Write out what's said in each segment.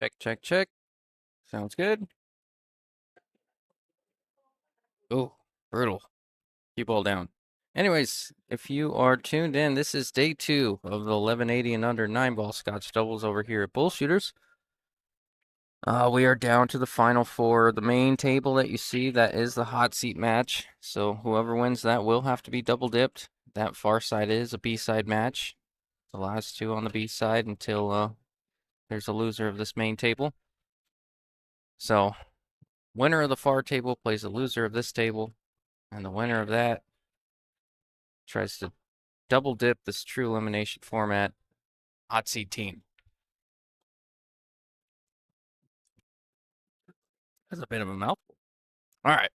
Check, check, check. Sounds good. Oh, brutal. Keep all down. Anyways, if you are tuned in, this is day 2 of the 1180 and under 9-ball Scotch doubles over here at Bullshooters. We are down to the final 4. The main table that you see, that is the hot seat match. So whoever wins that will have to be double dipped. That far side is a B-side match. The last 2 on the B-side until there's a loser of this main table. So winner of the far table plays the loser of this table, and the winner of that tries to double dip this true elimination format hot seat team. That's a bit of a mouthful. All right.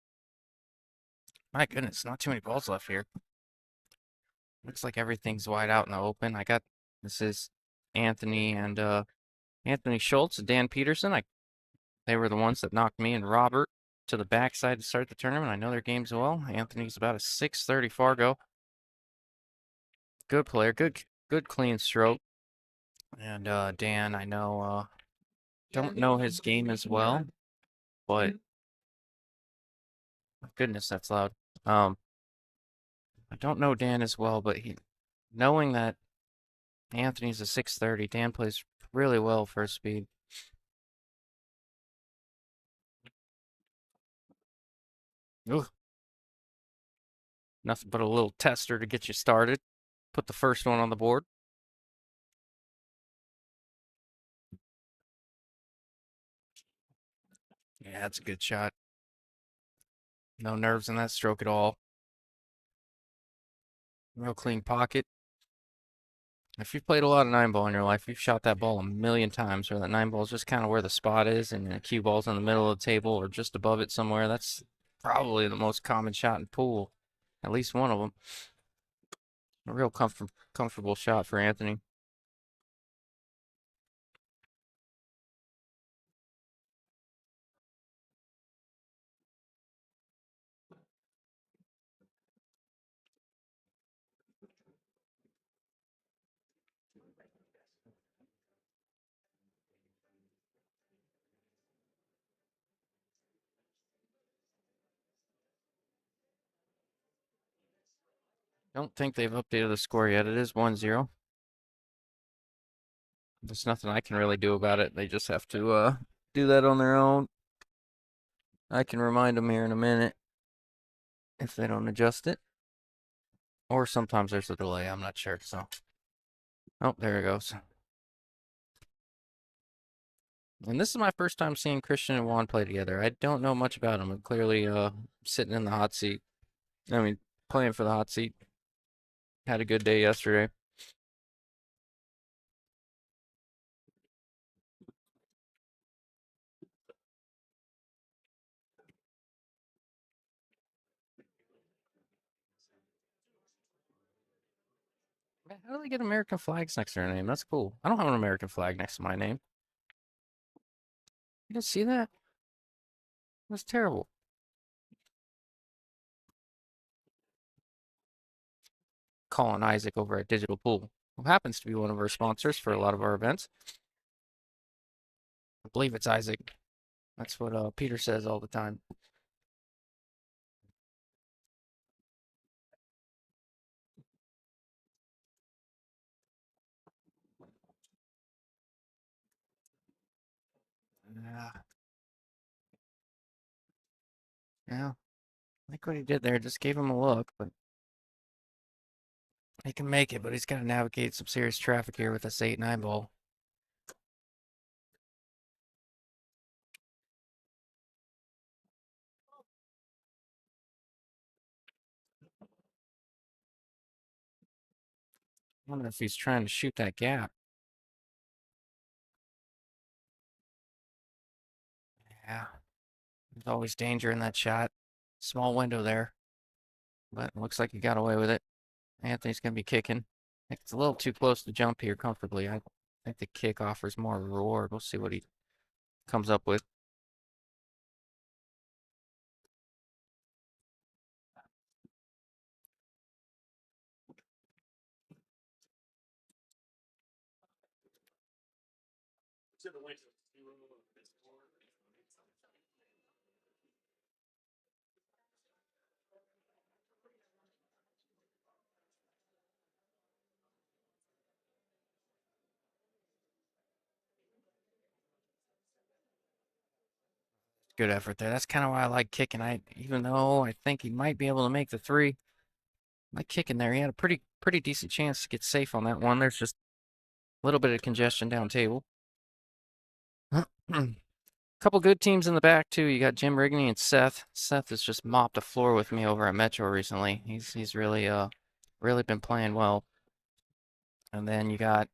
My goodness, not too many balls left here. Looks like everything's wide out in the open. This is Anthony and Anthony Schultz and Dan Peterson. They were the ones that knocked me and Robert to the backside to start the tournament. I know their games well. Anthony's about a 630 Fargo. Good player, good clean stroke. And Dan, I know don't know his game as well, but goodness, that's loud. I don't know Dan as well, but knowing that Anthony's a 630, Dan plays really well for his speed. Ooh, nothing but a little tester to get you started. Put the first one on the board. Yeah, that's a good shot. No nerves in that stroke at all. Real clean pocket. If you've played a lot of 9-ball in your life, you've shot that ball a million times, where that 9-ball is just kind of where the spot is, and the cue ball's in the middle of the table or just above it somewhere. That's probably the most common shot in pool. At least one of them. A real comfortable shot for Anthony. Don't think they've updated the score yet. It is 1-0. There's nothing I can really do about it. They just have to do that on their own. I can remind them here in a minute if they don't adjust it. Or sometimes there's a delay. I'm not sure. So, oh, there it goes. And this is my first time seeing Christian and Juan play together. I don't know much about them. I'm clearly sitting in the hot seat. I mean, playing for the hot seat. Had a good day yesterday. Man, how do they get American flags next to their name? That's cool. I don't have an American flag next to my name. You didn't see that? That's terrible. Colin Isaac over at Digital Pool, who happens to be one of our sponsors for a lot of our events. I believe it's Isaac. That's what Peter says all the time. Yeah, yeah. I think what he did there just gave him a look, but he can make it, but he's got to navigate some serious traffic here with this 8-9 ball. I wonder if he's trying to shoot that gap. Yeah, there's always danger in that shot. Small window there, but looks like he got away with it. Anthony's going to be kicking. I think it's a little too close to jump here comfortably. I think the kick offers more reward. We'll see what he comes up with. Good effort there. That's kind of why I like kicking. Even though I think he might be able to make the three, I like kicking there. He had a pretty decent chance to get safe on that one. There's just a little bit of congestion down table. Couple good teams in the back too. You got Jim Rigney and Seth. Seth has just mopped the floor with me over at Metro recently. He's really been playing well. And then you got,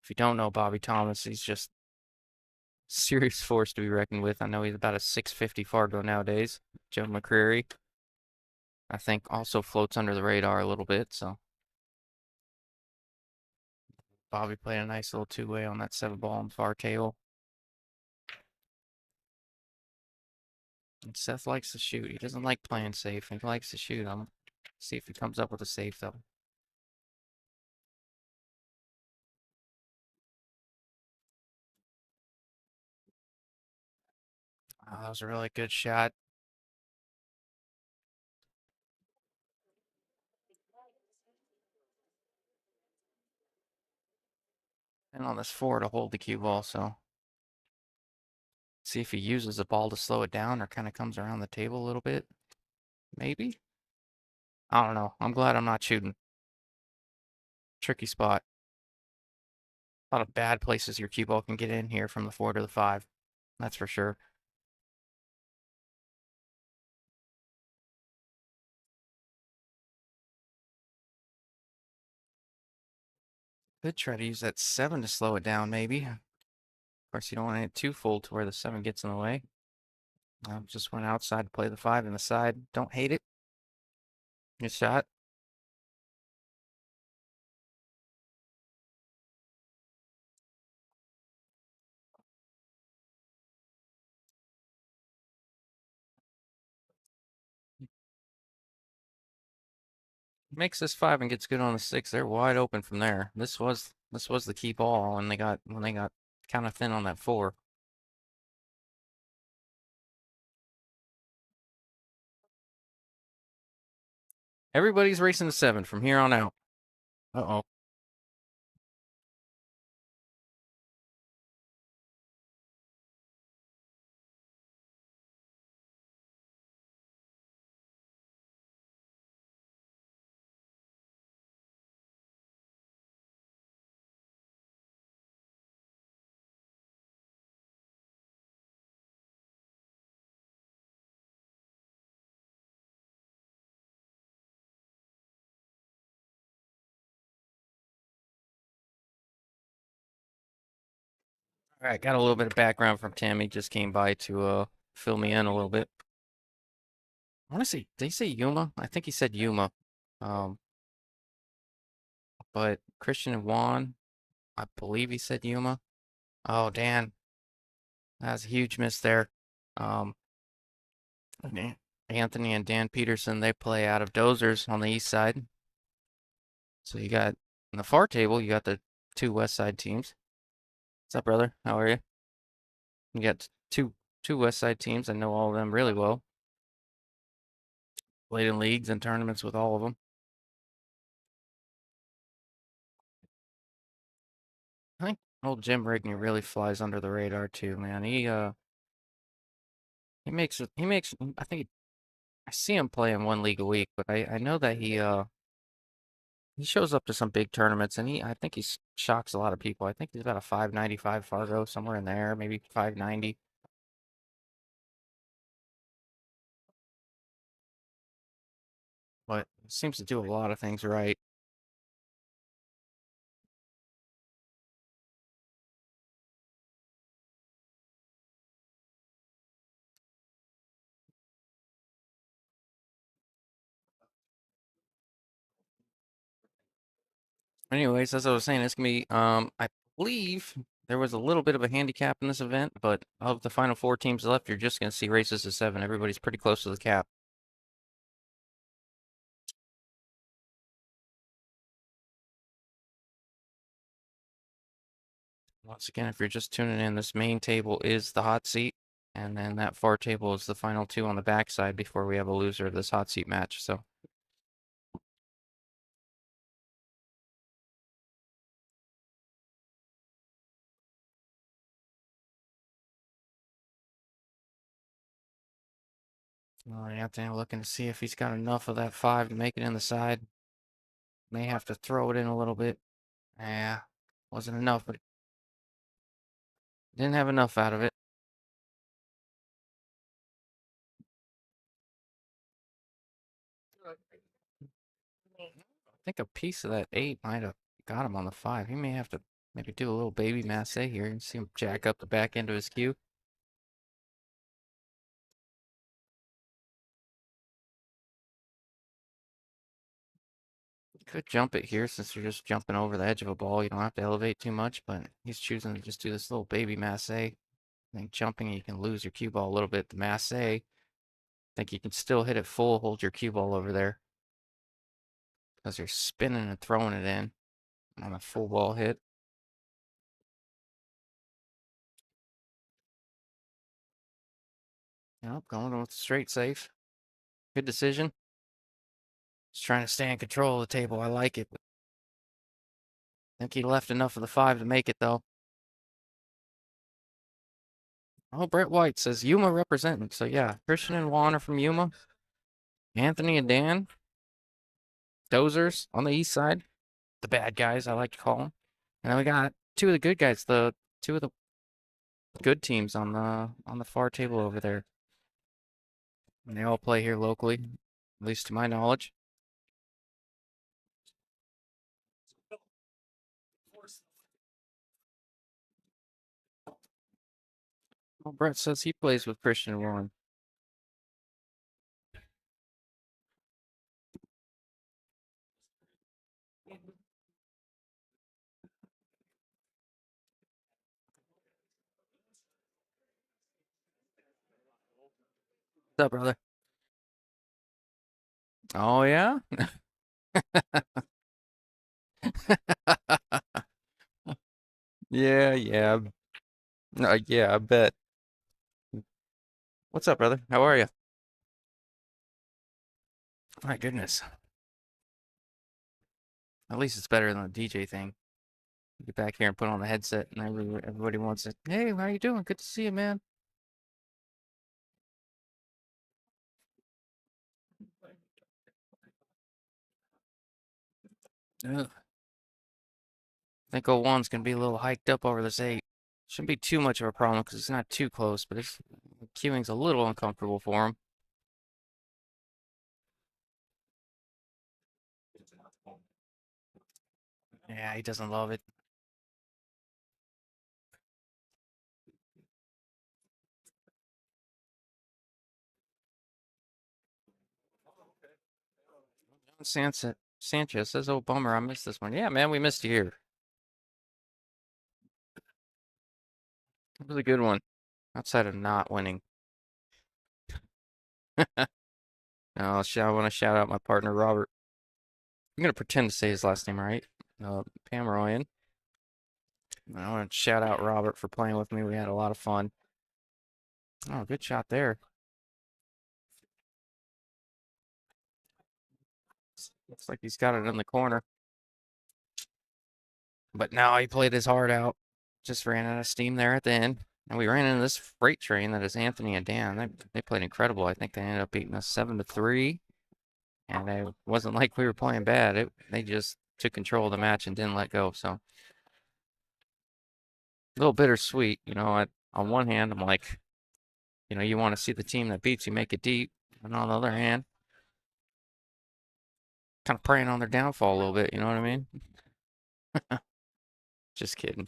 if you don't know Bobby Thomas, he's just serious force to be reckoned with. I know he's about a 650 Fargo nowadays. Joe McCreary, I think, also floats under the radar a little bit. So Bobby played a nice little two-way on that 7-ball on the far table. And Seth likes to shoot. He doesn't like playing safe. He likes to shoot. I'm see if he comes up with a safe though. Oh, that was a really good shot. And on this 4 to hold the cue ball, so see if he uses the ball to slow it down or kind of comes around the table a little bit. Maybe? I don't know. I'm glad I'm not shooting. Tricky spot. A lot of bad places your cue ball can get in here from the 4 to the 5. That's for sure. Could try to use that 7 to slow it down, maybe. Of course, you don't want it too full to where the 7 gets in the way. Just went outside to play the 5 in the side. Don't hate it. Good shot. Makes this 5 and gets good on the 6. They're wide open from there. This was the key ball when they got kind of thin on that 4. Everybody's racing the 7 from here on out. Uh-oh. All right, got a little bit of background from Tim. He just came by to fill me in a little bit. I want to say, did he say Yuma? I think he said Yuma. Um, but Christian and Juan, I believe he said Yuma. Oh, Dan, that's a huge miss there. Um, Anthony and Dan Peterson, they play out of Dozers on the east side. So you got on the far table, you got the 2 west side teams. What's up, brother? How are you? You got two west side teams. I know all of them really well. Played in leagues and tournaments with all of them. I think old Jim Rigney really flies under the radar too, man. He makes I think I see him play in one league a week, but I know that he shows up to some big tournaments and I think he shocks a lot of people. I think he's about a 595 Fargo, somewhere in there, maybe 590. But seems to do a lot of things right. Anyways, as I was saying, it's gonna be I believe there was a little bit of a handicap in this event, but of the final 4 teams left, you're just gonna see races to 7. Everybody's pretty close to the cap. Once again, if you're just tuning in, this main table is the hot seat, and then that far table is the final two on the backside before we have a loser of this hot seat match. So, all right, Anthony looking to see if he's got enough of that 5 to make it in the side. May have to throw it in a little bit. Yeah, wasn't enough, but didn't have enough out of it. I think a piece of that 8 might have got him on the 5. He may have to maybe do a little baby masse here and see him jack up the back end of his cue. Could jump it here since you're just jumping over the edge of a ball. You don't have to elevate too much, but he's choosing to just do this little baby masse. I think jumping, you can lose your cue ball a little bit. The masse, I think you can still hit it full, hold your cue ball over there because you're spinning and throwing it in on a full ball hit. Nope, going with straight safe. Good decision. Just trying to stay in control of the table. I like it. I think he left enough of the 5 to make it, though. Oh, Brett White says Yuma representing. So, yeah, Christian and Juan are from Yuma. Anthony and Dan, Dozers on the east side. The bad guys, I like to call them. And then we got two of the good guys, the two of the good teams on the far table over there. And they all play here locally, at least to my knowledge. Well, Brett says he plays with Christian and Juan. What's up, brother? Oh, yeah? Yeah, yeah. Yeah, I bet. What's up, brother? How are you? My goodness. At least it's better than the DJ thing. Get back here and put on the headset, and everybody wants it. Hey, how you doing? Good to see you, man. Ugh. I think 01's gonna be a little hiked up over this 8. Shouldn't be too much of a problem because it's not too close, but it's queuing's a little uncomfortable for him. Yeah, he doesn't love it. Sanchez says, "Oh, bummer, I missed this one." Yeah, man, we missed you here. It was a good one, outside of not winning. I want to shout out my partner Robert. I'm gonna pretend to say his last name right. Pamaroyan. I want to shout out Robert for playing with me. We had a lot of fun. Oh, good shot there. Looks like he's got it in the corner. But now he played his heart out. Just ran out of steam there at the end. And we ran into this freight train that is Anthony and Dan. They played incredible. I think they ended up beating us 7-3. And it wasn't like we were playing bad. They just took control of the match and didn't let go. So a little bittersweet. On one hand, I'm like, you want to see the team that beats you make it deep. And on the other hand, kind of preying on their downfall a little bit. You know what I mean? Just kidding.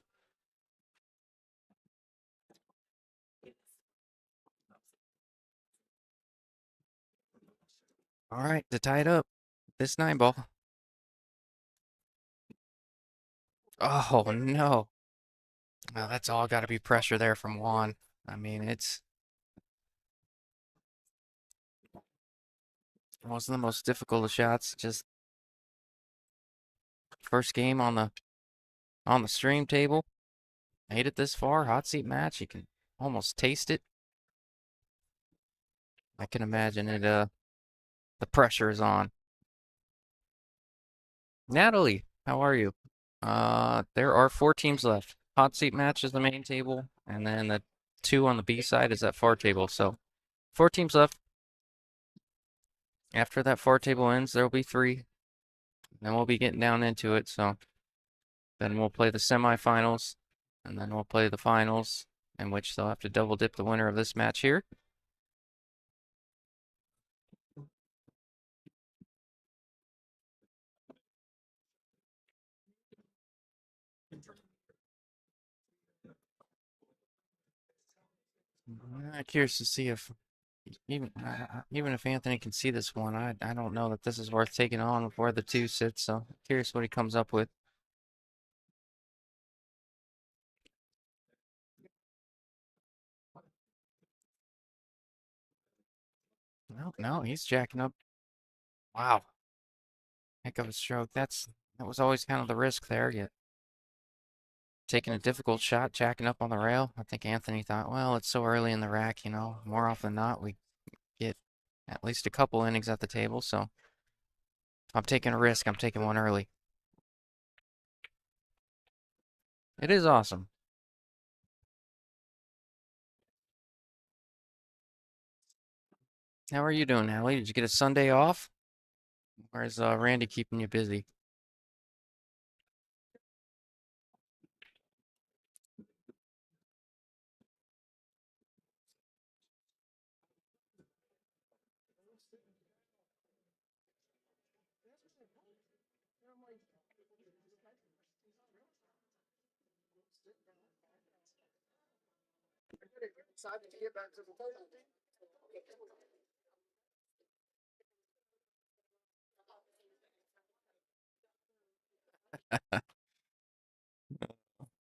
All right, to tie it up, this 9 ball. Oh, no. Well, that's all got to be pressure there from Juan. I mean, it wasn't the most difficult of shots. Just first game on the stream table. made it this far, hot seat match. You can almost taste it. I can imagine it. The pressure is on. Natalie, how are you? There are four teams left. Hot seat match is the main table, and then the two on the B side is that far table. So four teams left. After that far table ends, there will be three. Then we'll be getting down into it. So then we'll play the semifinals, and then we'll play the finals, in which they'll have to double dip the winner of this match here. I'm curious to see if even if Anthony can see this one, I don't know that this is worth taking on before the two sits. So curious what he comes up with. No, no, he's jacking up. Wow, heck of a stroke. That was always kind of the risk there. You taking a difficult shot, jacking up on the rail. I think Anthony thought, well, it's so early in the rack, more often than not, we get at least a couple innings at the table. So if I'm taking a risk, I'm taking one early. It is awesome. How are you doing, Allie? Did you get a Sunday off? Or is Randy keeping you busy?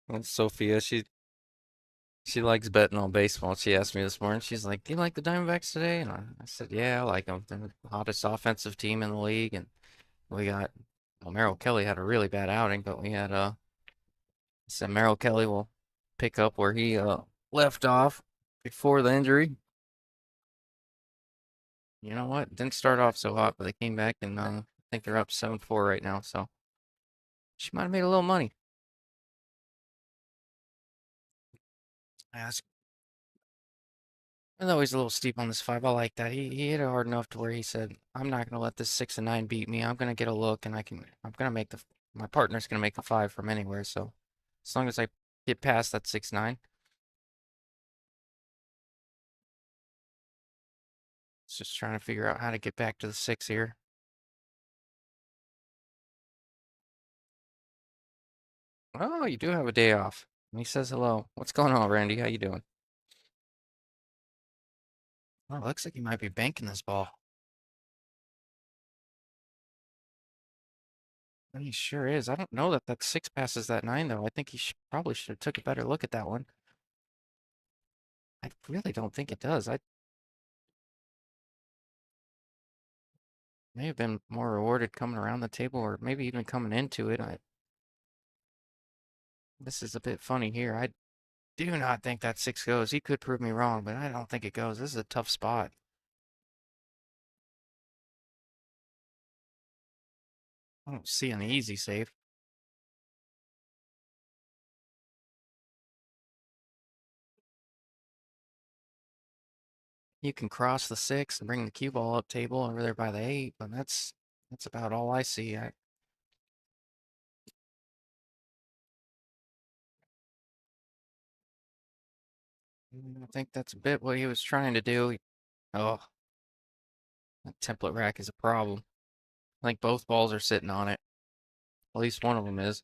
Well, Sophia, she likes betting on baseball. She asked me this morning. She's like, "Do you like the Diamondbacks today?" And I said, "Yeah, I like them. They're the hottest offensive team in the league." And we got, well, Merrill Kelly had a really bad outing, but we had so Merrill Kelly will pick up where he left off before the injury. You know what? Didn't start off so hot, but they came back and I think they're up 7-4 right now. So she might have made a little money. Ask. Even though he's a little steep on this five, I like that. He hit it hard enough to where he said, "I'm not gonna let this 6 and 9 beat me. I'm gonna get a look, and I'm gonna make my partner's gonna make the five from anywhere. So as long as I get past that 6-9, it's just trying to figure out how to get back to the six here." Oh, you do have a day off. And he says hello. What's going on, Randy? How you doing? Oh, looks like he might be banking this ball. And he sure is. I don't know that that six passes that nine, though. I think he probably should have took a better look at that one. I really don't think it does. I may have been more rewarded coming around the table or maybe even coming into it. This is a bit funny here. I do not think that six goes. He could prove me wrong, but I don't think it goes. This is a tough spot. I don't see an easy save. You can cross the six and bring the cue ball up table over there by the eight, but that's about all I see. I think that's a bit what he was trying to do. Oh, that template rack is a problem. I think both balls are sitting on it. At least one of them is.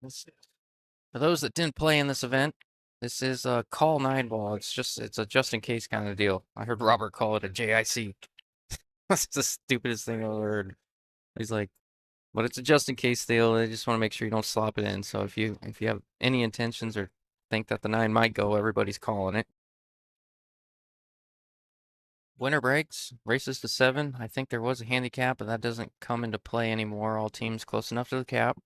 This, for those that didn't play in this event, this is a call nine ball. It's a just in case kind of deal. I heard Robert call it a JIC. That's the stupidest thing I've ever heard. He's like, but it's a just in case deal. They just want to make sure you don't slop it in. So if you have any intentions or think that the nine might go, everybody's calling it. Winter breaks, races to 7. I think there was a handicap, but that doesn't come into play anymore. All teams close enough to the cap.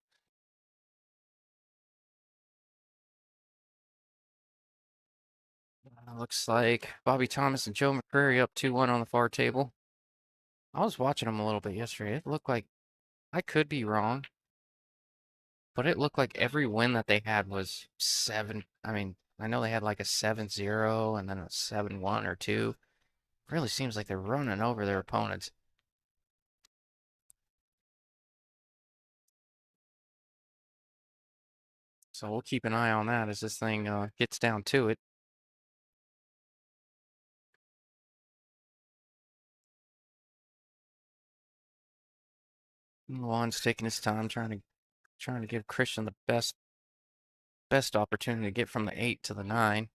Looks like Bobby Thomas and Joe McCreary up 2-1 on the far table. I was watching them a little bit yesterday. It looked like, I could be wrong, but it looked like every win that they had was 7. I mean, I know they had like a 7-0 and then a 7-1 or 2. Really seems like they're running over their opponents. So we'll keep an eye on that as this thing gets down to it. Juan's taking his time trying to give Christian the best opportunity to get from the 8 to the 9.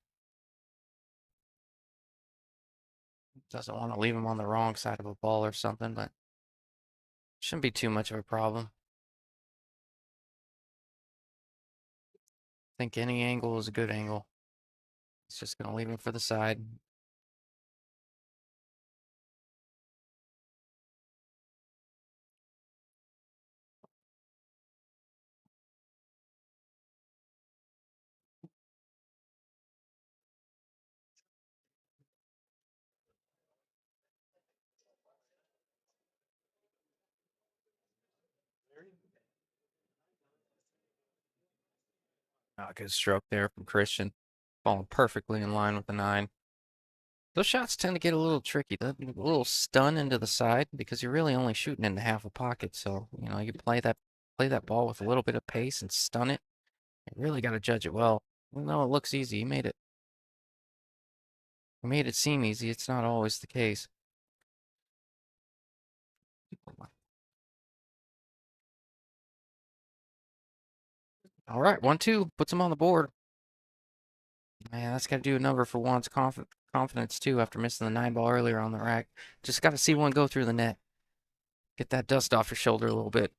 Doesn't want to leave him on the wrong side of a ball or something, but shouldn't be too much of a problem. I think any angle is a good angle. It's just going to leave him for the side. Good stroke there from Christian. Falling perfectly in line with the 9. Those shots tend to get a little tricky. A little stun into the side because you're really only shooting into half a pocket. So, you play that ball with a little bit of pace and stun it. You really got to judge it well. Even though it looks easy, he made it seem easy. It's not always the case. All right, 1-2 puts him on the board. Man, that's got to do a number for Juan's confidence too after missing the 9 ball earlier on the rack. Just got to see one go through the net. Get that dust off your shoulder a little bit.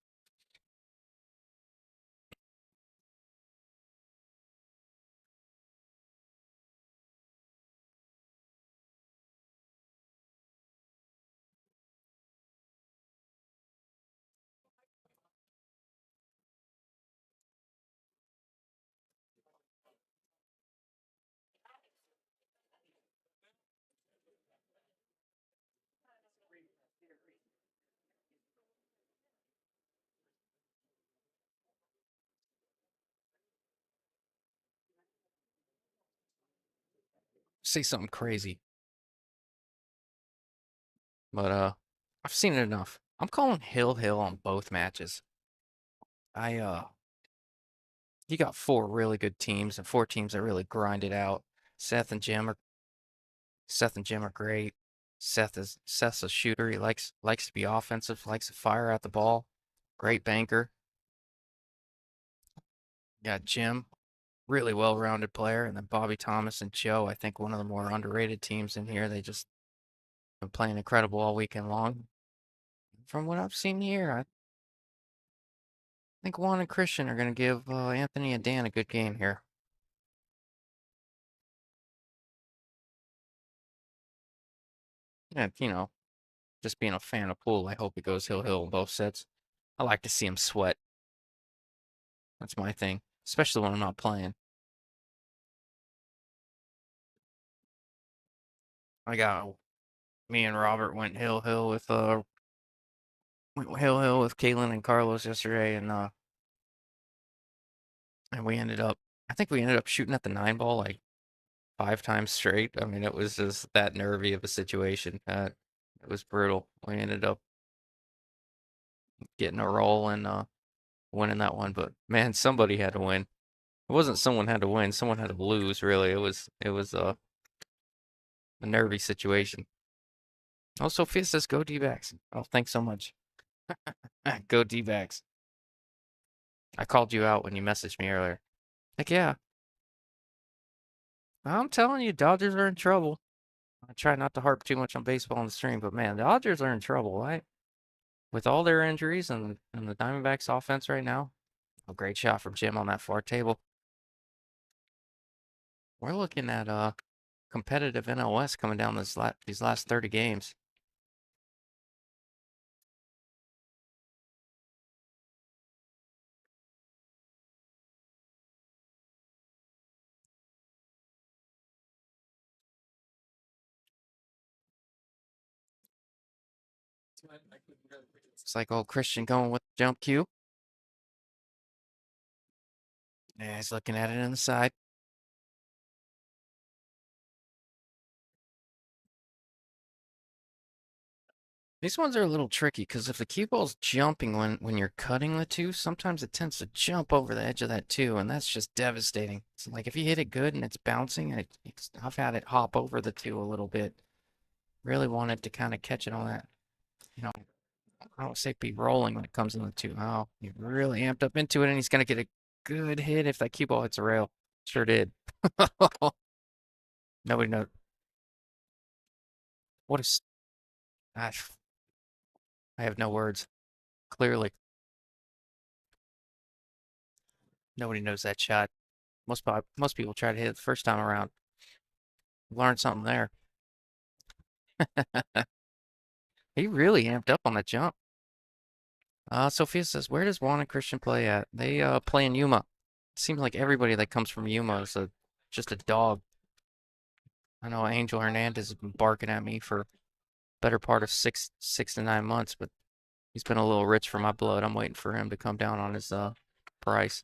Say something crazy, but I've seen it enough. I'm calling Hill on both matches. I You got 4 really good teams and 4 teams that really grind it out. Seth and Jim are Seth and Jim are great. Seth's a shooter. He likes to be offensive, likes to fire at the ball. Great banker. Got Jim, really well-rounded player, and then Bobby Thomas and Joe. I think one of the more underrated teams in here. They just been playing incredible all weekend long. From what I've seen here, I think Juan and Christian are going to give Anthony and Dan a good game here. And just being a fan of pool, I hope it goes Hill in both sets. I like to see him sweat. That's my thing, especially when I'm not playing. I got Me and Robert went Hill with Caitlin and Carlos yesterday, and I think we ended up shooting at the 9 ball like 5 times straight. I mean, it was just that nervy of a situation. It was brutal. We ended up getting a roll and winning that one, but man, somebody had to win. It wasn't someone had to win, someone had to lose. Really, it was a nervy situation. Oh, Sophia says go D-backs. Oh, thanks so much. Go D-backs. I called you out when you messaged me earlier. Heck yeah. I'm telling you, Dodgers are in trouble. I try not to harp too much on baseball on the stream, but man, the Dodgers are in trouble. With all their injuries and the Diamondbacks offense right now. A great shot from Jim on that far table. We're looking at competitive NL West coming down these last 30 games. It's like old Christian going with the jump cue. Yeah, he's looking at it in the side. These ones are a little tricky because if the cue ball's jumping when you're cutting the two, sometimes it tends to jump over the edge of that two, and that's just devastating. So like if you hit it good and it's bouncing, I've had it hop over the two a little bit. Really wanted to kind of catch it on that, you know, I don't say be rolling when it comes in the two. Oh, he really amped up into it, and he's gonna get a good hit if that cue ball hits a rail. Sure did. Nobody knows. What is? Gosh, I have no words. Clearly, nobody knows that shot. Most people try to hit it the first time around. Learn something there. He really amped up on that jump. Sophia says, where does Juan and Christian play at? They play in Yuma. It seems like everybody that comes from Yuma is just a dog. I know Angel Hernandez has been barking at me for better part of 6 to 9 months, but he's been a little rich for my blood. I'm waiting for him to come down on his price.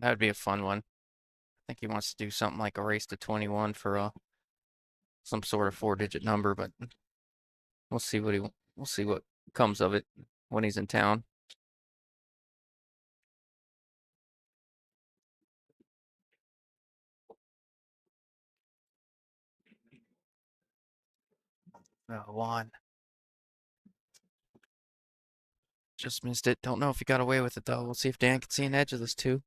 That would be a fun one. I think he wants to do something like a race to 21 for some sort of 4-digit number, but we'll see we'll see what comes of it when he's in town. Juan just missed it. Don't know if he got away with it though. We'll see if Dan can see an edge of this too.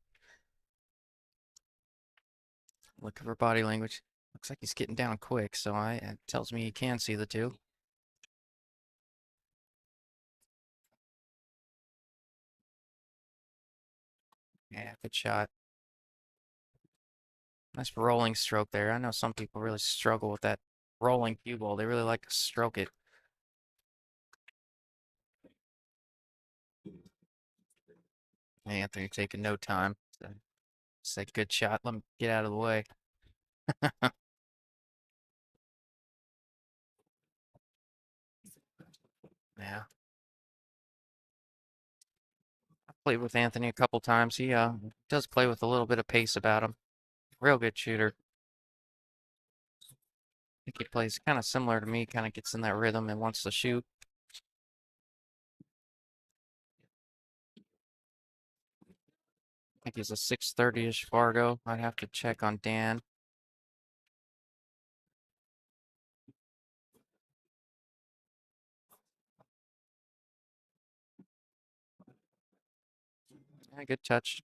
Look at her body language. Looks like he's getting down quick, so it tells me he can see the two. Yeah, good shot. Nice rolling stroke there. I know some people really struggle with that rolling cue ball. They really like to stroke it. Hey, Anthony taking no time. Say good shot. Let me get out of the way. Yeah. I played with Anthony a couple times. He does play with a little bit of pace about him. Real good shooter. I think he plays kind of similar to me, kind of gets in that rhythm and wants to shoot. I think he's a 630-ish Fargo. I'd have to check on Dan. Yeah, good touch.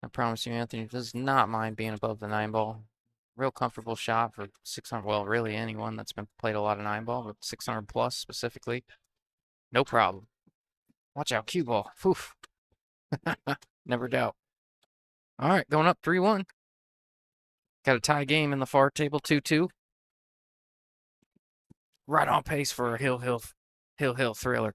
I promise you, Anthony does not mind being above the 9 ball. Real comfortable shot for 600. Well, really anyone that's been played a lot of 9 ball, but 600 plus specifically, no problem. Watch out, cue ball. Poof. Never doubt. All right, going up 3-1. Got a tie game in the far table, 2-2. Right on pace for a Hill thriller.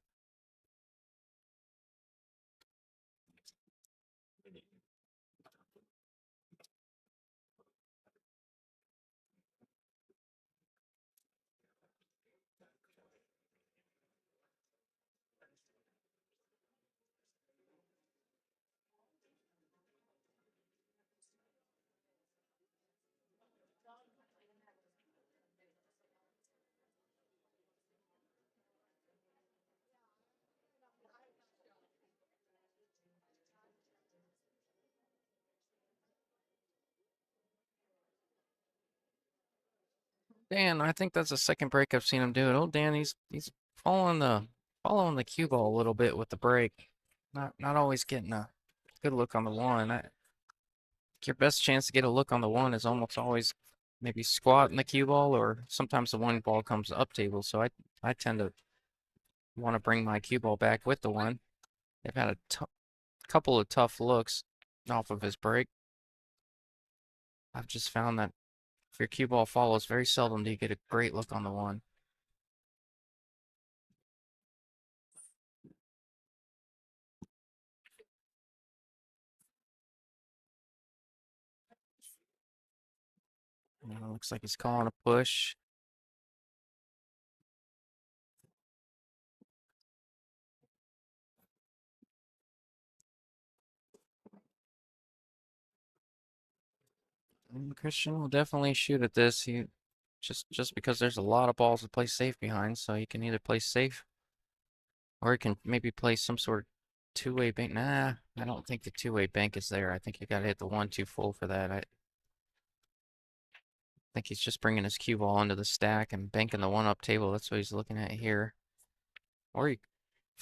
Dan, I think that's the second break I've seen him do it. Oh, Dan, he's following the cue ball a little bit with the break. Not always getting a good look on the one. Your best chance to get a look on the one is almost always maybe squat in the cue ball, or sometimes the one ball comes up table. So I tend to want to bring my cue ball back with the one. They've had a couple of tough looks off of his break. I've just found that if your cue ball follows, very seldom do you get a great look on the one. Looks like he's calling a push. And Christian will definitely shoot at this. He just because there's a lot of balls to play safe behind, so you can either play safe or you can maybe play some sort of two-way bank. Nah, I don't think the two-way bank is there. I think you gotta hit the 1-2 full for that. I think he's just bringing his cue ball into the stack and banking the one up table. That's what he's looking at here. Or if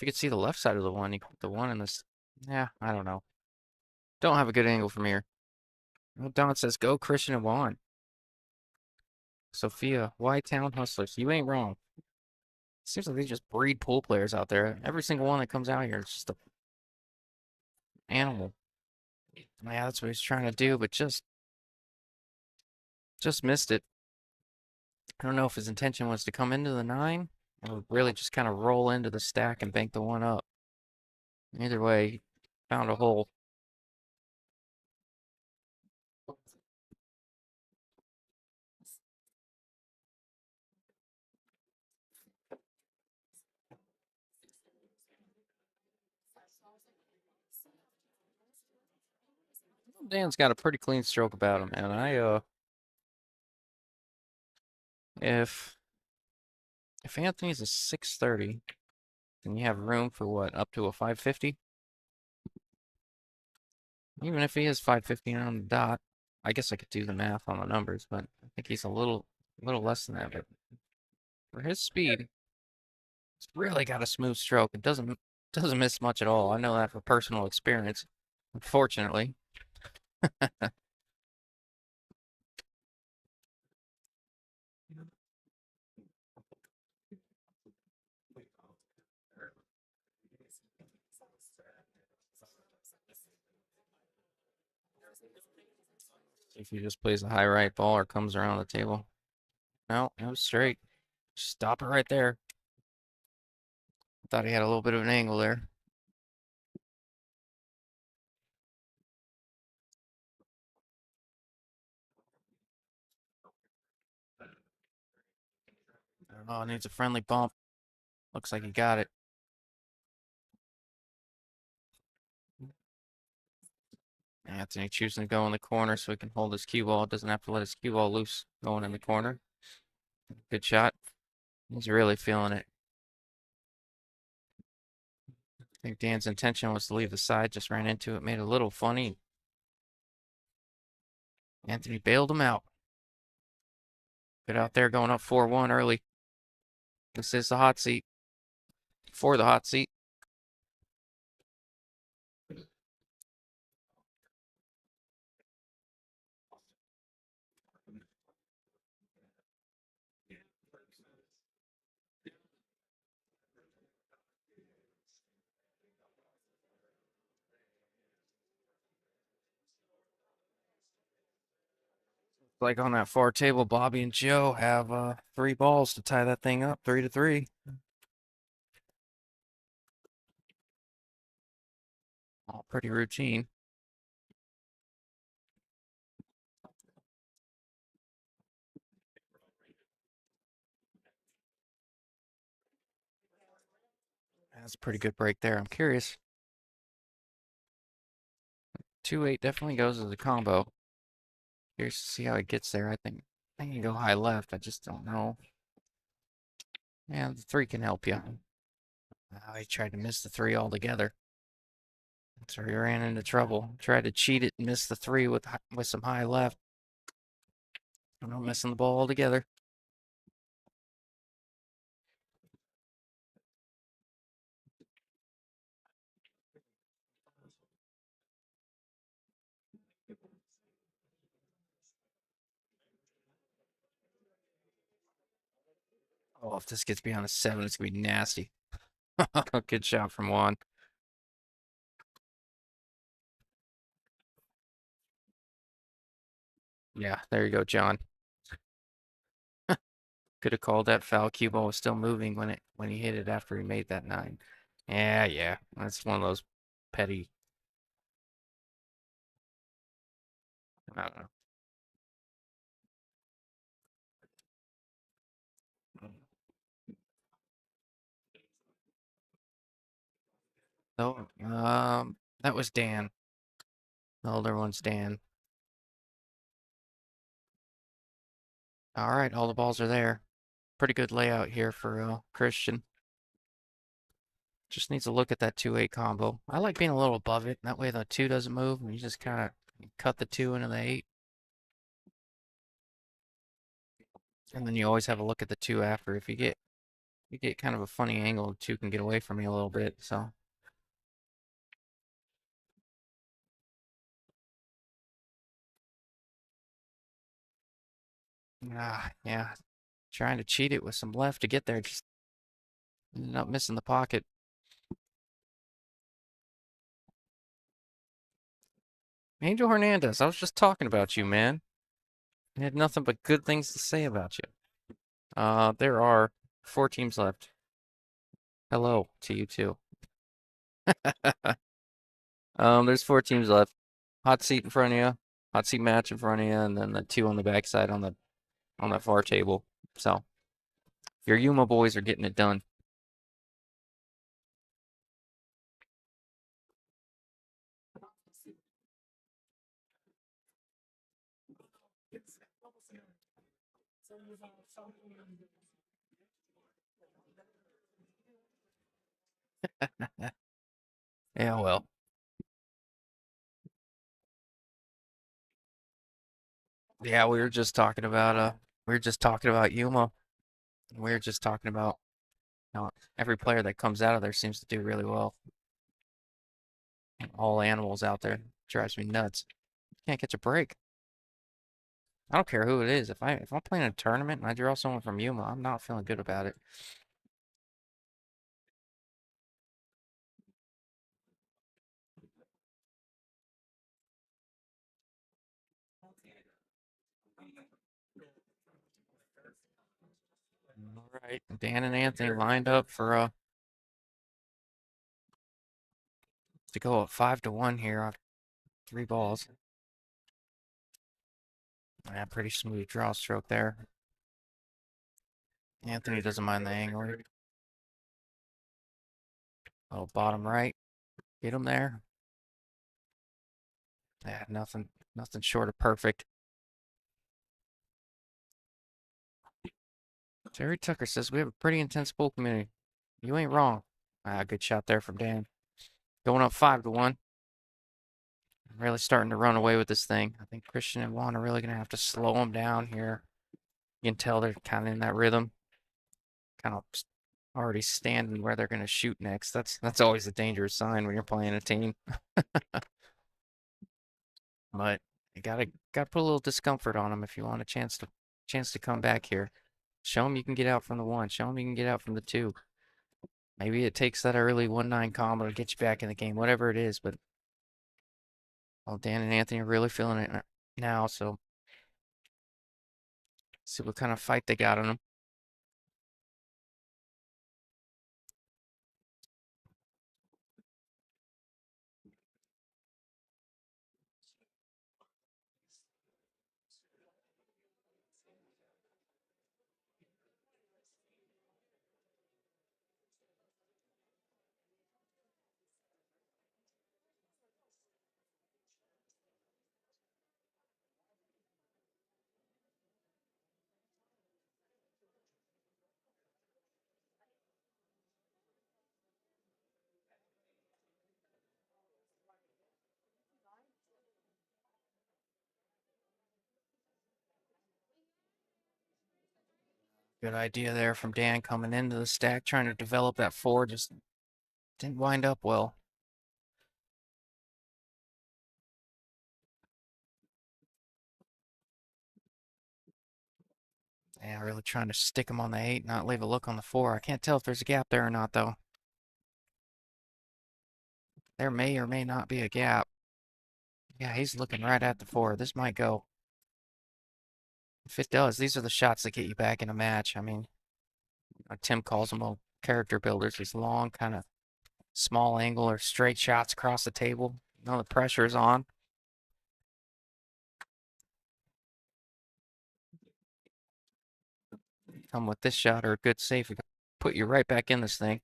you could see the left side of the one, you put the one in this. Yeah, I don't know. Don't have a good angle from here. Well, Don says, go Christian and Juan. Sophia, White Town Hustlers. You ain't wrong. Seems like they just breed pool players out there. Every single one that comes out here is just an animal. Yeah, that's what he's trying to do, but just missed it. I don't know if his intention was to come into the 9 or really just kind of roll into the stack and bank the one up. Either way, found a hole. Dan's got a pretty clean stroke about him, and if Anthony's a 630, then you have room for what, up to a 550? Even if he is 550 on the dot, I guess I could do the math on the numbers, but I think he's a little less than that. But for his speed, he's really got a smooth stroke. It doesn't miss much at all. I know that for personal experience, unfortunately. If he just plays a high right ball or comes around the table. No, it was straight. Stop it right there. Thought he had a little bit of an angle there. Oh, needs a friendly bump. Looks like he got it. Anthony choosing to go in the corner so he can hold his cue ball. Doesn't have to let his cue ball loose going in the corner. Good shot. He's really feeling it. I think Dan's intention was to leave the side, just ran into it, made it a little funny. Anthony bailed him out. Good out there going up 4-1 early. This is the hot seat. For the hot seat. Like on that far table, Bobby and Joe have 3 balls to tie that thing up, 3-3. All pretty routine. That's a pretty good break there. I'm curious. 2-8 definitely goes as a combo. Curious to see how he gets there. I can go high left. I just don't know. Yeah, the 3 can help you. Oh, he tried to miss the 3 altogether. So he ran into trouble. Tried to cheat it and miss the 3 with some high left. I'm not missing the ball altogether. Oh, if this gets beyond a 7, it's gonna be nasty. Good shot from Juan. Yeah, there you go, John. Could have called that foul. Cue ball was still moving when he hit it after he made that 9. Yeah, yeah. That's one of those petty. I don't know. Oh, that was Dan. The older one's Dan. All right, all the balls are there. Pretty good layout here for Christian. Just needs to look at that 2-8 combo. I like being a little above it. That way the 2 doesn't move, and you just kind of cut the 2 into the 8. And then you always have a look at the 2 after. If you get kind of a funny angle, the 2 can get away from you a little bit. So yeah. Trying to cheat it with some left to get there, just ended up missing the pocket. Angel Hernandez, I was just talking about you, man. I had nothing but good things to say about you. There are 4 teams left. Hello to you too. There's 4 teams left. Hot seat in front of you, hot seat match in front of you, and then the 2 on the backside on that far table. So your Yuma boys are getting it done. Yeah, well, yeah, we were just talking about Yuma. We were just talking about how every player that comes out of there seems to do really well. All animals out there drives me nuts. Can't catch a break. I don't care who it is. If I'm playing a tournament and I draw someone from Yuma, I'm not feeling good about it. All right, Dan and Anthony lined up for to go up 5-1 here on 3 balls. Yeah, pretty smooth draw stroke there. Anthony doesn't mind the angle. Oh, bottom right. Get him there. Yeah, nothing short of perfect. Jerry Tucker says we have a pretty intense pool community. You ain't wrong. Good shot there from Dan. Going up 5-1. Really starting to run away with this thing. I think Christian and Juan are really going to have to slow them down here. You can tell they're kind of in that rhythm. Kind of already standing where they're going to shoot next. That's always a dangerous sign when you're playing a team. But you gotta put a little discomfort on them if you want a chance to come back here. Show them you can get out from the 1. Show them you can get out from the 2. Maybe it takes that early 1-9 combo to get you back in the game, whatever it is. But well, Dan and Anthony are really feeling it now, so see what kind of fight they got on them. Good idea there from Dan coming into the stack, trying to develop that 4. Just didn't wind up well. Yeah, really trying to stick him on the 8, not leave a look on the 4. I can't tell if there's a gap there or not, though. There may or may not be a gap. Yeah, he's looking right at the 4. This might go. If it does, these are the shots that get you back in a match. I mean, Tim calls them all character builders. These long, kind of small angle or straight shots across the table. You know, the pressure is on. Come with this shot or a good save, put you right back in this thing.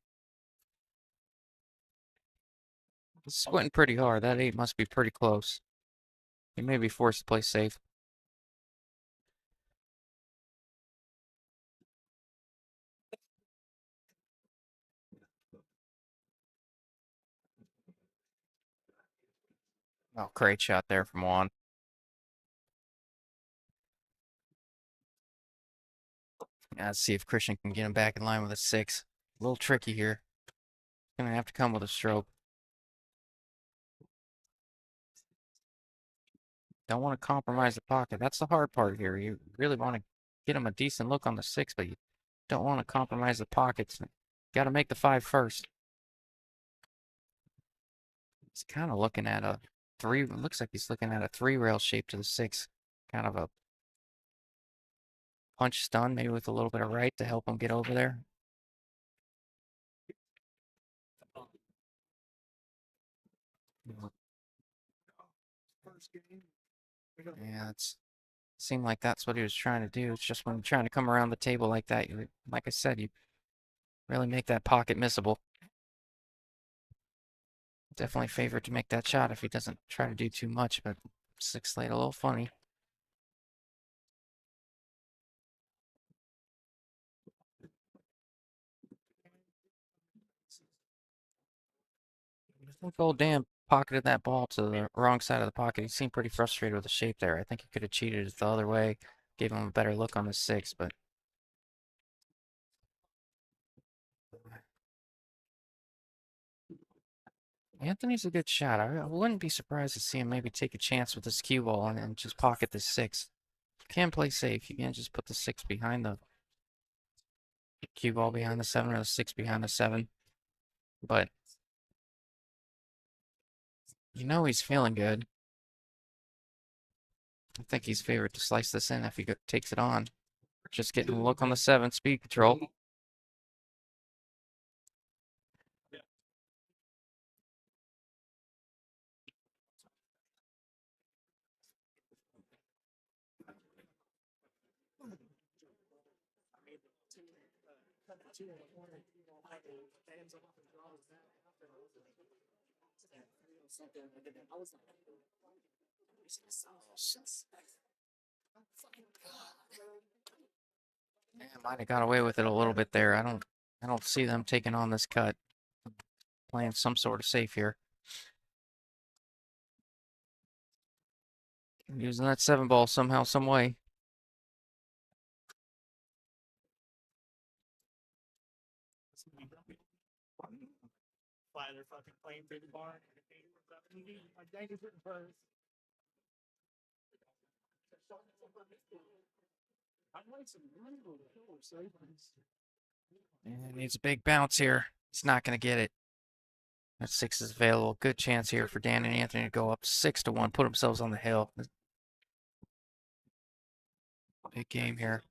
It's squinting pretty hard. That 8 must be pretty close. He may be forced to play safe. Oh, great shot there from Juan. Yeah, let's see if Christian can get him back in line with a 6. A little tricky here. Gonna have to come with a stroke. Don't want to compromise the pocket. That's the hard part here. You really want to get him a decent look on the 6, but you don't want to compromise the pockets. Got to make the 5 first. He's kind of looking at a 3. Looks like he's looking at a 3 rail shape to the 6. Kind of a punch stun, maybe with a little bit of right to help him get over there. Yeah, it's seemed like that's what he was trying to do. It's just when you're trying to come around the table like that, you, like I said, you really make that pocket missable. Definitely favored to make that shot if he doesn't try to do too much, but 6 laid a little funny. I think old Dan pocketed that ball to the wrong side of the pocket. He seemed pretty frustrated with the shape there. I think he could have cheated it the other way, gave him a better look on the 6, but Anthony's a good shot. I wouldn't be surprised to see him maybe take a chance with this cue ball and just pocket the 6. You can play safe. You can't just put the 6 behind the cue ball behind the 7 or the 6 behind the 7. But you know he's feeling good. I think he's favored to slice this in if he takes it on. Just getting a look on the 7 speed control. Yeah, might have got away with it a little bit there. I don't see them taking on this cut. Playing some sort of safe here. Using that 7 ball somehow, some way. And needs a big bounce here. He's not going to get it. That 6 is available. Good chance here for Dan and Anthony to go up 6-1, put themselves on the hill. Big game here.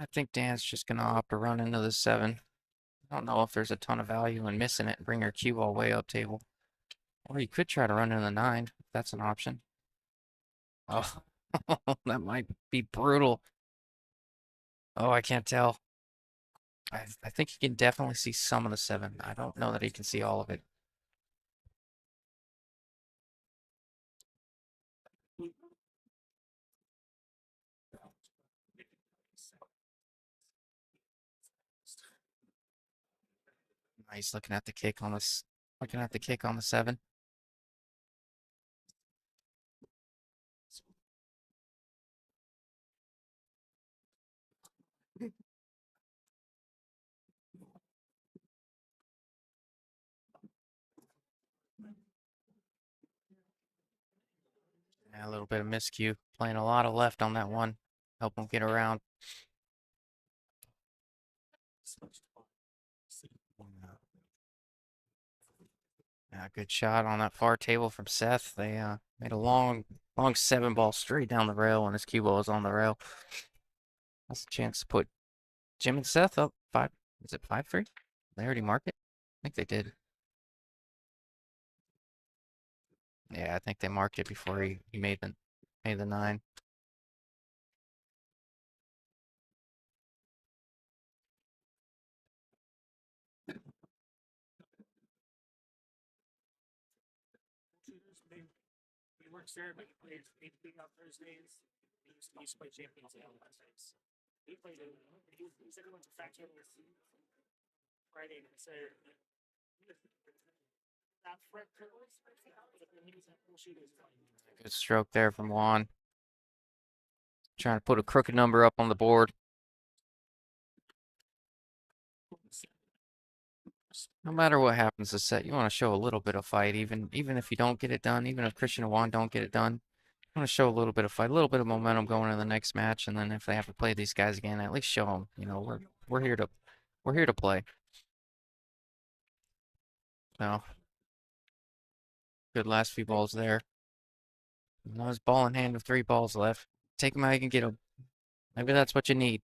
I think Dan's just going to opt to run into the 7. I don't know if there's a ton of value in missing it and bring your cue ball way up table. Or you could try to run into the 9. If that's an option. Oh, that might be brutal. Oh, I can't tell. I think he can definitely see some of the 7. I don't know that he can see all of it. He's looking at the kick on this. Looking at the kick on the 7. A little bit of miscue. Playing a lot of left on that one. Help him get around. Yeah, good shot on that far table from Seth. They made a long 7 ball straight down the rail, and his cue ball was on the rail. That's a chance to put Jim and Seth up 5. Is it 5-3? They already mark it? I think they did. Yeah, I think they marked it before he made the 9. Good stroke there from Juan. Trying to put a crooked number up on the board. No matter what happens this set, you want to show a little bit of fight, even if you don't get it done, even if Christian and Juan don't get it done. You want to show a little bit of fight, a little bit of momentum going into the next match, and then if they have to play these guys again, at least show them, we're here to play. No, good last few balls there. His ball in hand with 3 balls left. Take him how you can get him. Maybe that's what you need.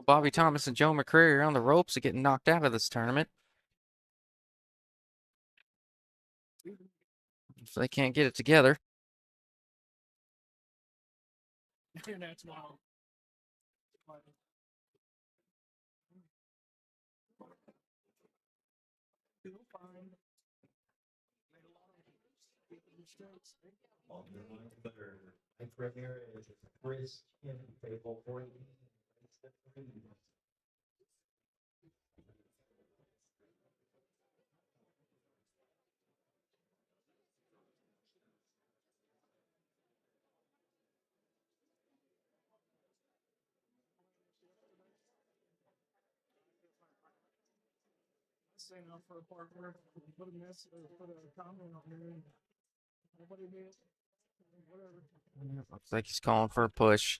Bobby Thomas and Joe McCreary are on the ropes of getting knocked out of this tournament. If they can't get it together. Looks like he's calling for a push.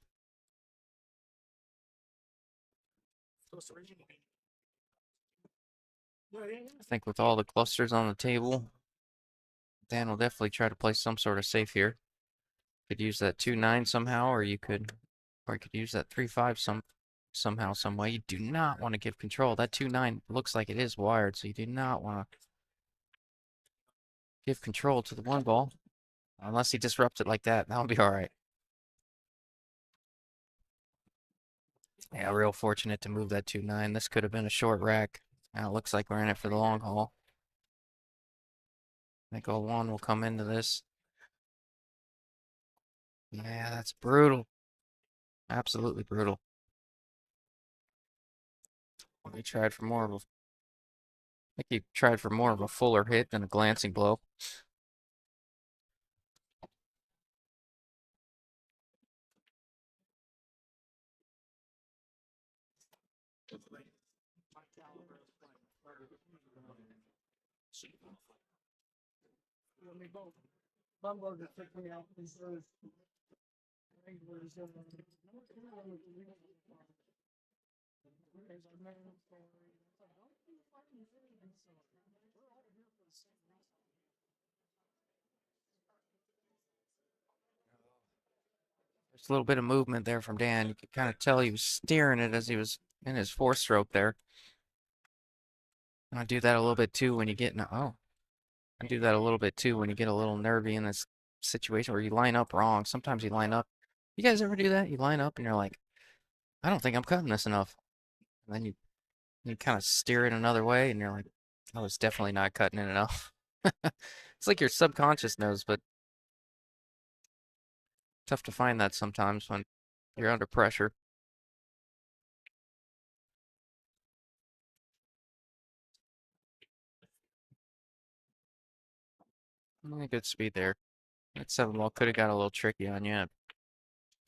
I think with all the clusters on the table, Dan will definitely try to play some sort of safe here. Could use that 2-9 somehow, or you could use that 3-5 somehow, some way. You do not want to give control. That 2-9 looks like it is wired, so you do not want to give control to the 1 ball. Unless he disrupts it like that, that'll be all right. Yeah, real fortunate to move that 2-9. This could have been a short rack. Now it looks like we're in it for the long haul. I think 0-1 will come into this. Yeah, that's brutal. Absolutely brutal. He tried for more of a, I think he tried for more of a fuller hit than a glancing blow. There's a little bit of movement there from Dan. You could kind of tell he was steering it as he was in his 4th stroke there. And I do that a little bit too when you get I do that a little bit too when you get a little nervy in this situation where you line up wrong. Sometimes you line up. You guys ever do that? You line up and you're like, I don't think I'm cutting this enough. And then you kind of steer it another way and you're like, I was definitely not cutting it enough. It's like your subconscious knows, but tough to find that sometimes when you're under pressure. Good speed there. That 7 ball could have got a little tricky on you.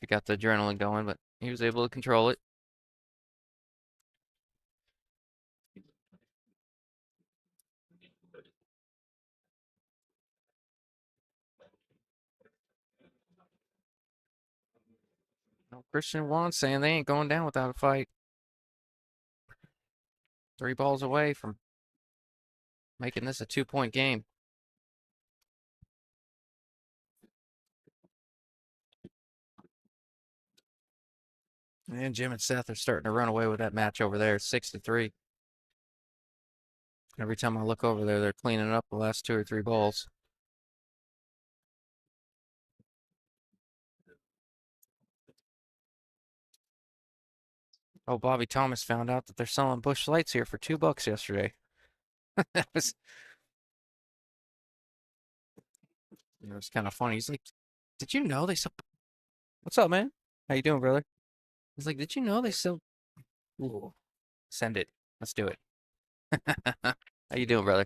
He got the adrenaline going, but he was able to control it. No, Christian Juan saying they ain't going down without a fight. 3 balls away from making this a 2-point game. And Jim and Seth are starting to run away with that match over there, 6-3. Every time I look over there, they're cleaning up the last 2 or 3 balls. Oh, Bobby Thomas found out that they're selling Busch Lights here for $2 yesterday. That was, it was kind of funny. He's like, "Did you know they sell?" What's up, man? How you doing, brother? He's like, "Did you know they sell?" Ooh, send it. Let's do it. How you doing, brother?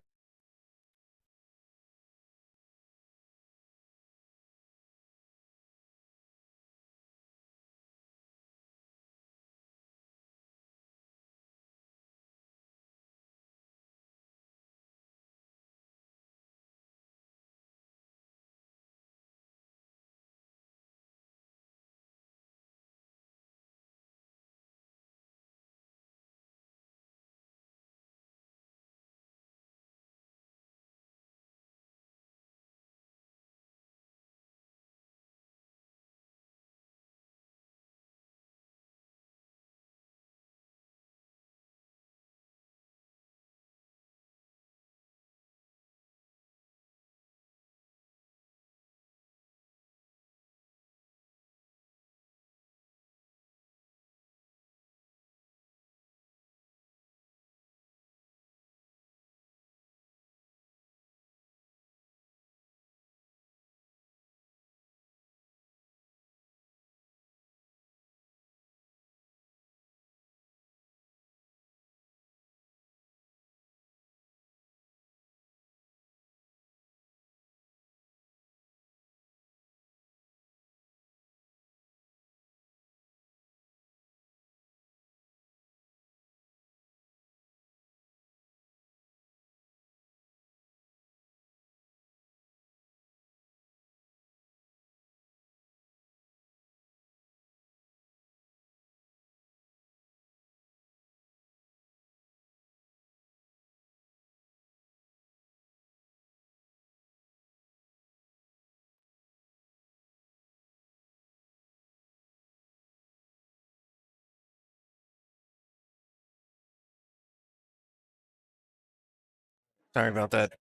Sorry about that.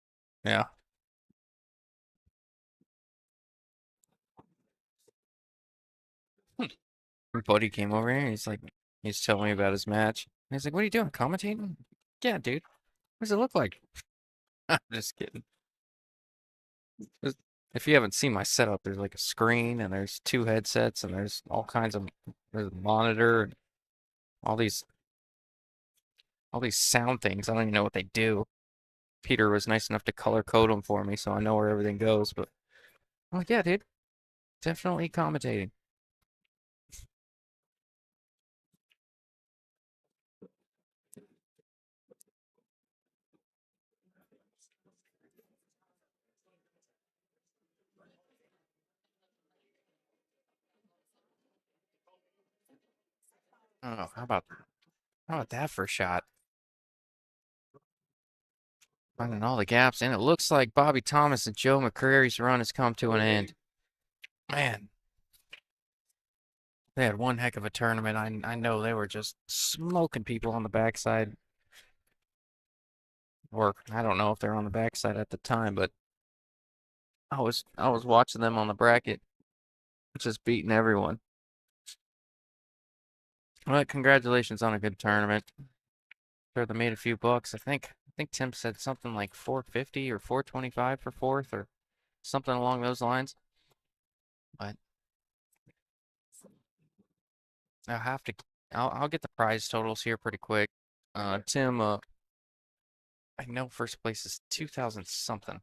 Yeah. My buddy came over here and he's telling me about his match. And he's like, "What are you doing? Commentating?" Yeah, dude. What does it look like? I'm just kidding. There's- If you haven't seen my setup, there's like a screen and there's 2 headsets and there's all kinds of there's a monitor and all these sound things. I don't even know what they do. Peter was nice enough to color code them for me, so I know where everything goes. But I'm like, yeah, dude, definitely commentating. Oh, how about that for a shot? Finding all the gaps, and it looks like Bobby Thomas and Joe McCreary's run has come to an end. Man, they had one heck of a tournament. I know they were just smoking people on the backside, or I don't know if they're on the backside at the time, but I was watching them on the bracket, just beating everyone. Well, congratulations on a good tournament. Sure, they made a few bucks. I think Tim said something like 450 or 425 for fourth or something along those lines. But I'll have to I'll get the prize totals here pretty quick. Tim, I know first place is 2000 something.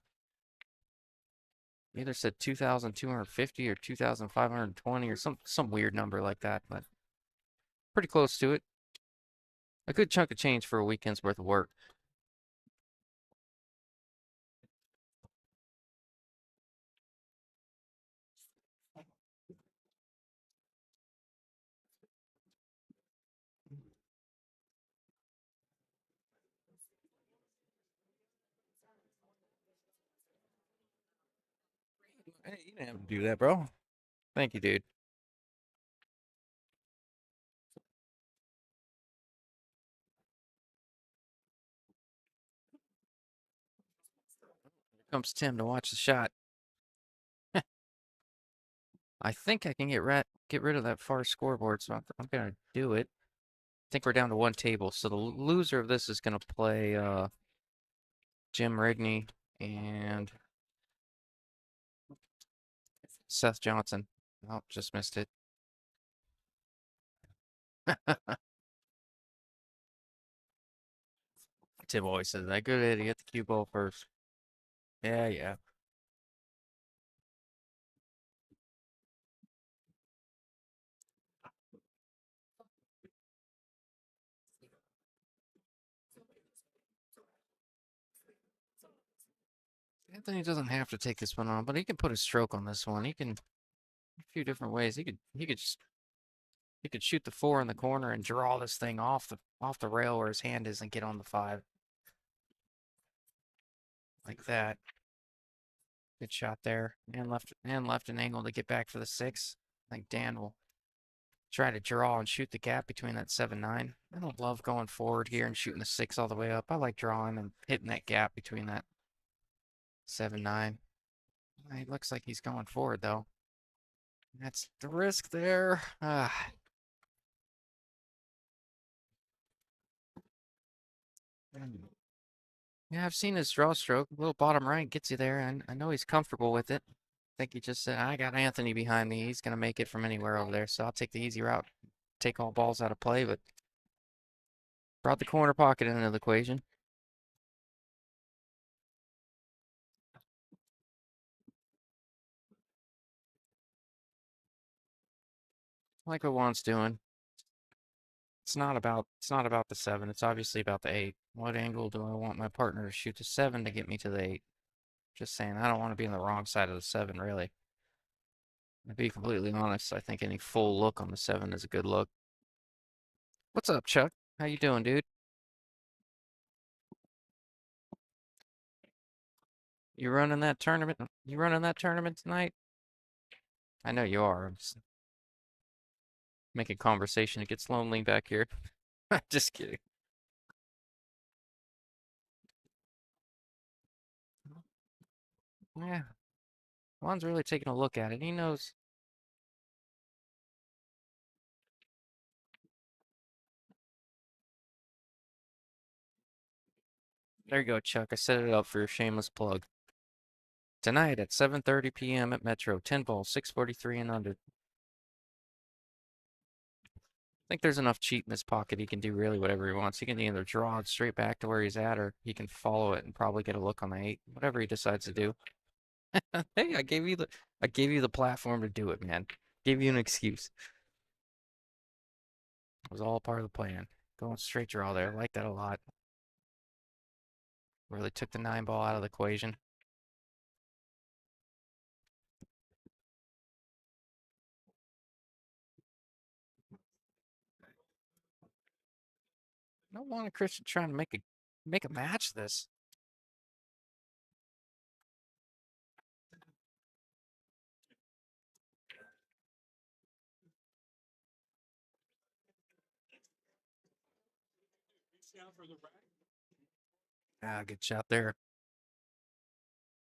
either said 2,250 or 2,520 or some weird number like that, but pretty close to it. A good chunk of change for a weekend's worth of work. Hey, you didn't have to do that, bro. Thank you, dude. Here comes Tim to watch the shot. I think I can get rid of that far scoreboard, so I'm gonna do it. I think we're down to one table, so the loser of this is gonna play Jim Rigney and Seth Johnson. Oh, just missed it. Tim always says that. Good idea. Get the cue ball first. Yeah, yeah. Anthony doesn't have to take this one on, but he can put a stroke on this one. He can a few different ways. He could shoot the four in the corner and draw this thing off the rail where his hand is and get on the five. Like that. Good shot there. And left an angle to get back for the six. I think Dan will try to draw and shoot the gap between that 7-9. I don't love going forward here and shooting the six all the way up. I like drawing and hitting that gap between that 7-9. It looks like he's going forward though. That's the risk there. Yeah, I've seen his draw stroke. A little bottom right gets you there, and I know he's comfortable with it. I think he just said, I got Anthony behind me. He's going to make it from anywhere over there, so I'll take the easy route. Take all balls out of play, but brought the corner pocket into the equation. Like what Juan's doing. It's not about the seven. It's obviously about the eight. What angle do I want my partner to shoot the seven to get me to the eight? Just saying, I don't want to be on the wrong side of the seven, really. To be completely honest, I think any full look on the seven is a good look. What's up, Chuck? How you doing, dude? You running that tournament? You running that tournament tonight? I know you are. I'm just making conversation. It gets lonely back here. Just kidding. Yeah, Juan's really taking a look at it. He knows. There you go, Chuck. I set it up for your shameless plug. Tonight at 7:30 p.m. at Metro, 10 ball, 643 and under. I think there's enough cheat in his pocket. He can do really whatever he wants. He can either draw it straight back to where he's at, or he can follow it and probably get a look on the eight. Whatever he decides to do. Hey, I gave you the platform to do it, man. Gave you an excuse. It was all part of the plan. Going straight draw there. I like that a lot. Really took the nine ball out of the equation. I don't want a Christian trying to make a match this. Ah, good shot there.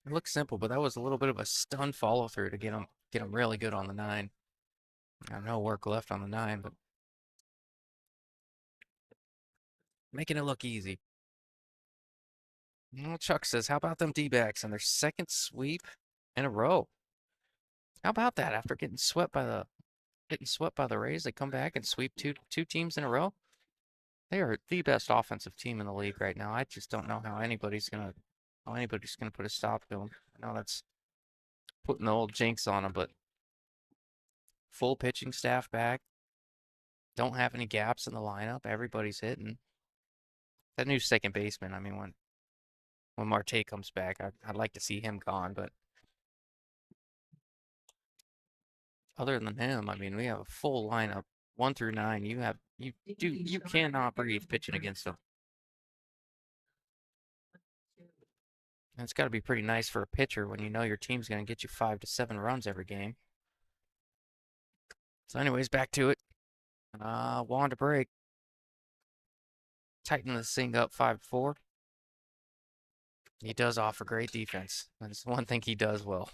It looks simple, but that was a little bit of a stun follow through to get him really good on the nine. No work left on the nine, but making it look easy. Well, Chuck says, how about them D-backs and their second sweep in a row? How about that? After getting swept by the Rays, they come back and sweep two teams in a row. They are the best offensive team in the league right now. I just don't know how anybody's gonna put a stop to them. I know that's putting the old jinx on him, but full pitching staff back. Don't have any gaps in the lineup. Everybody's hitting. That new second baseman, I mean, when Marte comes back, I'd like to see him gone, but other than him, I mean, we have a full lineup, 1 through 9. You cannot breathe pitching against them. And it's got to be pretty nice for a pitcher when you know your team's going to get you 5 to 7 runs every game. So, anyways, back to it. Wand to break. Tighten this thing up 5-4. He does offer great defense. That's one thing he does well.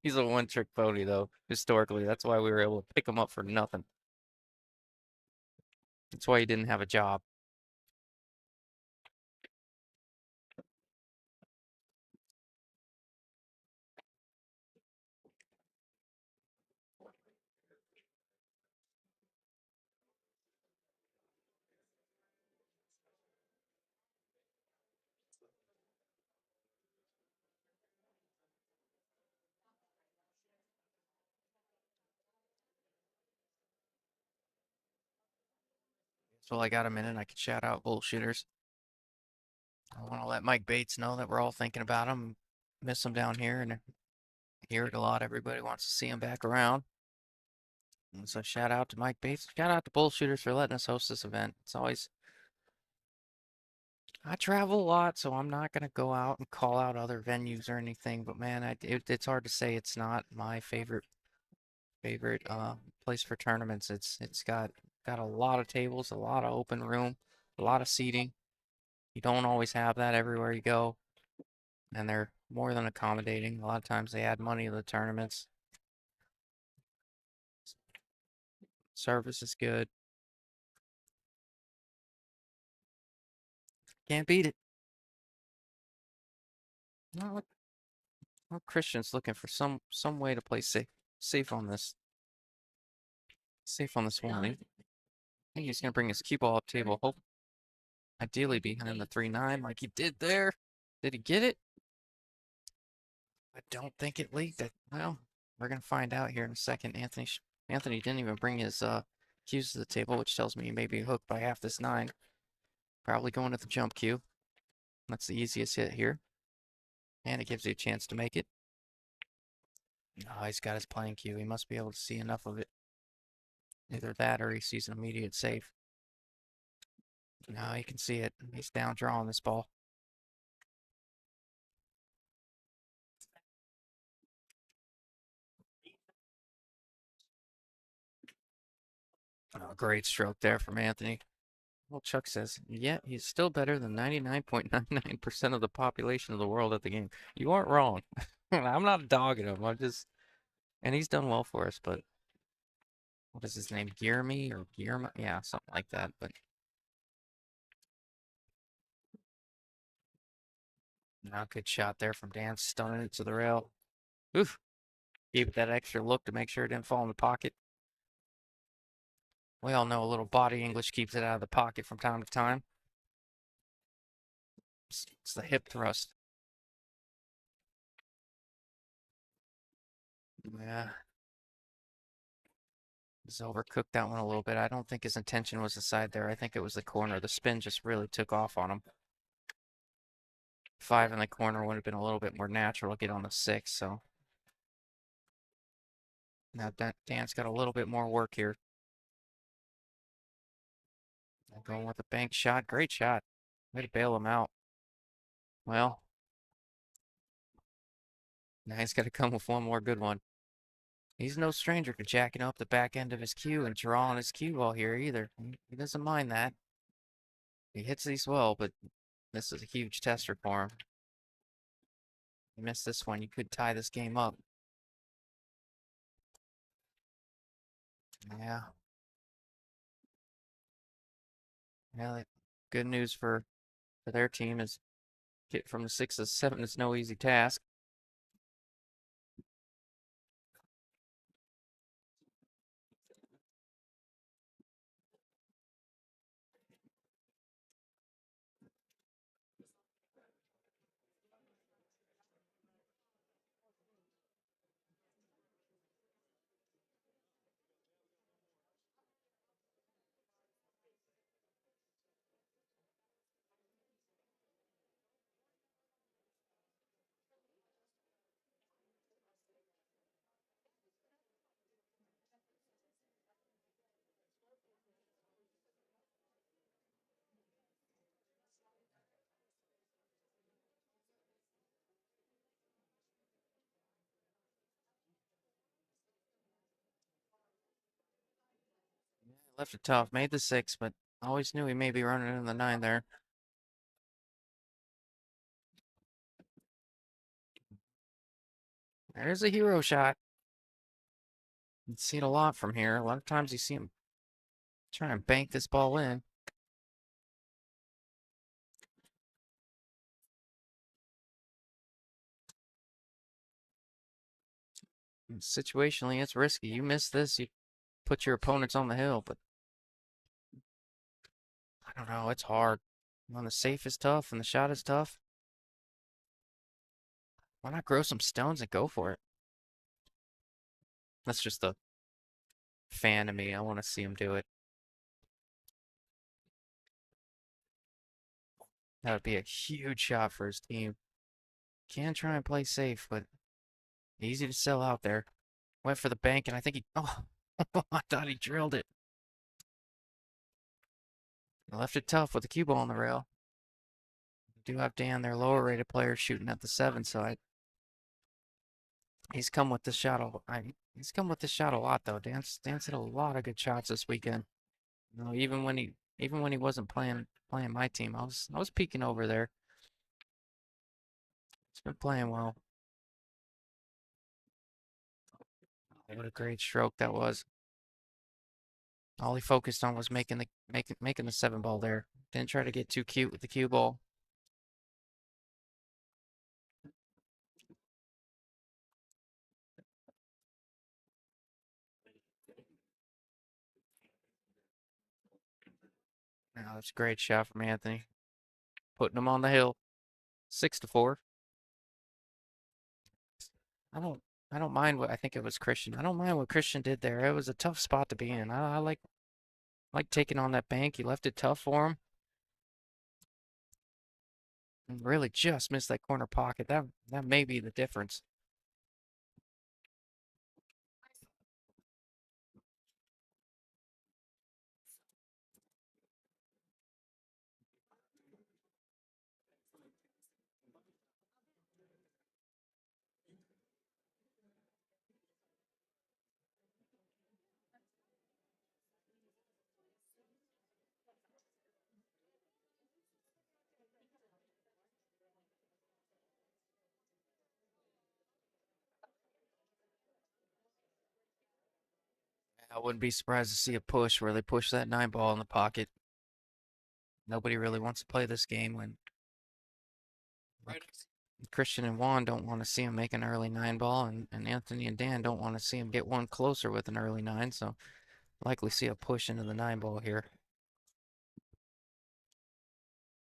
He's a one-trick pony, though, historically. That's why we were able to pick him up for nothing. That's why he didn't have a job. So I got a minute. I can shout out bullshitters. I want to let Mike Bates know that we're all thinking about him. Miss him down here and hear it a lot. Everybody wants to see him back around. And so shout out to Mike Bates. Shout out to bullshitters for letting us host this event. It's always I travel a lot, so I'm not gonna go out and call out other venues or anything. But man, it's hard to say it's not my favorite place for tournaments. It's got a lot of tables, a lot of open room, a lot of seating. You don't always have that everywhere you go, and they're more than accommodating. A lot of times they add money to the tournaments. Service is good. Can't beat it. No, Christian's looking for some way to play safe on this. Safe on this one. I think he's gonna bring his cue ball up table. Hope ideally behind the 3-9 like he did there. Did he get it? I don't think it leaked. Well, we're gonna find out here in a second. Anthony didn't even bring his cues to the table, which tells me he may be hooked by half this 9. Probably going to the jump cue. That's the easiest hit here. And it gives you a chance to make it. Oh, he's got his playing cue. He must be able to see enough of it. Either that or he sees an immediate safe. No, he can see it. He's down drawing this ball. Oh, great stroke there from Anthony. Well, Chuck says, yeah, he's still better than 99.99% of the population of the world at the game. You aren't wrong. I'm not dogging him. And he's done well for us, but what is his name? Guillermo or Guillermo? Yeah, something like that. But not a good shot there from Dan, stunning it to the rail. Oof. Gave it that extra look to make sure it didn't fall in the pocket. We all know a little body English keeps it out of the pocket from time to time. It's the hip thrust. Yeah. He's overcooked that one a little bit. I don't think his intention was the side there. I think it was the corner. The spin just really took off on him. 5 in the corner would have been a little bit more natural to get on the 6, so. Now Dan's got a little bit more work here. Going with a bank shot. Great shot. Way to bail him out. Well, now he's got to come with one more good one. He's no stranger to jacking up the back end of his cue and drawing his cue ball here either. He doesn't mind that. He hits these well, but this is a huge tester for him. You miss this one, you could tie this game up. Yeah. Yeah, good news for their team is get from the 6 to 7 is no easy task. Left it tough. Made the 6, but always knew he may be running in the 9 there. There's a hero shot. You see it a lot from here. A lot of times you see him try and bank this ball in. Situationally, it's risky. You miss this, you put your opponents on the hill, but I don't know. It's hard. When the safe is tough and the shot is tough, why not grow some stones and go for it? That's just a fan of me. I want to see him do it. That would be a huge shot for his team. Can try and play safe, but easy to sell out there. Went for the bank, and I think he. Oh, I thought he drilled it. Left it tough with the cue ball on the rail. Do have Dan, their lower rated player, shooting at the 7 side. He's come with this shot he's come with this shot a lot though. Dan's hit a lot of good shots this weekend. You know, even when he wasn't playing my team, I was peeking over there. He's been playing well. What a great stroke that was. All he focused on was making the 7 ball there. Didn't try to get too cute with the cue ball. Now that's a great shot from Anthony. Putting him on the hill. 6-4. I don't I don't mind what I think it was Christian. I don't mind what Christian did there. It was a tough spot to be in. I like taking on that bank. He left it tough for him. And really just missed that corner pocket. That may be the difference. I wouldn't be surprised to see a push where they push that 9 ball in the pocket. Nobody really wants to play this game when Christian and Juan don't want to see him make an early 9 ball, and Anthony and Dan don't want to see him get one closer with an early 9, so likely see a push into the 9 ball here.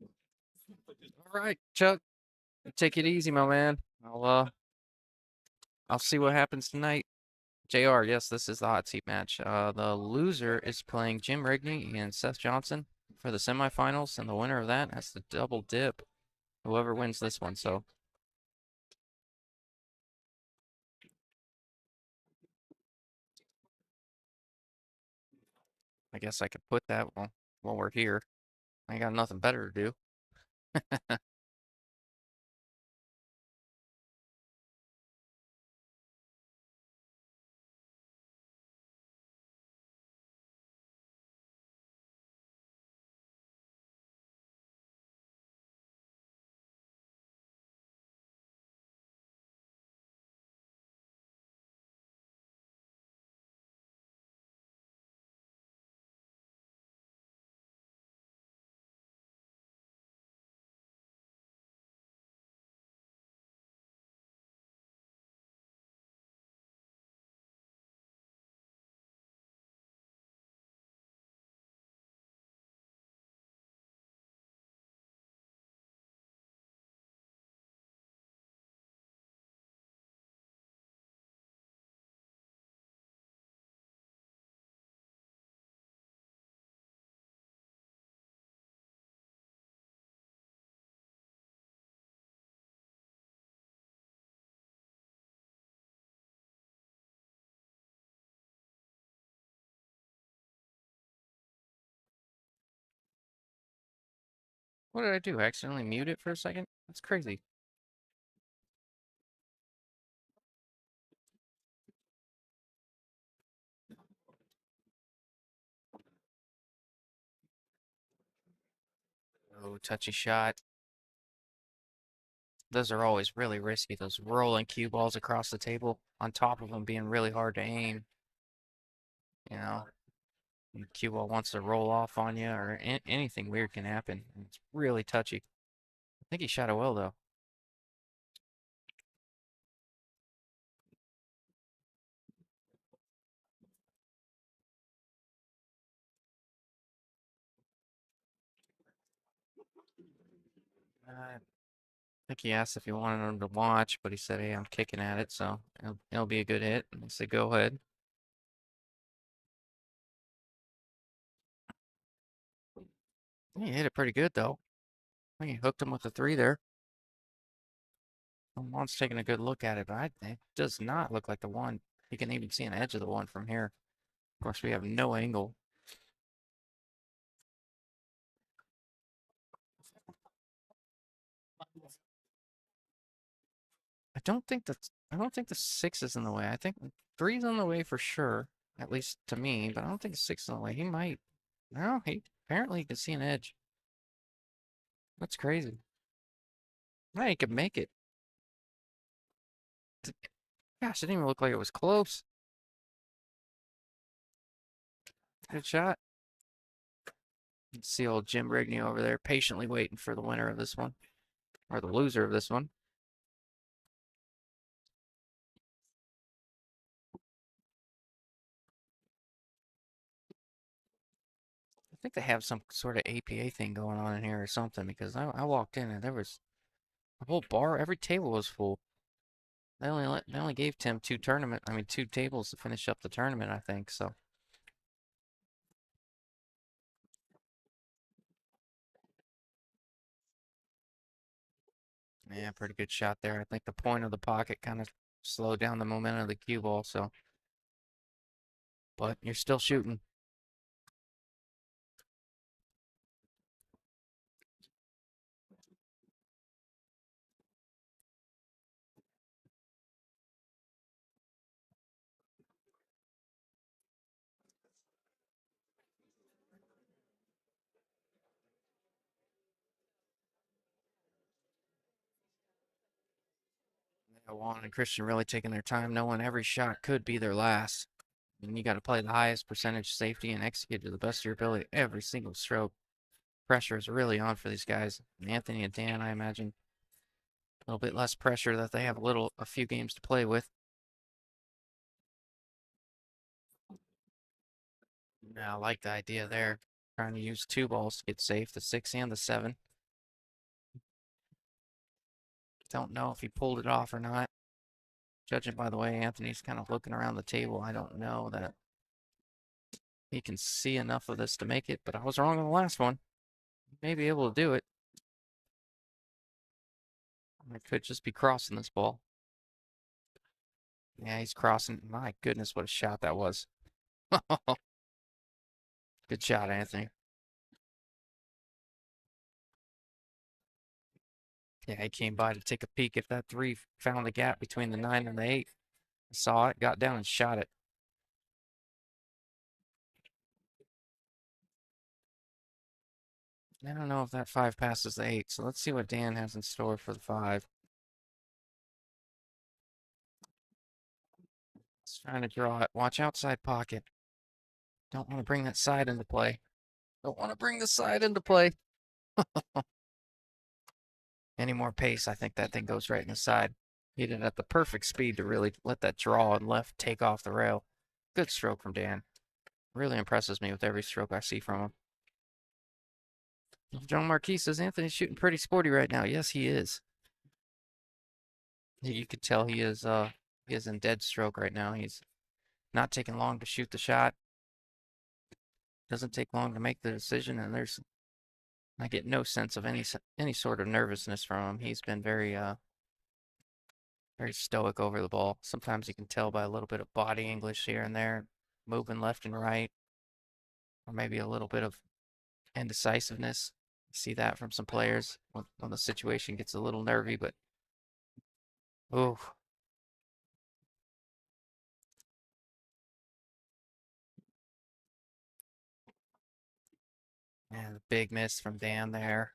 All right, Chuck, take it easy, my man. I'll see what happens tonight. JR, yes, this is the hot seat match. The loser is playing Jim Rigney and Seth Johnson for the semifinals, and the winner of that has to double dip whoever wins this one. So I guess I could put that while we're here. I got nothing better to do. What did I do? Accidentally mute it for a second? That's crazy. Oh, touchy shot. Those are always really risky. Those rolling cue balls across the table on top of them being really hard to aim. You know, and the cue ball wants to roll off on you or anything weird can happen. It's really touchy. I think he shot it well though. I think he asked if he wanted him to watch, but he said, "Hey, I'm kicking at it, so it'll be a good hit." And I said, "Go ahead." He hit it pretty good though. I think he hooked him with a three there. Lamon's taking a good look at it, but it does not look like the one. You can even see an edge of the one from here. Of course, we have no angle. I don't think the six is in the way. I think three's on the way for sure, at least to me, but I don't think six is in the way. He might. No, he apparently can see an edge. That's crazy. Yeah, he could make it. Gosh, it didn't even look like it was close. Good shot. See old Jim Rigney over there patiently waiting for the winner of this one, or the loser of this one. I think they have some sort of APA thing going on in here or something because I walked in and there was a whole bar, every table was full. They only gave Tim two tables to finish up the tournament, I think. So yeah, pretty good shot there. I think the point of the pocket kind of slowed down the momentum of the cue ball. So, but you're still shooting. Yeah, Juan and Christian really taking their time, knowing every shot could be their last. And you got to play the highest percentage safety and execute to the best of your ability every single stroke. Pressure is really on for these guys. And Anthony and Dan, I imagine, a little bit less pressure that they have a few games to play with. Yeah, I like the idea there. Trying to use two balls to get safe, the six and the seven. Don't know if he pulled it off or not. Judging by the way Anthony's kind of looking around the table, I don't know that he can see enough of this to make it, but I was wrong on the last one. He may be able to do it. I could just be crossing this ball. Yeah, he's crossing. My goodness, what a shot that was. Good shot, Anthony. Yeah, he came by to take a peek if that three found the gap between the nine and the eight. Saw it, got down and shot it. I don't know if that five passes the eight, so let's see what Dan has in store for the five. He's trying to draw it. Watch outside pocket. Don't want to bring that side into play. Don't want to bring the side into play. Any more pace, I think that thing goes right in the side. Hit it at the perfect speed to really let that draw and left take off the rail. Good stroke from Dan. Really impresses me with every stroke I see from him. John Marquis says Anthony's shooting pretty sporty right now. Yes, he is. You could tell he is in dead stroke right now. He's not taking long to shoot the shot. Doesn't take long to make the decision, and I get no sense of any sort of nervousness from him. He's been very stoic over the ball. Sometimes you can tell by a little bit of body English here and there, moving left and right, or maybe a little bit of indecisiveness. You see that from some players when the situation gets a little nervy, but oh, man, the big miss from Dan there.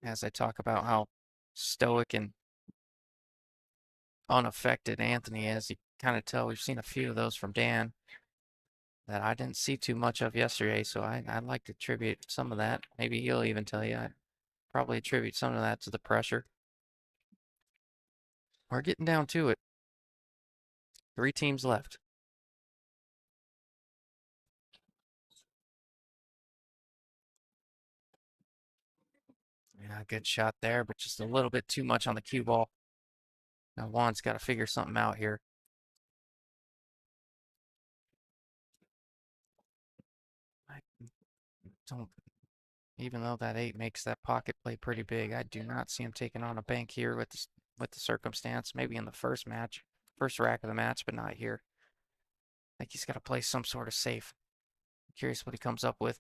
as I talk about how stoic and unaffected Anthony is. You kind of tell we've seen a few of those from Dan that I didn't see too much of yesterday, so I'd like to attribute some of that. Maybe he'll even tell you. I'd probably attribute some of that to the pressure. We're getting down to it. 3 teams left. Yeah, good shot there, but just a little bit too much on the cue ball. Now Juan's got to figure something out here. I don't, even though that 8 makes that pocket play pretty big, I do not see him taking on a bank here with the circumstance. Maybe in the first match, first rack of the match, but not here. I think he's got to play some sort of safe. I'm curious what he comes up with.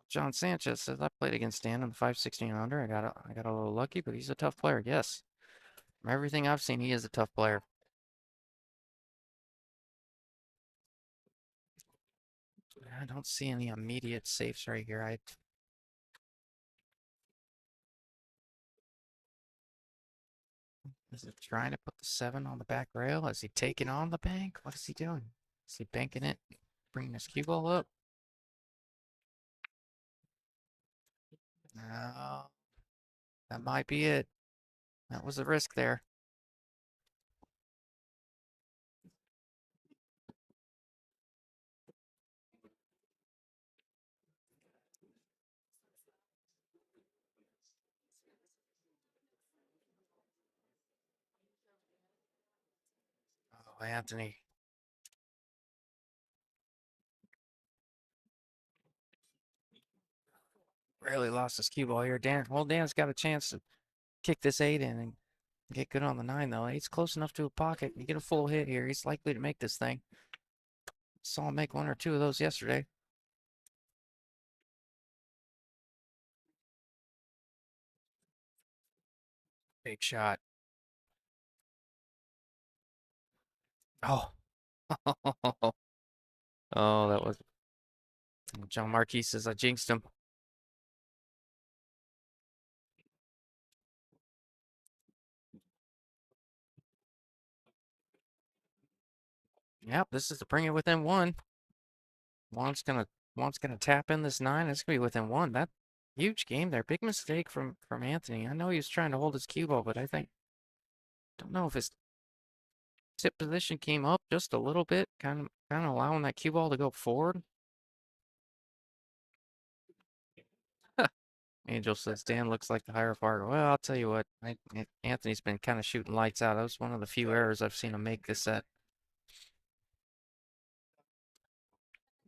John Sanchez says I played against Dan in the 516 under. I got a little lucky, but he's a tough player. Yes, from everything I've seen, he is a tough player. I don't see any immediate safes right here. Is he trying to put the 7 on the back rail? Is he taking on the bank? What is he doing? Is he banking it? Bringing his cue ball up? No, that might be it. That was a risk there. Oh, Anthony really lost his cue ball here. Dan's got a chance to kick this 8 in and get good on the 9, though. 8's close enough to a pocket. You get a full hit here. He's likely to make this thing. Saw him make 1 or 2 of those yesterday. Big shot. Oh. Oh, that was. John Marquis says I jinxed him. Yep, this is to bring it within 1. Juan's gonna tap in this 9. It's gonna be within 1. That huge game there. Big mistake from Anthony. I know he was trying to hold his cue ball, but I think don't know if his tip position came up just a little bit, kind of allowing that cue ball to go forward. Angel says Dan looks like the higher Fargo. Well, I'll tell you what, Anthony's been kind of shooting lights out. That was one of the few errors I've seen him make this set.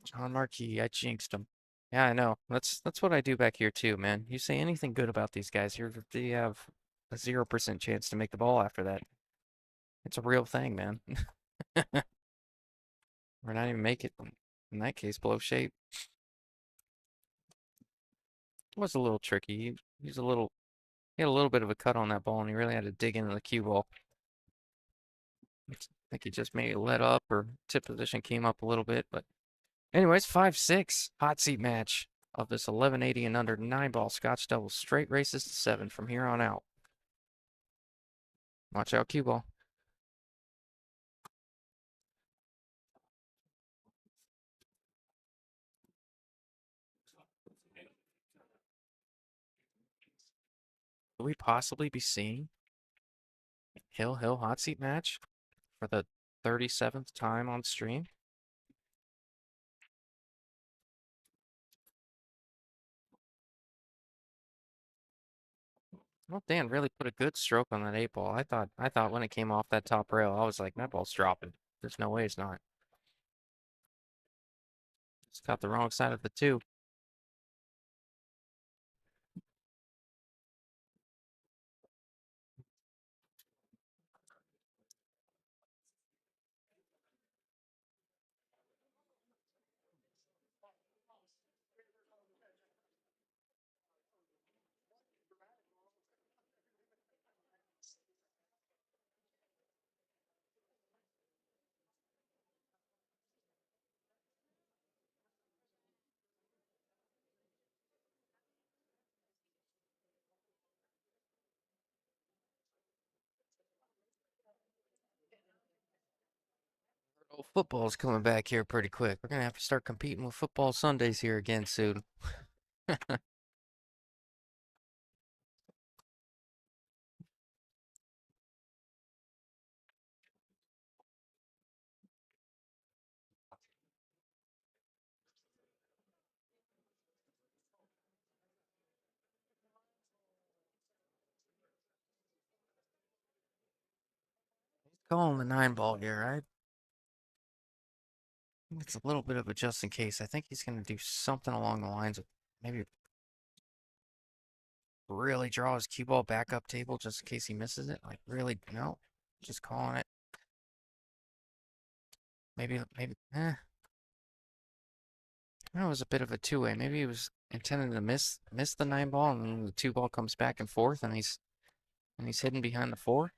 John Marquis, I jinxed him. Yeah, I know. That's what I do back here too, man. You say anything good about these guys, they have a 0% chance to make the ball after that. It's a real thing, man. Or not even make it. In that case, blow shape. It was a little tricky. He had a little bit of a cut on that ball, and he really had to dig into the cue ball. I think he just maybe let up or tip position came up a little bit, but anyways, 5-6 hot seat match of this 1180 and under 9-ball Scotch doubles. Straight races to 7 from here on out. Watch out, cue ball. Could we possibly be seeing Hill hot seat match for the 37th time on stream? Well, Dan really put a good stroke on that 8-ball. I thought when it came off that top rail, I was like, that ball's dropping. There's no way it's not. It's got the wrong side of the 2. Well, football's coming back here pretty quick. We're gonna have to start competing with football Sundays here again soon. Calling the 9 ball here, right? It's a little bit of a just in case. I think he's gonna do something along the lines of maybe really draw his cue ball back up table just in case he misses it. Like really, no, just calling it. Maybe. That was a bit of a two-way. Maybe he was intending to miss the 9 ball, and then the 2 ball comes back and forth, and he's hidden behind the 4.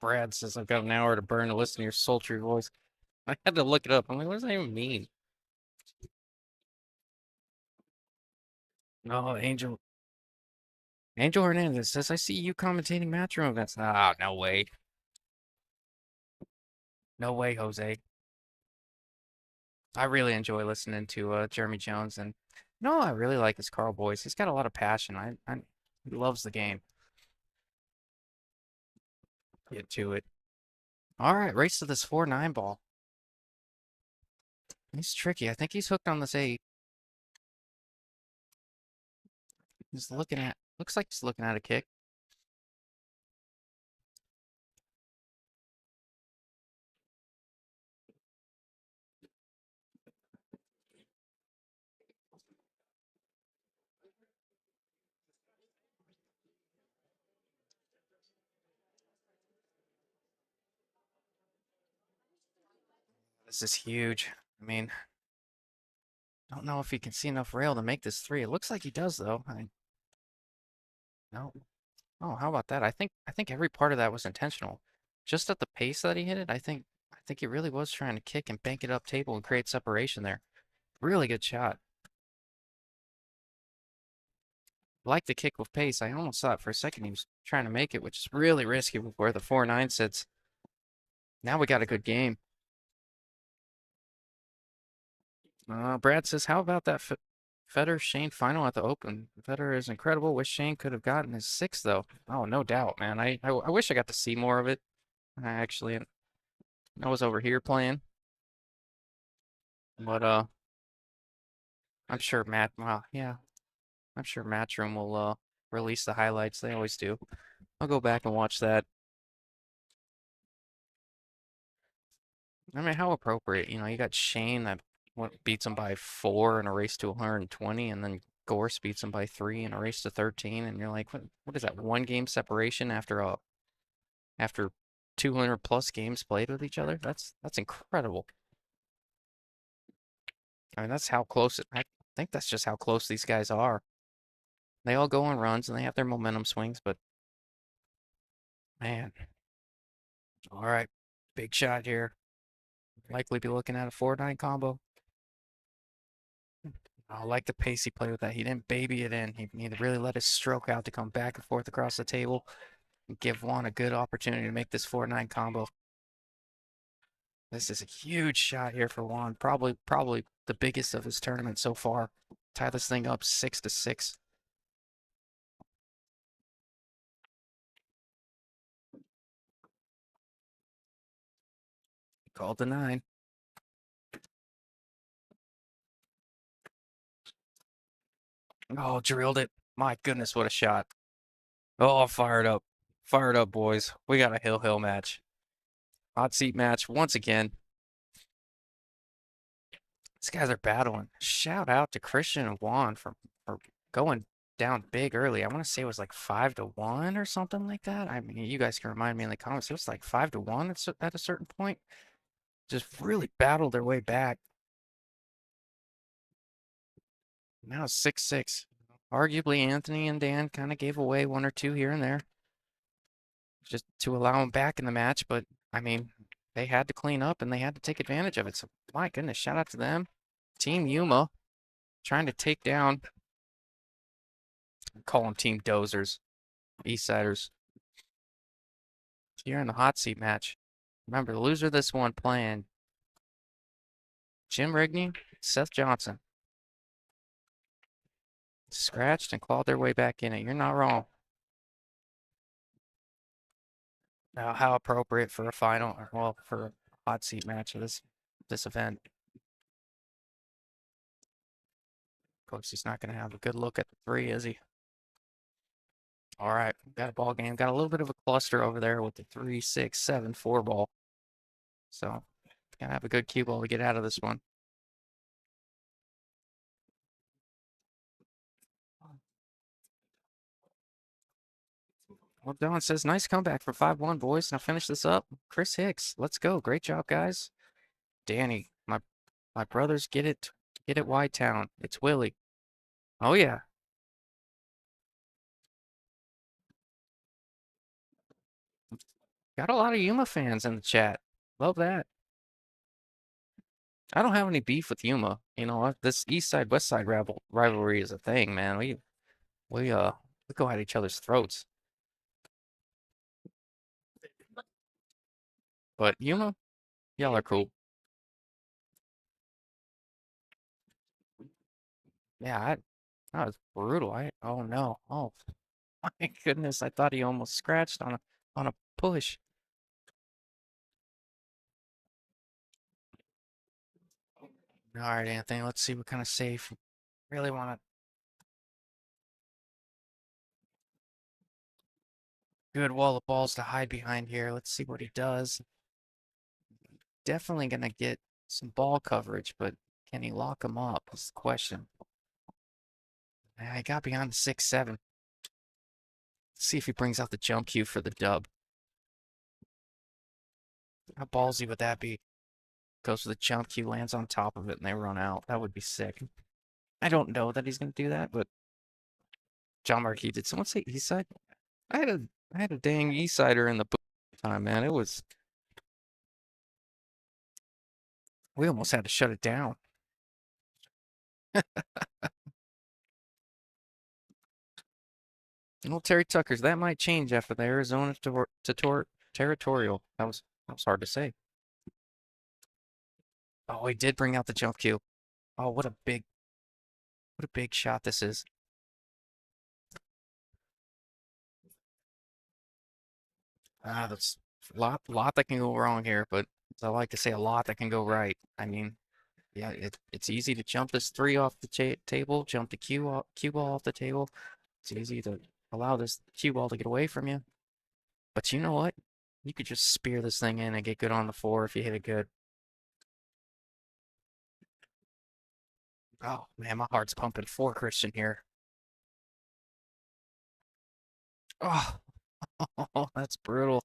Brad says I've got an hour to burn to listen to your sultry voice. I had to look it up. I'm like, what does that even mean? No, Angel Hernandez says I see you commentating Matchroom events. Ah, no way. No way, Jose. I really enjoy listening to Jeremy Jones, and no, I really like his Carl voice. He's got a lot of passion. He loves the game. Get to it. All right, race to this 4-9 ball. He's tricky. I think he's hooked on this 8. Looks like he's looking at a kick. This is huge. I mean, I don't know if he can see enough rail to make this 3. It looks like he does, though. No. Oh, how about that? I think every part of that was intentional. Just at the pace that he hit it, I think he really was trying to kick and bank it up table and create separation there. Really good shot. Like the kick with pace. I almost thought for a second he was trying to make it, which is really risky with where the 4-9 sits. Now we got a good game. Brad says, how about that Federer Shane final at the Open? Federer is incredible. Wish Shane could have gotten his 6th though. Oh, no doubt, man. I wish I got to see more of it. I was over here playing, but I'm sure yeah, I'm sure Matchroom will release the highlights. They always do. I'll go back and watch that. I mean, how appropriate. You got Shane that beats him by 4 in a race to 120, and then Gorse beats him by 3 in a race to 13, and you're like, what is that? 1 game separation after 200 plus games played with each other? That's incredible. I mean, that's how close I think that's just how close these guys are. They all go on runs and they have their momentum swings, but man. All right. Big shot here. Likely be looking at a 4-9 combo. I like the pace he played with that. He didn't baby it in. He really let his stroke out to come back and forth across the table and give Juan a good opportunity to make this 4-9 combo. This is a huge shot here for Juan. Probably the biggest of his tournament so far. Tie this thing up 6-6. Called the 9. Oh, drilled it. My goodness, what a shot. Oh, fired up. Fired up, boys. We got a hill match. Hot seat match once again. These guys are battling. Shout out to Christian and Juan for going down big early. I want to say it was like 5-1 or something like that. I mean, you guys can remind me in the comments. It was like 5-1 at a certain point. Just really battled their way back. Now it's 6-6. Arguably, Anthony and Dan kind of gave away one or two here and there just to allow them back in the match. But, I mean, they had to clean up and they had to take advantage of it. So, my goodness, shout out to them. Team Yuma trying to take down, call them Team Dozers, Eastsiders. Here in the hot seat match. Remember, the loser of this one playing Jim Rigney, Seth Johnson. Scratched and clawed their way back in it. You're not wrong. Now, how appropriate for a final, well, for a hot seat match of this event. Of course, he's not going to have a good look at the 3, is he? All right, got a ball game. Got a little bit of a cluster over there with the 3, 6, 7, 4 ball. So, gotta have a good cue ball to get out of this one. Well, Don says, nice comeback for 5-1, boys. Now finish this up. Chris Hicks, let's go. Great job, guys. Danny, my brothers get it Y-Town. It's Willie. Oh yeah. Got a lot of Yuma fans in the chat. Love that. I don't have any beef with Yuma. You know, this East Side West Side rivalry is a thing, man. We go at each other's throats. But Yuma, y'all are cool. Yeah, that was brutal. Oh no. Oh my goodness. I thought he almost scratched on a push. All right, Anthony, let's see what kind of safe. Really want a good wall of balls to hide behind here. Let's see what he does. Definitely gonna get some ball coverage, but can he lock him up? Is the question. I got beyond the 6-7. See if he brings out the jump cue for the dub. How ballsy would that be? Goes for the jump cue, lands on top of it, and they run out. That would be sick. I don't know that he's gonna do that, but John Marquis, did someone say East Side? I had a dang East Sider in the book time, man. It was we almost had to shut it down. Well, Terry Tucker's that might change after the Arizona territorial. That was hard to say. Oh, he did bring out the jump cue. Oh, what a big shot this is. That's a lot that can go wrong here, but as I like to say, a lot that can go right. I mean, yeah, it's easy to jump this 3 off the table, jump the cue ball off the table. It's easy to allow this cue ball to get away from you. But you know what? You could just spear this thing in and get good on the 4 if you hit it good. Oh man, my heart's pumping for Christian here. Oh, that's brutal.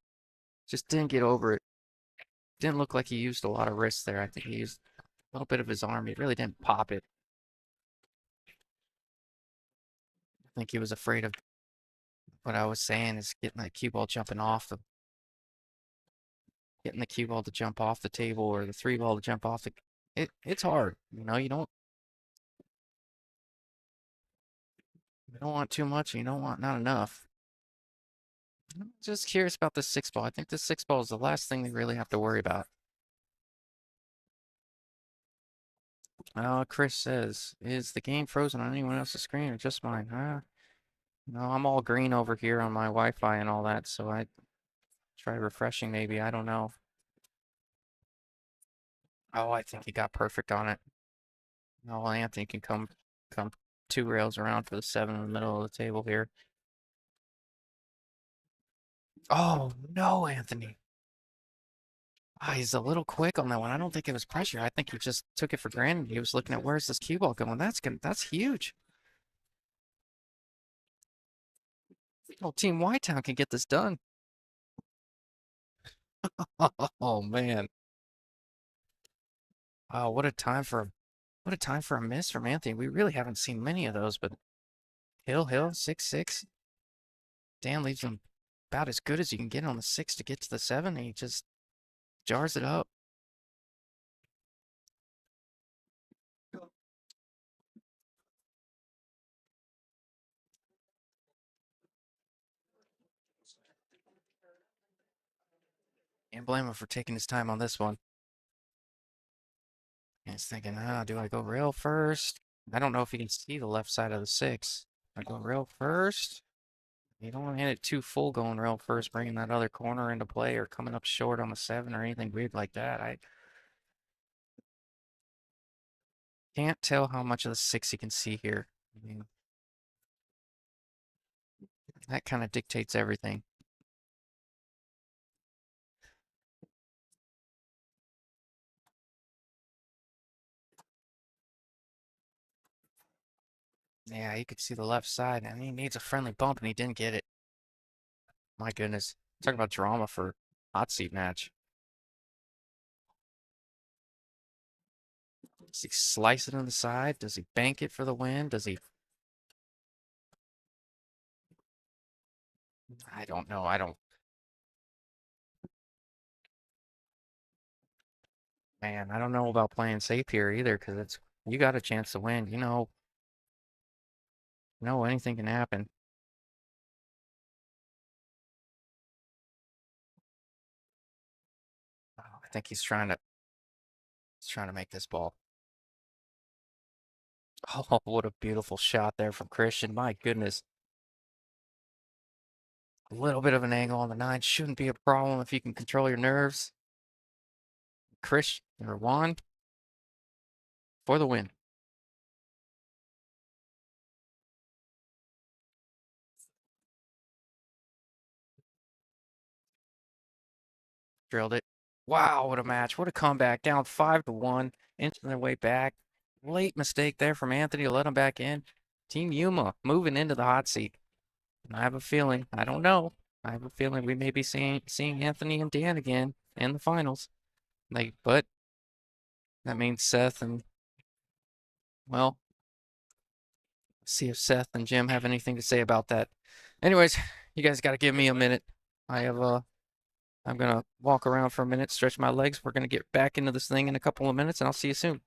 Just didn't get over it. Didn't look like he used a lot of wrist there. I think he used a little bit of his arm. He really didn't pop it. I think he was afraid of what I was saying is getting that cue ball getting the cue ball to jump off the table or the 3 ball to jump off the. It's hard. You know, you don't want too much. And you don't want not enough. I'm just curious about this 6 ball. I think this 6 ball is the last thing they really have to worry about. Chris says, is the game frozen on anyone else's screen or just mine? No, I'm all green over here on my Wi-Fi and all that, so I try refreshing maybe. I don't know. Oh, I think he got perfect on it. Oh, Anthony can come 2 rails around for the 7 in the middle of the table here. Oh no, Anthony. Ah, he's a little quick on that one. I don't think it was pressure. I think he just took it for granted. He was looking at where's this cue ball going. That's huge. Oh, Team Whitetown can get this done. Oh man. Oh, what a time for a miss from Anthony. We really haven't seen many of those, but Hill, 6-6. Dan leaves him about as good as you can get on the 6 to get to the 7, and he just jars it up. Can't blame him for taking his time on this one. And he's thinking, do I go rail first? I don't know if he can see the left side of the 6. I go rail first. You don't want to hit it too full going rail first, bringing that other corner into play or coming up short on the 7 or anything weird like that. I can't tell how much of the 6 he can see here. I mean, that kind of dictates everything. Yeah, you could see the left side, and he needs a friendly bump, and he didn't get it. My goodness. Talking about drama for hot seat match. Does he slice it on the side? Does he bank it for the win? Does he? I don't know. I don't. Man, I don't know about playing safe here either because it's you got a chance to win. Anything can happen. Oh, I think he's trying to make this ball. Oh, what a beautiful shot there from Christian. My goodness. A little bit of an angle on the 9 shouldn't be a problem if you can control your nerves. Christian or Juan for the win. Drilled it. Wow, what a match. What a comeback. Down 5-1. Inching their way back. Late mistake there from Anthony to let him back in. Team Yuma moving into the hot seat. And I have a feeling, I don't know, I have a feeling we may be seeing Anthony and Dan again in the finals. But that means Seth and, well, see if Seth and Jim have anything to say about that. Anyways, you guys got to give me a minute. I'm gonna walk around for a minute, stretch my legs. We're gonna get back into this thing in a couple of minutes, and I'll see you soon.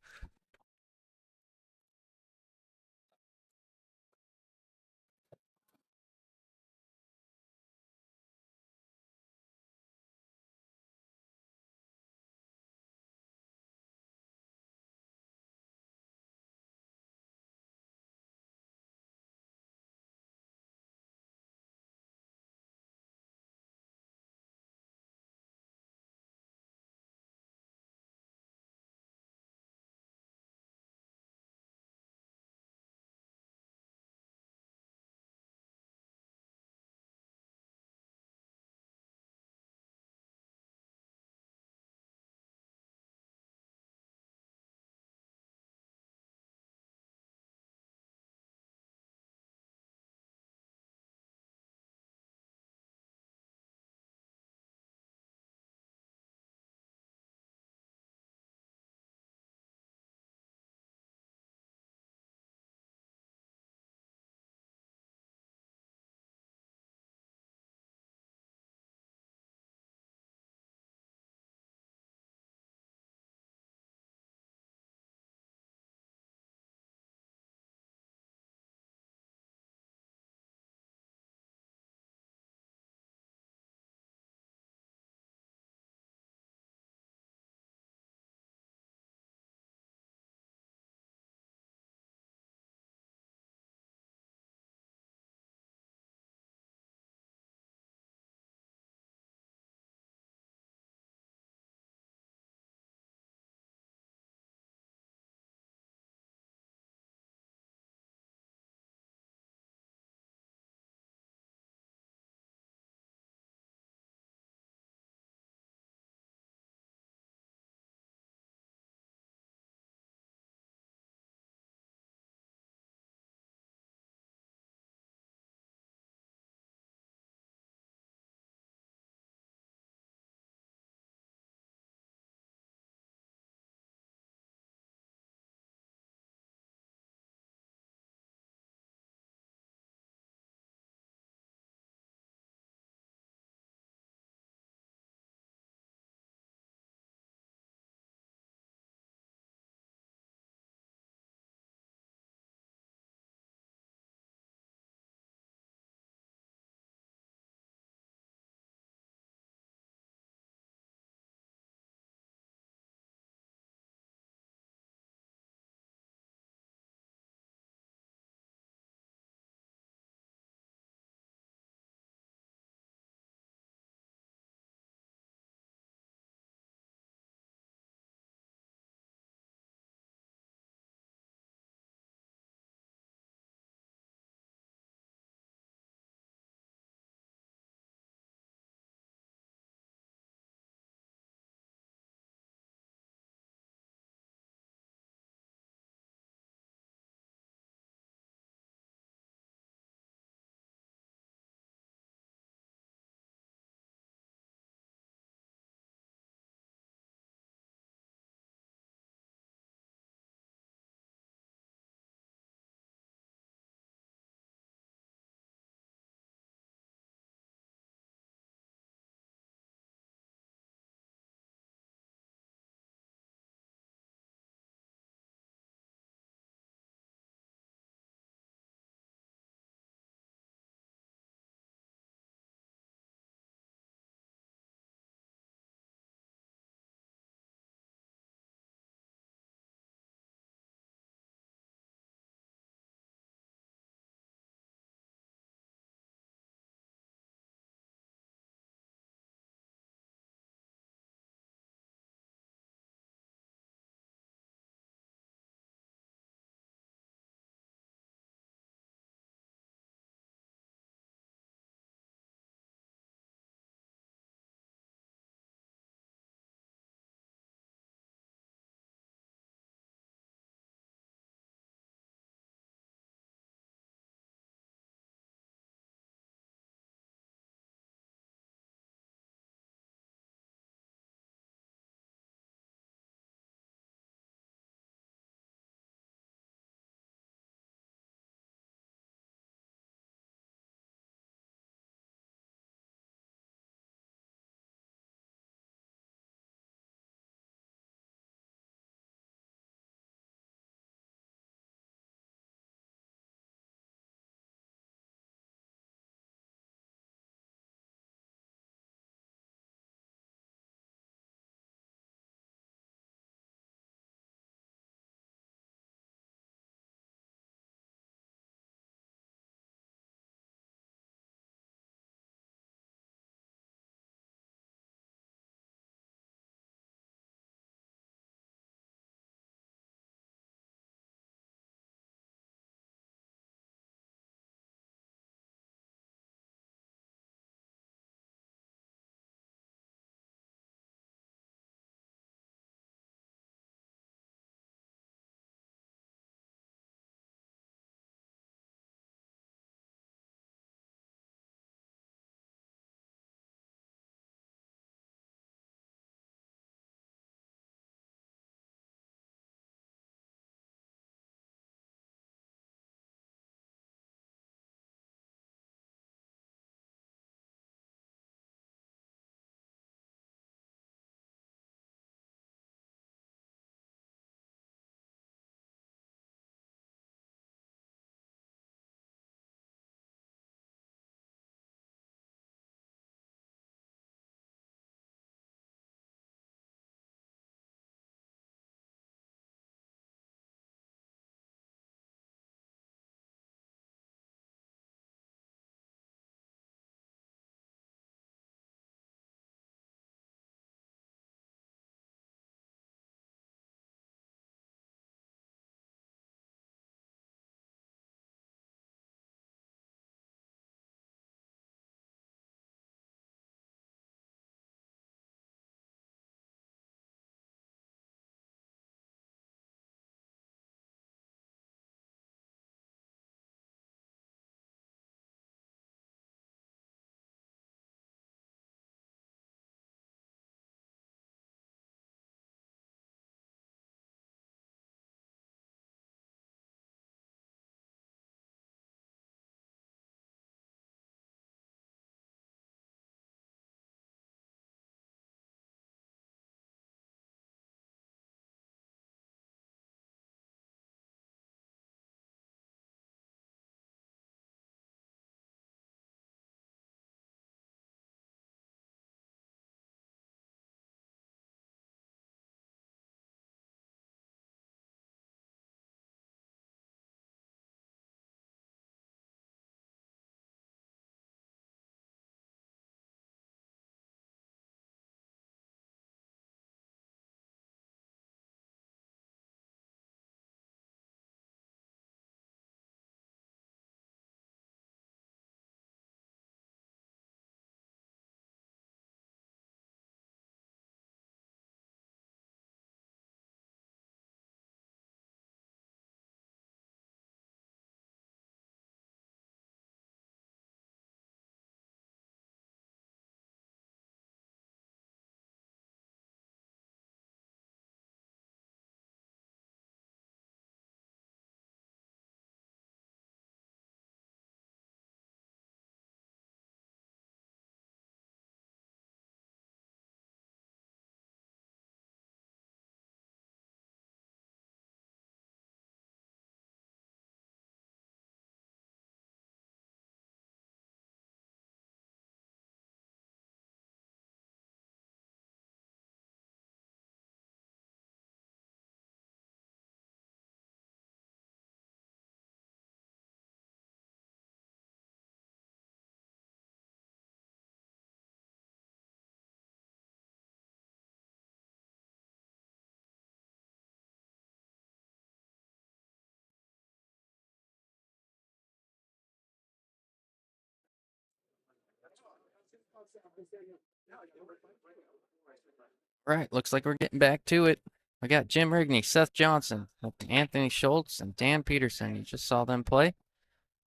Right, looks like we're getting back to it. We got Jim Rigney, Seth Johnson, Anthony Schultz, and Dan Peterson. You just saw them play.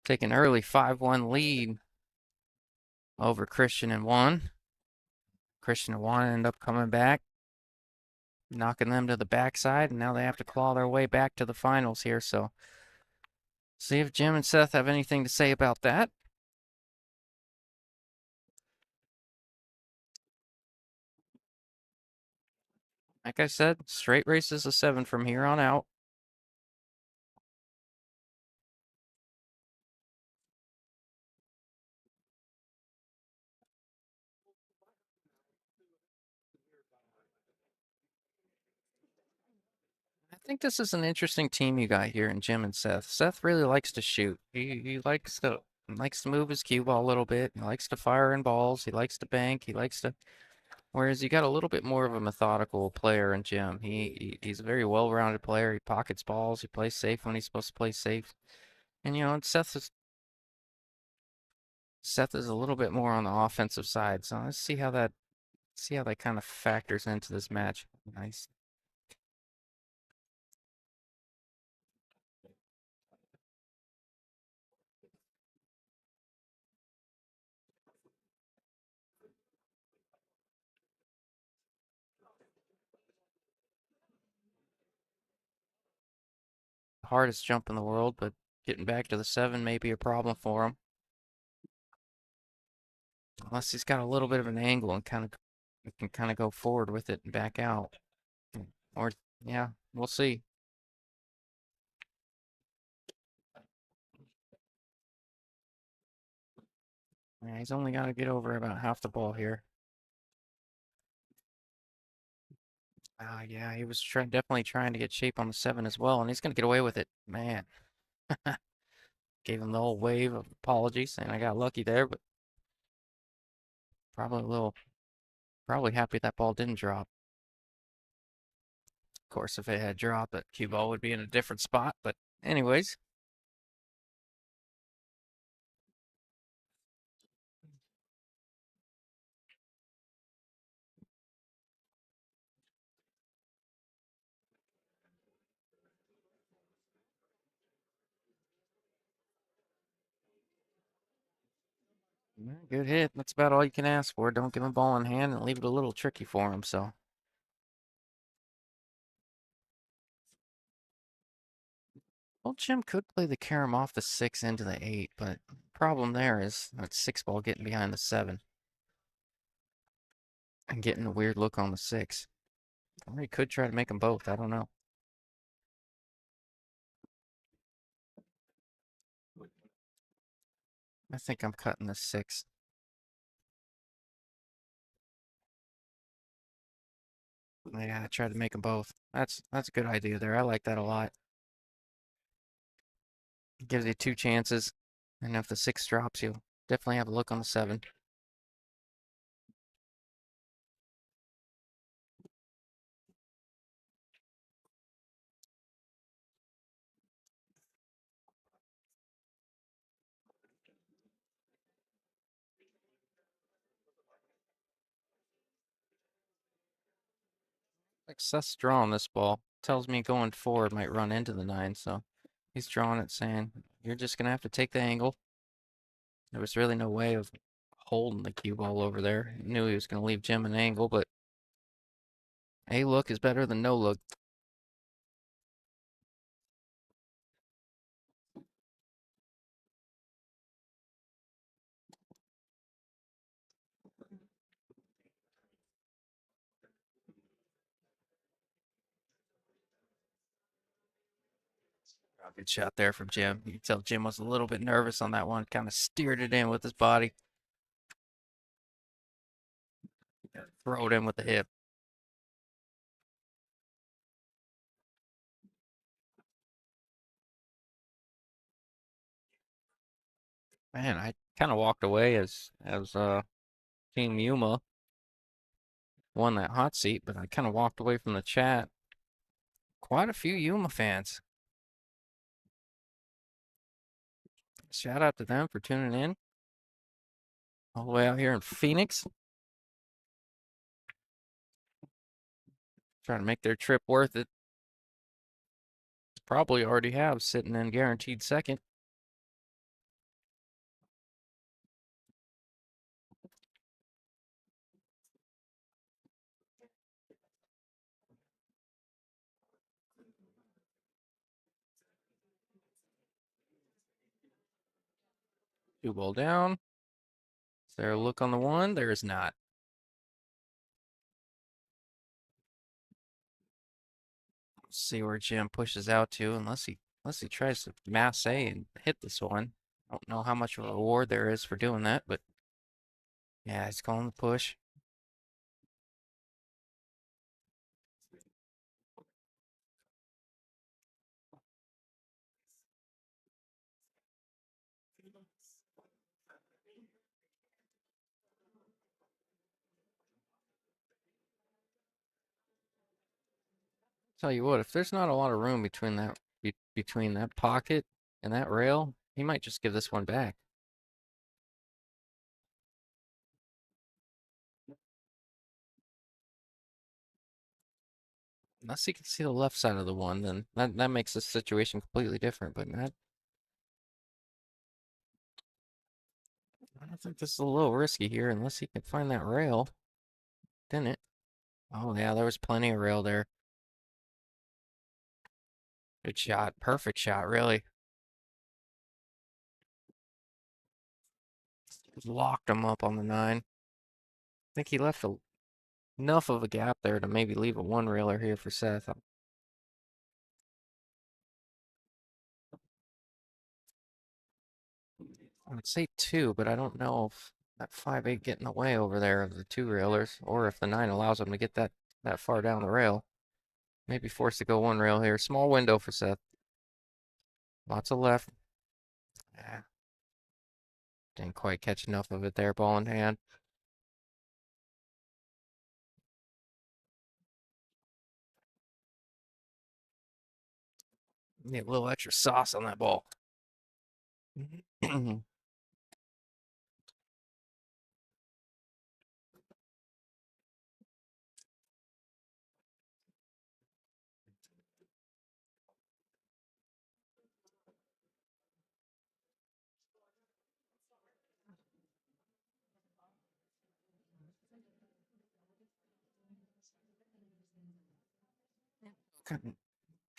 Take an early 5-1 lead over Christian and Juan. Christian and Juan end up coming back, knocking them to the backside, and now they have to claw their way back to the finals here. So, see if Jim and Seth have anything to say about that. Like I said, straight races of 7 from here on out. I think this is an interesting team you got here in Jim and Seth. Seth really likes to shoot. He likes to move his cue ball a little bit. He likes to fire in balls. He likes to bank. He likes to. Whereas you got a little bit more of a methodical player in Jim. He's a very well-rounded player. He pockets balls. He plays safe when he's supposed to play safe. And Seth is a little bit more on the offensive side. So let's see how that kind of factors into this match. Nice. Hardest jump in the world, but getting back to the 7 may be a problem for him. Unless he's got a little bit of an angle and can kind of go forward with it and back out. Or yeah, we'll see. Yeah, he's only got to get over about half the ball here. Yeah, he was definitely trying to get shape on the 7 as well, and he's gonna get away with it. Man, gave him the whole wave of apologies, saying I got lucky there, but probably a little, probably happy that ball didn't drop. Of course, if it had dropped, that cue ball would be in a different spot. But anyways, good hit. That's about all you can ask for. Don't give him a ball in hand and leave it a little tricky for him. So. Well, Jim could play the carom off the 6 into the 8, but problem there is that 6 ball getting behind the 7 and getting a weird look on the 6. Or he could try to make them both. I don't know. I think I'm cutting the 6. Yeah, I tried to make them both. That's a good idea there. I like that a lot. It gives you 2 chances, and if the 6 drops, you definitely have a look on the 7. Like Seth's drawing this ball. Tells me going forward might run into the 9, so he's drawing it saying, you're just going to have to take the angle. There was really no way of holding the cue ball over there. He knew he was going to leave Jim an angle, but a look is better than no look. Good shot there from Jim. You can tell Jim was a little bit nervous on that one. Kind of steered it in with his body. Throw it in with the hip. Man, I kind of walked away as Team Yuma won that hot seat, but I kind of walked away from the chat. Quite a few Yuma fans. Shout out to them for tuning in. All the way out here in Phoenix, trying to make their trip worth it. Probably already have sitting in guaranteed second. Two ball down. Is there a look on the one? There is not. Let's see where Jim pushes out to, unless he tries to masse and hit this one. I don't know how much of a reward there is for doing that, but yeah, he's calling the push. Tell you what, if there's not a lot of room between that pocket and that rail, he might just give this one back. Unless he can see the left side of the one, then that makes the situation completely different. But not, I think this is a little risky here, unless he can find that rail. Didn't it? Oh yeah, there was plenty of rail there. Good shot, perfect shot, really. Locked him up on the 9. I think he left enough of a gap there to maybe leave a one railer here for Seth. I would say 2, but I don't know if that 5.8 get in the way over there of the 2 railers, or if the 9 allows him to get that far down the rail. Maybe forced to go one rail here. Small window for Seth. Lots of left. Yeah. Didn't quite catch enough of it there, ball in hand. Need a little extra sauce on that ball. Kind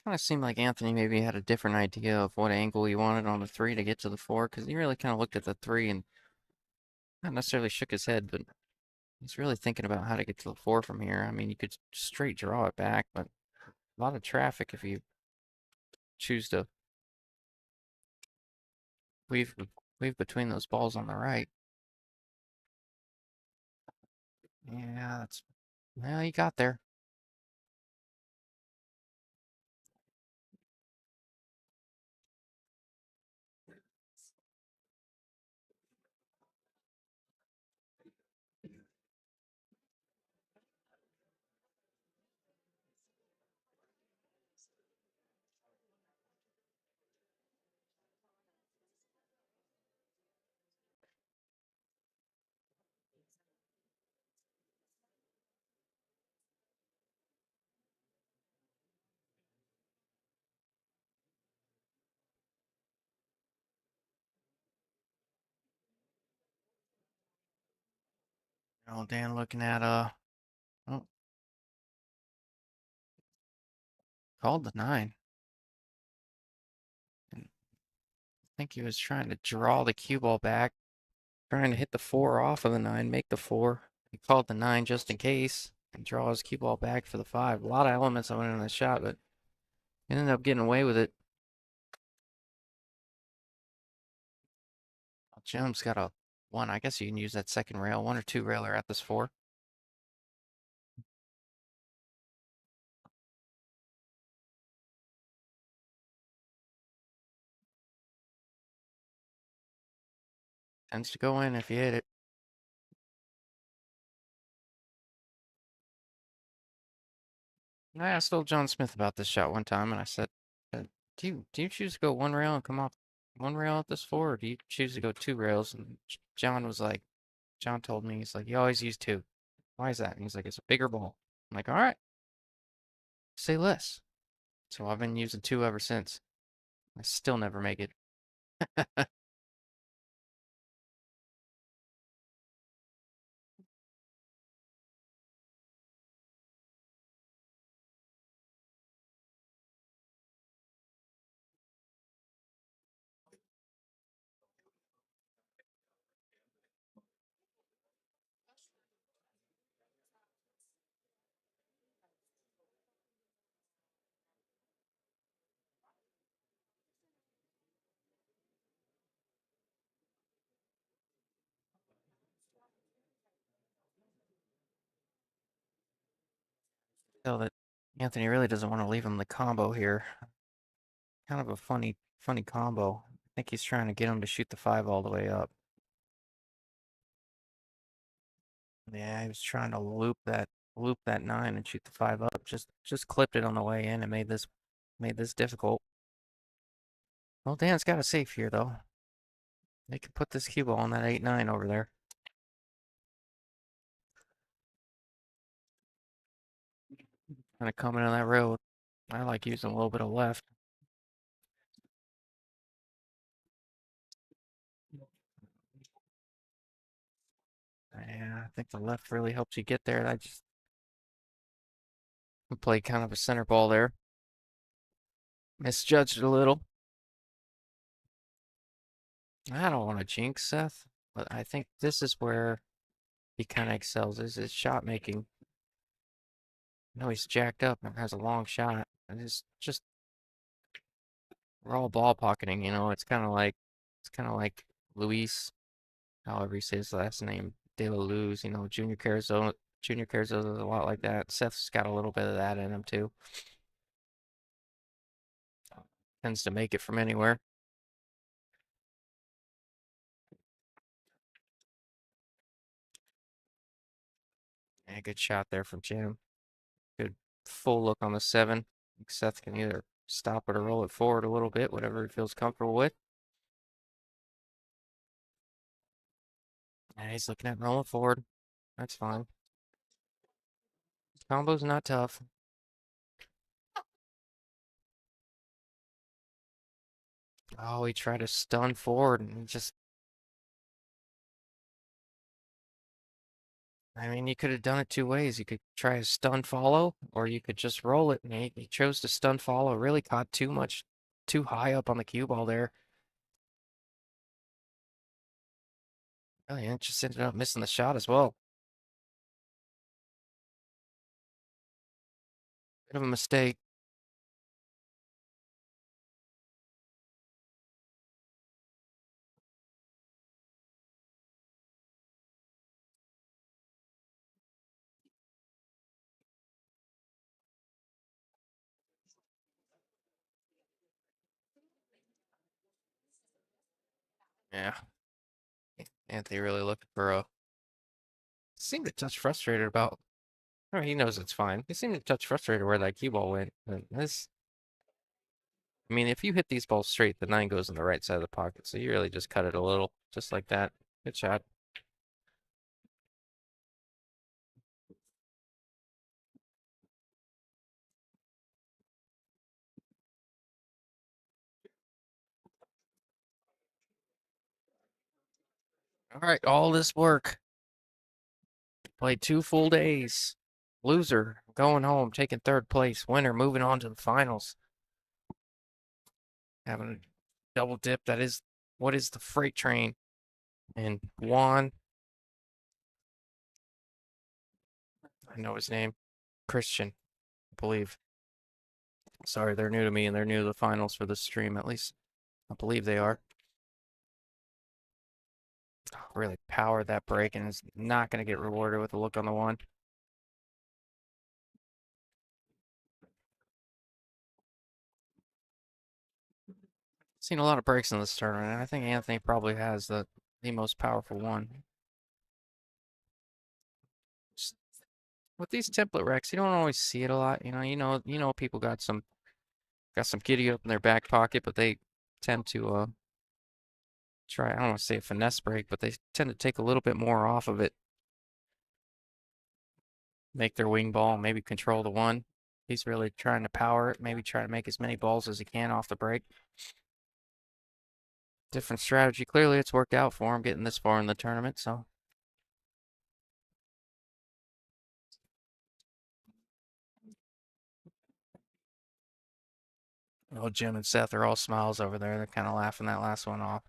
of seemed like Anthony maybe had a different idea of what angle he wanted on the 3 to get to the 4, because he really kind of looked at the 3 and not necessarily shook his head, but he's really thinking about how to get to the 4 from here. I mean, you could straight draw it back, but a lot of traffic if you choose to weave weave between those balls on the right. Yeah, well, you got there. Oh, Dan looking at oh, called the 9. And I think he was trying to draw the cue ball back, trying to hit the 4 off of the 9, make the 4. He called the 9 just in case and draw his cue ball back for the 5. A lot of elements that went in the shot, but he ended up getting away with it. Jim's got a 1. I guess you can use that second rail, 1 or 2 railer at this 4. Tends to go in if you hit it. I asked old John Smith about this shot one time, and I said, "Do you choose to go one rail and come off one rail at this 4, or do you choose to go 2 rails?" And John was like, John told me, he's like, you always use two. Why is that? And he's like, it's a bigger ball. I'm like, all right, say less. So I've been using two ever since. I still never make it. So that Anthony really doesn't want to leave him the combo here. Kind of a funny combo. I think he's trying to get him to shoot the five all the way up. Yeah, he was trying to loop that nine and shoot the five up. Just clipped it on the way in and made this difficult. Well, Dan's got a safe here though. They can put this cue ball on that 8-9 over there. Kind of coming on that road. I like using a little bit of left. Yeah, I think the left really helps you get there. I just played kind of a center ball there. Misjudged it a little. I don't want to jinx Seth, but I think this is where he kind of excels, is his shot making. I know he's jacked up and has a long shot. And it's just we're all ball pocketing, you know. It's kind of like Luis, however you say his last name, De La Luz, you know, Junior Carrizosa is a lot like that. Seth's got a little bit of that in him too. Tends to make it from anywhere. And a good shot there from Jim. Good full look on the seven. Seth can either stop it or roll it forward a little bit, whatever he feels comfortable with. And he's looking at rolling forward. That's fine. Combo's not tough. Oh, he tried to stun forward and just. I mean, you could have done it two ways. You could try a stun follow, or you could just roll it. And he chose to stun follow. Really caught too high up on the cue ball there. Oh, yeah, just ended up missing the shot as well. Bit of a mistake. Yeah, Anthony really looking for a. Seemed to touch frustrated about. Oh, he knows it's fine. He seemed to touch frustrated where that cue ball went. But this, I mean, if you hit these balls straight, the nine goes on the right side of the pocket. So you really just cut it a little, just like that. Good shot. All right, all this work. Played 2 full days. Loser going home, taking third place. Winner moving on to the finals. Having a double dip. That is what is the freight train. And Juan, I know his name, Christian, I believe. Sorry, they're new to me and they're new to the finals for this stream, at least. I believe they are. Really powered that break and is not going to get rewarded with a look on the one. Seen a lot of breaks in this tournament, and I think Anthony probably has the most powerful one. Just with these template wrecks, you don't always see it a lot. You know, people got some giddy up in their back pocket, but they tend to try, I don't want to say a finesse break, but they tend to take a little bit more off of it. Make their wing ball, maybe control the one. He's really trying to power it, maybe try to make as many balls as he can off the break. Different strategy. Clearly, it's worked out for him getting this far in the tournament, so. Oh, Jim and Seth are all smiles over there. They're kind of laughing that last one off.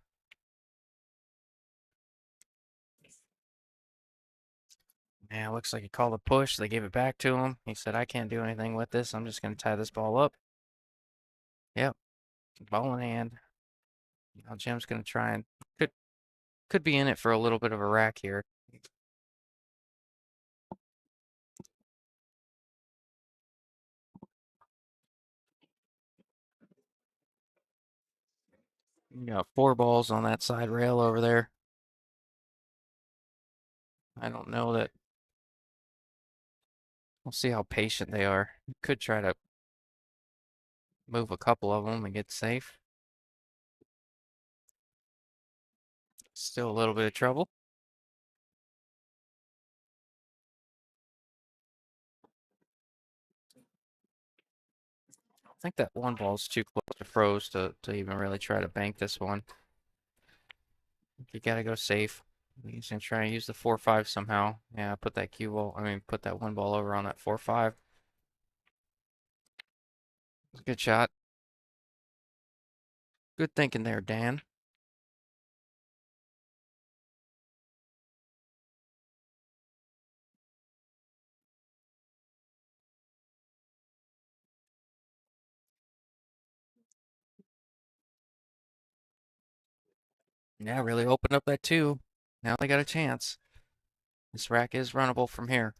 Yeah, looks like he called a push. They gave it back to him. He said, I can't do anything with this. I'm just going to tie this ball up. Yep, ball in hand. Now Jim's going to try and could be in it for a little bit of a rack here. You got 4 balls on that side rail over there. I don't know that. We'll see how patient they are. Could try to move a couple of them and get safe. Still a little bit of trouble. I think that one ball's too close to froze to even really try to bank this one. You gotta go safe. He's gonna try and use the 4-5 somehow. Yeah, put that cue ball. I mean, put that one ball over on that 4-5. Good shot. Good thinking there, Dan. Yeah, really opened up that 2. Now they got a chance. This rack is runnable from here.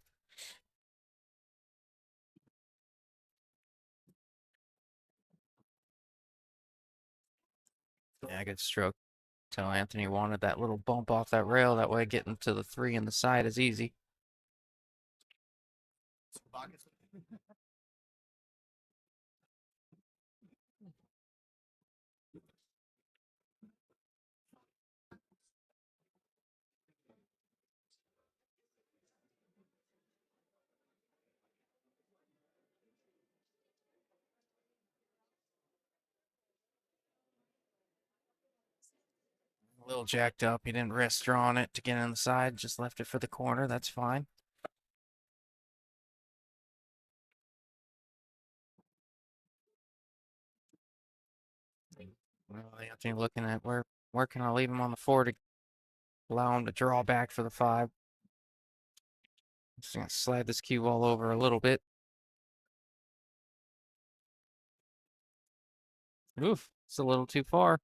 Yeah, good stroke. Tell Anthony wanted that little bump off that rail. That way getting to the 3 in the side is easy. A little jacked up. He didn't risk drawing it to get in the side. Just left it for the corner. That's fine. Well, Anthony looking at where can I leave him on the 4 to allow him to draw back for the 5. Just gonna slide this cue ball over a little bit. Oof, it's a little too far.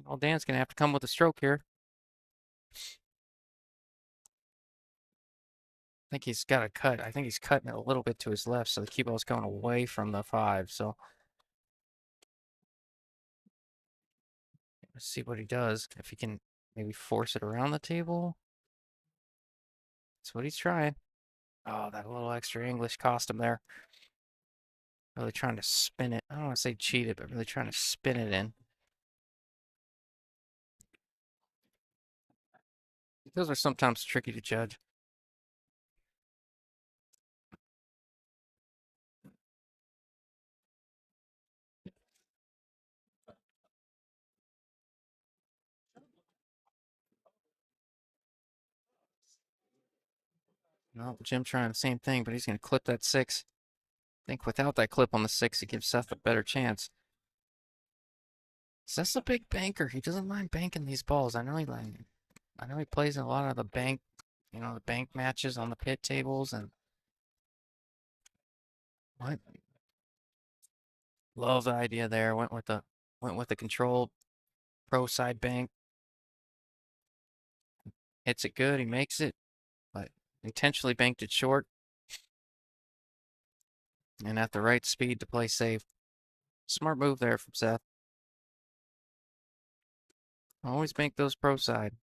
Well, Dan's gonna have to come with a stroke here. I think he's got a cut. I think he's cutting it a little bit to his left, so the cue ball's going away from the 5. So let's see what he does. If he can maybe force it around the table. That's what he's trying. Oh, that little extra English cost him there. Really trying to spin it. I don't want to say cheat it, but really trying to spin it in. Those are sometimes tricky to judge. No, Jim trying the same thing, but he's going to clip that 6. I think without that clip on the 6, it gives Seth a better chance. Seth's a big banker. He doesn't mind banking these balls. I know he plays in a lot of the bank, the bank matches on the pit tables and what? Love the idea there. Went with the control pro side bank. Hits it good. He makes it, but intentionally banked it short and at the right speed to play safe. Smart move there from Seth. Always bank those pro side.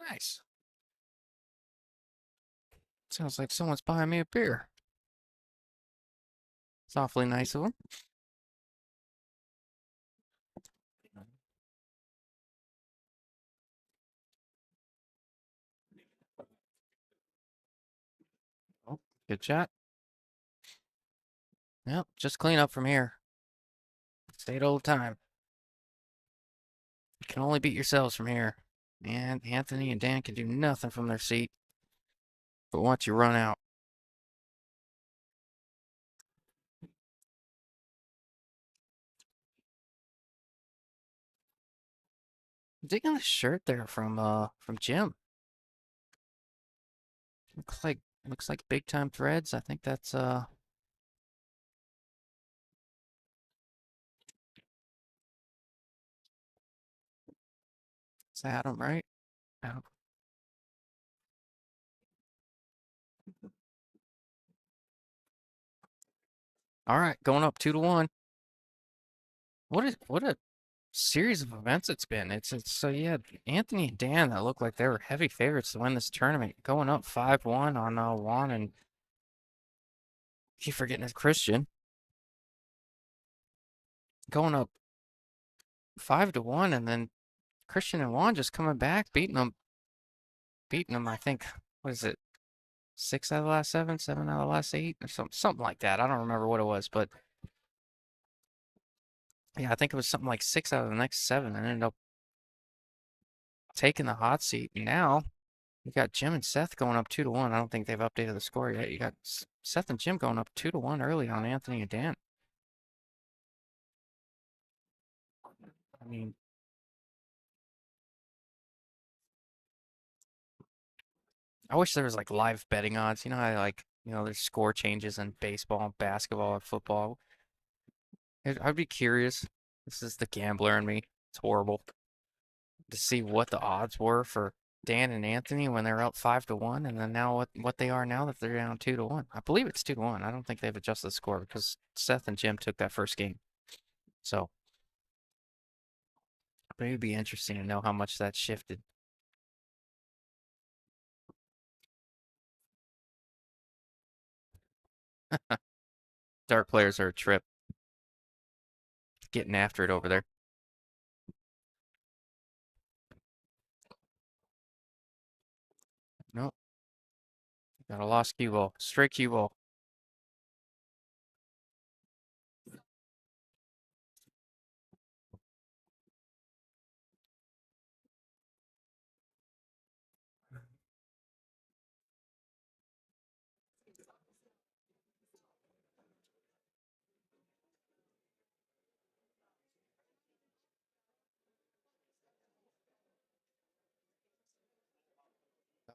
Nice. Sounds like someone's buying me a beer. It's awfully nice of them. Oh, good shot. Yep, just clean up from here. Stay the whole time. You can only beat yourselves from here. And Anthony and Dan can do nothing from their seat. But once you run out, digging the shirt there from Jim. Looks like big time threads. I think that's it's Adam, right? Adam. All right, going up 2-1. What a series of events it's been. It's so you had Anthony and Dan that looked like they were heavy favorites to win this tournament, going up 5-1 on Juan, and keep forgetting it's Christian, going up 5-1, and then Christian and Juan just coming back, beating them. I think what is it, 6 out of the last 7, 7 out of the last 8, or something like that. I don't remember what it was, but yeah, I think it was something like 6 out of the next 7, and ended up taking the hot seat. And now you got Jim and Seth going up 2-1. I don't think they've updated the score yet. You got Seth and Jim going up 2-1 early on Anthony and Dan. I mean, I wish there was like live betting odds. You know how there's score changes in baseball, basketball, and football. I'd be curious. This is the gambler in me. It's horrible to see what the odds were for Dan and Anthony when they're up 5-1, and then now what they are now that they're down 2-1. I believe it's 2-1. I don't think they've adjusted the score because Seth and Jim took that first game. So but it would be interesting to know how much that shifted. Dart players are a trip, getting after it over there. Nope. Got a lost cue ball. Straight cue ball.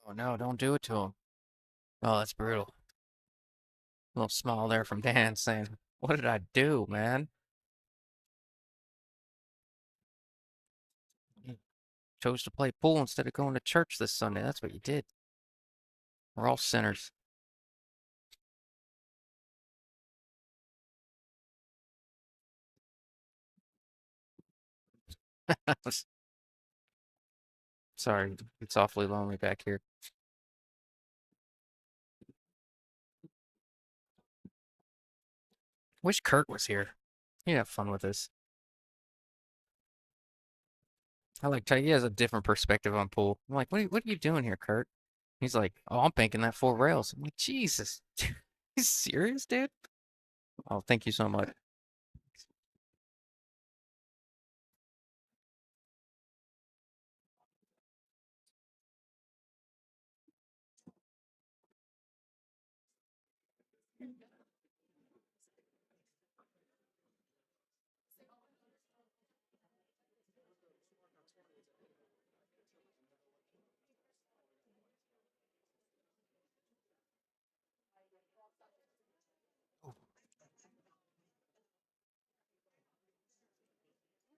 Oh no, don't do it to him. Oh, that's brutal. A little smile there from Dan saying, "What did I do, man?" You chose to play pool instead of going to church this Sunday. That's what you did. We're all sinners. Sorry, it's awfully lonely back here. Wish Kurt was here. He'd have fun with this. I like he has a different perspective on pool. I'm like, what are you doing here, Kurt? He's like, oh, I'm banking that 4 rails. I'm like, Jesus, you serious, dude? Oh, thank you so much.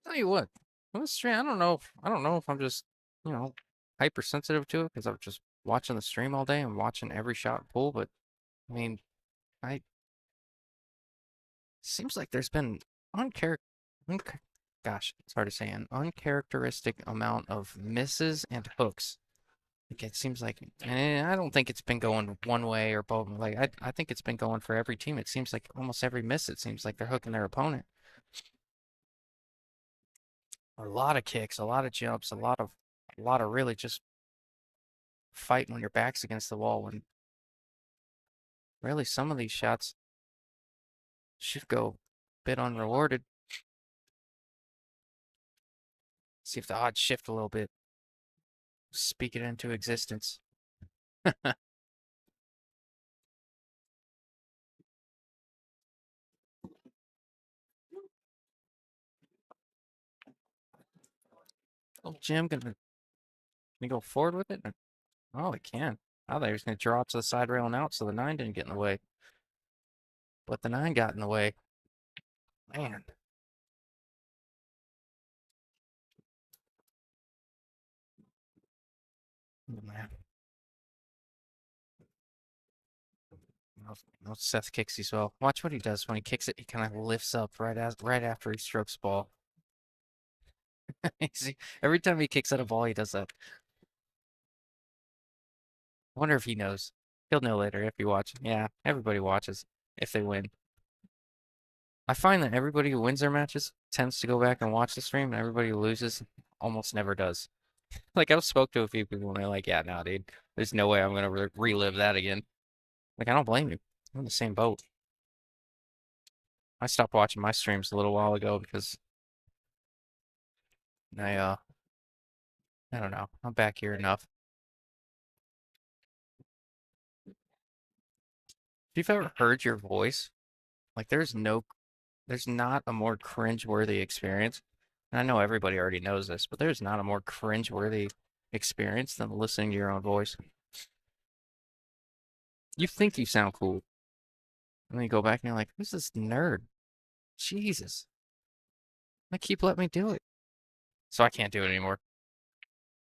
Tell you what, it was strange. I don't know if I'm just, you know, hypersensitive to it because I'm just watching the stream all day and watching every shot pool. But I mean, I seems like there's been unchar, unca- gosh, it's hard to say, an uncharacteristic amount of misses and hooks It seems like, and I don't think it's been going one way or both. Like I think it's been going for every team. It seems like almost every miss, it seems like they're hooking their opponent. A lot of kicks, a lot of jumps, a lot of really just fighting when your back's against the wall. When really some of these shots should go a bit unrewarded. See if the odds shift a little bit. Speak it into existence. Oh, Jim gonna go forward with it? Oh, he can. I thought he was gonna draw to the side rail and out, so the nine didn't get in the way. But the nine got in the way. Man. Oh, man. No, no Seth kicks as well. Watch what he does when he kicks it. He kind of lifts up right after he strokes the ball. See, every time he kicks at a ball, he does that. I wonder if he knows. He'll know later if he watches. Yeah, everybody watches if they win. I find that everybody who wins their matches tends to go back and watch the stream, and everybody who loses almost never does. Like I've spoke to a few people and they're like, "Yeah, no, dude, there's no way I'm gonna relive that again." Like I don't blame you. I'm in the same boat. I stopped watching my streams a little while ago because I don't know. I'm back here enough. If you've ever heard your voice, like there's not a more cringe-worthy experience. And I know everybody already knows this, but there's not a more cringe-worthy experience than listening to your own voice. You think you sound cool, and then you go back and you're like, "Who's this nerd? Jesus!" They keep letting me do it, so I can't do it anymore.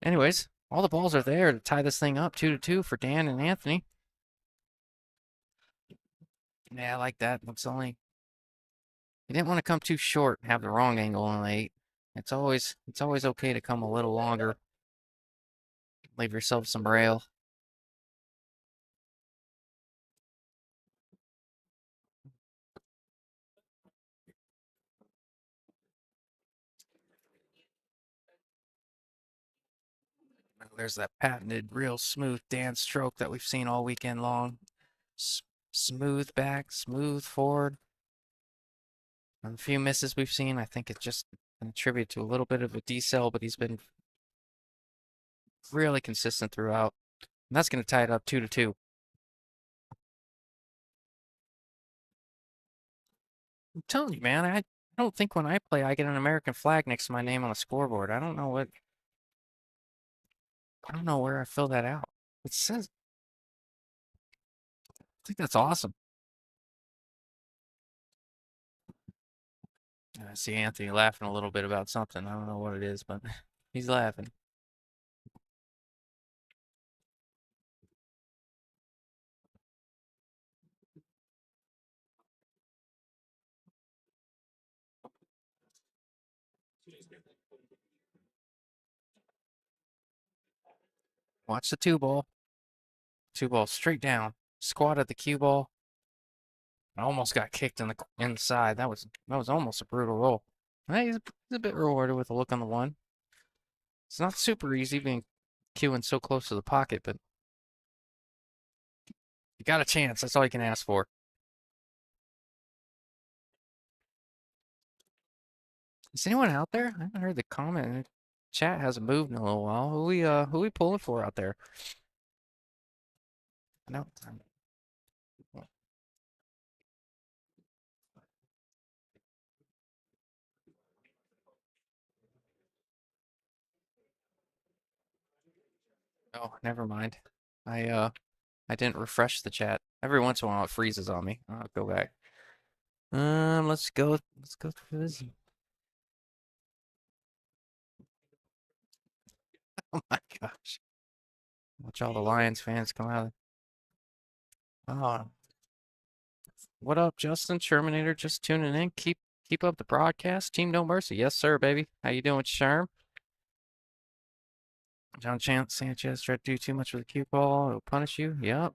Anyways, all the balls are there to tie this thing up 2-2 for Dan and Anthony. Yeah, I like that. It's only you didn't want to come too short and have the wrong angle on the 8. It's always okay to come a little longer. Leave yourself some rail. There's that patented, real smooth Dan stroke that we've seen all weekend long. S smooth back, smooth forward. And the few misses we've seen, I think it's just an attribute to a little bit of a decel, but he's been really consistent throughout. And that's going to tie it up 2-2. I'm telling you, man, I don't think when I play I get an American flag next to my name on a scoreboard. I don't know where I fill that out. It says, I think that's awesome. I see Anthony laughing a little bit about something. I don't know what it is, but he's laughing. Watch the two ball. Two ball straight down. Squatted the cue ball. I almost got kicked in the inside. That was almost a brutal roll. Hey, he's a bit rewarded with a look on the one. It's not super easy being queuing so close to the pocket, but you got a chance. That's all you can ask for. Is anyone out there? I haven't heard the comment. Chat hasn't moved in a little while. Who we pulling for out there? No. Oh, never mind. I didn't refresh the chat. Every once in a while it freezes on me. I'll go back. Let's go through this. Oh my gosh. Watch all the Lions fans come out. Oh, what up, Justin? Shermanator just tuning in. Keep up the broadcast. Team No Mercy. Yes, sir, baby. How you doing, Sherm? John Sanchez tried to do too much with the cue ball. It'll punish you. Yep.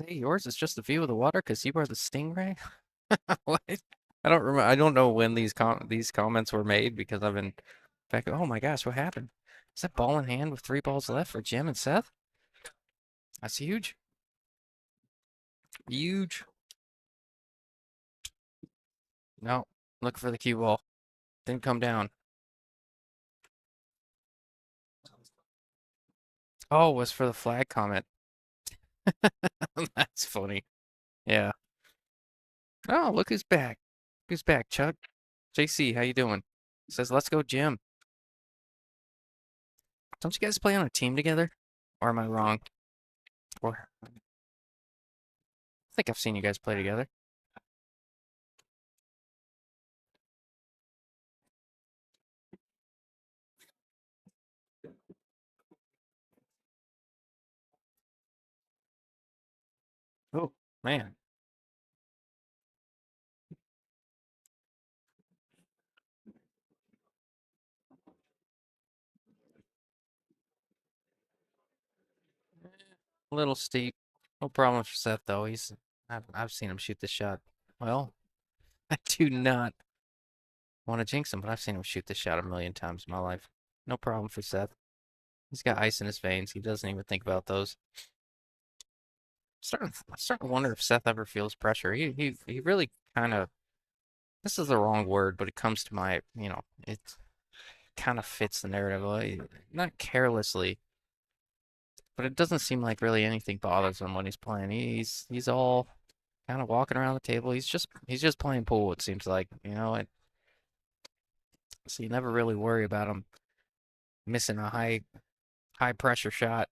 Hey, yours is just the view of the water because you are the stingray. What? I don't remember. I don't know when these comments were made because I've been back. Oh my gosh, what happened? Is that ball in hand with 3 balls left for Jim and Seth? That's huge. Huge. No, look for the cue ball. Didn't come down. Oh, it was for the flag comment. That's funny. Yeah. Oh, look who's back. Who's back, Chuck? JC, how you doing? Says, let's go, Jim. Don't you guys play on a team together? Or am I wrong? Or I think I've seen you guys play together. Oh, man. A little steep. No problem for Seth though. I've seen him shoot this shot. Well, I do not want to jinx him, but I've seen him shoot this shot a million times in my life. No problem for Seth. He's got ice in his veins. He doesn't even think about those. I'm starting to wonder if Seth ever feels pressure. He really kind of, this is the wrong word, but it comes to my, it kind of fits the narrative. Not carelessly, but it doesn't seem like really anything bothers him when he's playing. He's all kind of walking around the table. He's just playing pool, it seems like, so you never really worry about him missing a high pressure shot.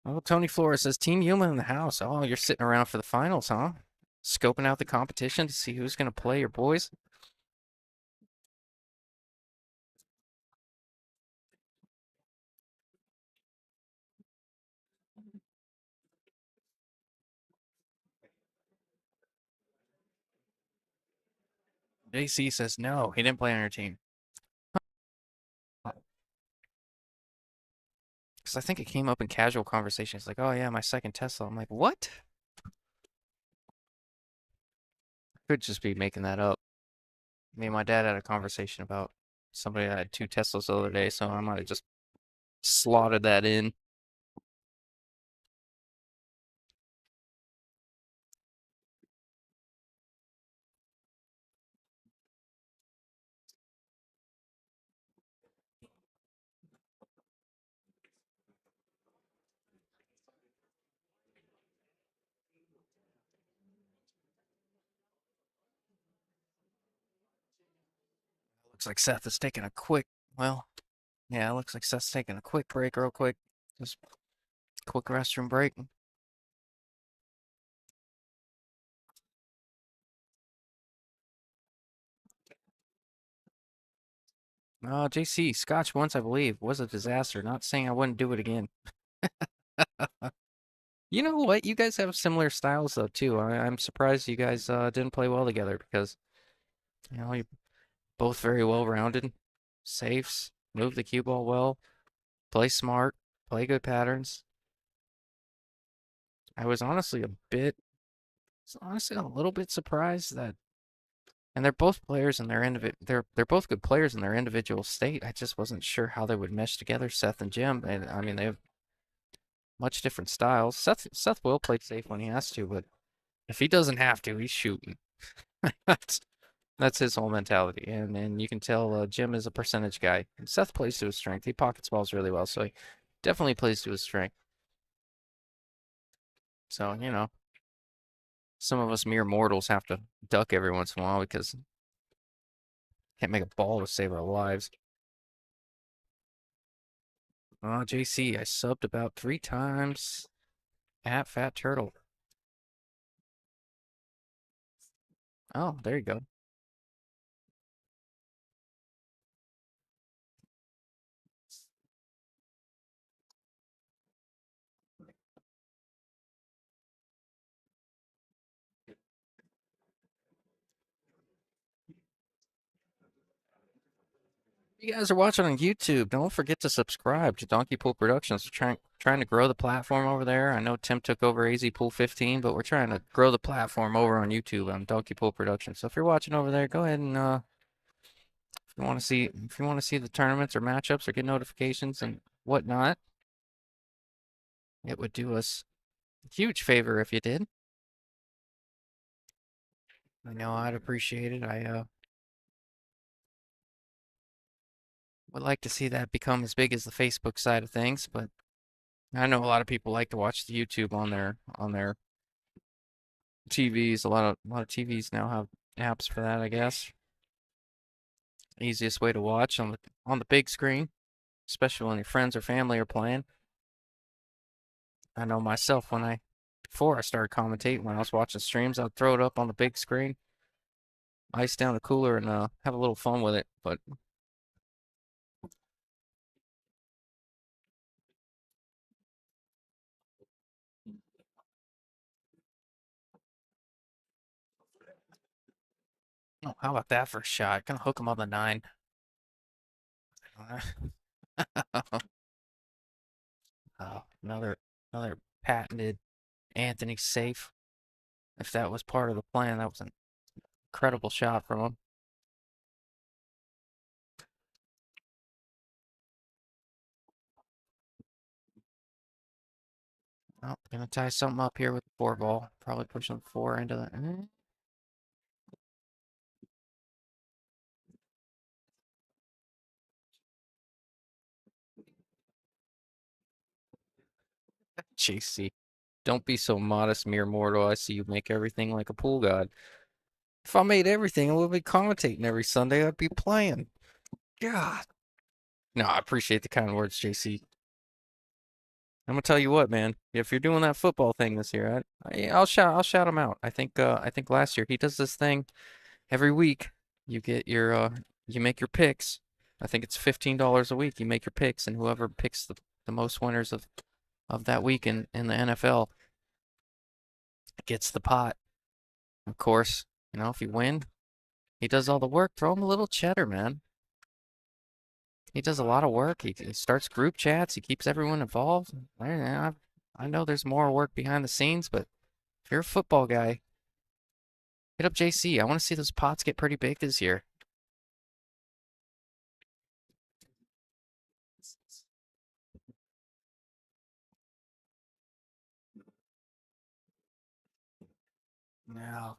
Oh, Tony Flores says Team Yuma in the house. Oh, you're sitting around for the finals, huh? Scoping out the competition to see who's gonna play your boys. JC says no, he didn't play on your team. Because I think it came up in casual conversations, like, oh yeah, my second Tesla. I'm like, what? Could just be making that up. Me and my dad had a conversation about somebody that had 2 Teslas the other day, so I might have just slotted that in. Looks like Seth is taking a quick, well, yeah, it looks like Seth's taking a quick break real quick. Just quick restroom break. JC, Scotch once, I believe, was a disaster. Not saying I wouldn't do it again. You know what? You guys have similar styles though too. I'm surprised you guys didn't play well together because you're both very well rounded, safes, move the cue ball well, play smart, play good patterns. I was honestly a little bit surprised that, and they're both players in their they're both good players in their individual state. I just wasn't sure how they would mesh together, Seth and Jim. And I mean, they have much different styles. Seth will play safe when he has to, but if he doesn't have to, he's shooting. That's that's his whole mentality, and you can tell Jim is a percentage guy. And Seth plays to his strength. He pockets balls really well, so he definitely plays to his strength. So some of us mere mortals have to duck every once in a while because can't make a ball to save our lives. Oh, JC, I subbed about 3 times at Fat Turtle. Oh, there you go. You guys are watching on YouTube. Don't forget to subscribe to Donkey Pool Productions. We're trying to grow the platform over there. I know Tim took over AZ Pool 15, but we're trying to grow the platform over on YouTube on Donkey Pool Productions. So if you're watching over there, go ahead and if you want to see the tournaments or matchups or get notifications and whatnot, it would do us a huge favor if you did. I know I'd appreciate it. I would like to see that become as big as the Facebook side of things, but I know a lot of people like to watch the YouTube on their TVs. A lot of TVs now have apps for that, I guess. Easiest way to watch on the big screen, especially when your friends or family are playing. I know myself before I started commentating, when I was watching streams, I'd throw it up on the big screen, ice down the cooler, and have a little fun with it. But oh, how about that for a shot? Gonna hook him on the 9. Oh, another patented Anthony safe. If that was part of the plan, that was an incredible shot from him. Oh, gonna tie something up here with the 4 ball. Probably pushing the 4 into the. JC, don't be so modest, mere mortal. I see you make everything like a pool god. If I made everything, I would be commentating every Sunday. I'd be playing. God. No, I appreciate the kind words, JC. I'm gonna tell you what, man. If you're doing that football thing this year, I'll shout him out. I think last year he does this thing every week. You get you make your picks. I think it's $15 a week. You make your picks, and whoever picks the most winners of that week in the NFL gets the pot. Of course, if you win, he does all the work. Throw him a little cheddar, man. He does a lot of work. He starts group chats. He keeps everyone involved. I know there's more work behind the scenes, but if you're a football guy, hit up JC. I want to see those pots get pretty big this year. Now,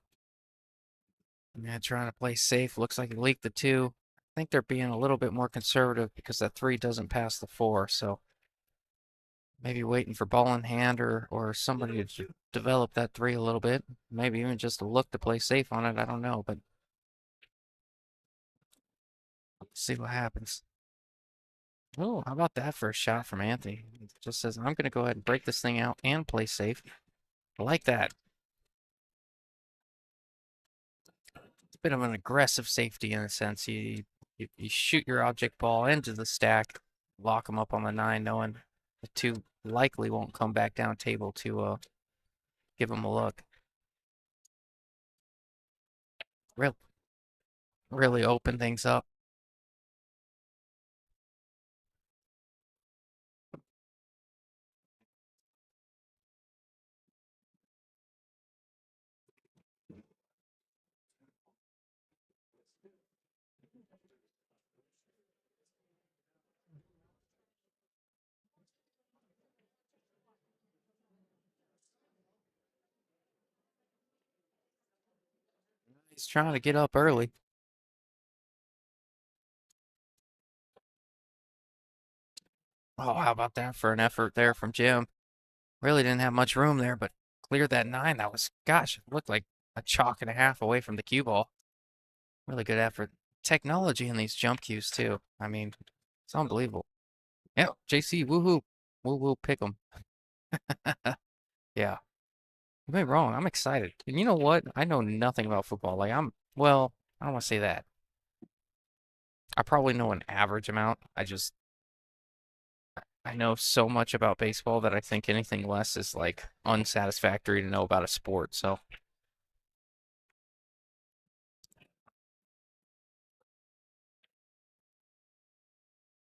yeah, trying to play safe. Looks like he leaked the 2. I think they're being a little bit more conservative because that 3 doesn't pass the 4. So maybe waiting for ball in hand or somebody to develop that 3 a little bit. Maybe even just a look to play safe on it. I don't know, but see what happens. Oh, how about that for a shot from Anthony? It just says, I'm going to go ahead and break this thing out and play safe. I like that. It's a bit of an aggressive safety in a sense. You shoot your object ball into the stack, lock them up on the 9, knowing the 2 likely won't come back down table to give them a look. Really, really open things up. He's trying to get up early. Oh, how about that for an effort there from Jim? Really didn't have much room there, but cleared that 9. That was, gosh, it looked like a chalk and a half away from the cue ball. Really good effort. Technology in these jump cues, too. I mean, it's unbelievable. Yep, JC, woohoo. Woo woo, pick 'em. Yeah. Don't get me wrong, I'm excited. And you know what? I know nothing about football. Like well, I don't want to say that. I probably know an average amount. I know so much about baseball that I think anything less is like unsatisfactory to know about a sport. So,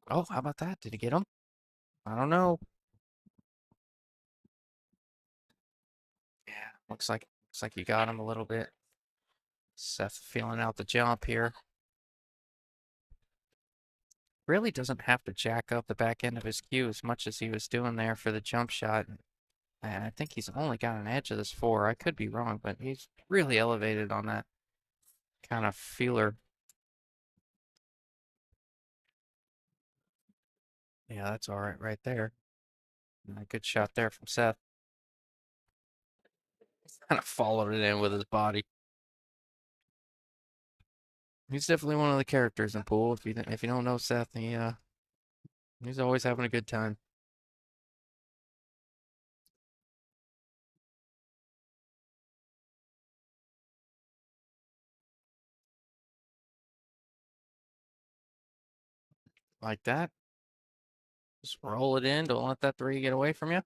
oh, how about that? Did he get him? I don't know. Yeah, looks like you got him a little bit. Seth feeling out the jump here. Really doesn't have to jack up the back end of his cue as much as he was doing there for the jump shot. And I think he's only got an edge of this four. I could be wrong, but he's really elevated on that kind of feeler. Yeah, that's all right right there. A good shot there from Seth. Kind of followed it in with his body. He's definitely one of the characters in pool. If you don't know Seth, he's always having a good time. Like that. Just roll it in. Don't let that three get away from you.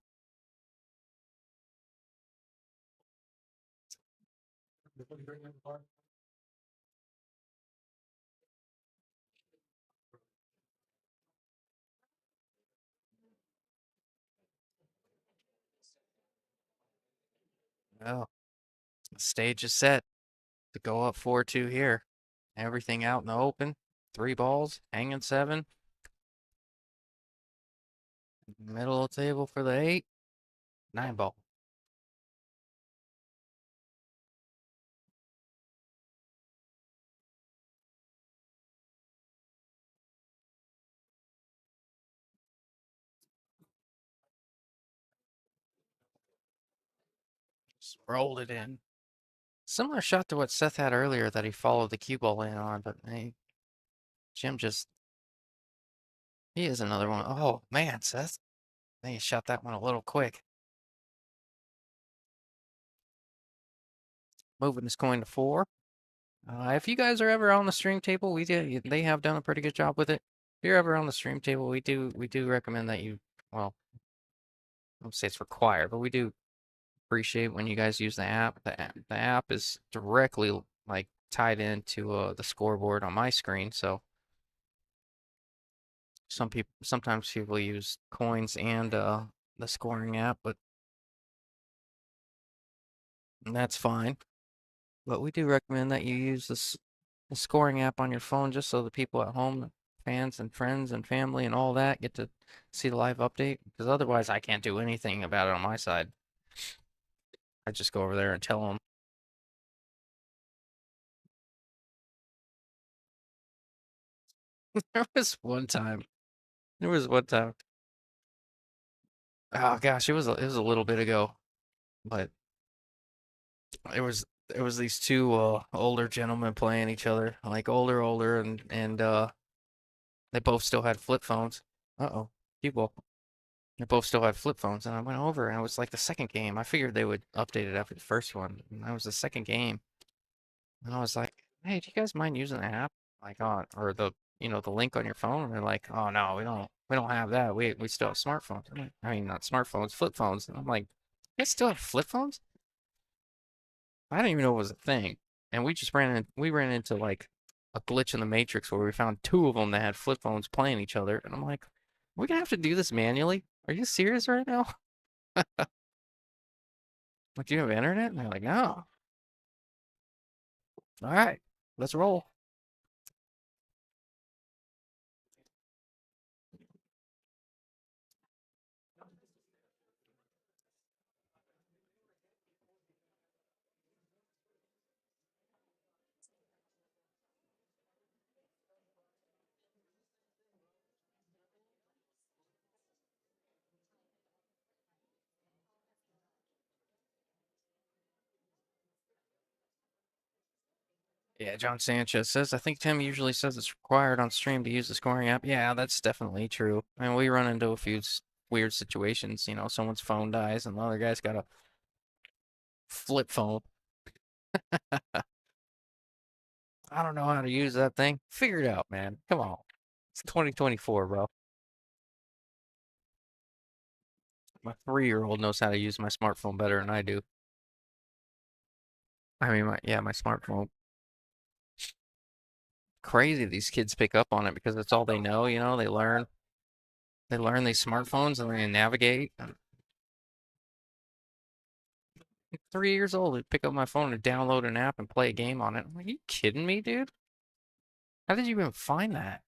Well, the stage is set to go up 4-2 here. Everything out in the open. Three balls, hanging seven. Middle of the table for the eight. Nine ball. Just rolled it in. Similar shot to what Seth had earlier that he followed the cue ball in on, but hey, Jim just, he is another one. Oh, man, Seth. I think he shot that one a little quick. Moving his coin to four. If you guys are ever on the stream table, they have done a pretty good job with it. If you're ever on the stream table, we do recommend that you, well, I don't say it's required, but we do appreciate when you guys use the app. The app is directly like tied into the scoreboard on my screen, so sometimes people use coins and the scoring app, but that's fine. But we do recommend that you use the scoring app on your phone just so the people at home, fans and friends and family and all that get to see the live update. Because otherwise, I can't do anything about it on my side. I just go over there and tell them. There was one time. There was one time. Oh gosh, it was a little bit ago, but it was these two older gentlemen playing each other, like older, and they both still had flip phones. Uh-oh, people. They both still had flip phones, and I went over, and it was like the second game. I figured they would update it after the first one, and that was the second game. And I was like, "Hey, do you guys mind using the app, like on or the link on your phone?" And they're like, "Oh no, we don't have that. We still have smartphones. I mean, not smartphones, flip phones." And I'm like, "You guys still have flip phones?" I didn't even know it was a thing. And we ran into like a glitch in the matrix where we found two of them that had flip phones playing each other, and I'm like, "We're gonna have to do this manually? Are you serious right now?" Like, do you have internet? And they're like, no. All right, let's roll. Yeah, John Sanchez says, I think Tim usually says it's required on stream to use the scoring app. Yeah, that's definitely true. I mean, we run into a few weird situations. Someone's phone dies and the other guy's got to Flip phone. I don't know how to use that thing. Figure it out, man. Come on. It's 2024, bro. My 3-year-old knows how to use my smartphone better than I do. I mean, my smartphone. Crazy these kids pick up on it because that's all they know, they learn these smartphones and they navigate. 3 years old, they pick up my phone and download an app and play a game on it. I'm like, are you kidding me, dude? How did you even find that?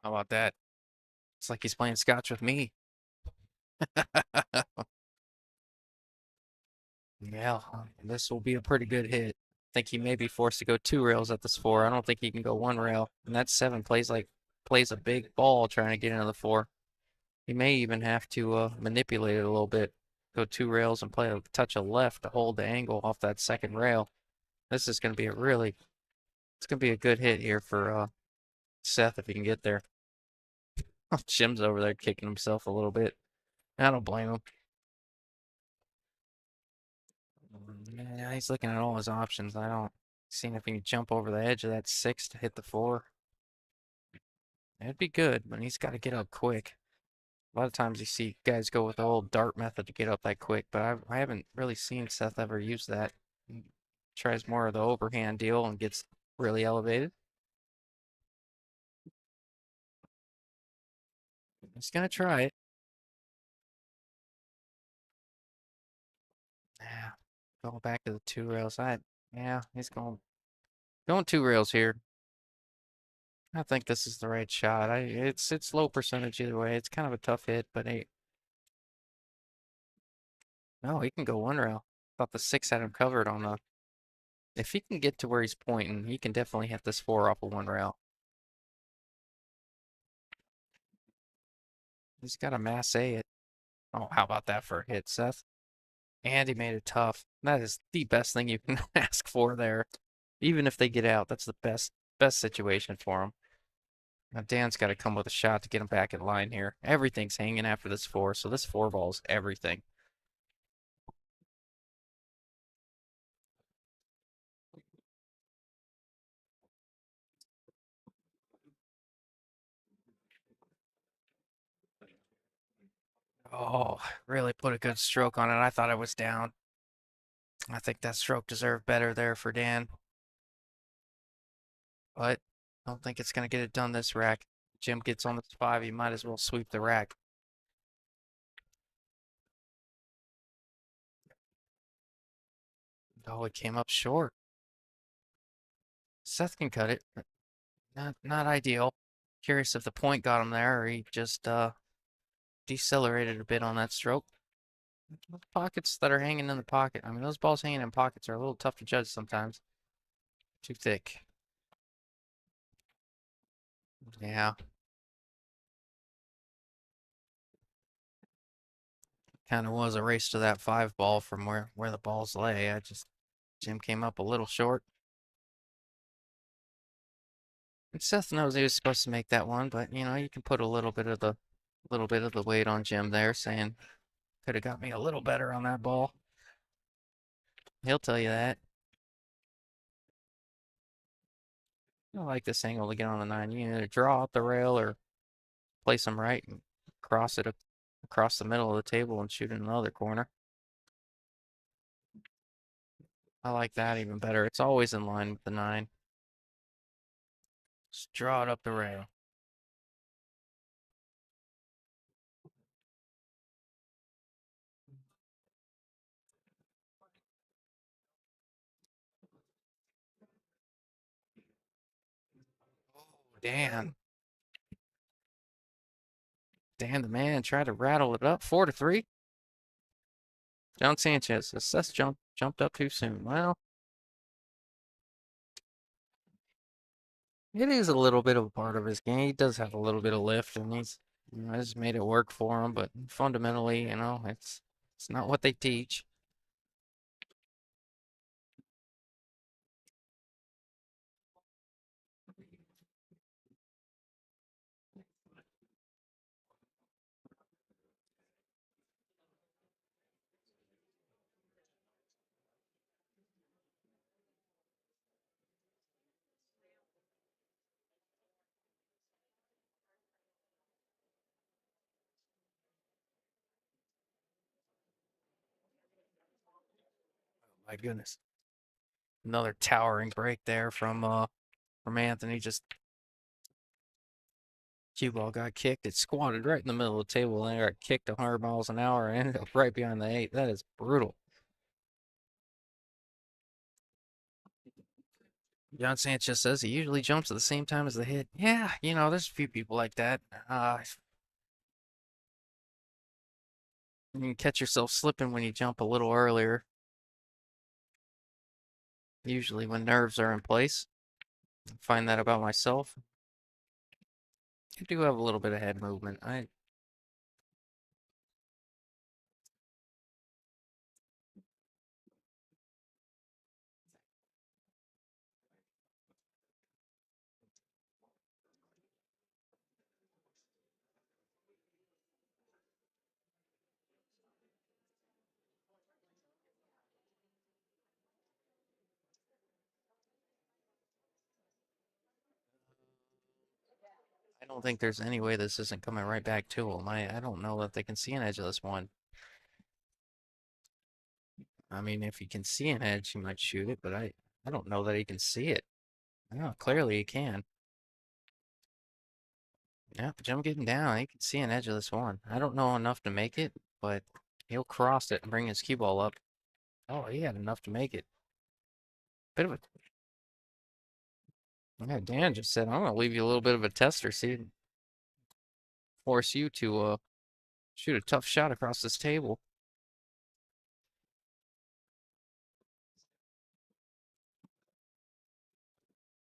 How about that? It's like he's playing Scotch with me. Yeah, this will be a pretty good hit. I think he may be forced to go 2 rails at this 4. I don't think he can go 1 rail. And that 7 plays a big ball trying to get into the 4. He may even have to manipulate it a little bit. Go 2 rails and play a touch of left to hold the angle off that second rail. This is going to be it's going to be a good hit here for Seth if he can get there. Jim's over there kicking himself a little bit. I don't blame him. Yeah, he's looking at all his options. I don't seeing if he can jump over the edge of that 6 to hit the 4. It'd be good, but he's got to get up quick. A lot of times you see guys go with the old dart method to get up that quick, but I haven't really seen Seth ever use that. He tries more of the overhand deal and gets really elevated. He's gonna try it. Yeah, going back to the 2 rails. Yeah, he's going 2 rails here. I think this is the right shot. It's low percentage either way. It's kind of a tough hit, but hey, no, he can go 1 rail. Thought the 6 had him covered on the. If he can get to where he's pointing, he can definitely hit this 4 off of 1 rail. He's got to masse it. Oh, how about that for a hit, Seth? And he made it tough. That is the best thing you can ask for there. Even if they get out, that's the best situation for him. Now Dan's got to come with a shot to get him back in line here. Everything's hanging after this 4, so this 4 ball's everything. Oh, really put a good stroke on it. I thought I was down. I think that stroke deserved better there for Dan, but I don't think it's going to get it done this rack. Jim gets on this 5, he might as well sweep the rack. Oh, it came up short. Seth can cut it. Not ideal. Curious if the point got him there or he just decelerated a bit on that stroke. The pockets that are hanging in the pocket. I mean, those balls hanging in pockets are a little tough to judge sometimes. Too thick. Yeah. Kind of was a race to that 5 ball from where the balls lay. Jim came up a little short. And Seth knows he was supposed to make that one, but you can put a little bit of the weight on Jim there, saying could have got me a little better on that ball. He'll tell you that. I like this angle to get on the 9. You can either draw up the rail or place them right and cross it across the middle of the table and shoot in another corner. I like that even better. It's always in line with the 9. Just draw it up the rail. Oh, Dan. Dan the man tried to rattle it up. 4-3. John Sanchez. Assess jumped up too soon. Well, it is a little bit of a part of his game. He does have a little bit of lift, and he's just made it work for him. But fundamentally, it's not what they teach. my goodness. Another towering break there from Anthony. Just cue ball got kicked. It squatted right in the middle of the table and it got kicked 100 miles an hour and ended up right behind the 8. That is brutal. John Sanchez says he usually jumps at the same time as the hit. Yeah, there's a few people like that. You can catch yourself slipping when you jump a little earlier. Usually when nerves are in place. I find that about myself. I do have a little bit of head movement. I don't think there's any way this isn't coming right back to them. I don't know that they can see an edge of this one. I mean, if he can see an edge, he might shoot it, but I don't know that he can see it. No, clearly he can. Yeah, Jim getting down. He can see an edge of this one. I don't know enough to make it, but he'll cross it and bring his cue ball up. Oh, he had enough to make it. Bit of a Yeah, Dan just said, I'm gonna leave you a little bit of a tester, see, force you to shoot a tough shot across this table.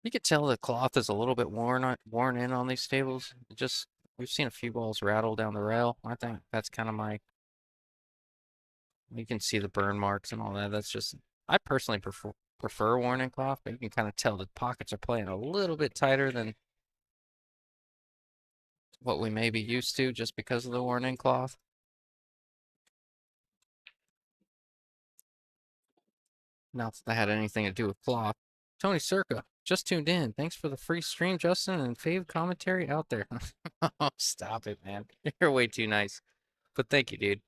You could tell the cloth is a little bit worn in on these tables. We've seen a few balls rattle down the rail. I think that's kind of you can see the burn marks and all that. That's just, I personally prefer worn in cloth, but you can kind of tell the pockets are playing a little bit tighter than what we may be used to just because of the worn in cloth. Not that that had anything to do with cloth. Tony Circa just tuned in. Thanks for the free stream, Justin, and fave commentary out there. Oh, stop it, man. You're way too nice. But thank you, dude.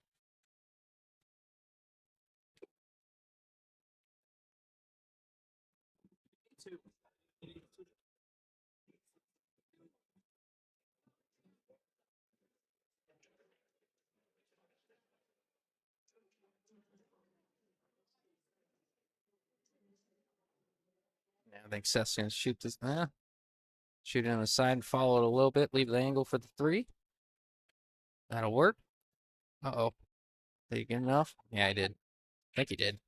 Yeah, I think Seth's gonna shoot this. Shoot it on the side, follow it a little bit, leave the angle for the 3. That'll work. Uh-oh. Did you get enough? Yeah, I did. I think he did.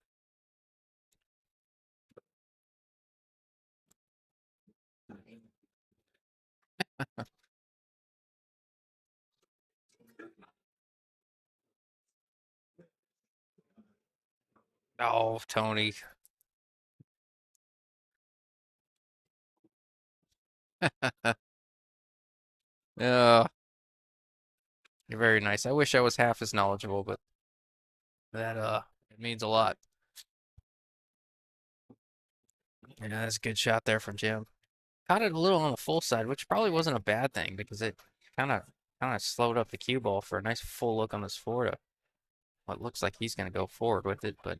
Oh, Tony. Uh, you're very nice. I wish I was half as knowledgeable, but that it means a lot. Yeah, that's a good shot there from Jim. Caught it a little on the full side, which probably wasn't a bad thing because it kind of slowed up the cue ball for a nice full look on this Florida. What looks like he's going to go forward with it, but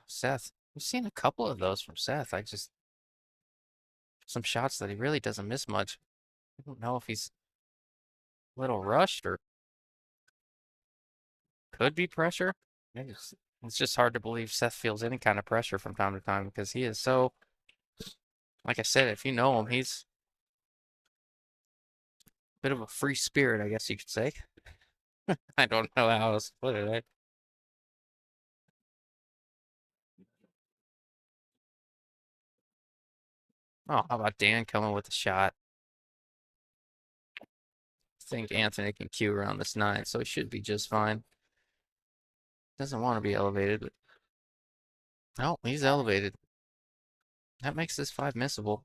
Seth, we've seen a couple of those from Seth. Some shots that he really doesn't miss much. I don't know if he's a little rushed or could be pressure. It's just hard to believe Seth feels any kind of pressure from time to time because he is so, like I said, if you know him, he's a bit of a free spirit, I guess you could say. I don't know how else to put it. Oh, how about Dan coming with a shot? I think Anthony can cue around this 9, so he should be just fine. Doesn't want to be elevated, but no, he's elevated. That makes this 5 missable.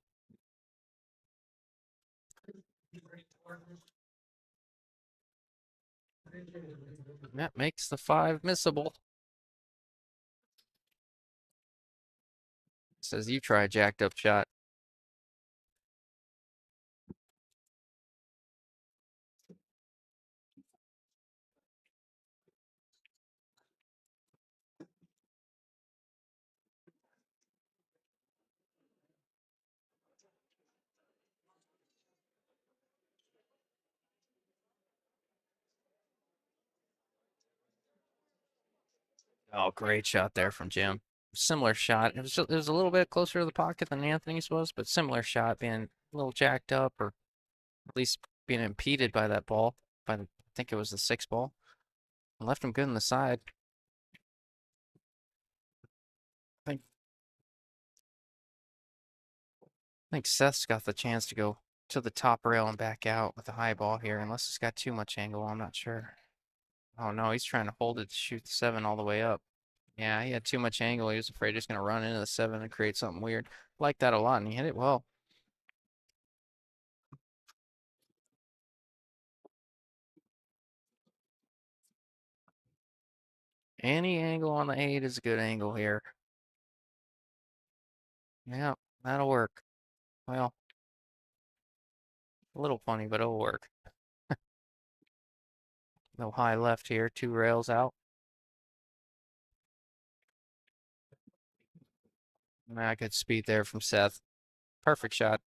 That makes the 5 missable. Says you try a jacked up shot. Oh, great shot there from Jim. Similar shot. It was a little bit closer to the pocket than Anthony's was, but similar shot, being a little jacked up or at least being impeded by that ball. I think it was the 6 ball. Left him good on the side. I think I think Seth's got the chance to go to the top rail and back out with the high ball here, unless it's got too much angle. I'm not sure. Oh no, he's trying to hold it to shoot the 7 all the way up. Yeah, he had too much angle. He was afraid he's going to run into the 7 and create something weird. Like that a lot, and he hit it well. Any angle on the 8 is a good angle here. Yeah, that'll work. Well, a little funny, but it'll work. No high left here, 2 rails out. Nah, good speed there from Seth. Perfect shot.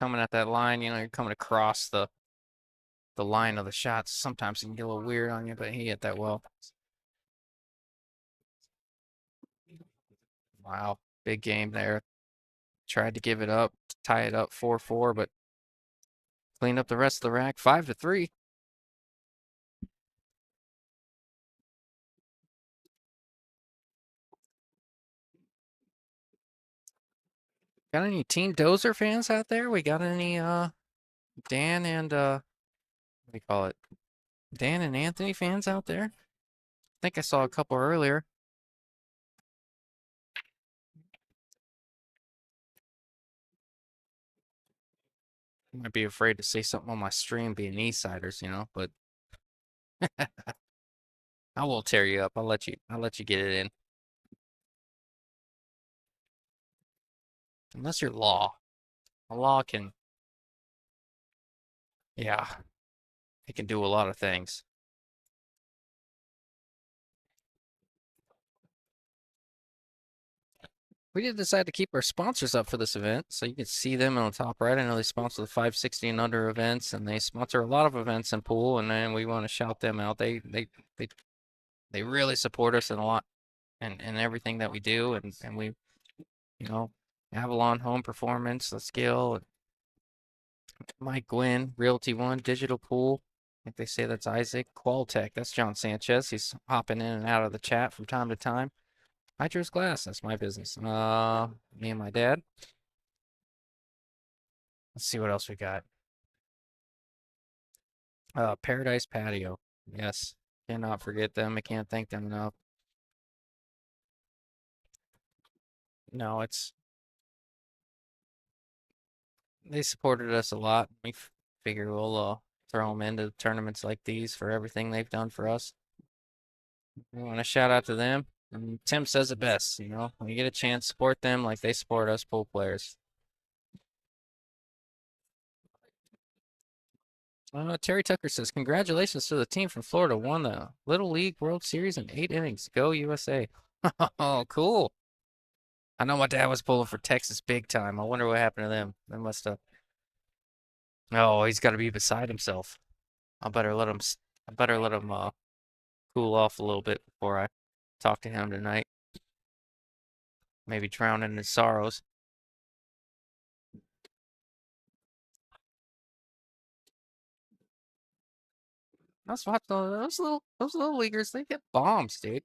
Coming at that line, you're coming across the line of the shots. Sometimes it can get a little weird on you, but he hit that well. Wow, big game there. Tried to give it up, tie it up 4-4, but cleaned up the rest of the rack 5-3. Got any Team Dozer fans out there? We got any Dan and what do you call it? Dan and Anthony fans out there? I think I saw a couple earlier. I might be afraid to say something on my stream being Eastsiders, but I will tear you up. I'll let you get it in. Unless you're Law. A Law can, yeah, it can do a lot of things. We did decide to keep our sponsors up for this event, so you can see them on the top right. I know they sponsor the 560 and under events, and they sponsor a lot of events in pool, and then we want to shout them out. They really support us in a lot and everything that we do, and we, you know, Avalon Home Performance, the skill, Mike Gwynn, Realty One, Digital Pool. I think they say that's Isaac. Qualtech, that's John Sanchez. He's hopping in and out of the chat from time to time. Hydro's Glass, that's my business. Me and my dad. Let's see what else we got. Paradise Patio. Yes. Cannot forget them. I can't thank them enough. No, they supported us a lot. We figure we'll throw them into tournaments like these for everything they've done for us. We want to shout out to them. And Tim says it best, when you get a chance, support them like they support us pool players. Terry Tucker says, congratulations to the team from Florida. Won the Little League World Series in 8 innings. Go USA. Oh, cool. I know my dad was pulling for Texas big time. I wonder what happened to them. They must have. Oh, he's got to be beside himself. I better let him. I better let him cool off a little bit before I talk to him tonight. Maybe drown in his sorrows. Let's watch those little leaguers. They get bombs, dude.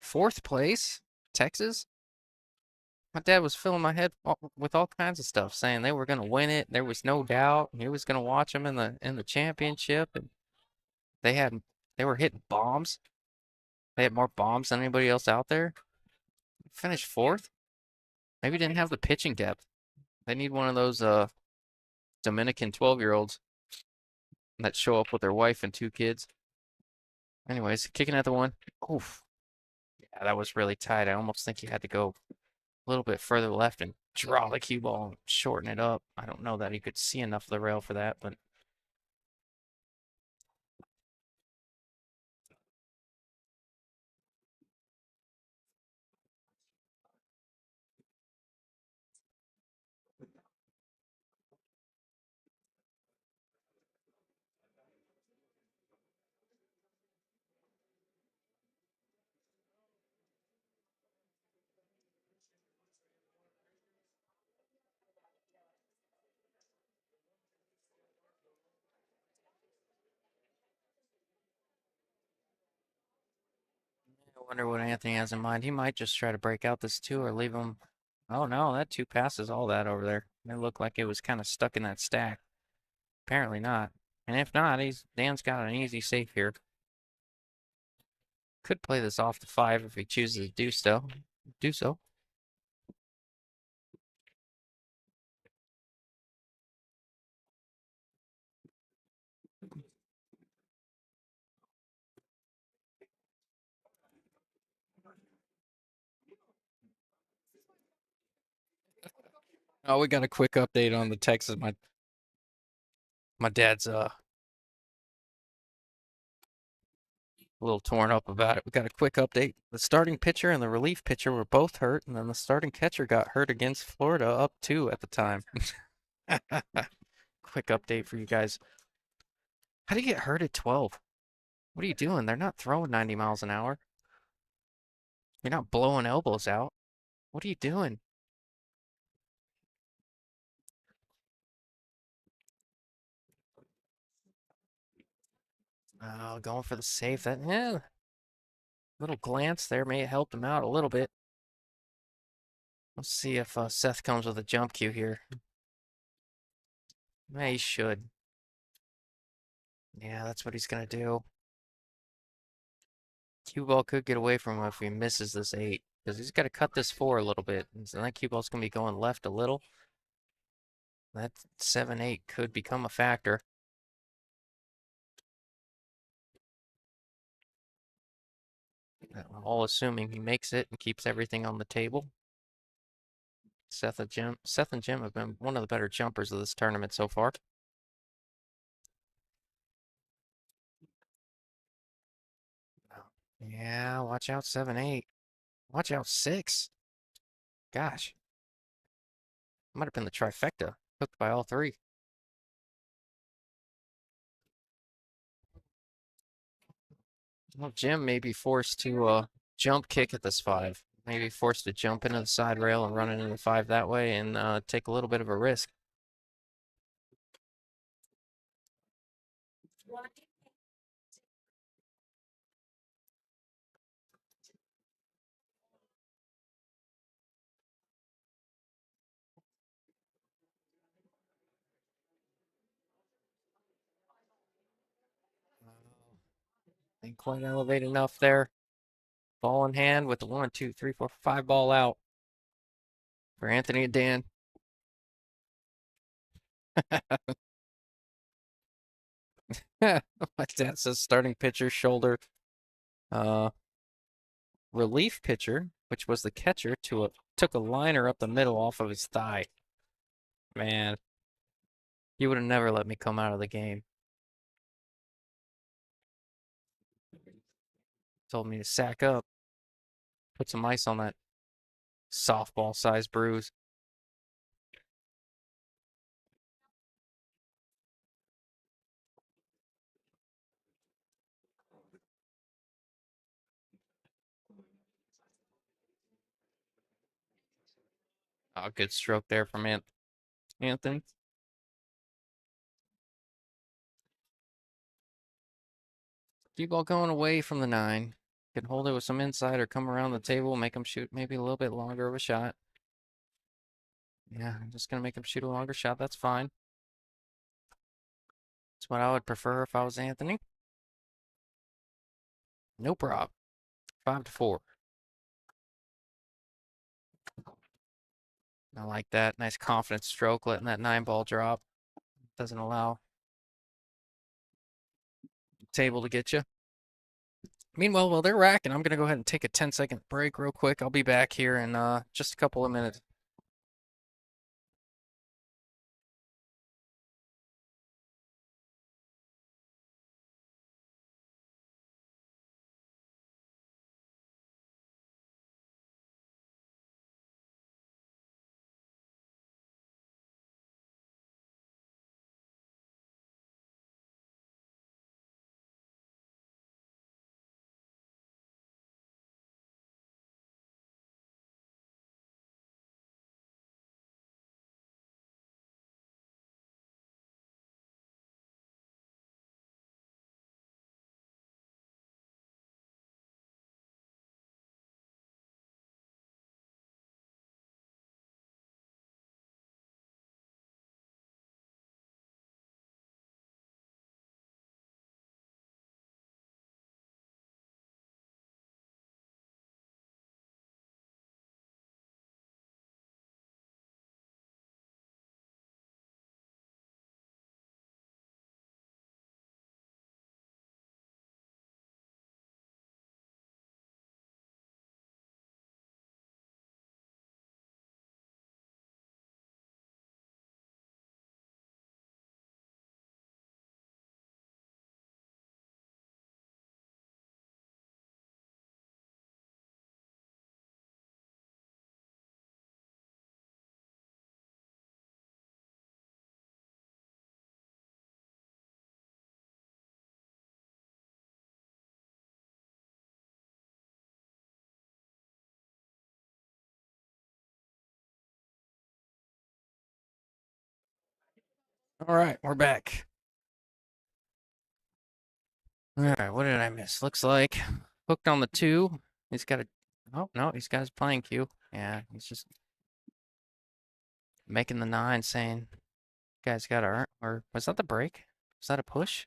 4th place, Texas. My dad was filling my head with all kinds of stuff, saying they were gonna win it. There was no doubt. He was gonna watch them in the championship, and they had they were hitting bombs. They had more bombs than anybody else out there. Finished 4th. Maybe didn't have the pitching depth. They need one of those Dominican 12-year-olds that show up with their wife and 2 kids. Anyways, kicking at the one. Oof. Yeah, that was really tight. I almost think you had to go a little bit further left and draw the cue ball and shorten it up. I don't know that he could see enough of the rail for that, but wonder what Anthony has in mind. He might just try to break out this two or leave him. Oh no, that two passes all that over there. It looked like it was kind of stuck in that stack. Apparently not. And if not, Dan's got an easy safe here. Could play this off the five if he chooses to do so. Do so. Oh, we got a quick update on the Texas. My dad's a little torn up about it. We got a quick update. The starting pitcher and the relief pitcher were both hurt, and then the starting catcher got hurt against Florida, up two at the time. Quick update for you guys. How do you get hurt at 12? What are you doing? They're not throwing 90 miles an hour. You're not blowing elbows out. What are you doing? Oh, going for the save. That little glance there may have helped him out a little bit. Let's see if Seth comes with a jump cue here. Yeah, he should. Yeah, that's what he's gonna do. Cue ball could get away from him if he misses this 8, because he's got to cut this 4 a little bit. And so that cue ball's gonna be going left a little. That 7-8 could become a factor. All assuming he makes it and keeps everything on the table. Seth and Jim have been one of the better jumpers of this tournament so far. Yeah, watch out 7-8. Watch out 6. Gosh. Might have been the trifecta. Hooked by all 3. Well, Jim may be forced to jump kick at this 5. Maybe forced to jump into the side rail and run into the 5 that way and take a little bit of a risk. Ain't quite elevated enough there. Ball in hand with the 1, 2, 3, 4, 5 ball out for Anthony and Dan. That's a starting pitcher shoulder. Relief pitcher, which was the catcher, took a liner up the middle off of his thigh. Man, he would have never let me come out of the game. Told me to sack up, put some ice on that softball-sized bruise. Oh, good stroke there from Anthony. Cue ball going away from the 9. Can hold it with some inside or come around the table, make him shoot maybe a little bit longer of a shot. Yeah, I'm just going to make him shoot a longer shot. That's fine. That's what I would prefer if I was Anthony. No problem. 5-4. I like that. Nice confident stroke, letting that 9 ball drop. Doesn't allow the table to get you. Meanwhile, while they're racking, I'm going to go ahead and take a 10-second break real quick. I'll be back here in just a couple of minutes. All right, we're back. All right, what did I miss? Looks like hooked on the 2. He's got a. Oh no, he's got his playing cue. Yeah, he's just making the 9, saying, "Guys, got to earn." Or was that the break? Was that a push?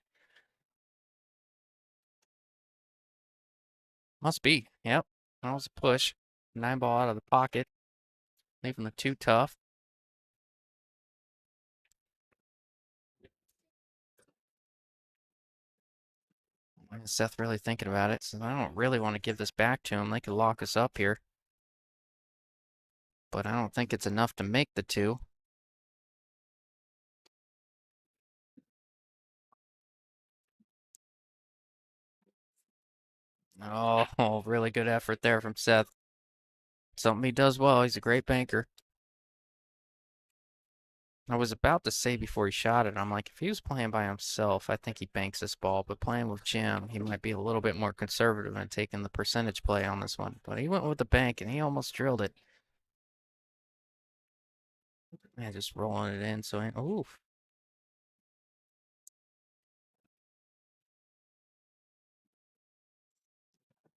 Must be. Yep, that was a push. 9 ball out of the pocket, leaving the 2 tough. Seth really thinking about it. So I don't really want to give this back to him. They could lock us up here, but I don't think it's enough to make the 2. Oh, really good effort there from Seth. Something he does well. He's a great banker. I was about to say before he shot it, I'm like, if he was playing by himself, I think he banks this ball. But playing with Jim, he might be a little bit more conservative and taking the percentage play on this one. But he went with the bank and he almost drilled it. Man, just rolling it in. So, oof.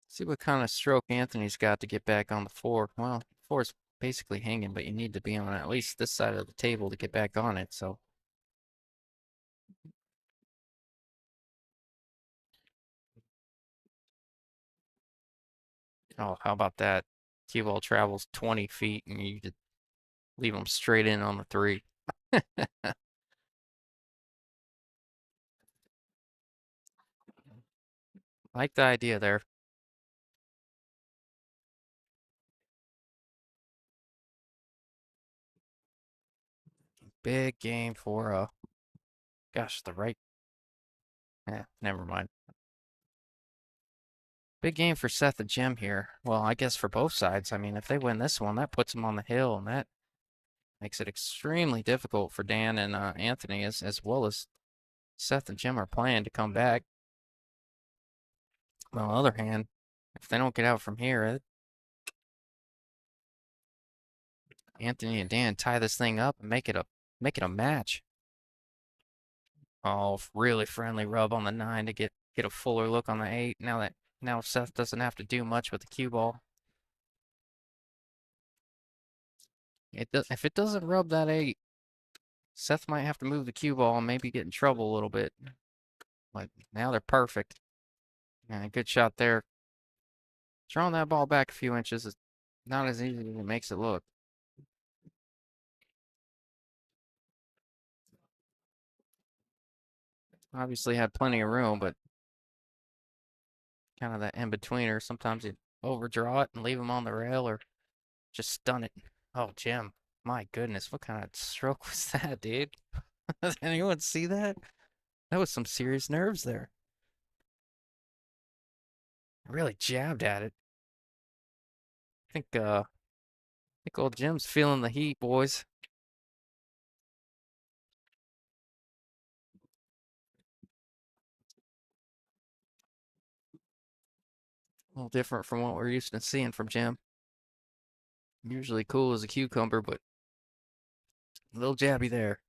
See what kind of stroke Anthony's got to get back on the 4. Well, 4 is basically hanging, but you need to be on at least this side of the table to get back on it. So, oh, how about that? Cue ball travels 20 feet and you just leave him straight in on the 3. Like the idea there. Big game for gosh, the right. Never mind. Big game for Seth and Jim here. Well, I guess for both sides. I mean, if they win this one, that puts them on the hill, and that makes it extremely difficult for Dan and Anthony, as well as Seth and Jim are playing to come back. On the other hand, if they don't get out from here, Anthony and Dan tie this thing up and make it a match. Oh, really friendly rub on the 9 to get a fuller look on the 8. Now Seth doesn't have to do much with the cue ball. If it doesn't rub that 8, Seth might have to move the cue ball and maybe get in trouble a little bit. But now they're perfect. And a good shot there. Throwing that ball back a few inches is not as easy as it makes it look. Obviously had plenty of room, but kind of that in-betweener. Sometimes you overdraw it and leave him on the rail or just stun it. Oh, Jim. My goodness, what kind of stroke was that, dude? Does anyone see that? That was some serious nerves there. Really jabbed at it. I think old Jim's feeling the heat, boys. A little different from what we're used to seeing from Jim. Usually cool as a cucumber, but a little jabby there.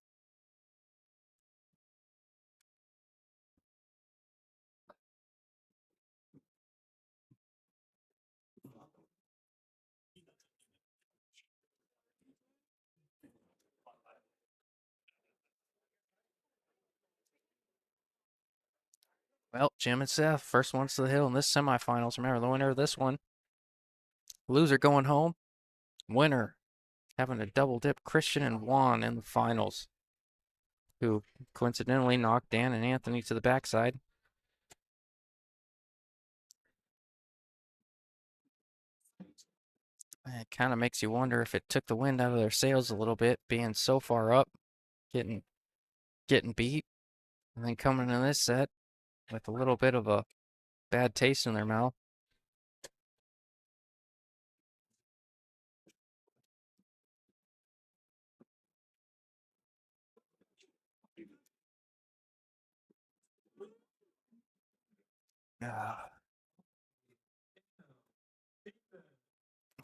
Well, Jim and Seth, first ones to the hill in this semifinals. Remember, the winner of this one, loser going home, winner having a double dip Christian and Juan in the finals, who coincidentally knocked Dan and Anthony to the backside. It kind of makes you wonder if it took the wind out of their sails a little bit, being so far up, getting getting beat, and then coming in this set with a little bit of a bad taste in their mouth.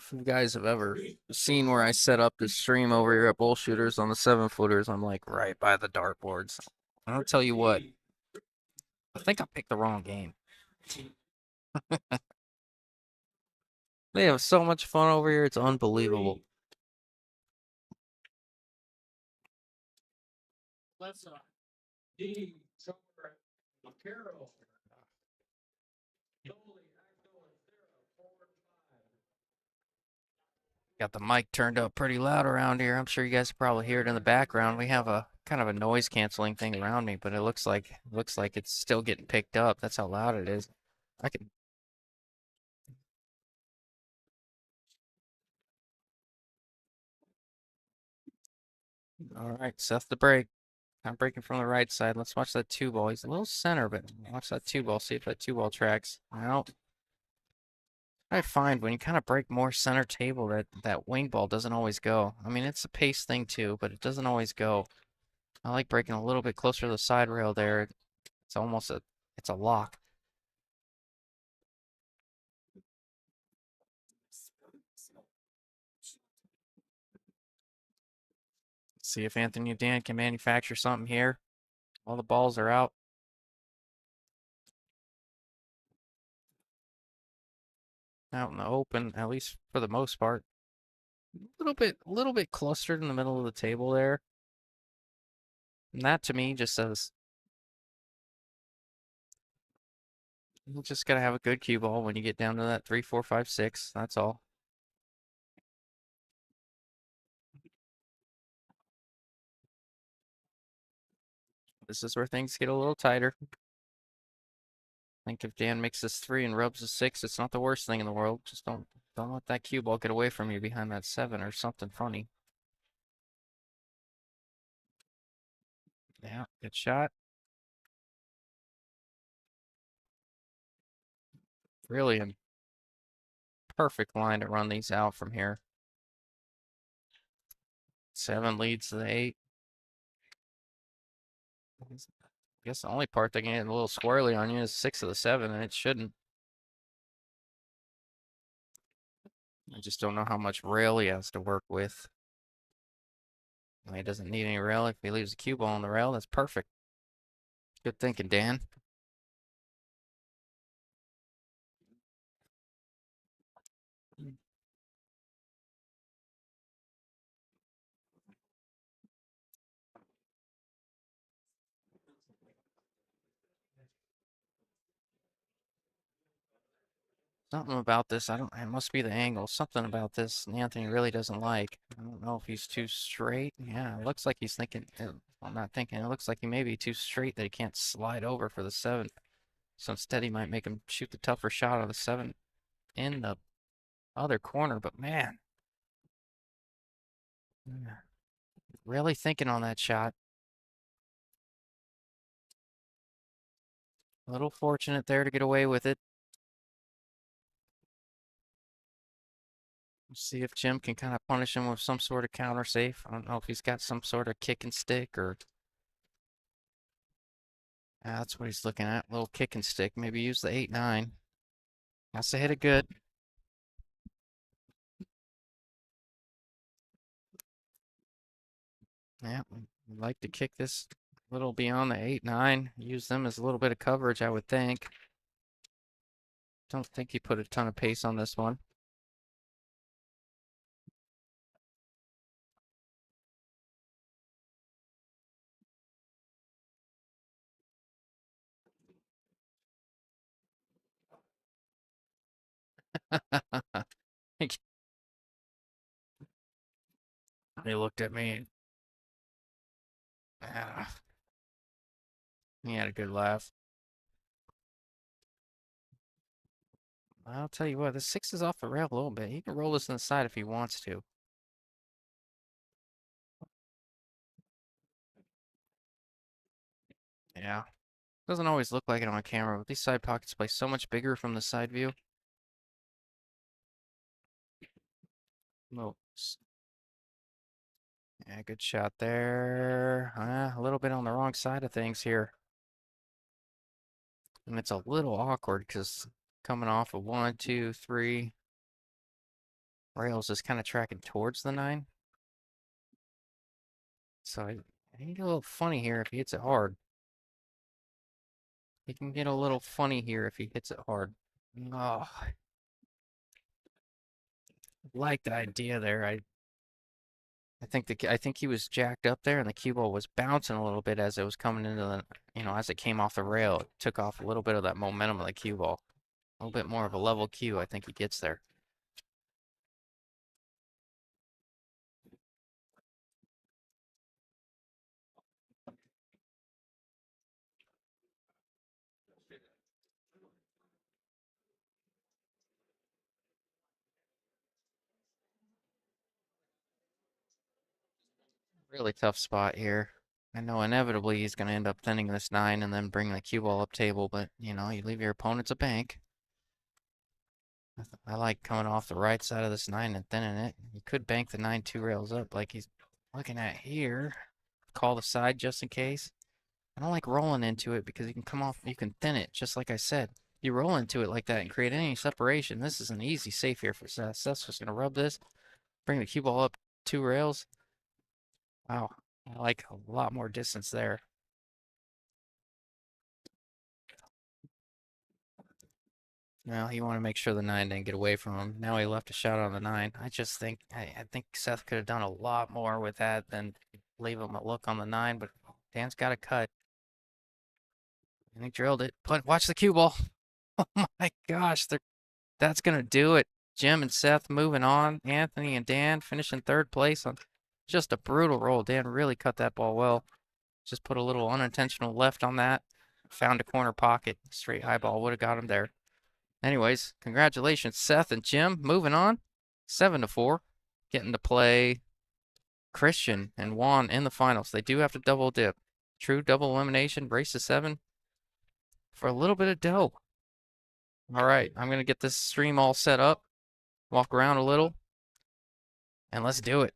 if you guys have ever seen where I set up this stream over here at Bull Shooters on the 7-footers, I'm like right by the dartboards. I'll tell you what, I think I picked the wrong game. They have so much fun over here, it's unbelievable. Got the mic turned up pretty loud around here. I'm sure you guys probably hear it in the background. We have a kind of a noise canceling thing around me, but it looks like it's still getting picked up. That's how loud it is. I can. All right, Seth the break. I'm breaking from the right side. Let's watch that two ball. He's a little center, but watch that two ball. See if that two ball tracks. Well, I find when you kind of break more center table, that wing ball doesn't always go. I mean, it's a pace thing too, but it doesn't always go. I like breaking a little bit closer to the side rail there. It's almost it's a lock. See if Anthony and Dan can manufacture something here. All the balls are out. Out in the open, at least for the most part. A little bit clustered in the middle of the table there. And that to me just says you just gotta have a good cue ball when you get down to that 3, 4, 5, 6. That's all. This is where things get a little tighter. I think if Dan makes this 3 and rubs a 6, it's not the worst thing in the world. Just don't let that cue ball get away from you behind that 7 or something funny. Yeah, good shot. Really a perfect line to run these out from here. 7 leads to the 8. I guess the only part that can get a little squirrely on you is 6 of the 7, and it shouldn't. I just don't know how much rail he has to work with. He doesn't need any rail. If he leaves the cue ball on the rail, that's perfect. Good thinking, Dan. Something about this, I don't, it must be the angle. Something about this Anthony really doesn't like. I don't know if he's too straight. Yeah, it looks like he's thinking, I'm not thinking, it looks like he may be too straight that he can't slide over for the 7. So instead he might make him shoot the tougher shot of the 7 in the other corner, but man. Really thinking on that shot. A little fortunate there to get away with it. See if Jim can kind of punish him with some sort of counter safe. I don't know if he's got some sort of kick and stick or. That's what he's looking at. A little kick and stick. Maybe use the 8-9. Has to hit it good. Yeah, I'd like to kick this a little beyond the 8-9. Use them as a little bit of coverage, I would think. Don't think he put a ton of pace on this one. He looked at me. Ah, he had a good laugh. I'll tell you what, the 6 is off the rail a little bit. He can roll this on the side if he wants to. Yeah. Doesn't always look like it on camera, but these side pockets play so much bigger from the side view. Well, yeah, good shot there. A little bit on the wrong side of things here. And it's a little awkward because coming off of 1, 2, 3. rails is kind of tracking towards the 9. So I think get a little funny here if he hits it hard. He can get a little funny here if he hits it hard. Oh, I like the idea there. I think he was jacked up there, and the cue ball was bouncing a little bit as it was coming into the, as it came off the rail. It took off a little bit of that momentum of the cue ball. A little bit more of a level cue. I think he gets there. Really tough spot here. I know inevitably he's going to end up thinning this 9 and then bring the cue ball up table, but you leave your opponents a bank. I like coming off the right side of this 9 and thinning it. You could bank the 9 2 rails up like he's looking at here. Call the side just in case. I don't like rolling into it because you can come off, you can thin it, just like I said. You roll into it like that and create any separation. This is an easy safe here for Seth. Seth's just going to rub this, bring the cue ball up 2 rails. Wow, I like a lot more distance there. Well, he wanted to make sure the 9 didn't get away from him. Now he left a shot on the 9. I think Seth could have done a lot more with that than leave him a look on the 9, but Dan's got a cut. And he drilled it. But watch the cue ball. Oh my gosh, that's gonna do it. Jim and Seth moving on. Anthony and Dan finishing 3rd place on just a brutal roll. Dan really cut that ball well. Just put a little unintentional left on that. Found a corner pocket. Straight high ball would have got him there. Anyways, congratulations, Seth and Jim. Moving on, 7-4, getting to play Christian and Juan in the finals. They do have to double dip. True double elimination, race to 7 for a little bit of dough. All right, I'm gonna get this stream all set up, walk around a little, and let's do it.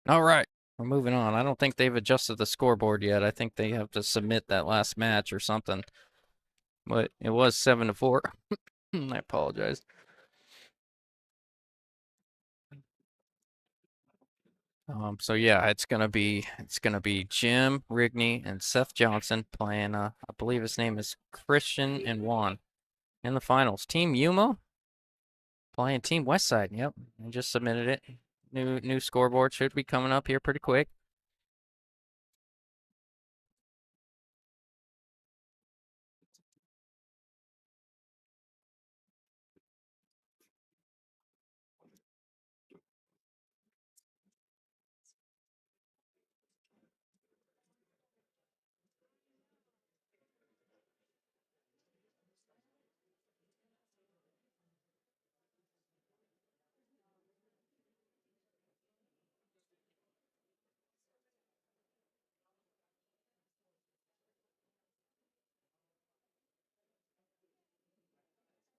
All right, we're moving on. I don't think they've adjusted the scoreboard yet. I think they have to submit that last match or something. But it was 7-4. I apologize. So yeah, it's gonna be Jim Rigney and Seth Johnson playing. I believe his name is Christian and Juan in the finals. Team Yuma playing Team Westside. Yep, I just submitted it. New scoreboard should be coming up here pretty quick.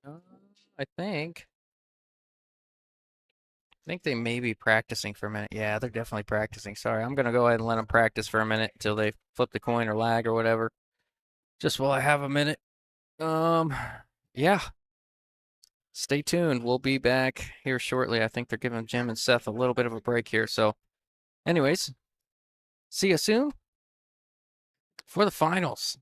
Uh, I think. I think they may be practicing for a minute. Yeah, they're definitely practicing. Sorry, I'm gonna go ahead and let them practice for a minute until they flip the coin or lag or whatever. Just while I have a minute. Um, yeah. Stay tuned. We'll be back here shortly. I think they're giving Jim and Seth a little bit of a break here. So, anyways, see you soon for the finals.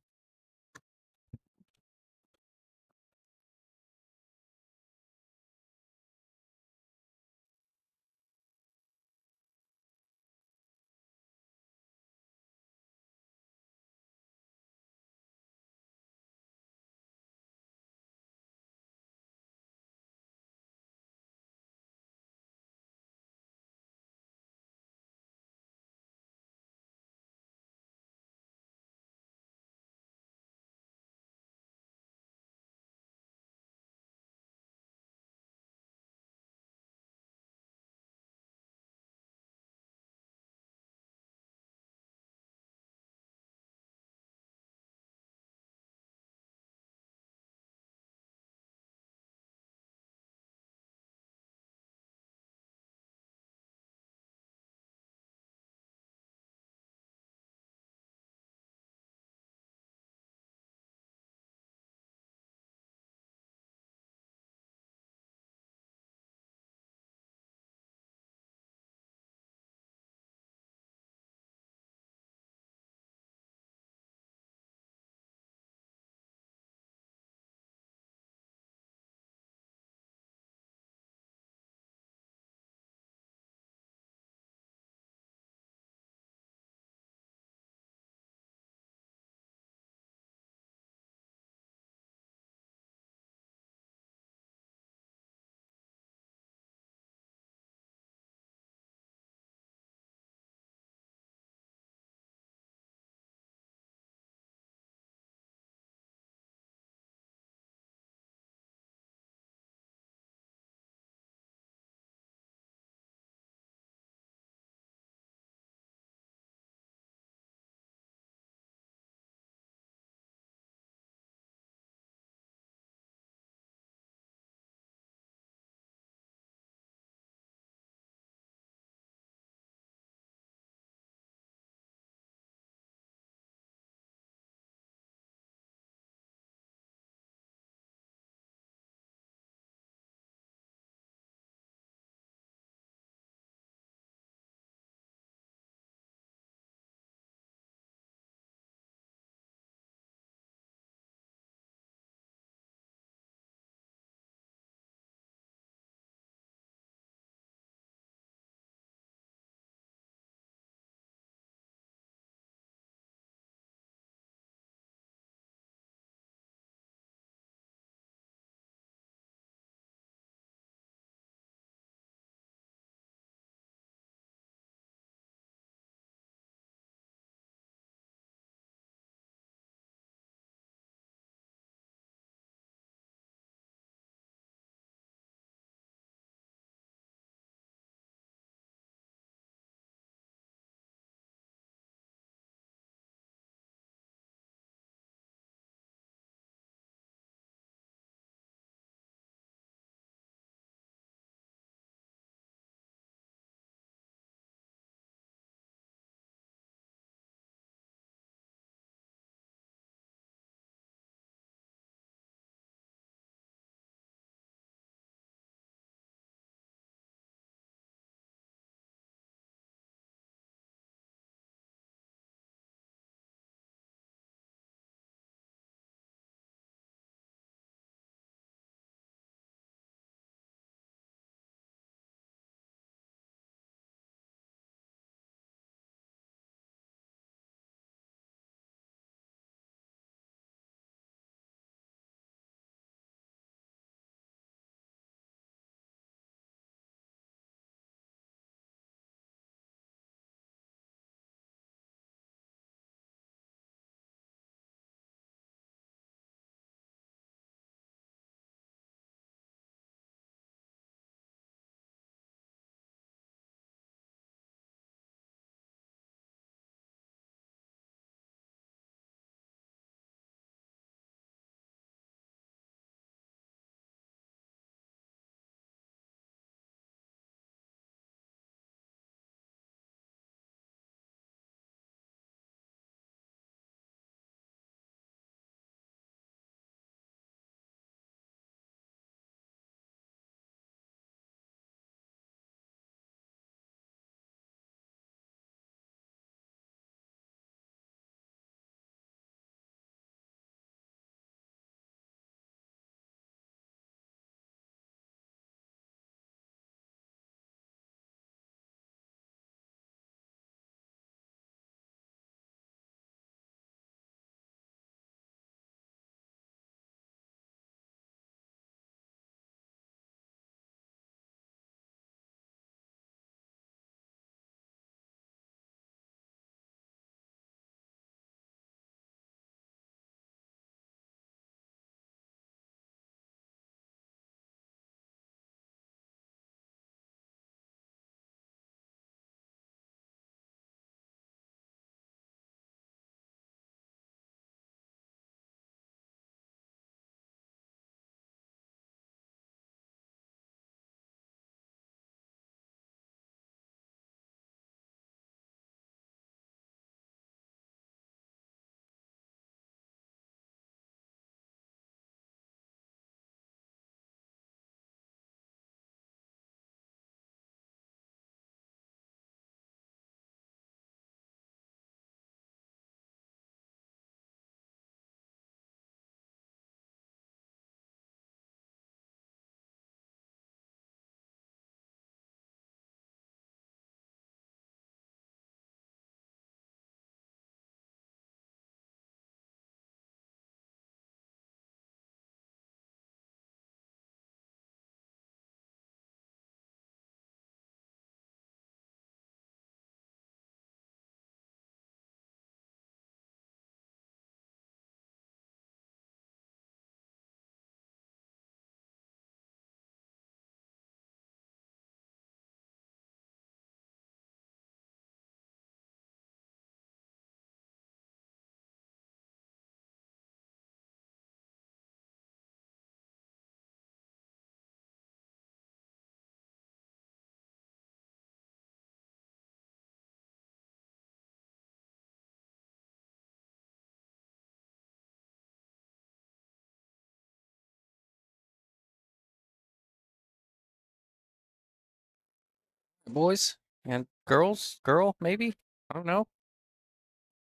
boys and girls. Girl, maybe? I don't know.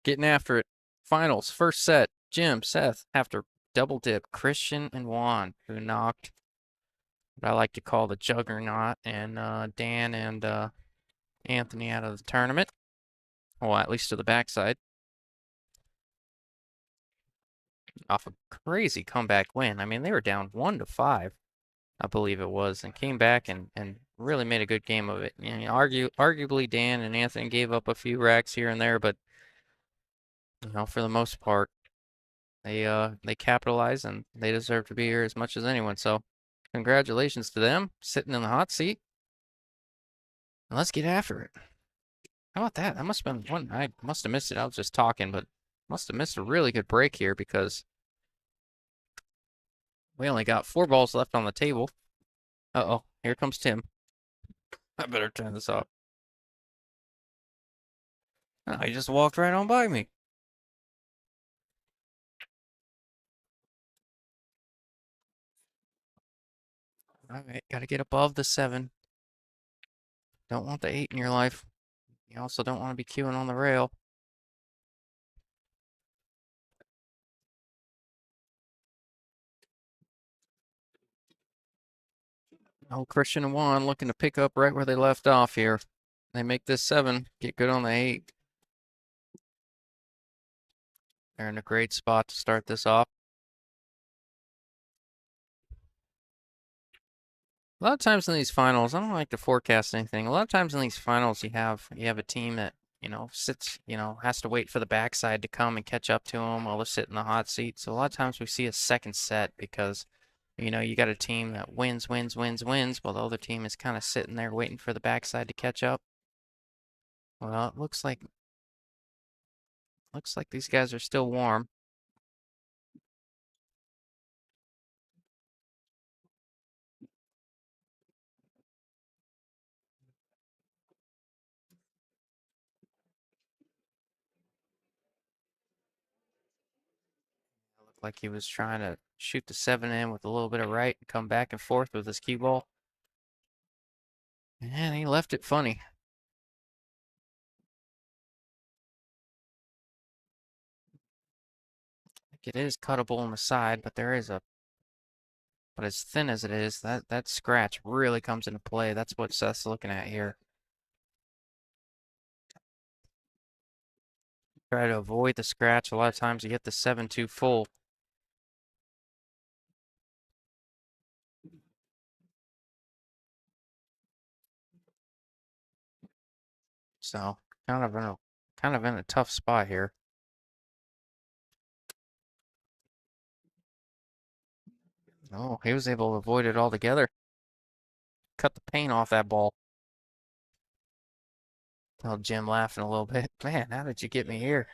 Getting after it. Finals, first set. Jim, Seth, after double dip, Christian and Juan, who knocked what I like to call the juggernaut, and Dan and Anthony out of the tournament. Well, at least to the backside. Off a crazy comeback win. I mean, they were down 1-5, I believe it was, and came back and really made a good game of it. You know, arguably Dan and Anthony gave up a few racks here and there, but you know, for the most part, they capitalized and they deserve to be here as much as anyone. So, congratulations to them sitting in the hot seat. And let's get after it. How about that? That must have been one. I must have missed it. I was just talking, but must have missed a really good break here because we only got 4 balls left on the table. Uh-oh, here comes Tim. I better turn this off. Oh, he just walked right on by me. All right, gotta get above the 7. Don't want the 8 in your life. You also don't want to be queuing on the rail. Oh, Christian and Juan looking to pick up right where they left off here. They make this 7, get good on the 8. They're in a great spot to start this off. A lot of times in these finals, I don't like to forecast anything. A lot of times in these finals, you have a team that sits, has to wait for the backside to come and catch up to them while they sit in the hot seat. So a lot of times we see a second set because you got a team that wins, while the other team is kind of sitting there waiting for the backside to catch up. Well, it looks like these guys are still warm. It looked like he was trying to shoot the 7 in with a little bit of right and come back and forth with his cue ball. And he left it funny. It is cuttable on the side, but but as thin as it is, that scratch really comes into play. That's what Seth's looking at here. Try to avoid the scratch. A lot of times you get the 7 too full. So kind of in a tough spot here. Oh, he was able to avoid it altogether. Cut the paint off that ball. Tell Jim laughing a little bit. Man, how did you get me here?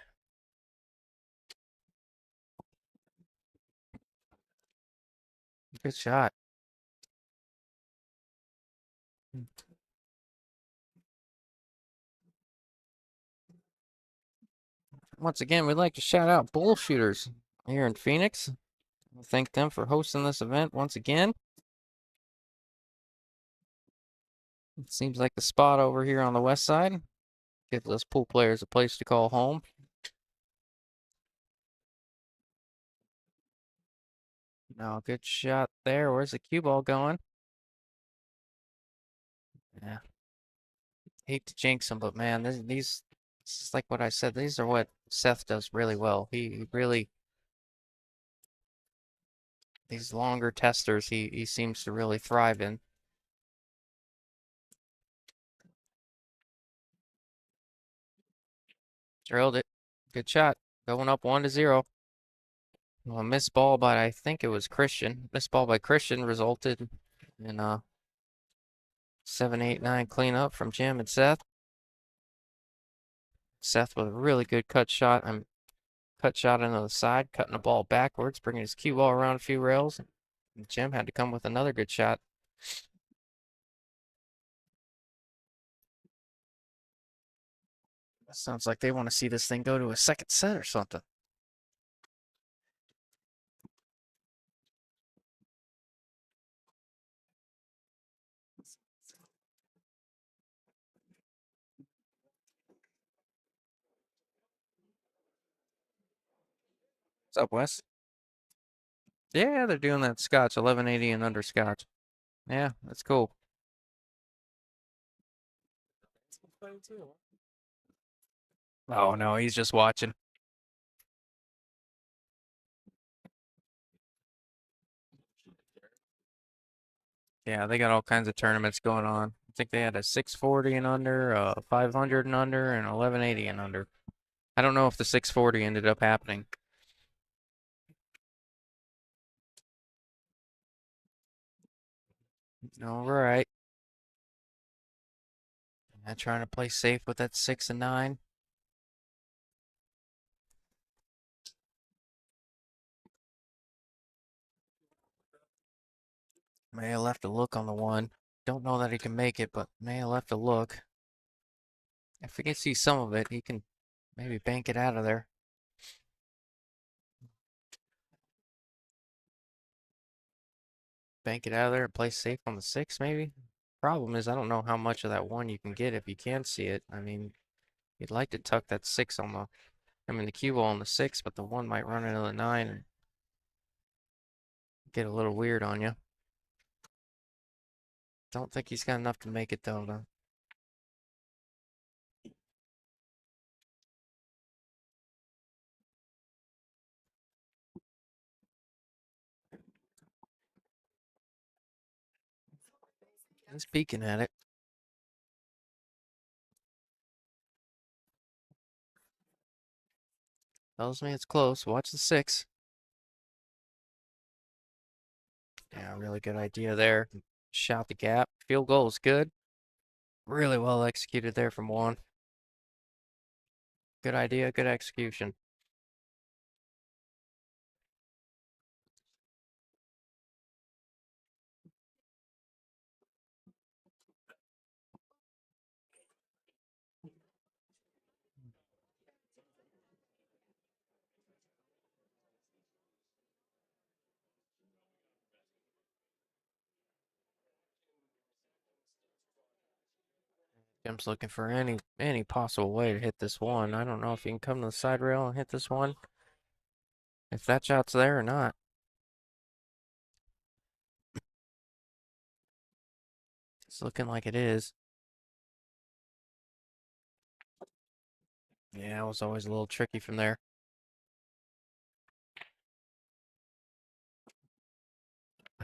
Good shot. Once again, we'd like to shout out Bull Shooters here in Phoenix. Thank them for hosting this event once again. It seems like the spot over here on the west side gives us pool players a place to call home. Now, good shot there. Where's the cue ball going? Yeah. Hate to jinx him, but man, this is like what I said. These are what Seth does really well. He really, these longer testers, he seems to really thrive in. Drilled it. Good shot. Going up 1-0. Well, a missed ball, but I think it was Christian. Missed ball by Christian resulted in a 7-8-9 cleanup from Jim and Seth. Seth with a really good cut shot. Cut shot into the side, cutting the ball backwards, bringing his cue ball around a few rails. And Jim had to come with another good shot. Sounds like they want to see this thing go to a second set or something. What's up, Wes? Yeah, they're doing that Scotch, 1180 and under Scotch. Yeah, that's cool. Oh no, he's just watching. Yeah, they got all kinds of tournaments going on. I think they had a 640 and under, 500 and under, and 1180 and under. I don't know if the 640 ended up happening. All right. I'm trying to play safe with that 6 and 9. May have left a look on the 1. Don't know that he can make it, but may have left a look. If he can see some of it, he can maybe bank it out of there. Bank it out of there and play safe on the 6, maybe? Problem is, I don't know how much of that 1 you can get if you can see it. I mean, you'd like to tuck that 6 on the cue ball on the 6, but the 1 might run into the 9 and get a little weird on you. Don't think he's got enough to make it, though. He's peeking at it. Tells me it's close. Watch the 6. Yeah, really good idea there. Shot the gap. Field goal is good. Really well executed there from Juan. Good idea, good execution. Jim's looking for any possible way to hit this 1. I don't know if he can come to the side rail and hit this 1. If that shot's there or not. It's looking like it is. Yeah, it was always a little tricky from there.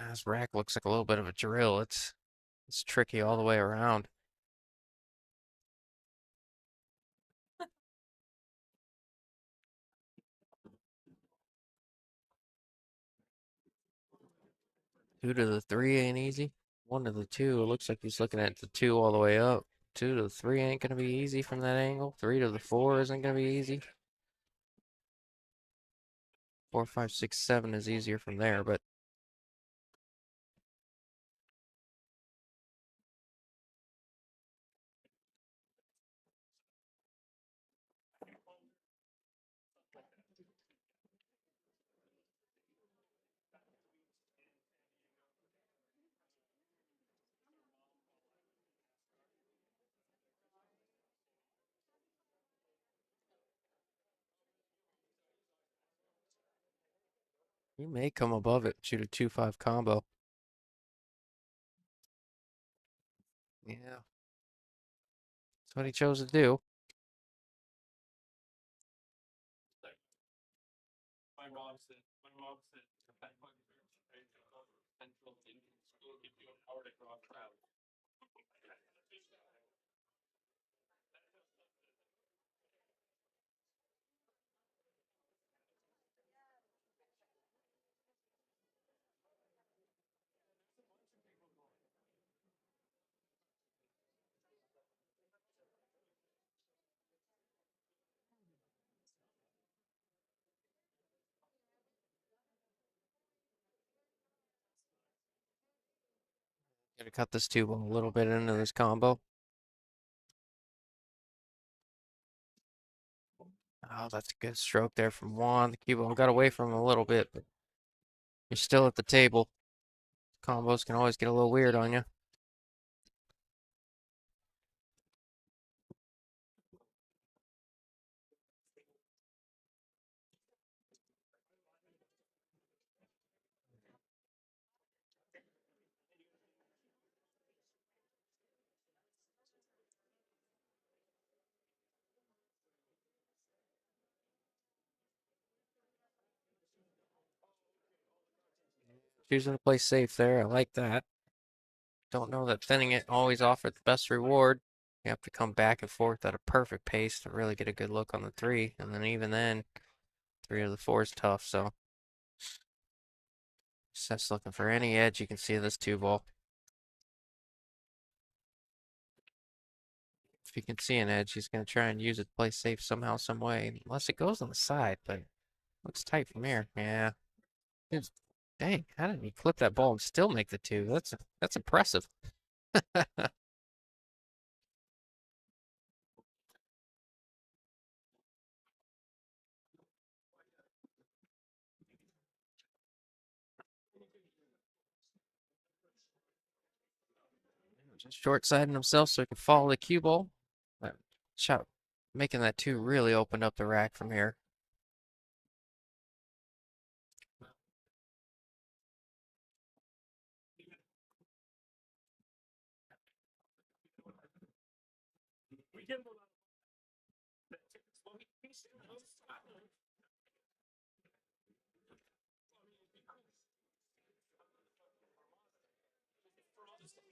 This rack looks like a little bit of a drill. It's tricky all the way around. Two to the 3 ain't easy. 1 to the 2, it looks like he's looking at the 2 all the way up. 2 to the 3 ain't gonna be easy from that angle. 3 to the 4 isn't gonna be easy. 4, 5, 6, 7 is easier from there, but he may come above it, shoot a 2-5 combo. Yeah, that's what he chose to do. Gotta cut this tube a little bit into this combo. Oh, that's a good stroke there from Juan. The cue ball got away from him a little bit, but you're still at the table. Combos can always get a little weird on you. Choosing to play safe there. I like that. Don't know that thinning it always offers the best reward. You have to come back and forth at a perfect pace to really get a good look on the three. And then even then, three of the four is tough. So just looking for any edge you can see in this two ball. If you can see an edge, he's going to try and use it to play safe somehow, some way. Unless it goes on the side, but it looks tight from here. Yeah. It's, dang, how did he clip that ball and still make the two? That's impressive. Just short-siding himself so he can follow the cue ball. That shot, making that two really opened up the rack from here.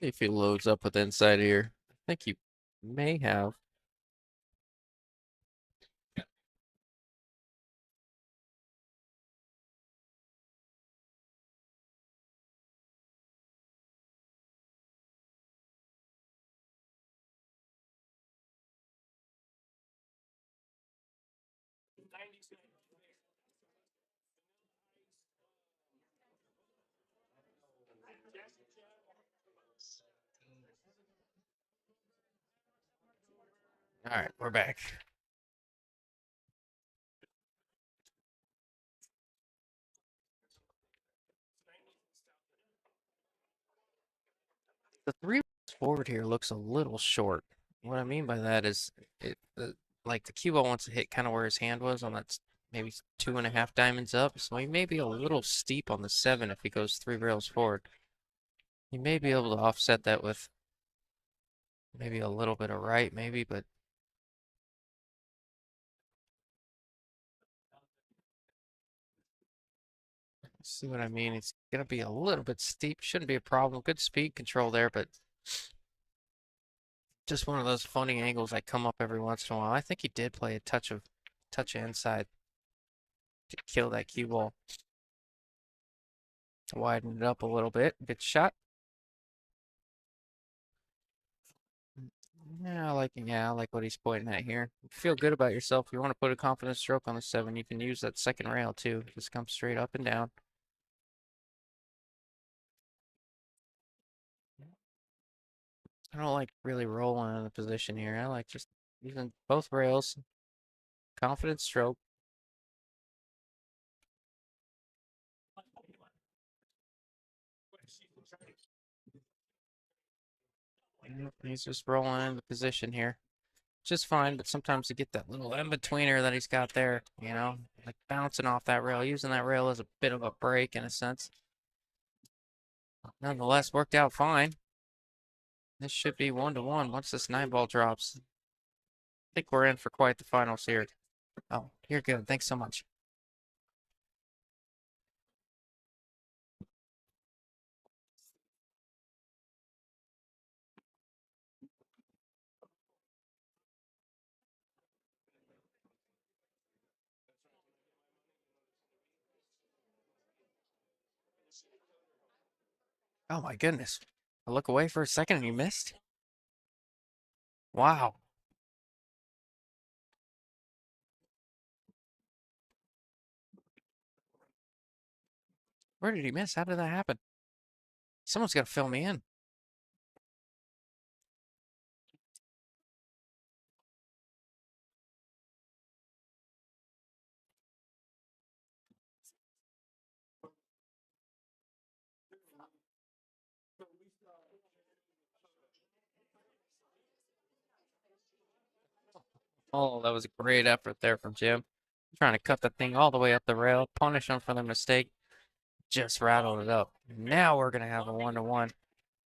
If he loads up with inside here, I think he may have. All right, we're back. The three forward here looks a little short. What I mean by that is like the cue ball wants to hit kind of where his hand was on that maybe 2.5 diamonds up. So he may be a little steep on the 7 if he goes 3 rails forward. He may be able to offset that with maybe a little bit of right, maybe, but see what I mean? It's gonna be a little bit steep. Shouldn't be a problem. Good speed control there, but just one of those funny angles that come up every once in a while. I think he did play a touch of inside to kill that cue ball. Widen it up a little bit. Good shot. Yeah, I like what he's pointing at here. Feel good about yourself. If you want to put a confident stroke on the 7, you can use that second rail too. Just come straight up and down. I don't like really rolling in the position here. I like just using both rails. Confident stroke. He's just rolling in the position here. Just fine, but sometimes you get that little in-betweener that he's got there, like bouncing off that rail, using that rail as a bit of a break in a sense. Nonetheless, worked out fine. This should be 1-1 once this 9-ball drops. I think we're in for quite the finals here. Oh, you're good. Thanks so much. Oh my goodness. I look away for a second and you missed? Wow. Where did he miss? How did that happen? Someone's got to fill me in. Oh, that was a great effort there from Jim. Trying to cut the thing all the way up the rail, punish him for the mistake. Just rattled it up. Now we're going to have a 1-1.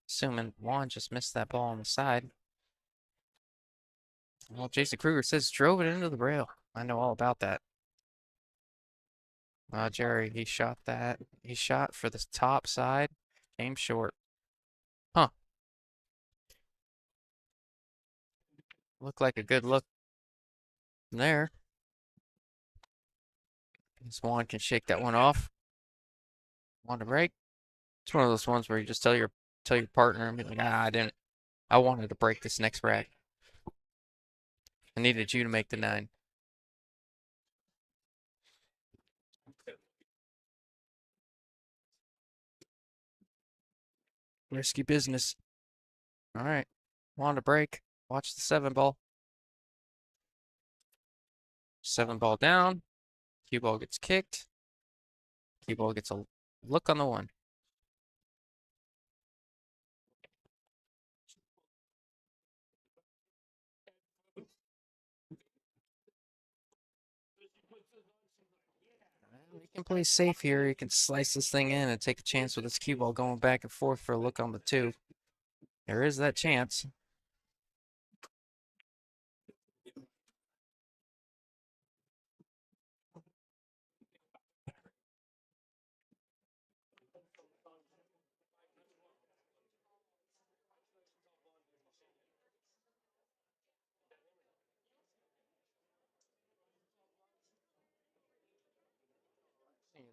Assuming Juan just missed that ball on the side. Well, Jason Kruger says drove it into the rail. I know all about that. Jerry, he shot that. He shot for the top side. Came short. Huh. Looked like a good look there. Swan can shake that one off. Want to break? It's one of those ones where you just tell your partner and be like, I didn't. I wanted to break this next rack. I needed you to make the 9. Risky business. All right. Want to break. Watch the 7 ball. 7 ball down. Cue ball gets kicked. Cue ball gets a look on the 1. He can play safe here. He can slice this thing in and take a chance with his cue ball going back and forth for a look on the 2. There is that chance.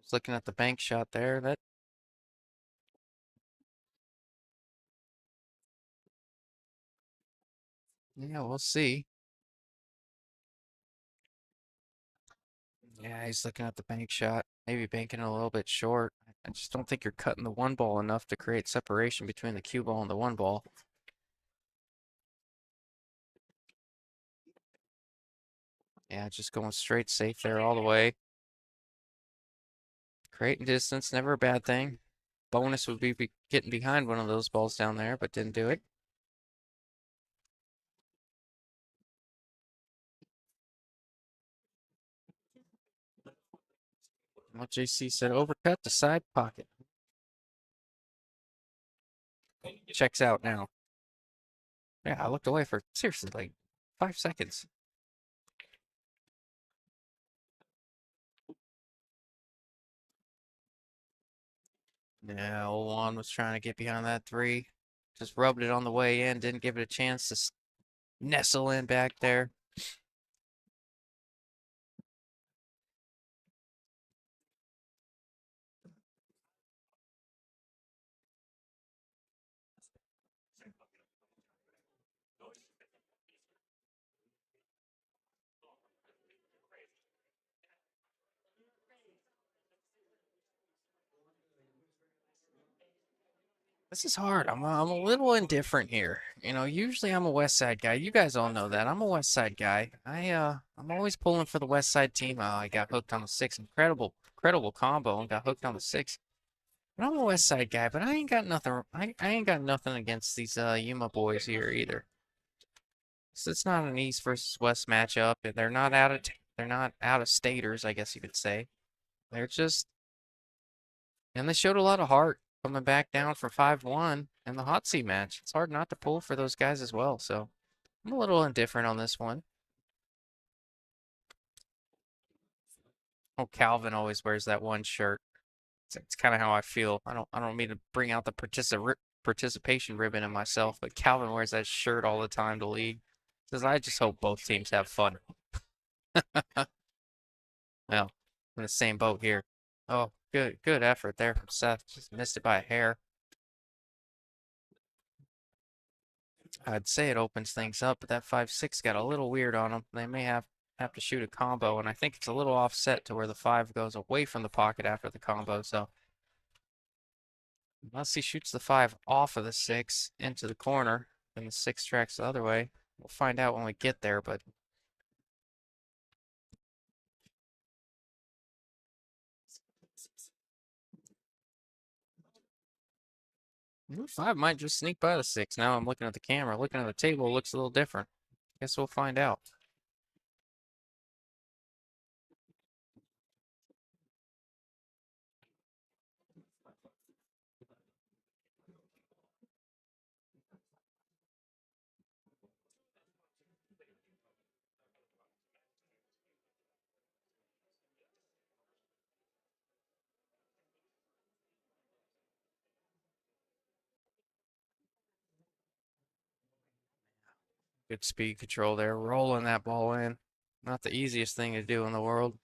He's looking at the bank shot there. Yeah, we'll see. Yeah, he's looking at the bank shot. Maybe banking a little bit short. I just don't think you're cutting the 1 ball enough to create separation between the cue ball and the 1 ball. Yeah, just going straight safe there all the way. Creating distance, never a bad thing. Bonus would be getting behind one of those balls down there, but didn't do it. Well, JC said overcut the side pocket. Checks out now. Yeah, I looked away for seriously like 5 seconds. Yeah, old Juan was trying to get behind that 3. Just rubbed it on the way in, didn't give it a chance to nestle in back there. This is hard. I'm a little indifferent here. Usually I'm a West Side guy. You guys all know that. I'm a West Side guy. I'm always pulling for the West Side team. I got hooked on the 6. Incredible combo and got hooked on the 6. But I'm a West Side guy, but I ain't got nothing. I ain't got nothing against these Yuma boys here either. So it's not an East versus West matchup. They're not out of staters, I guess you could say. They're just And they showed a lot of heart coming back down from 5-1 in the hot seat match. It's hard not to pull for those guys as well. So I'm a little indifferent on this one. Oh, Calvin always wears that one shirt. It's kind of how I feel. I don't mean to bring out the participation ribbon in myself, but Calvin wears that shirt all the time to league. Says I just hope both teams have fun. Well, in the same boat here. Oh, good effort there from Seth. Just missed it by a hair. I'd say it opens things up, but that 5-6 got a little weird on them. They may have to shoot a combo, and I think it's a little offset to where the 5 goes away from the pocket after the combo. So unless he shoots the 5 off of the 6 into the corner, and the 6 tracks the other way. We'll find out when we get there, but 5 might just sneak by the 6. Now I'm looking at the camera, looking at the table, it looks a little different. Guess we'll find out. Good speed control there, rolling that ball in. Not the easiest thing to do in the world.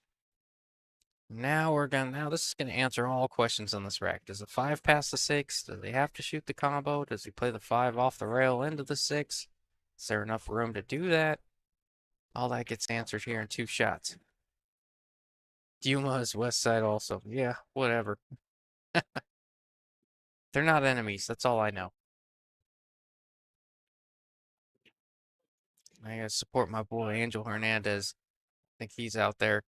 Now this is gonna answer all questions on this rack. Does the 5 pass the 6? Do they have to shoot the combo? Does he play the 5 off the rail into the 6? Is there enough room to do that? All that gets answered here in 2 shots. Yuma is West Side also. Yeah, whatever. They're not enemies, that's all I know. I gotta support my boy Angel Hernandez. I think he's out there.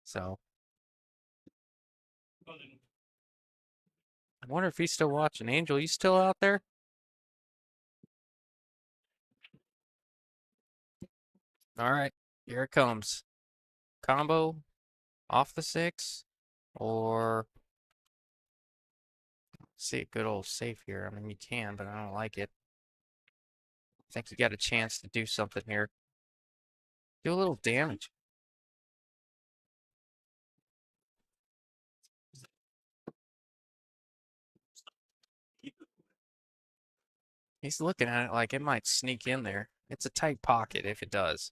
So I wonder if he's still watching. Angel, you still out there? All right, here it comes. Combo off the 6 or see a good old safe here. I mean, you can, but I don't like it. I think you got a chance to do something here. Do a little damage. He's looking at it like it might sneak in there. It's a tight pocket if it does.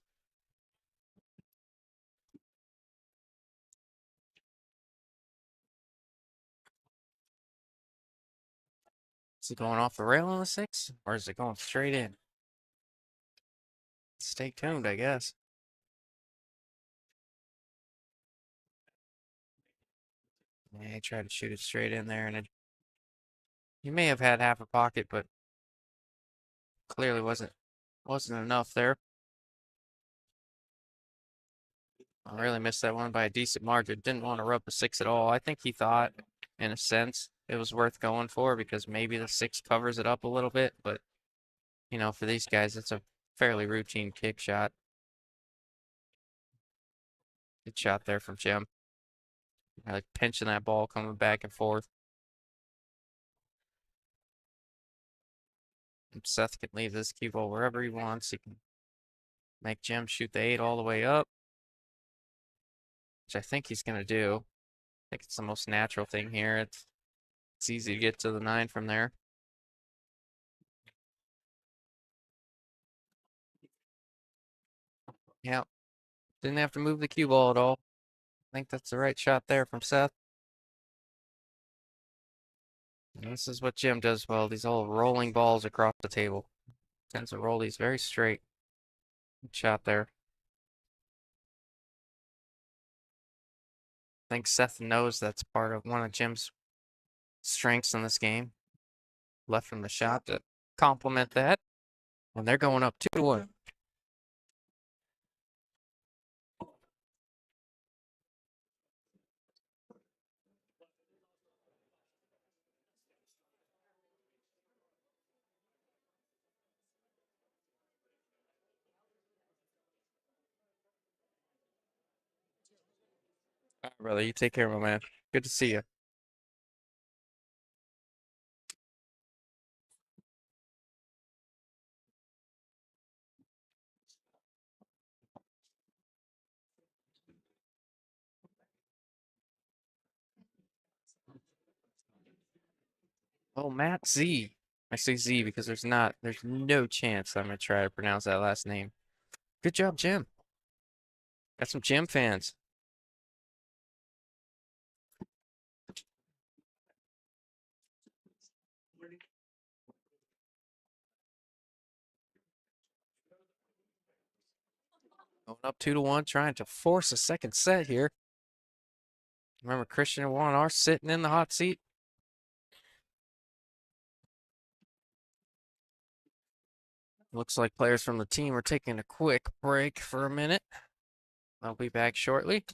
Is it going off the rail on the 6? Or is it going straight in? Stay tuned, I guess. Yeah, he tried to shoot it straight in there, and he may have had half a pocket, but clearly wasn't enough there. I really missed that one by a decent margin. Didn't want to rub the 6 at all. I think he thought, in a sense, it was worth going for because maybe the 6 covers it up a little bit, but you know, for these guys, it's a fairly routine kick shot. Good shot there from Jim. I like pinching that ball, coming back and forth. And Seth can leave this cue ball wherever he wants. He can make Jim shoot the 8 all the way up, which I think he's going to do. I think it's the most natural thing here. It's easy to get to the 9 from there. Yeah, didn't have to move the cue ball at all. I think that's the right shot there from Seth. And this is what Jim does well. These all rolling balls across the table. Tends to roll these very straight. Good shot there. I think Seth knows that's part of one of Jim's strengths in this game. Left from the shot to complement that. And they're going up 2-1. All right, brother, you take care, my man. Good to see you. Oh, Matt Z. I say Z because there's no chance I'm gonna try to pronounce that last name. Good job, Jim. Got some Jim fans. Going up 2-1, trying to force a second set here. Remember, Christian and Juan are sitting in the hot seat. Looks like players from the team are taking a quick break for a minute. They'll be back shortly.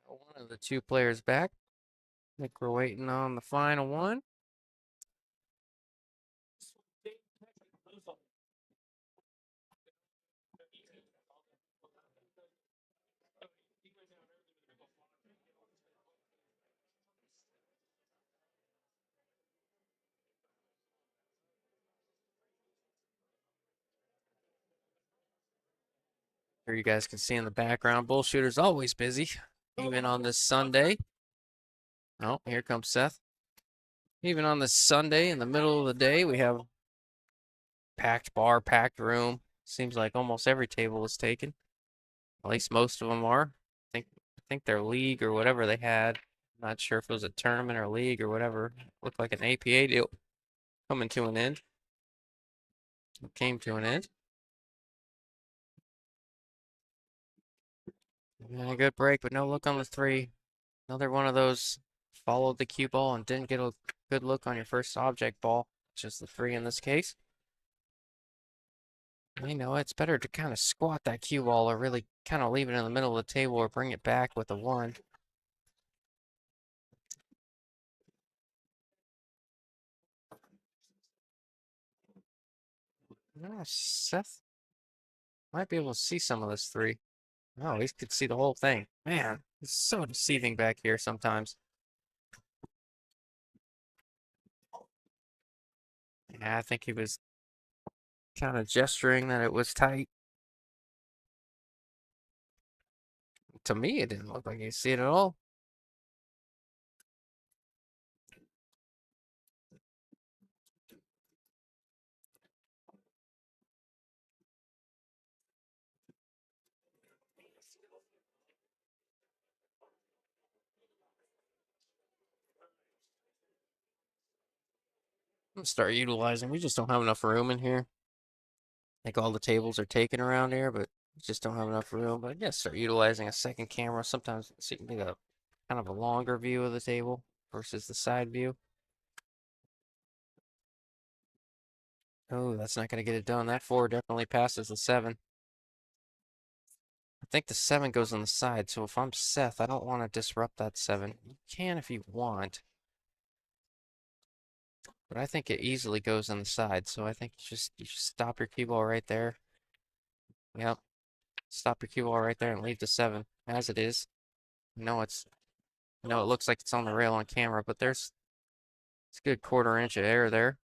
One of the 2 players back. think we're waiting on the final one. Here you guys can see in the background, Bullshooter's always busy, even on this Sunday. Oh, here comes Seth. Even on this Sunday in the middle of the day, we have packed bar, packed room. Seems like almost every table is taken. At least most of them are. I think their league or whatever they had. I'm not sure if it was a tournament or league or whatever. Looked like an APA deal coming to an end. It came to an end. Yeah, good break, but no look on the three. Another one of those followed the cue ball and didn't get a good look on your first object ball. Just the three in this case. You know, it's better to kind of squat that cue ball or really kind of leave it in the middle of the table or bring it back with a one. Seth might be able to see some of this three. Oh, he could see the whole thing. Man, it's so deceiving back here sometimes. Yeah, I think he was kind of gesturing that it was tight. To me, it didn't look like he see it at all. I'm gonna start utilizing. We just don't have enough room in here. Like all the tables are taken around here, but we just don't have enough room. But I guess start utilizing a second camera sometimes so you can get a kind of a longer view of the table versus the side view. Oh, that's not gonna get it done. That four definitely passes the seven. I think the seven goes on the side, so if I'm Seth, I don't want to disrupt that seven. You can if you want, but I think it easily goes on the side, so I think you just stop your cue ball right there. Yep. Stop your cue ball right there and leave the seven as it is. No, it looks like it's on the rail on camera, but it's a good quarter inch of air there.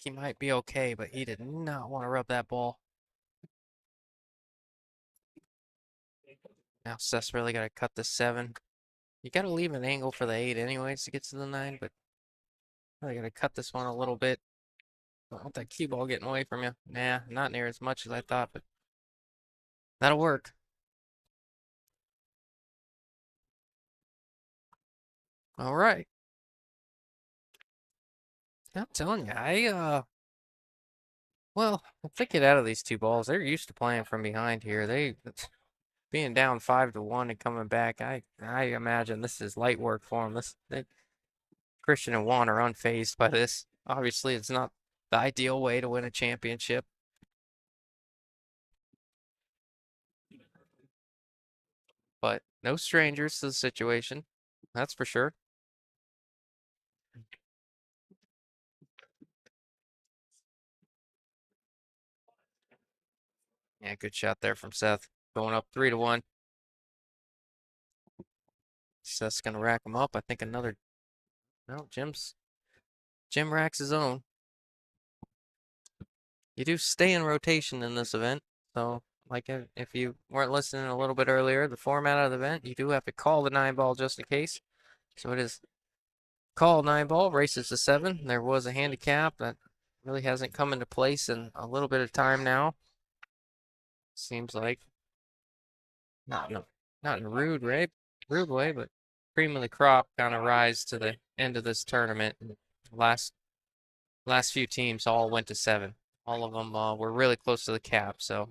He might be okay, but he did not want to rub that ball. Now Seth's really got to cut the seven. You got to leave an angle for the eight anyways to get to the nine, but I got to cut this one a little bit. Don't want that cue ball getting away from you. Nah, not near as much as I thought, but that'll work. All right. I'm telling you, well, if they get out of these two balls, they're used to playing from behind here. Being down 5-1 and coming back, I imagine this is light work for them. Christian and Juan are unfazed by this. Obviously, it's not the ideal way to win a championship, but no strangers to the situation. That's for sure. Yeah, good shot there from Seth. Going up 3-1. Seth's gonna rack him up. I think another. No, Jim racks his own. You do stay in rotation in this event. So, like if you weren't listening a little bit earlier, the format of the event, you do have to call the 9-ball just in case. So it is call 9-ball, races to 7. There was a handicap that really hasn't come into place in a little bit of time now. Seems like not in a rude way, but cream of the crop kind of rise to the end of this tournament. Last few teams all went to 7. All of them were really close to the cap, so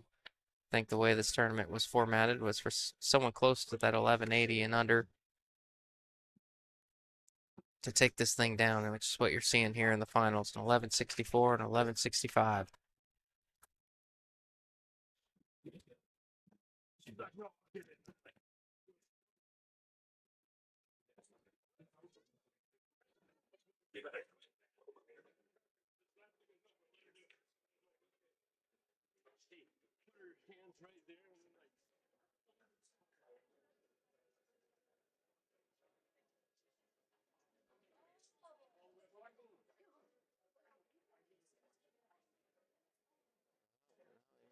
think the way this tournament was formatted was for someone close to that 1180 and under to take this thing down, which is what you're seeing here in the finals, an 1164 and 1165.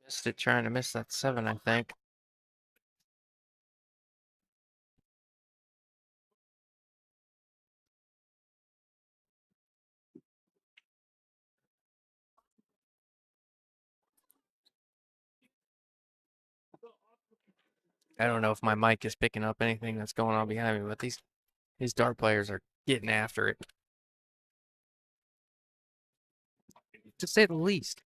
Missed it trying to miss that 7, I think. I don't know if my mic is picking up anything that's going on behind me, but these dart players are getting after it, to say the least.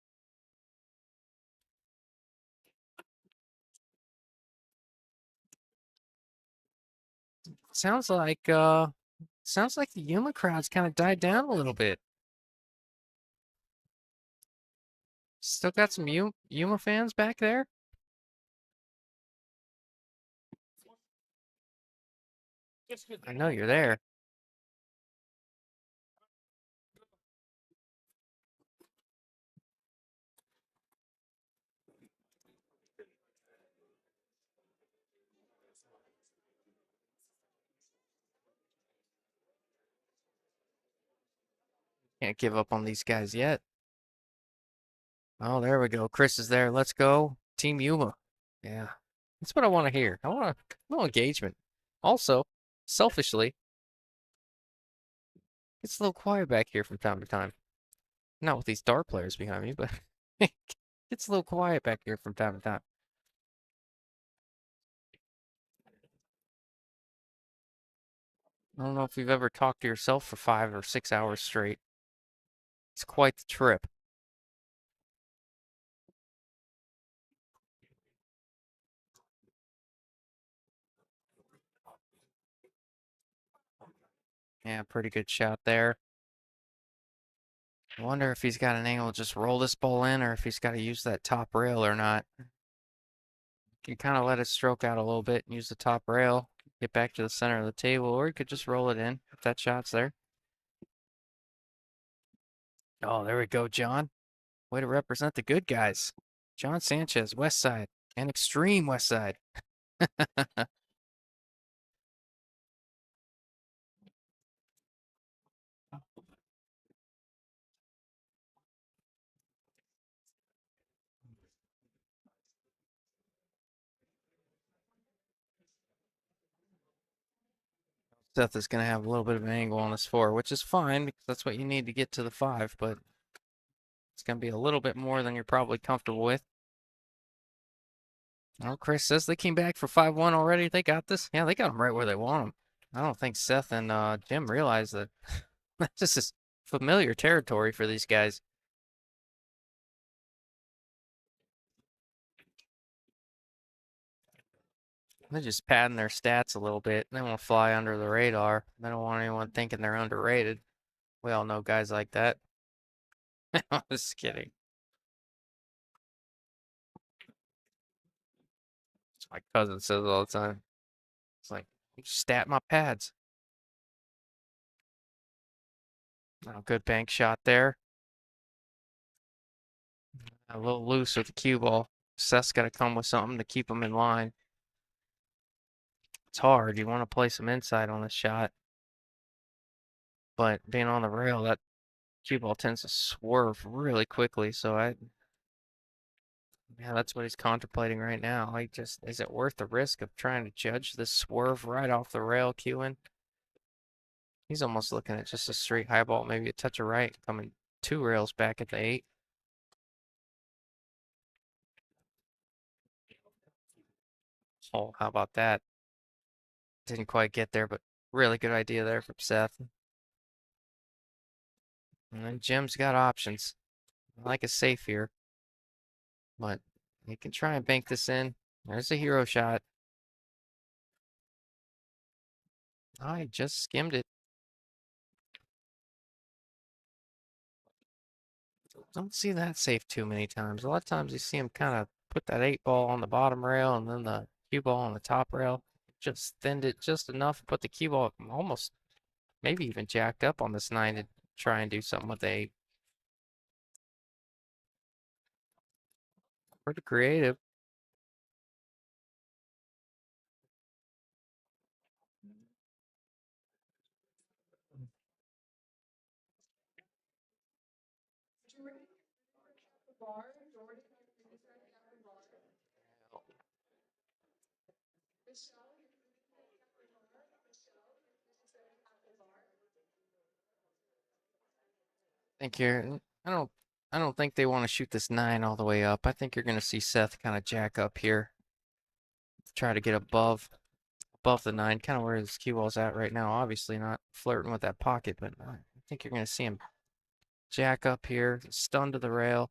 Sounds like the Yuma crowd's kind of died down a little bit. Still got some Yuma fans back there? I know you're there. Can't give up on these guys yet. Oh, there we go. Chris is there. Let's go. Team Yuma. Yeah. That's what I want to hear. I want a little engagement. Also, selfishly, it's a little quiet back here from time to time. Not with these dart players behind me, but it's a little quiet back here from time to time. I don't know if you've ever talked to yourself for 5 or 6 hours straight. It's quite the trip. Yeah, pretty good shot there. I wonder if he's got an angle to just roll this ball in or if he's got to use that top rail or not. Can kind of let it stroke out a little bit and use the top rail, get back to the center of the table, or he could just roll it in if that shot's there. Oh, there we go, John. Way to represent the good guys. John Sanchez, West Side, and extreme West Side. Seth is going to have a little bit of an angle on this 4, which is fine because that's what you need to get to the 5, but it's going to be a little bit more than you're probably comfortable with. Oh, Chris says they came back for 5-1 already. They got this. Yeah, they got them right where they want them. I don't think Seth and Jim realize that this is familiar territory for these guys. They're just padding their stats a little bit. They want to fly under the radar. They don't want anyone thinking they're underrated. We all know guys like that. I'm just kidding. My cousin says all the time. It's like, you stat my pads. Oh, good bank shot there. A little loose with the cue ball. Seth's got to come with something to keep him in line. It's hard. You want to play some inside on this shot. But being on the rail, that cue ball tends to swerve really quickly. So yeah, that's what he's contemplating right now. Is it worth the risk of trying to judge this swerve right off the rail cueing? He's almost looking at just a straight high ball, maybe a touch of right, coming 2 rails back at the 8. Oh, how about that? Didn't quite get there, but really good idea there from Seth. And then Jim's got options. I like a safe here, but He can try and bank this in. There's a hero shot. I just skimmed it. Don't see that safe too many times. A lot of times you see him kind of put that 8 ball on the bottom rail and then the cue ball on the top rail. Just thinned it just enough, put the cue ball almost, maybe even jacked up on this 9 to try and do something with the 8. Pretty creative. Think you're. I don't think they want to shoot this 9 all the way up. I think you're going to see Seth kind of jack up here, try to get above the 9, kind of where his cue ball's at right now. Obviously not flirting with that pocket, but I think you're going to see him jack up here, stun to the rail,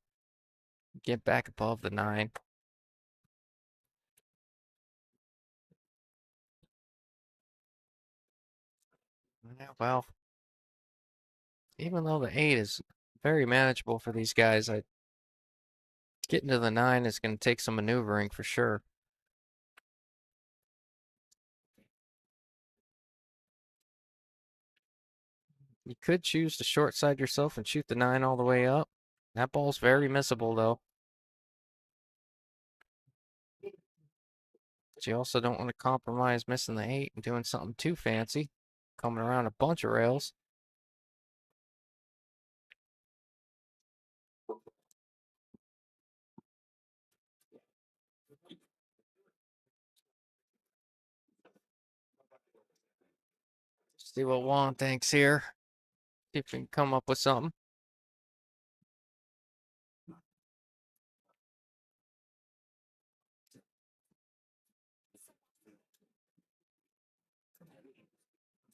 get back above the 9. Yeah, well, even though the 8 is very manageable for these guys, getting to the 9 is going to take some maneuvering for sure. You could choose to short side yourself and shoot the 9 all the way up. That ball's very missable, though. But you also don't want to compromise missing the 8 and doing something too fancy, coming around a bunch of rails. See what Juan thinks here. See if we can come up with something.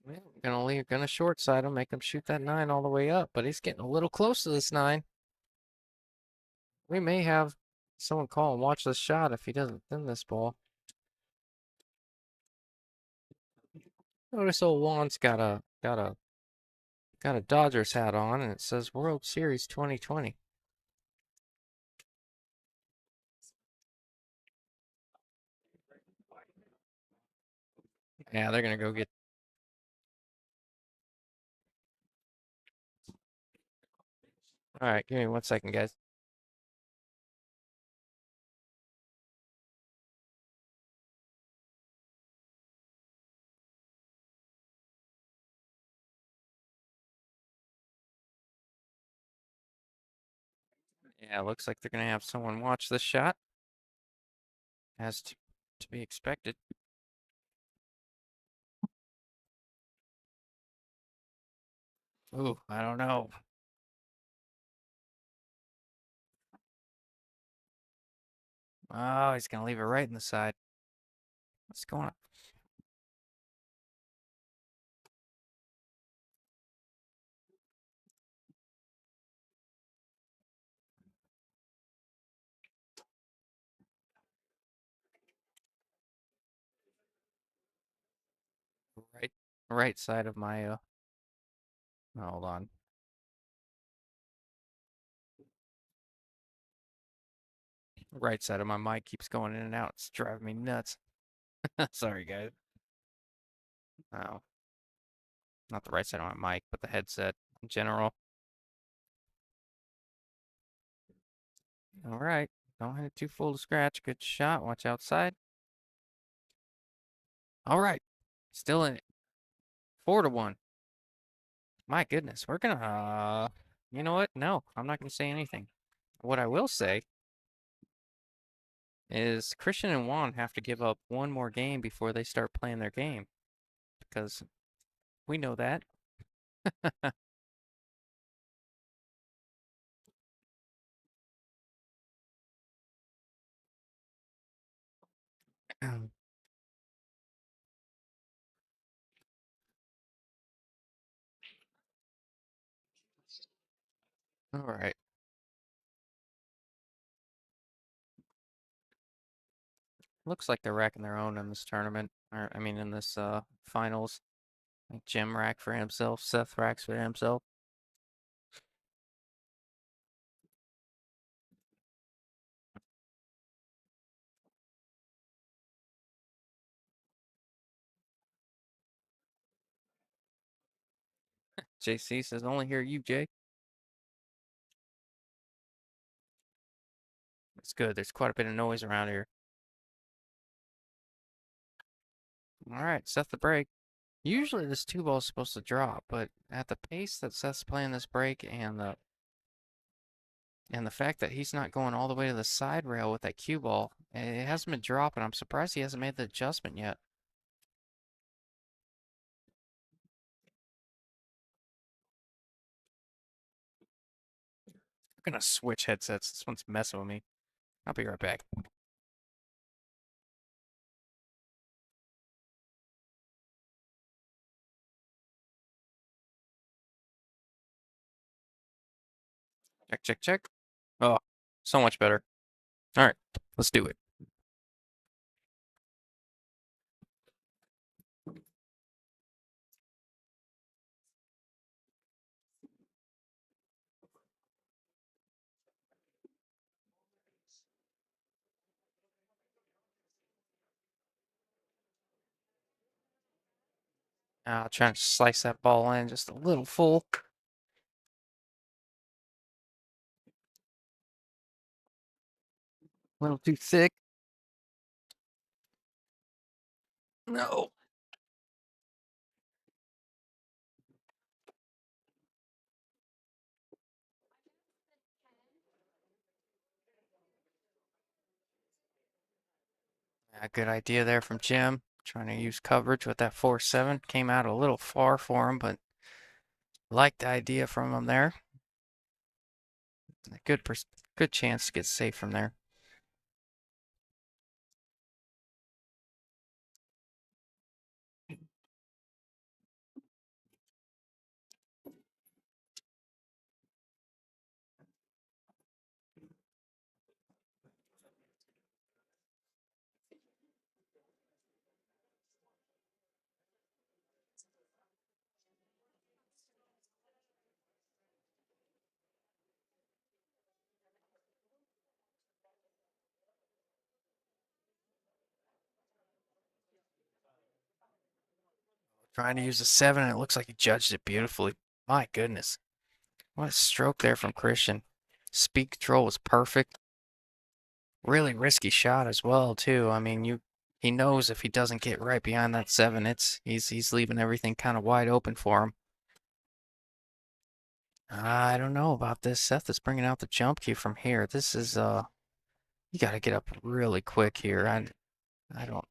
Yeah, gonna short side him, make him shoot that 9 all the way up, but he's getting a little close to this 9. We may have someone call and watch this shot if he doesn't thin this ball. Notice old Juan's got a Dodgers hat on and it says World Series 2020. Yeah, they're gonna go get. All right, give me 1 second, guys. Yeah, looks like they're gonna have someone watch this shot, as to be expected. Ooh, I don't know. Oh, he's gonna leave it right in the side. What's going on? Right, right side of my hold on. Right side of my mic keeps going in and out. It's driving me nuts. Sorry, guys. Oh, not the right side of my mic, but the headset in general. All right. Don't hit it too full to scratch. Good shot. Watch outside. All right. Still in it. 4-1. My goodness. We're gonna you know what? No, I'm not gonna say anything. What I will say is Christian and Juan have to give up one more game before they start playing their game. Because we know that. All right. Looks like they're racking their own in this tournament, or I mean in this finals. Like Jim rack for himself, Seth racks for himself. JC says only hear you, Jay. It's good. There's quite a bit of noise around here. All right, Seth the break. Usually this two ball is supposed to drop, but at the pace that Seth's playing this break and the fact that he's not going all the way to the side rail with that cue ball, it hasn't been dropping. I'm surprised he hasn't made the adjustment yet. I'm gonna switch headsets. This one's messing with me. I'll be right back. Check, check, check. Oh, so much better. All right, let's do it. Trying to slice that ball in just a little full. A little too thick. No. A good idea there from Jim. Trying to use coverage with that 4-7. Came out a little far for him, but liked the idea from him there. A good chance to get safe from there. Trying to use a 7, and it looks like he judged it beautifully. My goodness. What a stroke there from Christian. Speed control was perfect. Really risky shot as well, too. I mean, he knows if he doesn't get right behind that 7, he's leaving everything kind of wide open for him. I don't know about this. Seth is bringing out the jump cue from here. This is you got to get up really quick here. I don't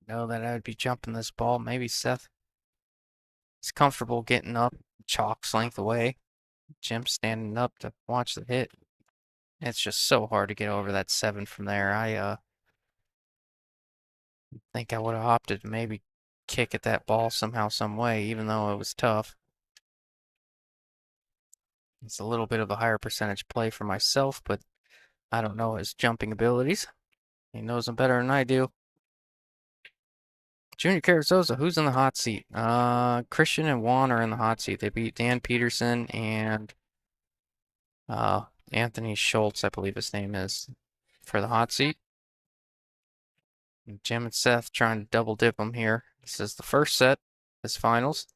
know that I would be jumping this ball. Maybe Seth is comfortable getting up chalk's length away. Jim standing up to watch the hit. It's just so hard to get over that 7 from there. I think I would have opted to maybe kick at that ball somehow, some way, even though it was tough. It's a little bit of a higher percentage play for myself, but I don't know his jumping abilities. He knows them better than I do. Junior Carrizosa, who's in the hot seat? Christian and Juan are in the hot seat. They beat Dan Peterson and Anthony Schultz, I believe his name is, for the hot seat. And Jim and Seth trying to double dip them here. This is the first set, this finals.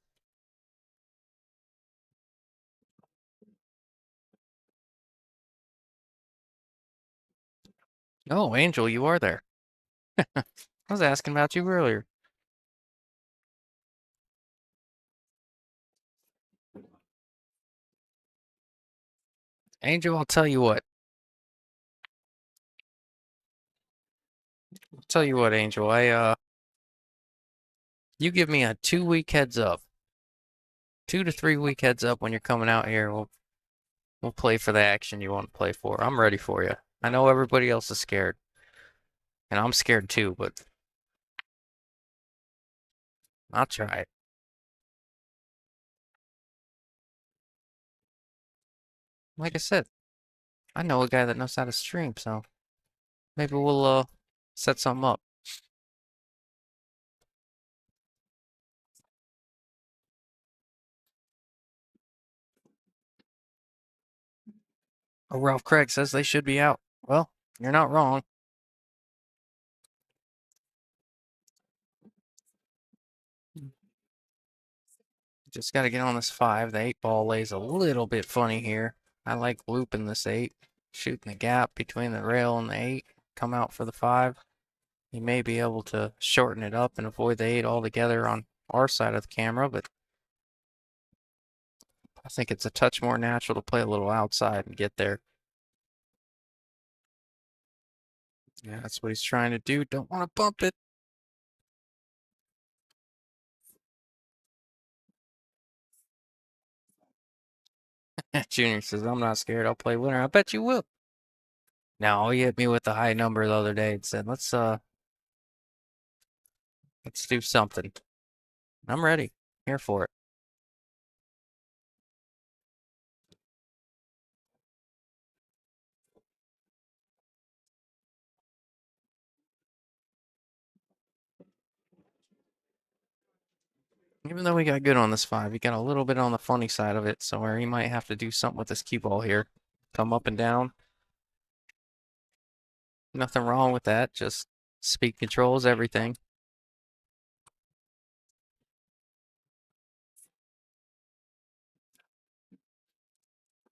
Oh, Angel, you are there. I was asking about you earlier. Angel, I'll tell you what. I'll tell you what, Angel. You give me a 2 week heads up. 2 to 3 week heads up when you're coming out here. We'll play for the action you want to play for. I'm ready for you. I know everybody else is scared. And I'm scared too, but I'll try it. Like I said, I know a guy that knows how to stream, so maybe Set something up. Oh, Ralph Craig says they should be out. Well, you're not wrong. Just got to get on this 5. The 8 ball lays a little bit funny here. I like looping this 8, shooting the gap between the rail and the 8, come out for the 5. You may be able to shorten it up and avoid the 8 altogether on our side of the camera, but I think it's a touch more natural to play a little outside and get there. Yeah, that's what he's trying to do. Don't want to bump it. Junior says, I'm not scared. I'll play winner. I bet you will. Now, he hit me with the high number the other day and said, let's do something. I'm ready. Here for it. Even though we got good on this 5, he got a little bit on the funny side of it, so where he might have to do something with this cue ball here. Come up and down. Nothing wrong with that. Just speed controls everything.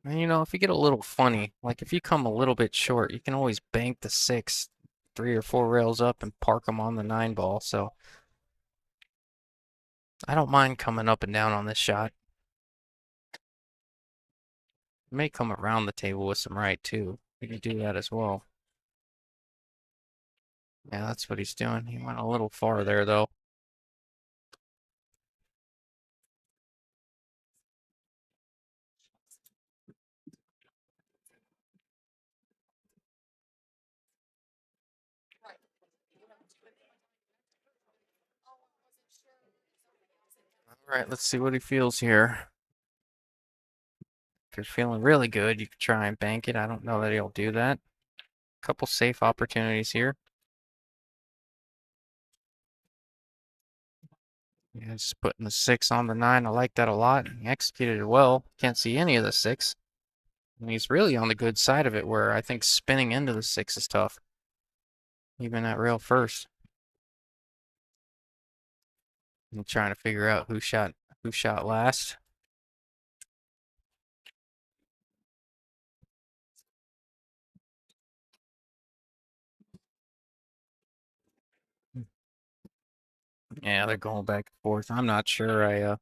And if you get a little funny, like if you come a little bit short, you can always bank the 6, 3 or 4 rails up and park them on the 9 ball. So I don't mind coming up and down on this shot. May come around the table with some right too. We can do that as well. Yeah, that's what he's doing. He went a little far there though. All right, let's see what he feels here. If you're feeling really good, you could try and bank it. I don't know that he'll do that. Couple safe opportunities here. Yeah, just putting the 6 on the 9. I like that a lot. He executed it well. Can't see any of the 6. And he's really on the good side of it, where I think spinning into the 6 is tough. Even at rail first. I'm trying to figure out who shot last. Yeah, they're going back and forth. I'm not sure.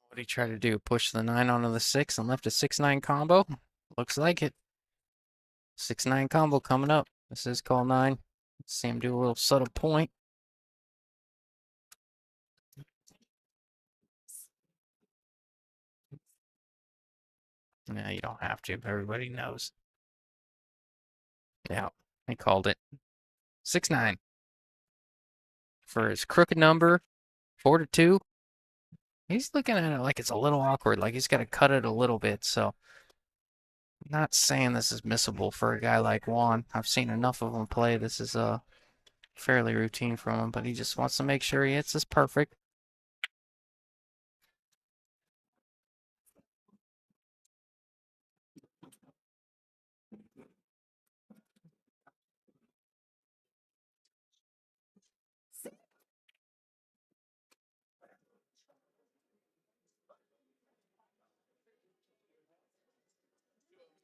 What did he try to do? Push the 9 onto the 6 and left a 6-9 combo? Looks like it. 6-9 combo coming up. This is call 9. Let's see him do a little subtle point. No, you don't have to. Everybody knows. Yeah, they called it. 6-9. For his crooked number, 4-2. He's looking at it like it's a little awkward, like he's got to cut it a little bit. So, not saying this is missable for a guy like Juan. I've seen enough of him play. This is fairly routine from him, but he just wants to make sure he hits this perfect.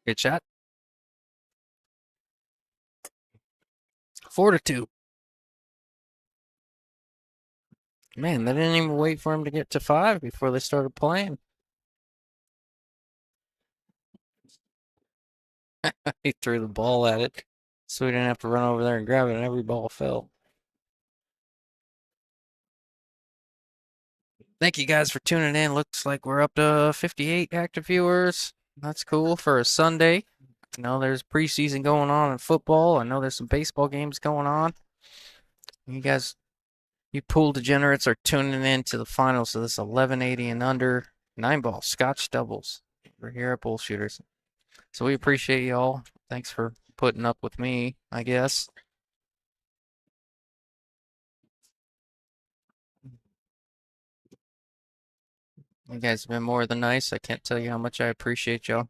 Good shot. 4-2. Man, they didn't even wait for him to get to 5 before they started playing. He threw the ball at it, so we didn't have to run over there and grab it, and every ball fell. Thank you guys for tuning in. Looks like we're up to 58 active viewers. That's cool for a Sunday. You know, there's preseason going on in football. I know there's some baseball games going on. You guys, you pool degenerates are tuning in to the finals of this 1180 and under 9-ball Scotch doubles. We're here at Bull Shooters. So we appreciate y'all. Thanks for putting up with me, I guess. You guys have been more than nice. I can't tell you how much I appreciate y'all.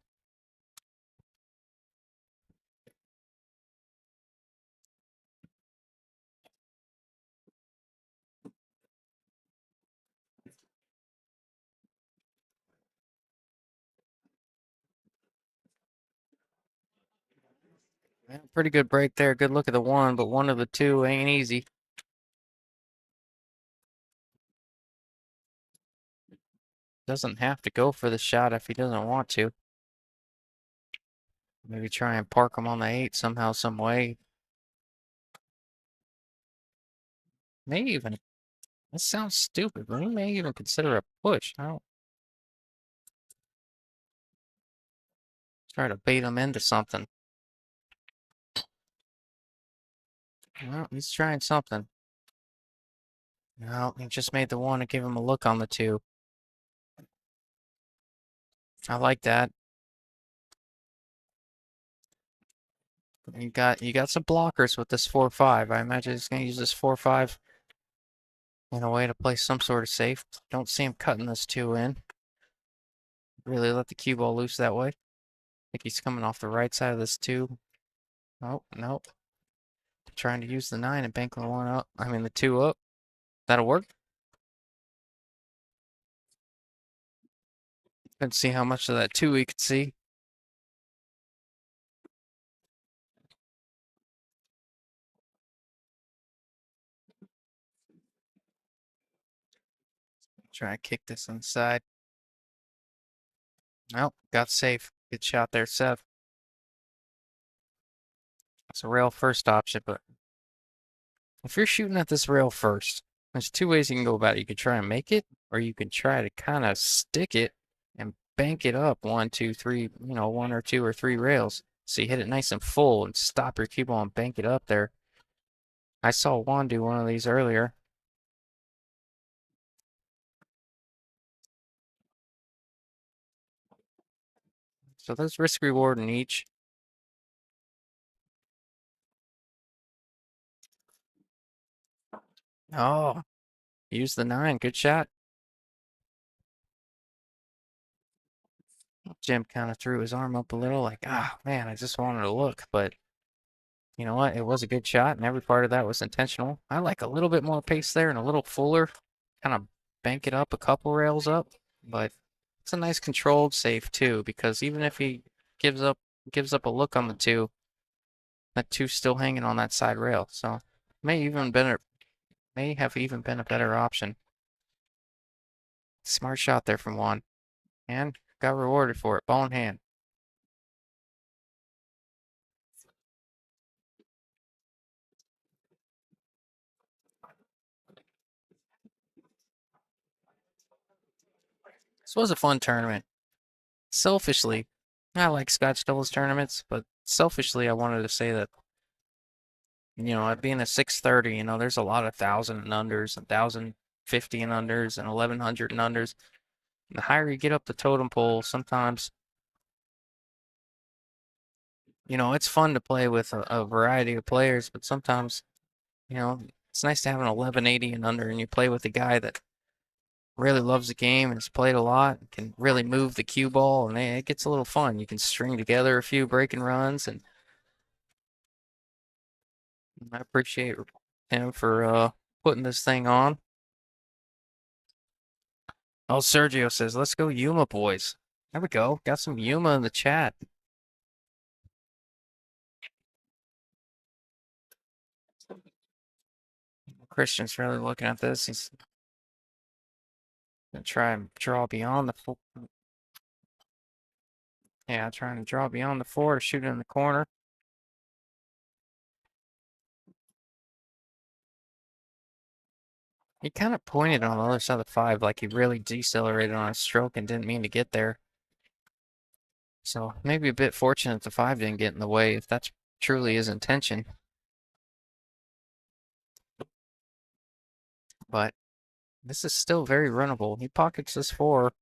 Yeah, pretty good break there. Good look at the one, but one of the two ain't easy. Doesn't have to go for the shot if he doesn't want to. Maybe try and park him on the 8 somehow, some way. May even, this sounds stupid, but he may even consider a push. I don't try to bait him into something. Well, he's trying something. No, he just made the one to give him a look on the 2. I like that. You got some blockers with this 4-5. I imagine he's gonna use this 4-5 in a way to play some sort of safe. Don't see him cutting this 2 in. Really let the cue ball loose that way. I think he's coming off the right side of this 2. Oh, nope. Trying to use the 9 and bank the 1 up. I mean the 2 up. That'll work. Couldn't see how much of that 2 we could see. Try to kick this inside. Nope, got safe. Good shot there, Seth. It's a rail first option, but if you're shooting at this rail first, there's 2 ways you can go about it. You could try and make it, or you can try to kind of stick it and bank it up 1, 2, 3, 1 or 2 or 3 rails. So you hit it nice and full and stop your cue ball and bank it up there. I saw Juan do one of these earlier. So there's risk reward in each. Oh, use the 9. Good shot. Jim kind of threw his arm up a little like, ah, man, I just wanted to look. But you know what? It was a good shot, and every part of that was intentional. I like a little bit more pace there and a little fuller. Kind of bank it up a couple rails up. But it's a nice controlled save, too, because even if he gives up a look on the 2, that 2's still hanging on that side rail. So may have even been a better option. Smart shot there from Juan. And got rewarded for it. Ball in hand. This was a fun tournament. Selfishly, I like Scotch doubles tournaments, but selfishly, I wanted to say that, at being a 630, there's a lot of 1,000 and unders, 1,050 and unders, and 1,100 and unders. And the higher you get up the totem pole, sometimes, it's fun to play with a variety of players, but sometimes, it's nice to have an 1180 and under, and you play with a guy that really loves the game and has played a lot, can really move the cue ball, and it gets a little fun. You can string together a few breaking runs, and I appreciate him for putting this thing on. Oh, Sergio says, let's go Yuma, boys. There we go. Got some Yuma in the chat. Christian's really looking at this. He's Gonna try and draw beyond the four. Yeah, trying to draw beyond the four to shoot it in the corner. He kind of pointed on the other side of the five like he really decelerated on his stroke and didn't mean to get there. So maybe a bit fortunate the five didn't get in the way if that's truly his intention. But this is still very runnable. He pockets this four,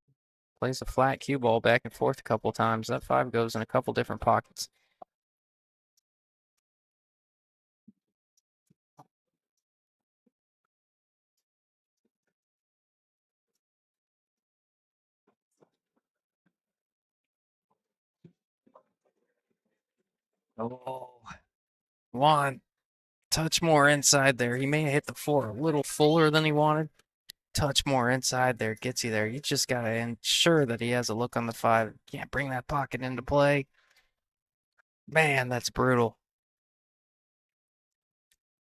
plays a flat cue ball back and forth a couple times. That five goes in a couple different pockets. Oh, one touch more inside there. He may have hit the four a little fuller than he wanted. Touch more inside there gets you there. You just got to ensure that he has a look on the five. Can't bring that pocket into play. Man, that's brutal.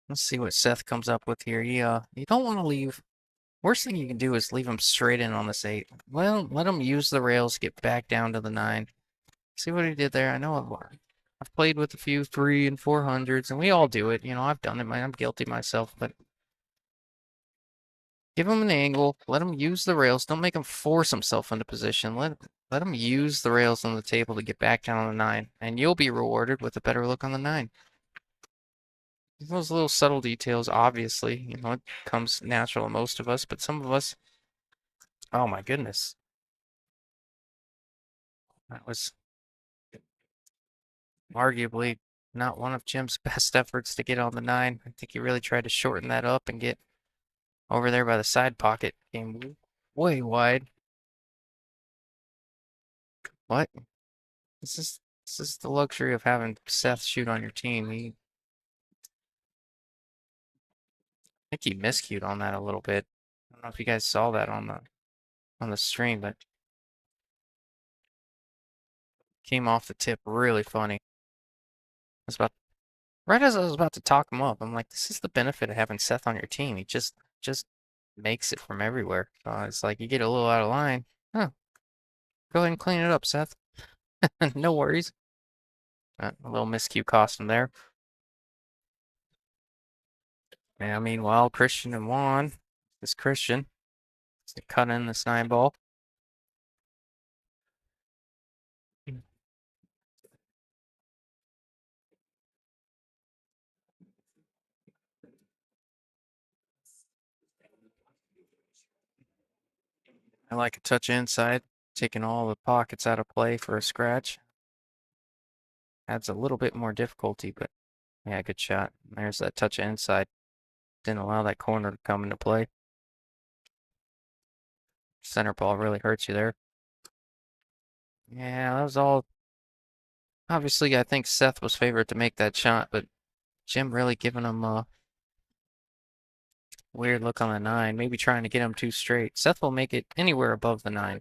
Let's see what Seth comes up with here. You don't want to leave. Worst thing you can do is leave him straight in on this eight. Well, let him use the rails, get back down to the nine. See what he did there? I know I've played with a few 3 and 400s, and we all do it. I've done it. I'm guilty myself, but give him an angle. Let him use the rails. Don't make him force himself into position. Let him use the rails on the table to get back down on the nine, and you'll be rewarded with a better look on the nine. Those little subtle details, obviously, it comes natural to most of us, but some of us, oh my goodness, that was arguably not one of Jim's best efforts to get on the nine. I think he really tried to shorten that up and get over there by the side pocket. Came way wide. What? This is the luxury of having Seth shoot on your team. I think he miscued on that a little bit. I don't know if you guys saw that on the stream, but came off the tip really funny. I was about Right as I was about to talk him up, I'm like, this is the benefit of having Seth on your team. He just makes it from everywhere. It's like you get a little out of line. Huh, go ahead and clean it up, Seth. No worries. A little miscue cost him there. Yeah, meanwhile, Christian and Juan. This Christian is cut in this nine ball. I like a touch inside, taking all the pockets out of play for a scratch. Adds a little bit more difficulty, but yeah, good shot. There's that touch of inside. Didn't allow that corner to come into play. Center ball really hurts you there. Yeah, that was all. Obviously, I think Seth was favored to make that shot, but Jim really giving him a weird look on the nine, maybe trying to get him too straight. Seth will make it anywhere above the nine.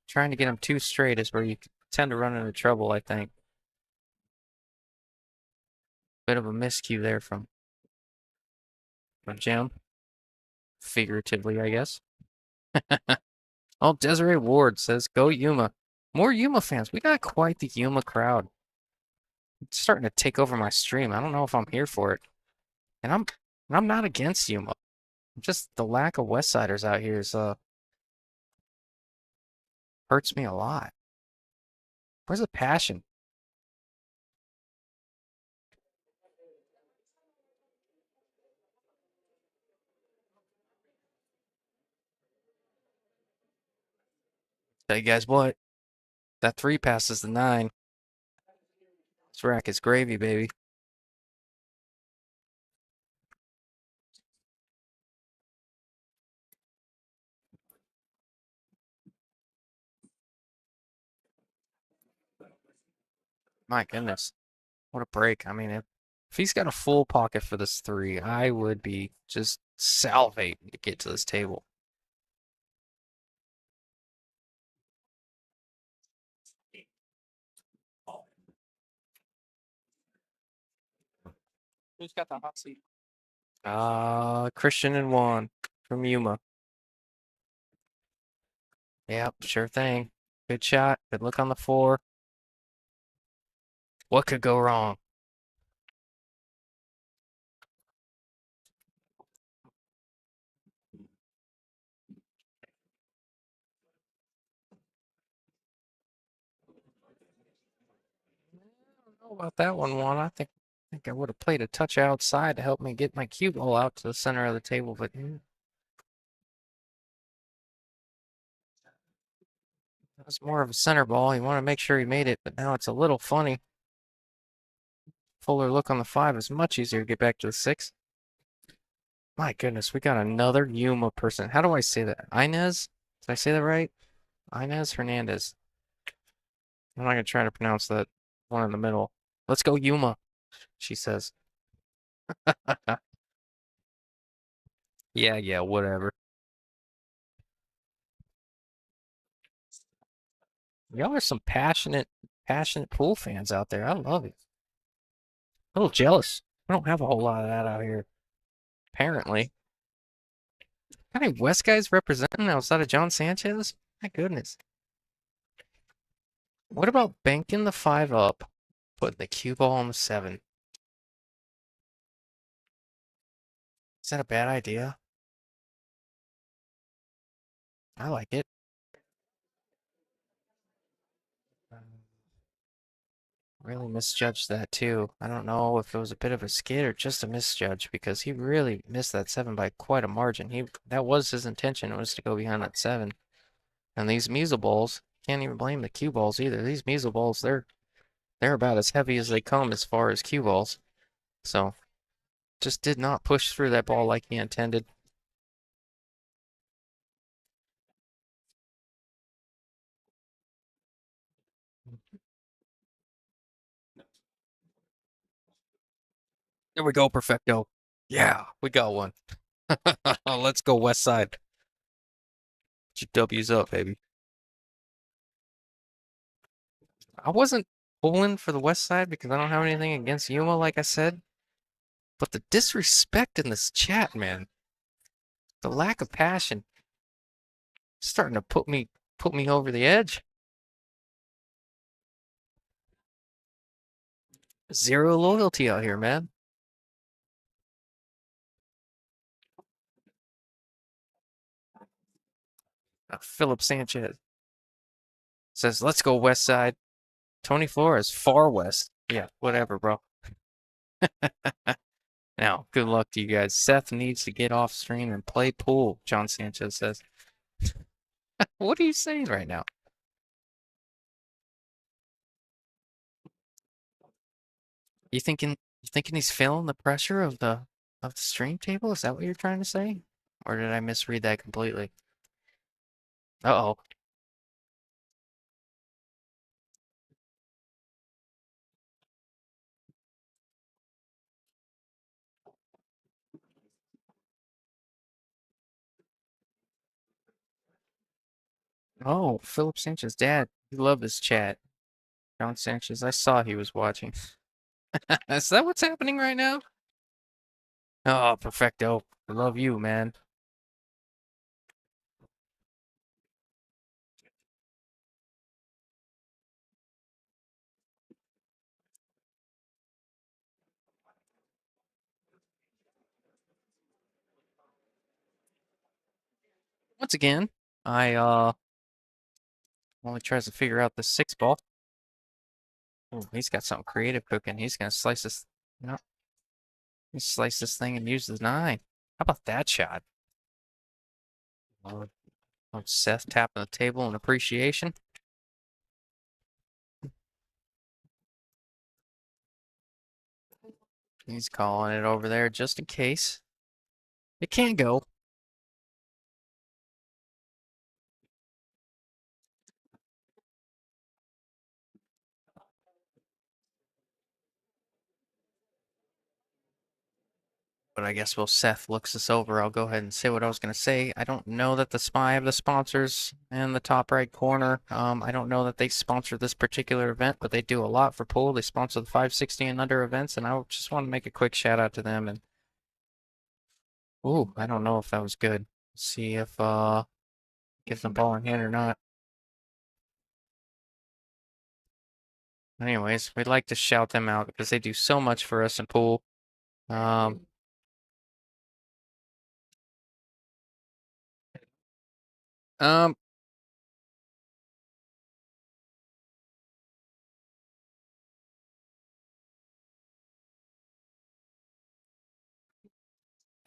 Trying to get him too straight is where you tend to run into trouble, I think. Bit of a miscue there from Jim, figuratively, I guess. Oh, Desiree Ward says, "Go Yuma." More Yuma fans. We got quite the Yuma crowd. It's starting to take over my stream. I don't know if I'm here for it. And I'm not against Yuma. Just the lack of West Siders out here is hurts me a lot. Where's the passion? Tell you guys what, that three passes the nine. This rack is gravy, baby. My goodness, what a break. I mean, if he's got a full pocket for this three, I would be just salivating to get to this table. Who's got the hot seat? Christian and Juan from Yuma. Yep, sure thing. Good shot. Good look on the 4. What could go wrong? I don't know about that one, Juan. I think I would have played a touch outside to help me get my cue ball out to the center of the table, but that was more of a center ball. You want to make sure he made it, but now it's a little funny. Fuller look on the 5 is much easier to get back to the 6. My goodness, we got another Yuma person. How do I say that? Inez? Did I say that right? Inez Hernandez. I'm not gonna try to pronounce that one in the middle. Let's go Yuma, she says. Yeah, yeah, whatever. Y'all are some passionate pool fans out there. I love it. A little jealous. I don't have a whole lot of that out here, apparently. Got any West guys representing outside of John Sanchez? My goodness. What about banking the 5 up, putting the cue ball on the 7? Is that a bad idea? I like it. Really misjudged that too. I don't know if it was a bit of a skid or just a misjudge because he really missed that 7 by quite a margin. That was his intention, was to go behind that 7. And these measle balls, can't even blame the cue balls either. These measle balls, they're about as heavy as they come as far as cue balls. So just did not push through that ball like he intended. There we go, perfecto. Yeah, we got one. Let's go West Side. Get your W's up, baby. I wasn't pulling for the West Side because I don't have anything against Yuma, like I said. But the disrespect in this chat, man, the lack of passion, starting to put me over the edge. Zero loyalty out here, man. Philip Sanchez says, "Let's go West Side." Tony Flores, far west. Yeah, whatever, bro. Now, good luck to you guys. Seth needs to get off stream and play pool, John Sanchez says. What are you saying right now? You thinking he's feeling the pressure of the stream table? Is that what you're trying to say? Or did I misread that completely? Uh-oh. Oh, Philip Sanchez, dad. You love this chat. John Sanchez, I saw he was watching. Is that what's happening right now? Oh, perfecto. I love you, man. Once again, I only tries to figure out the 6 ball. Oh, he's got something creative cooking. He's gonna slice this. No, he slice this thing and use the 9. How about that shot? Oh, Seth tapping the table in appreciation. He's calling it over there just in case. It can go. But I guess while Seth looks this over, I'll go ahead and say what I was going to say. I don't know that the SPY have the sponsors in the top right corner. I don't know that they sponsor this particular event, but they do a lot for pool. They sponsor the 560 and under events, and I just want to make a quick shout out to them. And ooh, I don't know if that was good. See if gets the ball in hand or not. Anyways, we'd like to shout them out because they do so much for us in pool. Um, um,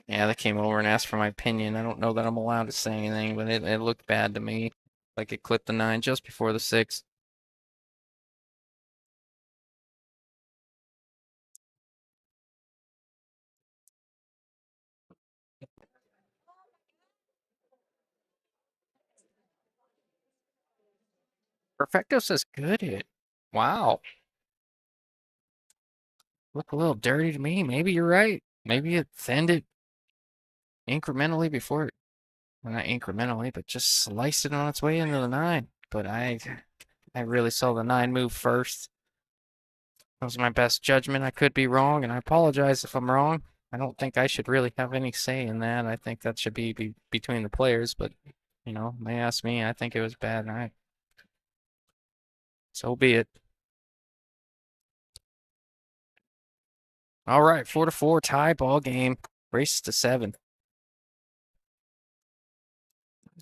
yeah, they came over and asked for my opinion. I don't know that I'm allowed to say anything, but it looked bad to me. Like it clipped the 9 just before the 6. Perfecto says good hit. Wow. Look a little dirty to me. Maybe you're right. Maybe it thinned incrementally before it, well, not incrementally, but just sliced it on its way into the 9. But I really saw the 9 move first. That was my best judgment. I could be wrong, and I apologize if I'm wrong. I don't think I should really have any say in that. I think that should be between the players, but they asked me. I think it was bad, and so be it. All right, 4-4 tie ball game. Race to 7.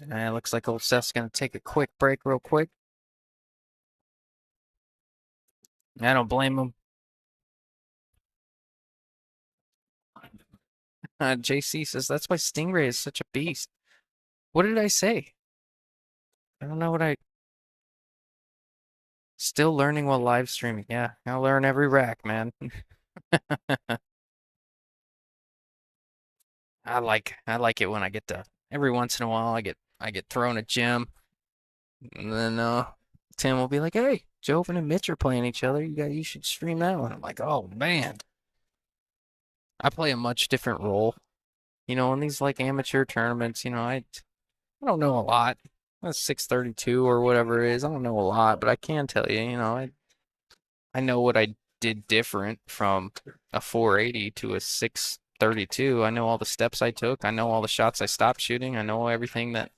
It looks like old Seth's gonna take a quick break real quick. I don't blame him. JC says that's why Stingray is such a beast. What did I say? I don't know what I. Still learning while live streaming. Yeah, I learn every rack, man. I like it when I get to every once in a while I get thrown a gem, and then Tim will be like, "Hey, Joven and Mitch are playing each other. You should stream that one." I'm like, "Oh man." I play a much different role. In these like amateur tournaments, I don't know a lot. That's 632 or whatever it is. I don't know a lot, but I can tell you, I know what I did different from a 480 to a 632. I know all the steps I took. I know all the shots I stopped shooting. I know everything that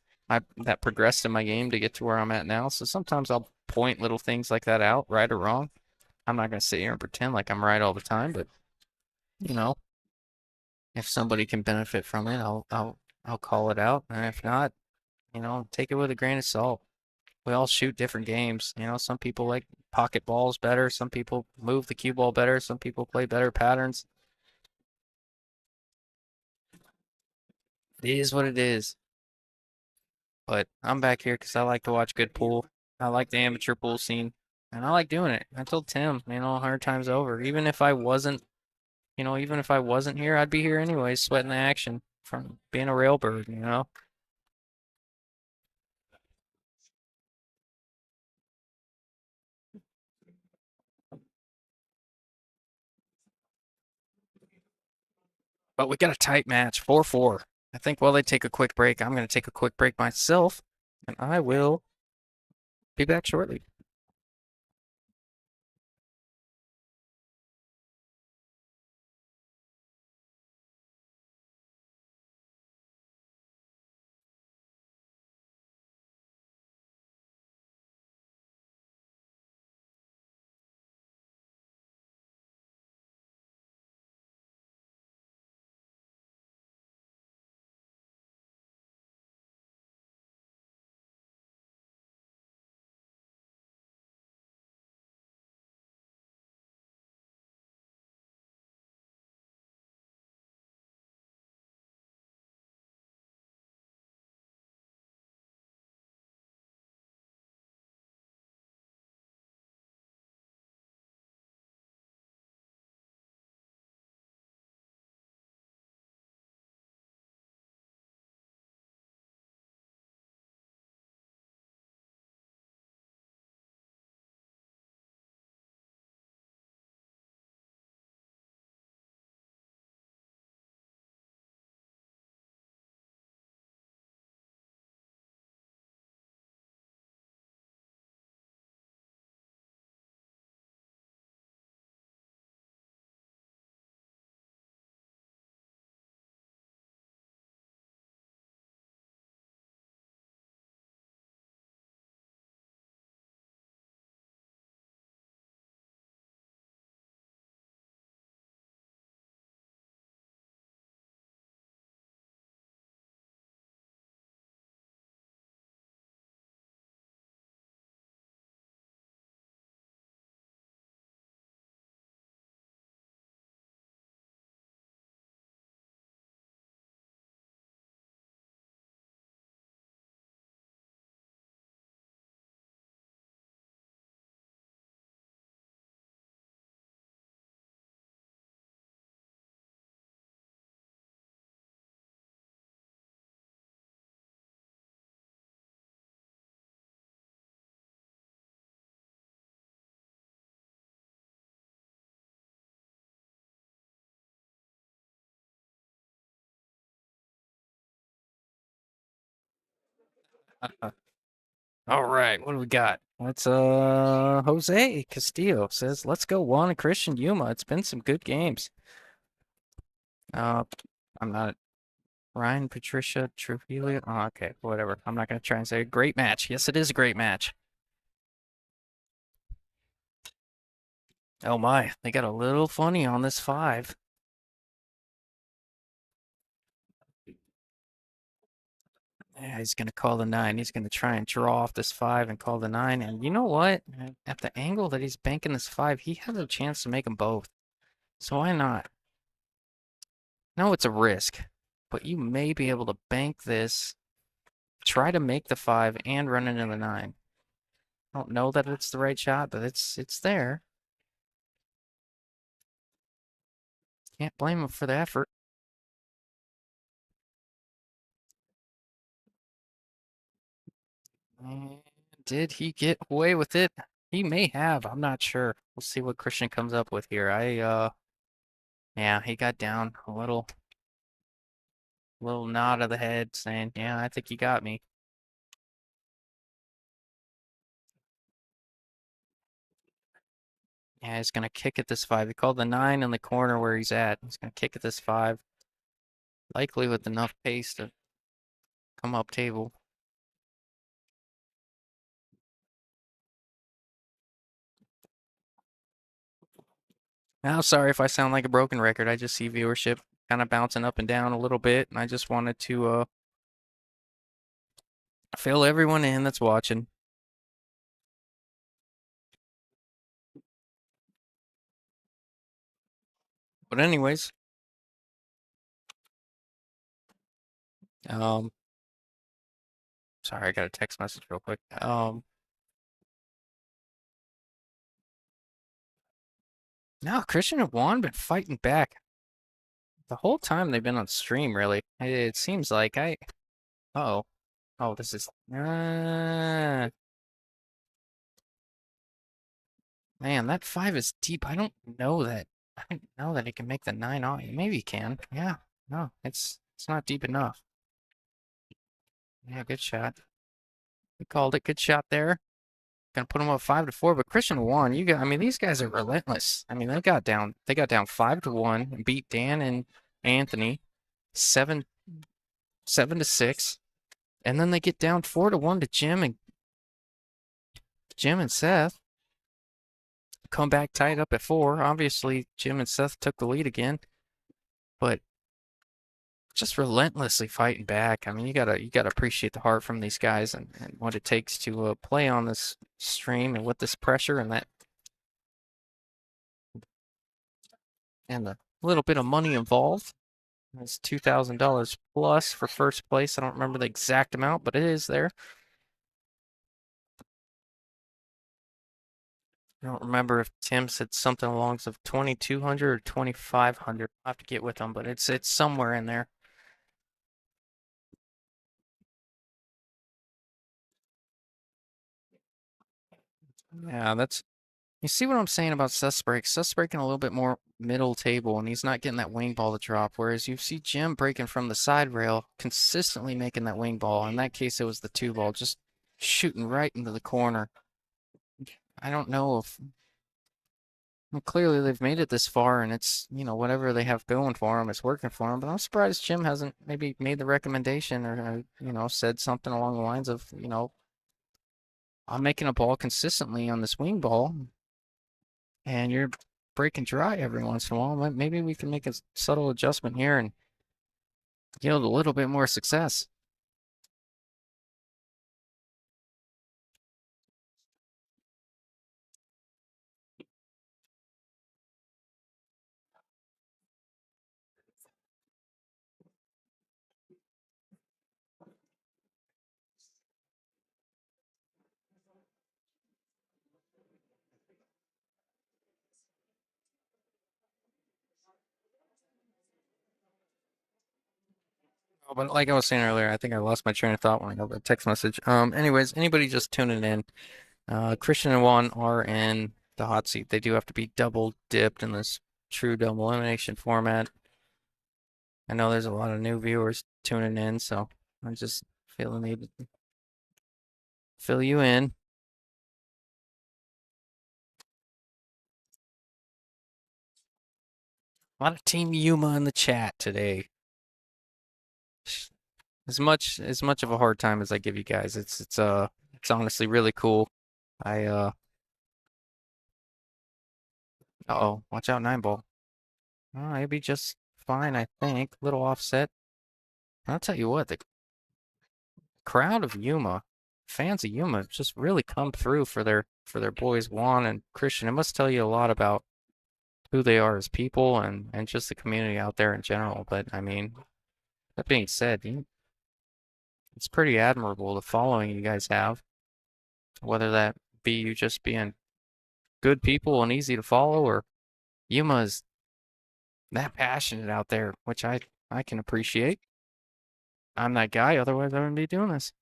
progressed in my game to get to where I'm at now. So sometimes I'll point little things like that out, right or wrong. I'm not gonna sit here and pretend like I'm right all the time, but you know, if somebody can benefit from it, I'll call it out. And if not, take it with a grain of salt. We all shoot different games. Some people like pocket balls better. Some people move the cue ball better. Some people play better patterns. It is what it is. But I'm back here because I like to watch good pool. I like the amateur pool scene, and I like doing it. I told Tim, 100 times over. Even if I wasn't here, I'd be here anyway, sweating the action from being a railbird. But we got a tight match, 4-4. I think while they take a quick break, I'm going to take a quick break myself, and I will be back shortly. All right, what do we got? Let's Jose Castillo says, "Let's go Juan and Christian Yuma. It's been some good games." Uh, I'm not Ryan Patricia Trujillo. Oh, okay, whatever. I'm not gonna try and say a great match. Yes, it is a great match. Oh my, they got a little funny on this 5. Yeah, he's gonna call the 9. He's gonna try and draw off this 5 and call the 9. And you know what? At the angle that he's banking this 5, he has a chance to make them both. So why not? No, it's a risk, but you may be able to bank this, try to make the 5 and run into the 9. I don't know that it's the right shot, but it's there. Can't blame him for the effort. And did he get away with it? He may have. I'm not sure. We'll see what Christian comes up with here. Yeah, he got down a little nod of the head saying, "Yeah, I think you got me." Yeah, he's gonna kick at this 5. He called the 9 in the corner where he's at. He's gonna kick at this 5, likely with enough pace to come up table. Now, sorry if I sound like a broken record. I just see viewership kind of bouncing up and down a little bit, and I just wanted to fill everyone in that's watching. But anyways, um, sorry, I got a text message real quick. No, Christian and Juan been fighting back the whole time they've been on stream. Really, it seems like oh, oh, this is. Man, that 5 is deep. I don't know that. I don't know that he can make the 9 off. Maybe he can. Yeah. No, it's not deep enough. Yeah, good shot. We called it. Good shot there. Gonna put him up 5-4. But Christian won. I mean, these guys are relentless. I mean, they got down 5-1 and beat Dan and Anthony 7-6. And then they get down 4-1 to Jim and Seth. Come back tied up at 4. Obviously, Jim and Seth took the lead again. But just relentlessly fighting back. I mean, you gotta appreciate the heart from these guys and what it takes to play on this stream and with this pressure and that and the little bit of money involved. It's $2,000 plus for first place. I don't remember the exact amount, but it is there. I don't remember if Tim said something along of 2,200 or 2,500. I'll have to get with him, but it's somewhere in there. Yeah, you see what I'm saying about Seth's break? Seth's breaking a little bit more middle table, and he's not getting that wing ball to drop. Whereas you see Jim breaking from the side rail, consistently making that wing ball. In that case, it was the 2 ball, just shooting right into the corner. I don't know if well, clearly they've made it this far, and it's whatever they have going for them, it's working for them. But I'm surprised Jim hasn't maybe made the recommendation or said something along the lines of I'm making a ball consistently on this wing ball, and you're breaking dry every once in a while. Maybe we can make a subtle adjustment here and yield a little bit more success. Oh, but like I was saying earlier, I think I lost my train of thought when I got the text message. Anyways, anybody just tuning in, Christian and Juan are in the hot seat. They do have to be double dipped in this true double elimination format. I know there's a lot of new viewers tuning in, so I just feel the need fill you in. A lot of Team Yuma in the chat today. As much of a hard time as I give you guys, it's honestly really cool. I uh-oh, watch out, 9 ball. Oh, maybe just fine, I think. Little offset. I'll tell you what, the crowd of Yuma, fans of Yuma, have just really come through for their boys Juan and Christian. It must tell you a lot about who they are as people and just the community out there in general. But I mean, that being said, it's pretty admirable the following you guys have, whether that be you just being good people and easy to follow, or Yuma is that passionate out there, which I can appreciate. I'm that guy, otherwise I wouldn't be doing this.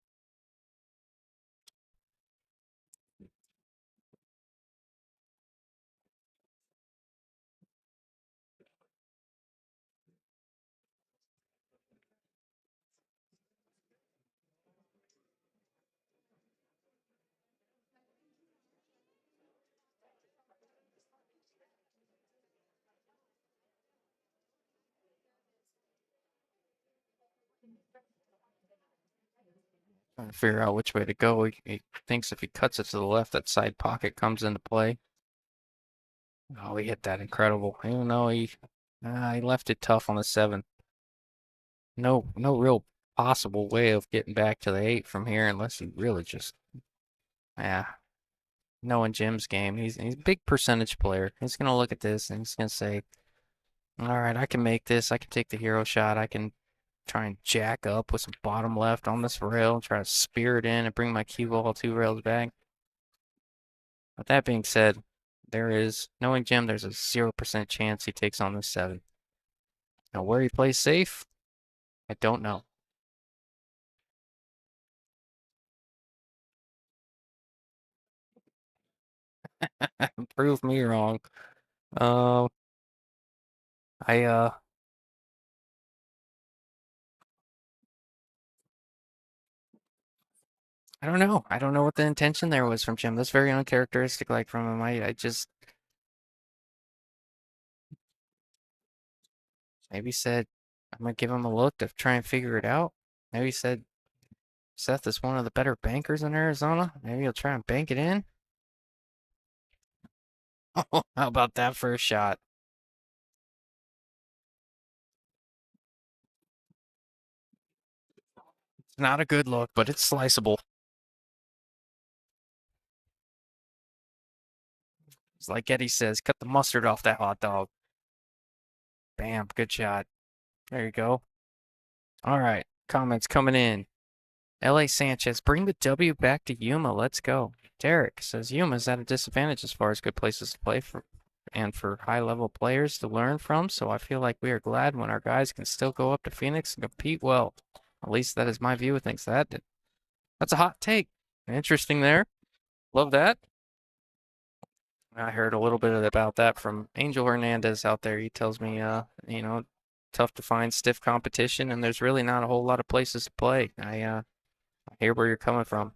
Trying to figure out which way to go. He thinks if he cuts it to the left, that side pocket comes into play. Oh, he hit that incredible. Even though he left it tough on the 7. No real possible way of getting back to the 8 from here unless he really just, yeah. Knowing Jim's game, he's a big percentage player. He's gonna look at this and he's gonna say, all right, I can make this. I can take the hero shot. I can try and jack up with some bottom left on this rail, try to spear it in and bring my cue ball 2 rails back. But that being said, knowing Jim, there's a 0% chance he takes on this 7. Now, where he plays safe, I don't know. Prove me wrong. Uh, I I don't know. I don't know what the intention there was from Jim. That's very uncharacteristic, like from him. I just maybe said I'm gonna give him a look to try and figure it out. Maybe said Seth is one of the better bankers in Arizona. Maybe he'll try and bank it in. Oh, how about that for a shot? It's not a good look, but it's sliceable. It's like Eddie says, cut the mustard off that hot dog. Bam, good shot. There you go. All right, comments coming in. L.A. Sanchez, bring the W back to Yuma. Let's go. Derek says Yuma's at a disadvantage as far as good places to play for and for high-level players to learn from, so I feel like we are glad when our guys can still go up to Phoenix and compete well. At least that is my view of things. That's a hot take. Interesting there. Love that. I heard a little bit about that from Angel Hernandez out there. He tells me, tough to find stiff competition, and there's really not a whole lot of places to play. I hear where you're coming from.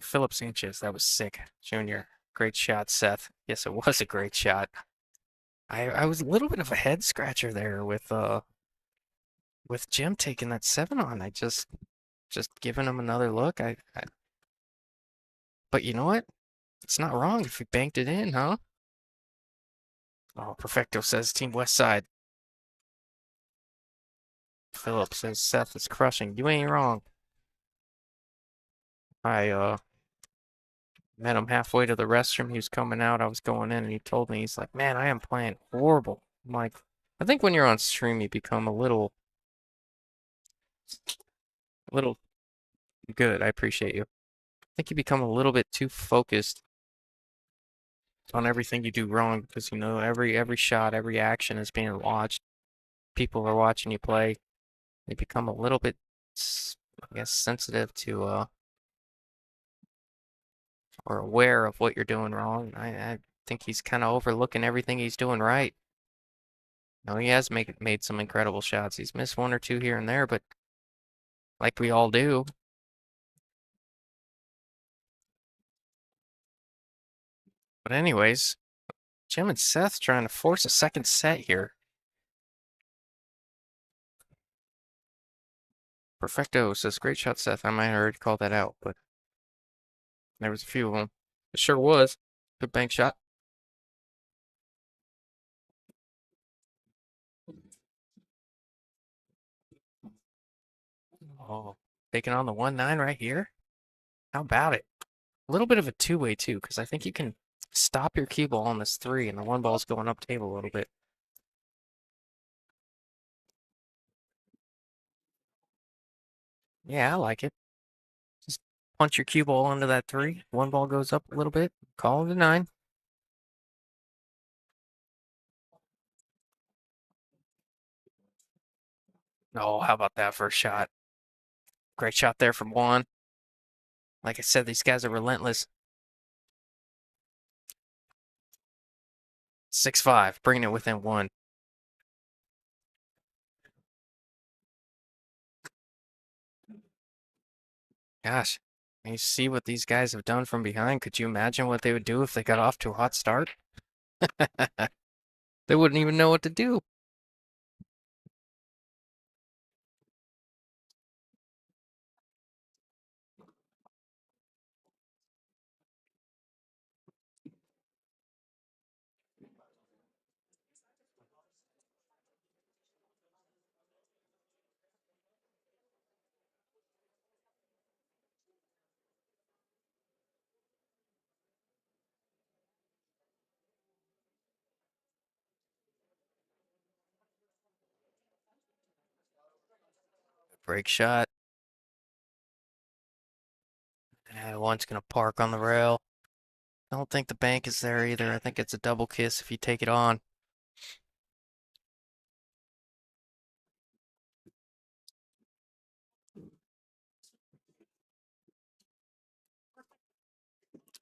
Philip Sanchez, that was sick. Junior, great shot, Seth. Yes, it was a great shot. I was a little bit of a head scratcher there with Jim taking that 7 on. I just giving him another look. But you know what? It's not wrong if he banked it in, huh? Oh, Perfecto says Team West Side. Philip says Seth is crushing. You ain't wrong. I met him halfway to the restroom. He was coming out. I was going in, and he told me, he's like, man, I am playing horrible. I'm like, I think when you're on stream, you become a little good. I appreciate you. I think you become a little bit too focused on everything you do wrong because you know every shot, every action is being watched. People are watching you play. You become a little bit, I guess, sensitive to or aware of what you're doing wrong. I think he's kind of overlooking everything he's doing right. No, he has made some incredible shots. He's missed 1 or 2 here and there, but like we all do, But anyways, Jim and Seth trying to force a second set here. Perfecto says, great shot, Seth. I might have already called that out, but there was a few of them. It sure was. Good bank shot. Oh, taking on the 1-9 right here. How about it? A little bit of a two-way too, because I think you can stop your cue ball on this 3, and the 1 ball's going up table a little bit. Yeah, I like it. Just punch your cue ball onto that 3. 1 ball goes up a little bit. Call it a 9. Oh, how about that first shot? Great shot there from Juan. Like I said, these guys are relentless. 6-5, bringing it within 1. Gosh, you see what these guys have done from behind. Could you imagine what they would do if they got off to a hot start? They wouldn't even know what to do. Break shot. One's going to park on the rail. I don't think the bank is there either. I think it's a double kiss if you take it on.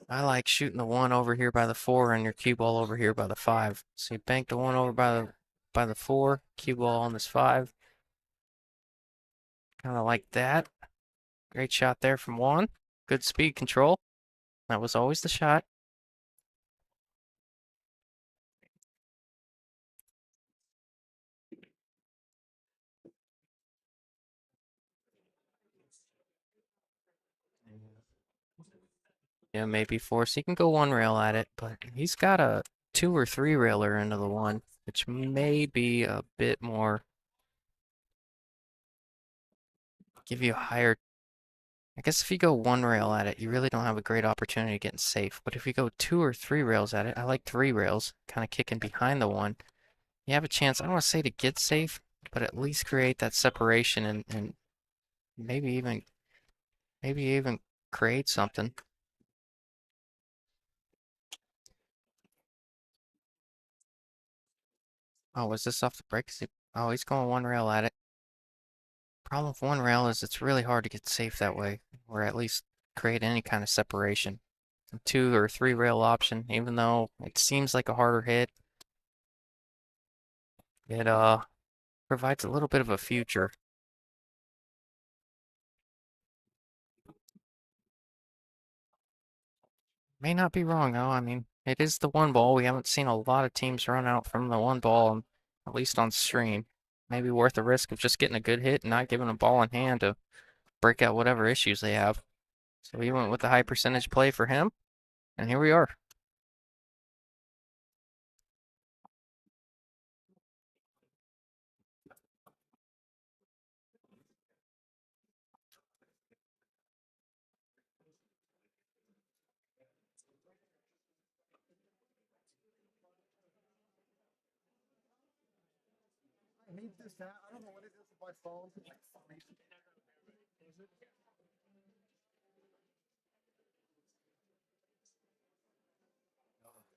I like shooting the 1 over here by the 4 and your cue ball over here by the 5. So you bank the 1 over by the 4, cue ball on this 5. Kind of like that. Great shot there from Juan. Good speed control. That was always the shot. Yeah, maybe 4. So he can go 1 rail at it, but he's got a 2 or 3 railer into the 1, which may be a bit more, give you a higher. I guess if you go 1 rail at it, you really don't have a great opportunity getting safe. But if you go 2 or 3 rails at it, I like 3 rails, kind of kicking behind the 1. You have a chance, I don't want to say to get safe, but at least create that separation and maybe even create something. Oh, was this off the break? Oh, he's going 1 rail at it. Problem with 1 rail is it's really hard to get safe that way, or at least create any kind of separation. A 2 or 3 rail option, even though it seems like a harder hit, it provides a little bit of a future. May not be wrong though. I mean, it is the 1 ball. We haven't seen a lot of teams run out from the 1 ball, at least on stream. Maybe worth the risk of just getting a good hit and not giving a ball in hand to break out whatever issues they have. So we went with the high percentage play for him, and here we are.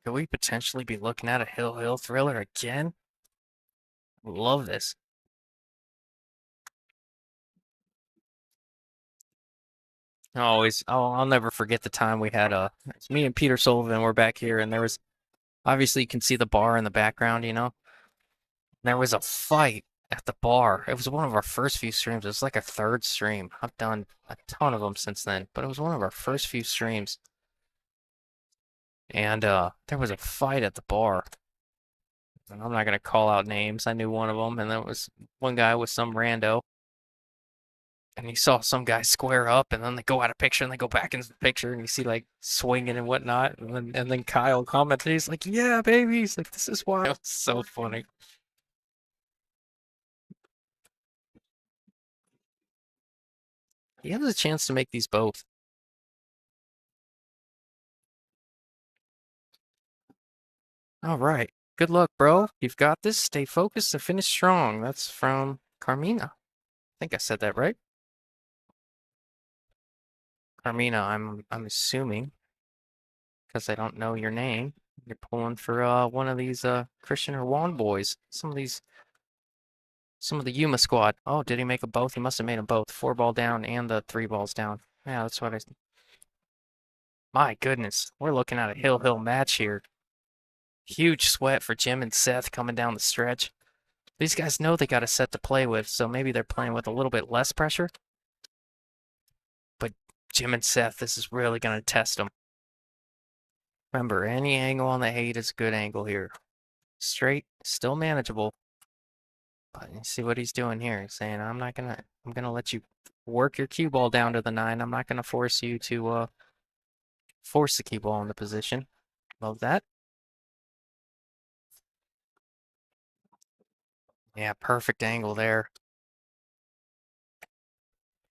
Could we potentially be looking at a Hill thriller again? Love this. I'll never forget the time we had it's me and Peter Sullivan were back here, and there was obviously you can see the bar in the background, you know. There was a fight at the bar. It was one of our first few streams. It was like a third stream. I've done a ton of them since then, but it was one of our first few streams. And there was a fight at the bar. And I'm not gonna call out names. I knew one of them, and there was one guy with some rando, and you saw some guy square up, and then they go out of picture, and they go back into the picture, and you see like swinging and whatnot, and then Kyle commented, he's like, "Yeah, baby," he's like, "This is why." It was so funny. He has a chance to make these both. All right. Good luck, bro. You've got this. Stay focused and finish strong. That's from Carmina. I think I said that right. Carmina, I'm assuming because I don't know your name. You're pulling for one of these Christian or Juan boys. Some of the Yuma squad. Oh, did he make them both? He must have made them both. 4 ball down and the 3 balls down. Yeah, that's what I. My goodness, we're looking at a hill match here. Huge sweat for Jim and Seth coming down the stretch. These guys know they got a set to play with, so maybe they're playing with a little bit less pressure. But Jim and Seth, this is really going to test them. Remember, any angle on the 8 is a good angle here. Straight, still manageable. But you see what he's doing here. He's saying, I'm gonna let you work your cue ball down to the 9. I'm not gonna force you to force the cue ball into position. Love that. Yeah, perfect angle there.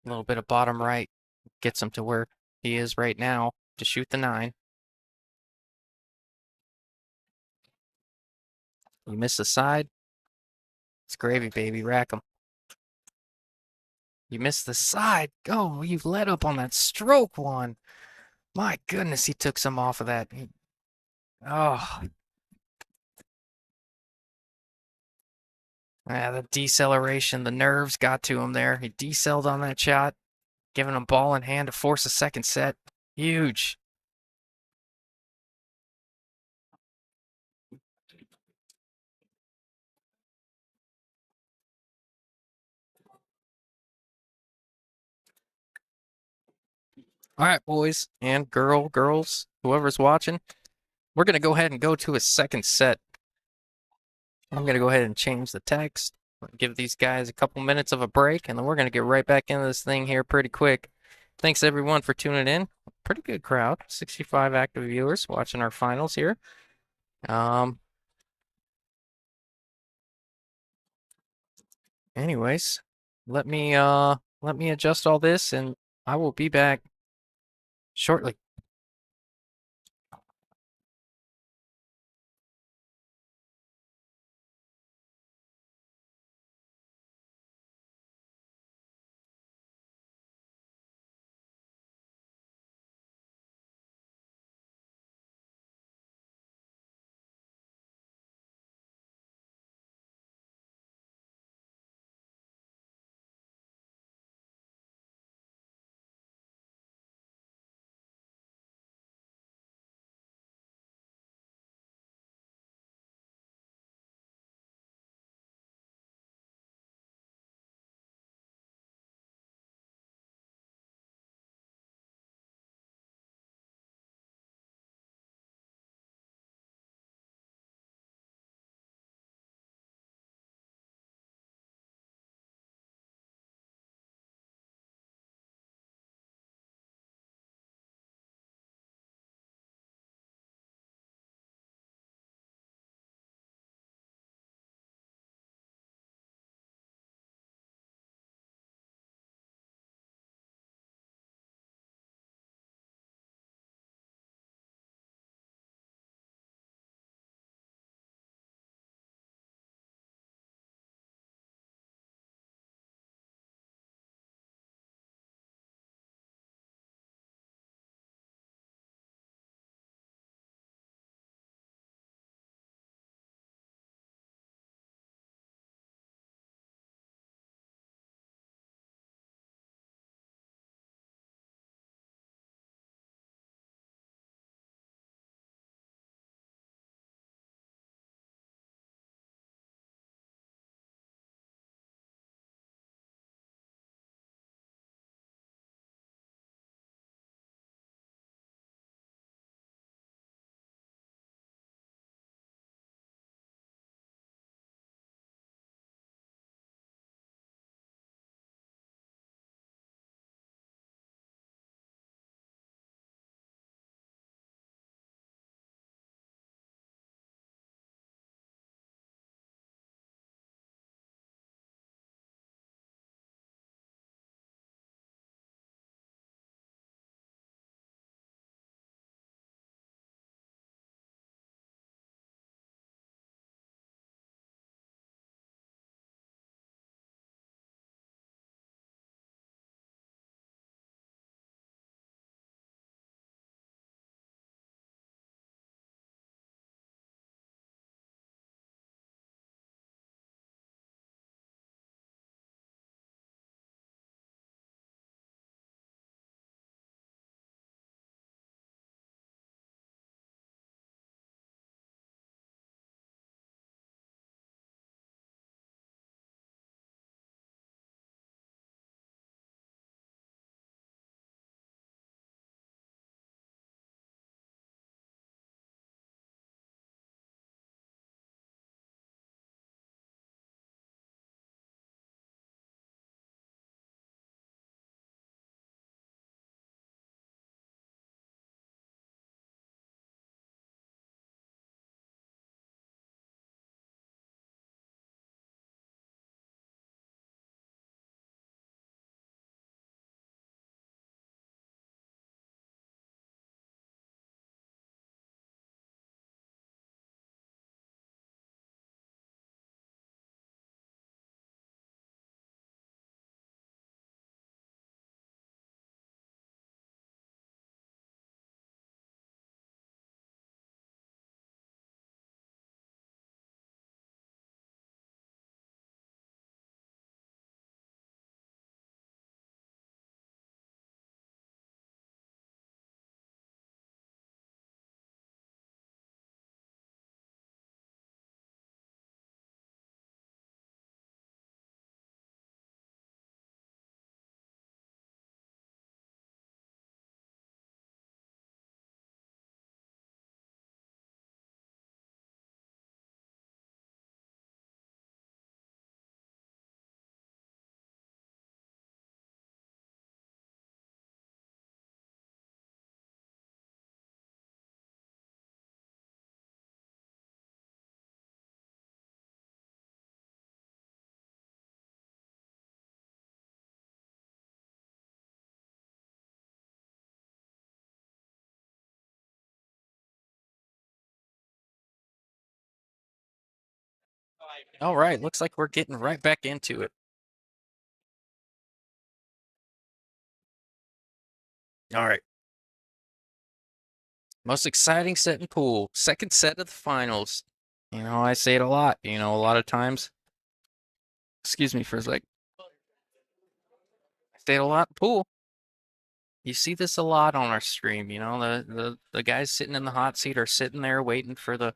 A little bit of bottom right gets him to where he is right now to shoot the 9. You miss the side. It's gravy, baby. Rack 'em. You missed the side. Oh, you let up on that stroke one. My goodness, he took some off of that. Oh, yeah, the deceleration, the nerves got to him there. He decelled on that shot, giving him ball in hand to force a second set. Huge. All right, boys and girls, whoever's watching, we're going to go ahead and go to a second set. I'm going to go ahead and change the text, give these guys a couple minutes of a break, and then we're going to get right back into this thing here pretty quick. Thanks, everyone, for tuning in. Pretty good crowd, 65 active viewers watching our finals here. Anyways, let me adjust all this, and I will be back shortly. All right, looks like we're getting right back into it. All right. Most exciting set in pool. Second set of the finals. I say it a lot. A lot of times. Excuse me for a sec. I say it a lot in pool. You see this a lot on our stream. The guys sitting in the hot seat are sitting there waiting for the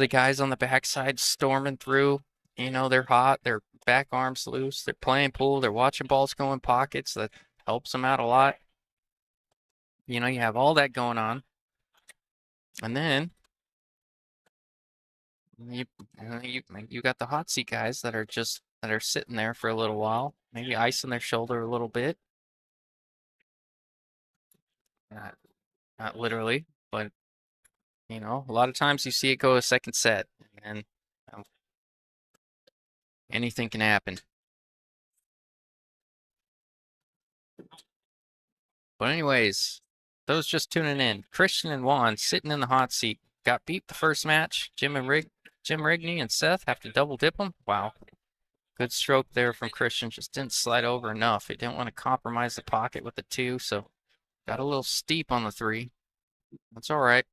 guys on the backside storming through. They're hot. Their back arms loose. They're playing pool. They're watching balls go in pockets. That helps them out a lot. You have all that going on, and then you you got the hot seat guys that are sitting there for a little while, maybe icing their shoulder a little bit. Not not literally, but a lot of times you see it go a second set, and um, anything can happen. But anyways, those just tuning in, Christian and Juan sitting in the hot seat got beat the first match. Jim Rigney and Seth have to double dip them. Wow. Good stroke there from Christian. Just didn't slide over enough. He didn't want to compromise the pocket with the two, so got a little steep on the three. That's all right.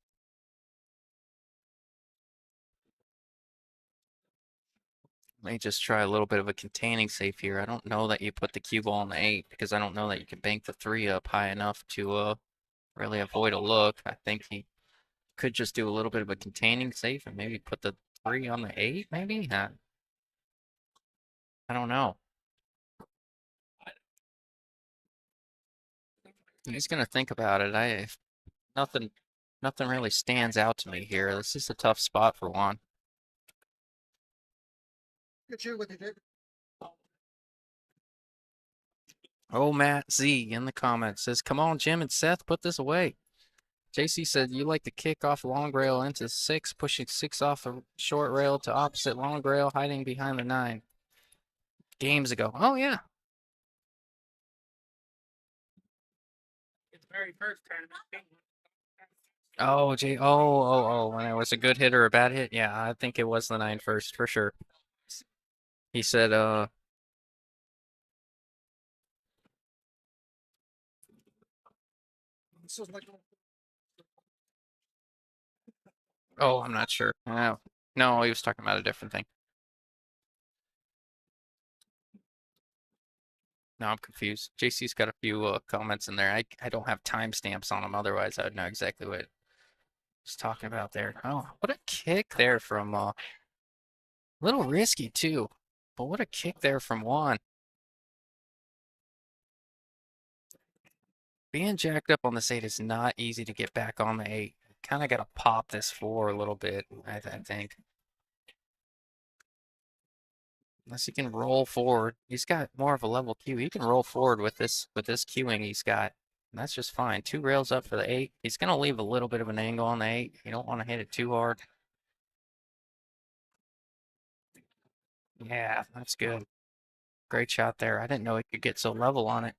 May just try a little bit of a containing safe here. I don't know that you put the cue ball on the eight because I don't know that you can bank the three up high enough to really avoid a look. I think he could just do a little bit of a containing safe and maybe put the three on the eight, maybe? I don't know. He's gonna think about it. Nothing nothing really stands out to me here. This is a tough spot for Juan. Oh, Matt Z in the comments says, "Come on, Jim and Seth, put this away." JC said, "You like to kick off long rail into six, pushing six off the short rail to opposite long rail, hiding behind the nine." Games ago. Oh, yeah. Oh, when it was a good hit or a bad hit. Yeah, I think it was the nine first for sure. He said, oh, I'm not sure. No, he was talking about a different thing. No, I'm confused. JC's got a few comments in there. I don't have timestamps on them, otherwise I would know exactly what he's talking about there. Oh, what a kick there from a little risky too, but what a kick there from Juan. Being jacked up on this eight is not easy to get back on the eight. Kind of got to pop this floor a little bit, I think. Unless he can roll forward. He's got more of a level cue. He can roll forward with this queuing he's got. And that's just fine. Two rails up for the eight. He's gonna leave a little bit of an angle on the eight. You don't want to hit it too hard. Yeah, that's good. Great shot there. I didn't know he could get so level on it.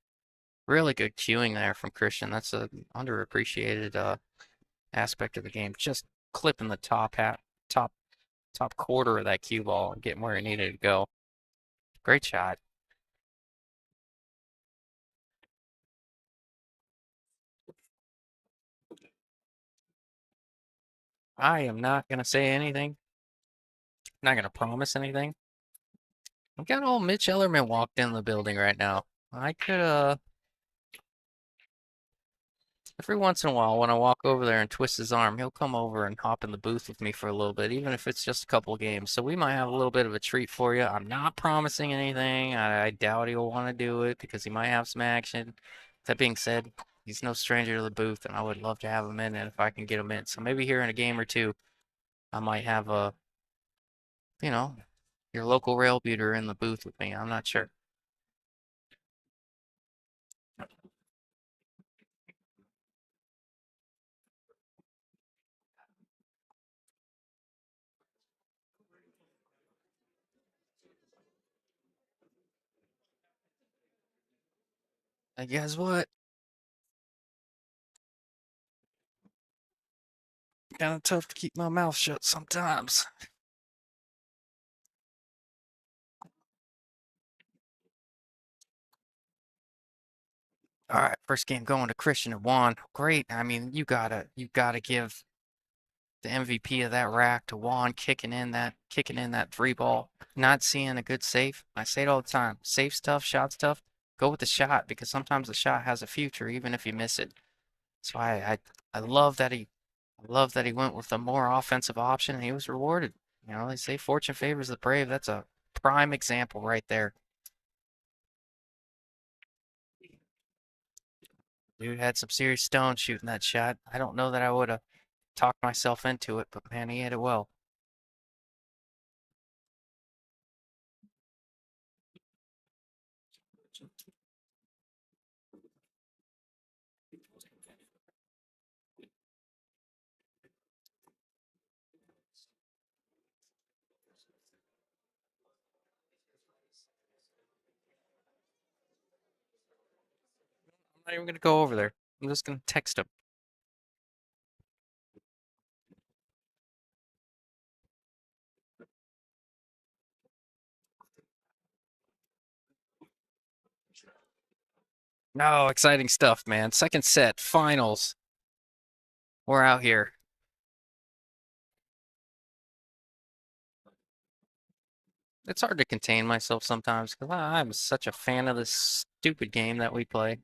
Really good queuing there from Christian. That's a underappreciated aspect of the game. Just clipping the top top quarter of that cue ball and getting where it needed to go. Great shot. I am not gonna say anything. Not gonna promise anything. We got old Mitch Ellerman walked in the building right now. I could every once in a while when I walk over there and twist his arm, he'll come over and hop in the booth with me for a little bit, even if it's just a couple of games. So we might have a little bit of a treat for you. I'm not promising anything. I doubt he'll want to do it because he might have some action. That being said, he's no stranger to the booth, and I would love to have him in, and if I can get him in. So maybe here in a game or two, I might have you know, your local rail beater in the booth with me. I'm not sure. And guess what? Kind of tough to keep my mouth shut sometimes. All right, first game going to Christian and Juan. Great. I mean, you gotta give the MVP of that rack to Juan kicking in that three ball. Not seeing a good safe. I say it all the time. Safe stuff, shot stuff. Go with the shot because sometimes the shot has a future even if you miss it. So I love that he went with a more offensive option and he was rewarded. You know, they say fortune favors the brave. That's a prime example right there. Dude had some serious stones shooting that shot. I don't know that I would have talked myself into it, but man, he hit it well. I'm not even gonna go over there. I'm just gonna text him. No, exciting stuff, man. Second set, finals. We're out here. It's hard to contain myself sometimes because I'm such a fan of this stupid game that we play.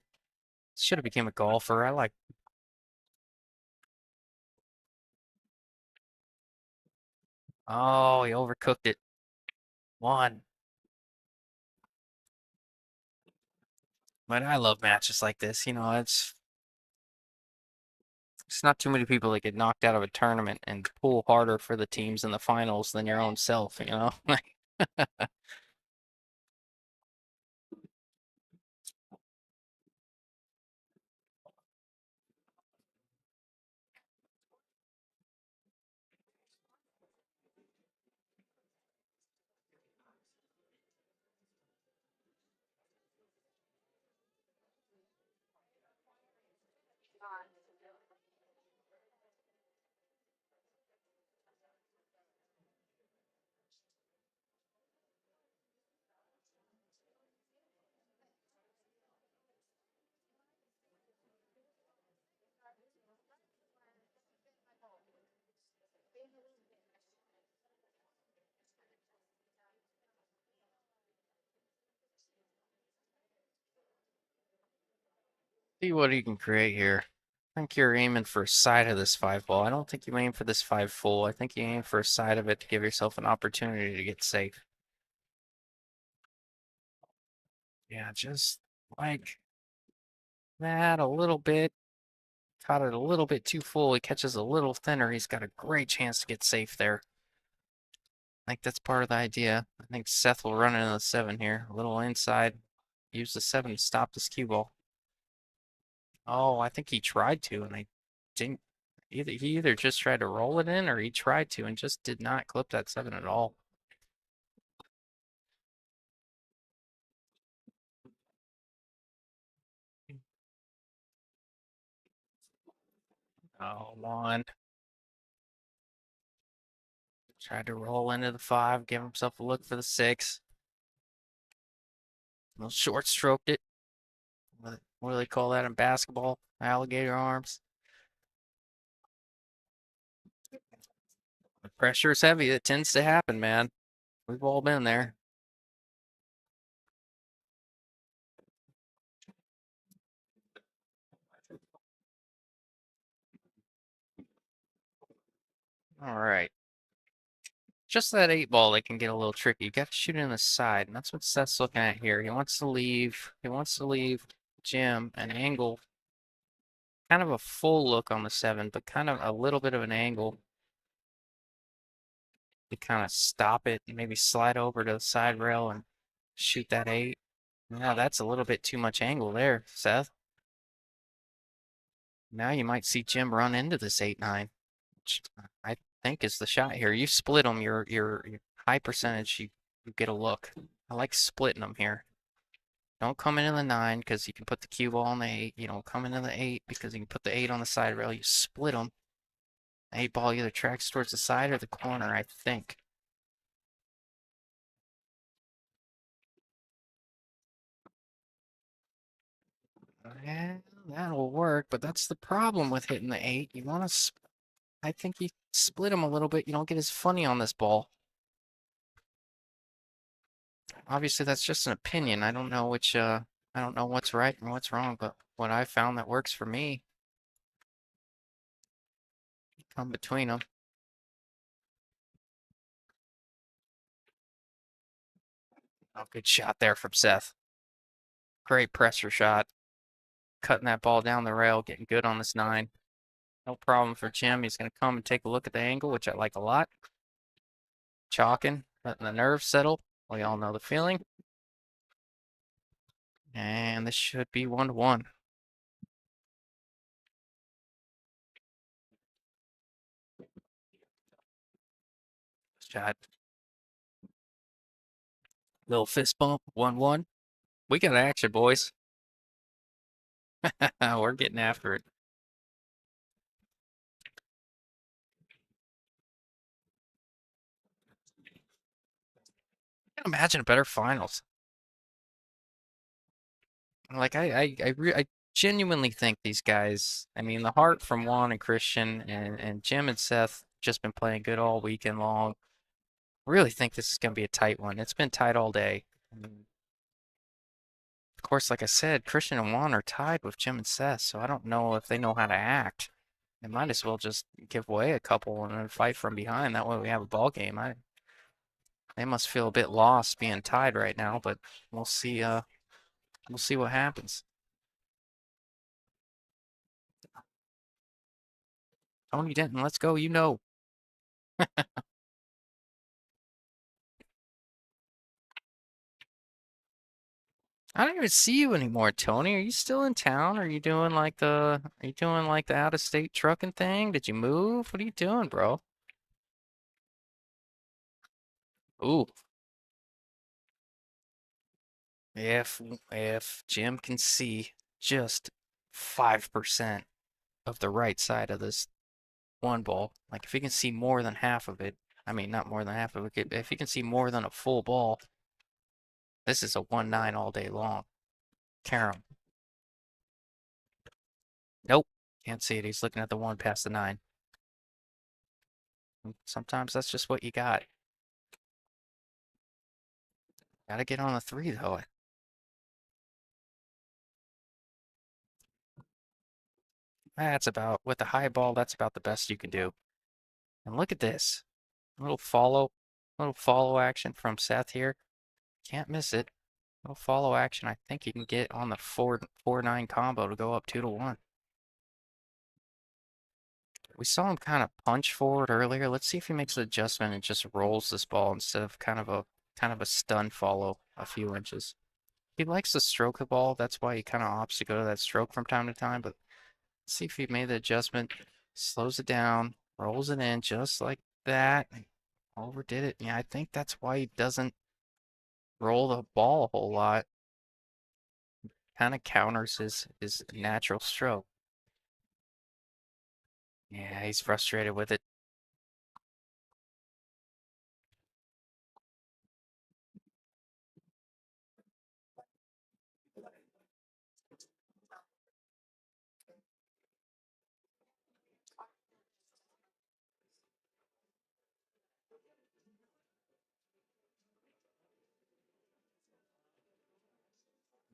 Should have became a golfer. I like. Oh, he overcooked it. One. But I love matches like this. You know, it's not too many people that get knocked out of a tournament and pull harder for the teams in the finals than your own self. You know. See what you can create here. I think you're aiming for a side of this five ball. I don't think you aim for this five full. I think you aim for a side of it to give yourself an opportunity to get safe. Yeah, just like that a little bit. Caught it a little bit too full. He catches a little thinner. He's got a great chance to get safe there. I think that's part of the idea. I think Seth will run into the seven here. A little inside. Use the seven to stop this cue ball. Oh, I think he tried to, and I didn't. He either just tried to roll it in or he tried to and just did not clip that seven at all. Oh, one. Tried to roll into the five, give himself a look for the six. A little short stroked it. What do they call that in basketball? Alligator arms. The pressure is heavy. It tends to happen, man. We've all been there. All right. Just that eight ball that can get a little tricky. You got to shoot it in the side, and that's what Seth's looking at here. He wants to leave. He wants to leave Jim an angle, kind of a full look on the seven, but kind of a little bit of an angle to kind of stop it and maybe slide over to the side rail and shoot that eight. Now that's a little bit too much angle there, Seth. Now you might see Jim run into this 8-9, which I think is the shot here. You split them, your high percentage, you get a look. I like splitting them here. Don't come into the 9 because you can put the cue ball on the 8. You don't come into the 8 because you can put the 8 on the side rail. You split them. The 8 ball either tracks towards the side or the corner, I think. Yeah, that'll work, but that's the problem with hitting the 8. You want to, I think you split him a little bit. You don't get as funny on this ball. Obviously, that's just an opinion. I don't know I don't know what's right and what's wrong, but what I found that works for me, come between them. Oh, good shot there from Seth. Great pressure shot. Cutting that ball down the rail, getting good on this 9. No problem for Jim. He's going to come and take a look at the angle, which I like a lot. Chalking, letting the nerves settle. We all know the feeling. And this should be 1-1. Shot. Little fist bump. 1-1. We got action, boys. We're getting after it. I can't imagine a better finals. Like I genuinely think these guys. I mean, the heart from Juan and Christian and Jim and Seth just been playing good all weekend long. Really think this is going to be a tight one. It's been tight all day. Of course, like I said, Christian and Juan are tied with Jim and Seth, so I don't know if they know how to act. They might as well just give away a couple and then fight from behind. That way we have a ball game. They must feel a bit lost being tied right now, but we'll see. We'll see what happens. Tony Denton, let's go. You know. I don't even see you anymore, Tony. Are you still in town? Are you doing like the out of state trucking thing? Did you move? What are you doing, bro? Ooh, if Jim can see just 5% of the right side of this one ball, like if he can see more than half of it, I mean not more than half of it, if he can see more than a full ball, this is a 1-9 all day long. Carom. Nope. Can't see it. He's looking at the 1 past the 9. Sometimes that's just what you got. Gotta get on the 3 though. That's about, with the high ball, that's about the best you can do. And look at this. Little follow action from Seth here. Can't miss it. Little follow action. I think you can get on the 4-9 combo to go up 2-1. We saw him kind of punch forward earlier. Let's see if he makes an adjustment and just rolls this ball instead of kind of a stun follow a few inches. He likes to stroke the ball. That's why he kind of opts to go to that stroke from time to time. But let's see if he made the adjustment, slows it down, rolls it in just like that. Overdid it. Yeah, I think that's why he doesn't roll the ball a whole lot. Kind of counters his natural stroke. Yeah, he's frustrated with it.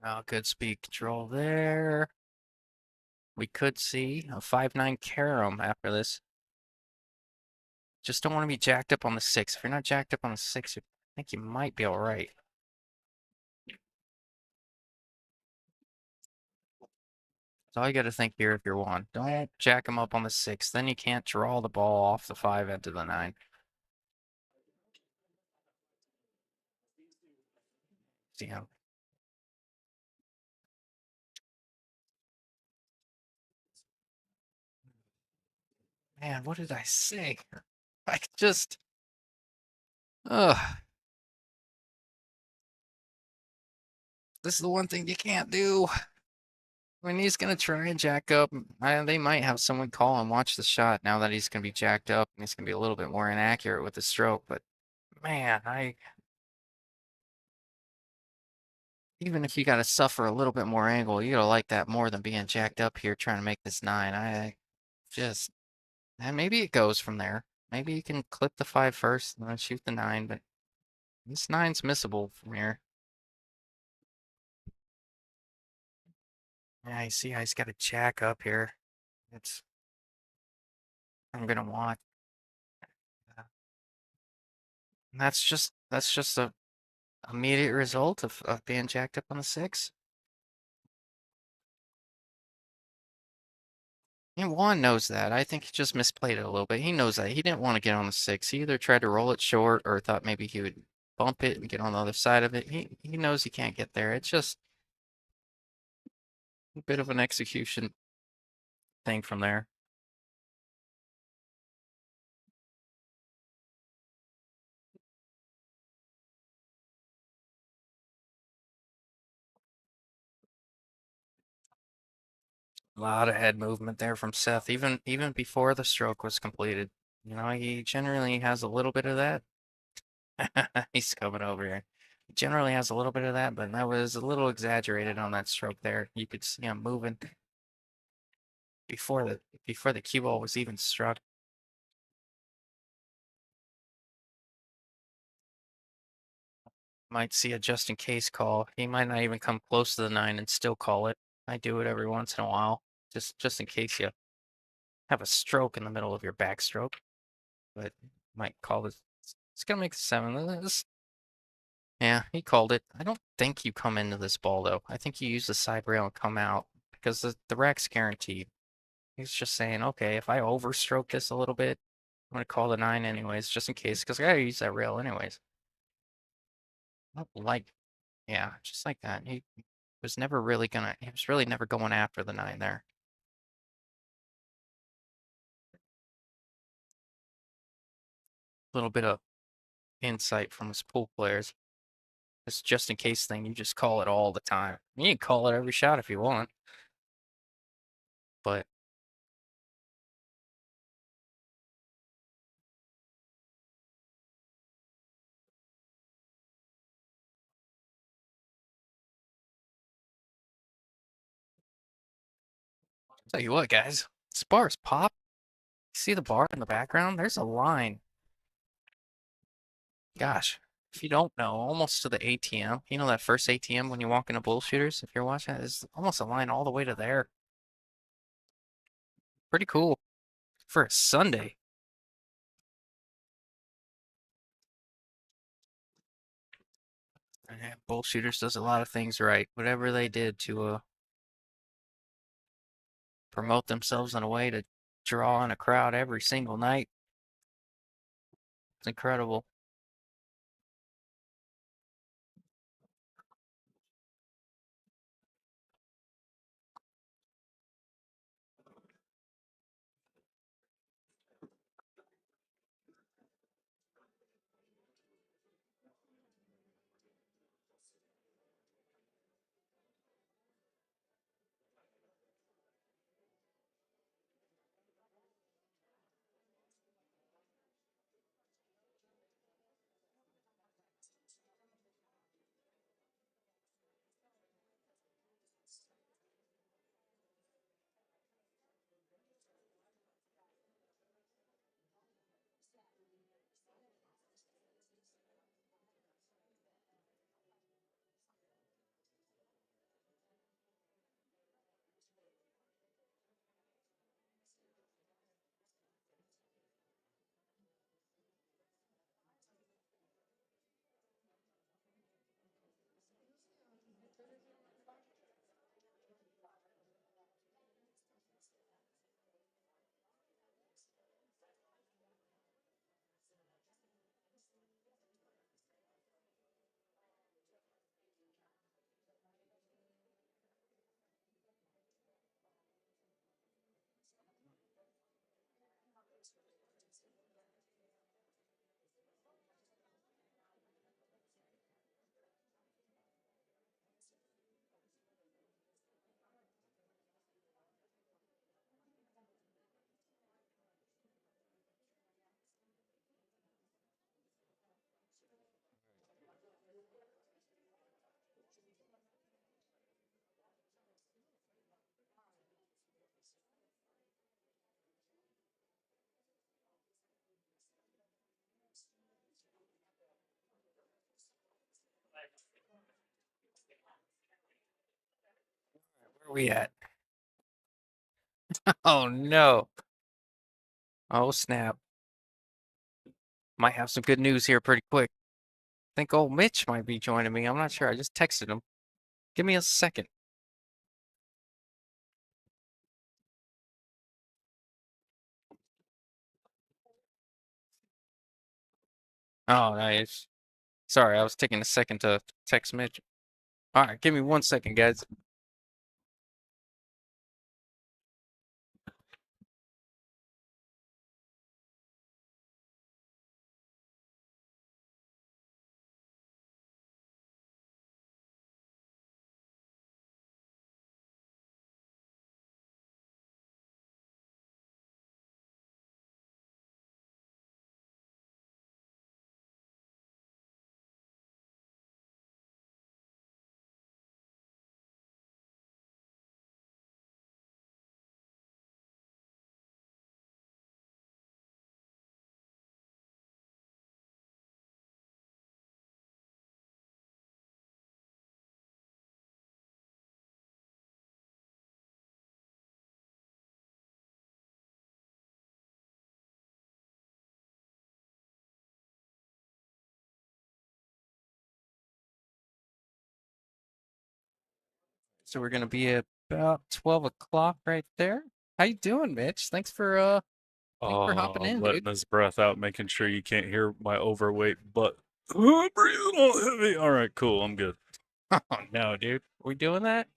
Oh, good speed control there. We could see a 5-9 carom after this. Just don't want to be jacked up on the 6. If you're not jacked up on the 6, I think you might be all right. That's all you got to think here if you're one. Don't jack him up on the 6. Then you can't draw the ball off the 5 into the 9. See how? Man, what did I say? I just. Ugh. This is the one thing you can't do. When he's gonna try and jack up, they might have someone call and watch the shot now that he's gonna be jacked up and he's gonna be a little bit more inaccurate with the stroke. But man, Even if you got to suffer a little bit more angle, you gotta like that more than being jacked up here trying to make this 9. I just, and maybe it goes from there. Maybe you can clip the 5 first and then shoot the 9, but this 9's missable from here. Yeah, you see how he's got a jack up here. It's, I'm gonna want. And that's just a immediate result of being jacked up on the 6. And Juan knows that. I think he just misplayed it a little bit. He knows that. He didn't want to get on the 6. He either tried to roll it short or thought maybe he would bump it and get on the other side of it. He knows he can't get there. It's just a bit of an execution thing from there. A lot of head movement there from Seth, even before the stroke was completed. You know, he generally has a little bit of that. He's coming over here. He generally has a little bit of that, but that was a little exaggerated on that stroke there. You could see him moving before the cue ball was even struck. Might see a just in case call. He might not even come close to the 9 and still call it. I do it every once in a while, just in case you have a stroke in the middle of your backstroke. But might call this. It's gonna make 7. Yeah, he called it. I don't think you come into this ball though. I think you use the side rail and come out because the rack's guaranteed. He's just saying, okay, if I overstroke this a little bit, I'm gonna call the 9 anyways, just in case, because I gotta use that rail anyways. Not like, yeah, just like that. He was never really gonna. He was really never going after the 9 there. A little bit of insight from his pool players. This just in case thing, you just call it all the time. You can call it every shot if you want, but tell you what, guys, this bar's pop. See the bar in the background? There's a line. Gosh, if you don't know, almost to the ATM. You know that first ATM when you walk into bullshooters? If you're watching it, there's almost a line all the way to there. Pretty cool for a Sunday. Yeah, bullshooters does a lot of things right. Whatever they did to promote themselves in a way to draw in a crowd every single night. It's incredible. Where we at? Oh no. Oh snap. Might have some good news here pretty quick. I think old Mitch might be joining me. I'm not sure. I just texted him. Give me a second. Oh, nice. Sorry, I was taking a second to text Mitch. All right, give me 1 second, guys. So we're gonna be about 12 o'clock right there. How you doing, Mitch? Thanks for Oh, hopping I'm in, letting dude. this breath out, making sure you can't hear my overweight butt. Breathing all heavy. All right, cool. I'm good. Oh no, dude. We doing that?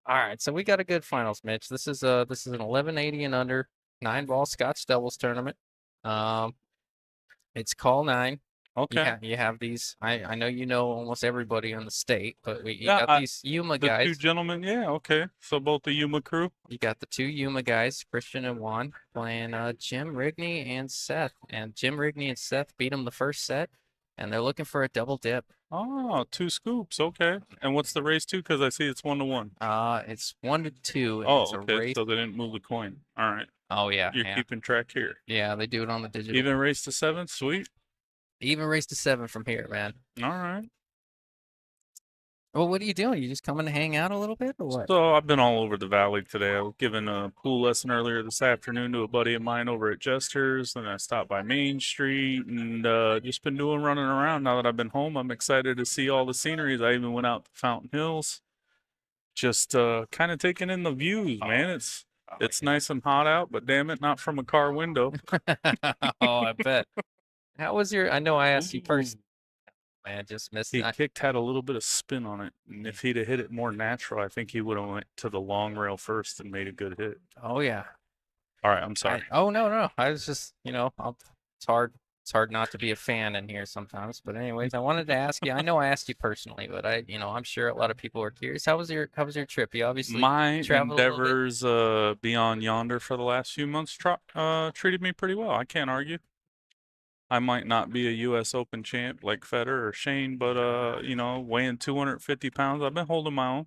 All right, so we got a good finals, Mitch. This is an 1180 and under 9-ball Scotch doubles tournament. Um, it's call nine. Okay. You have these. I know you know almost everybody in the state, but you Yeah, got these Yuma the two guys. gentlemen. Yeah, okay. So both the Yuma crew. You got the two Yuma guys, Christian and Juan, playing Jim Rigney and Seth. And Jim Rigney and Seth beat them the first set, and they're looking for a double dip. Oh, two scoops. Okay. And what's the race to? Because I see it's 1-1. It's 1-2, and it's Oh, a okay. race. So they didn't move the coin. All right. Oh yeah, You're yeah, keeping track here. yeah. They do it on the digital. Even race to 7. Sweet. Even race to 7 from here, man. All right. Well, what are you doing? You just coming to hang out a little bit, or what? So I've been all over the valley today. I was giving a pool lesson earlier this afternoon to a buddy of mine over at Jester's. Then I stopped by Main Street and just been doing running around. Now that I've been home, I'm excited to see all the sceneries. I even went out to Fountain Hills, just kind of taking in the views, man. It's nice and hot out, but damn it, not from a car window. Oh, I bet. How was your? I know I asked you Ooh. first, man. Just missed He that. kicked had a little bit of spin on it, and if he'd have hit it more natural, I think he would have went to the long rail first and made a good hit. Oh yeah. All right, I'm sorry. Oh no, no. I was just, it's hard. It's hard not to be a fan in here sometimes. But anyways, I wanted to ask you. I know I asked you personally, but I'm sure a lot of people are curious. How was your trip? You obviously My traveled a little bit. endeavors beyond yonder for the last few months treated me pretty well. I can't argue. I might not be a U.S. Open champ like Federer or Shane, but weighing 250 pounds, I've been holding my own.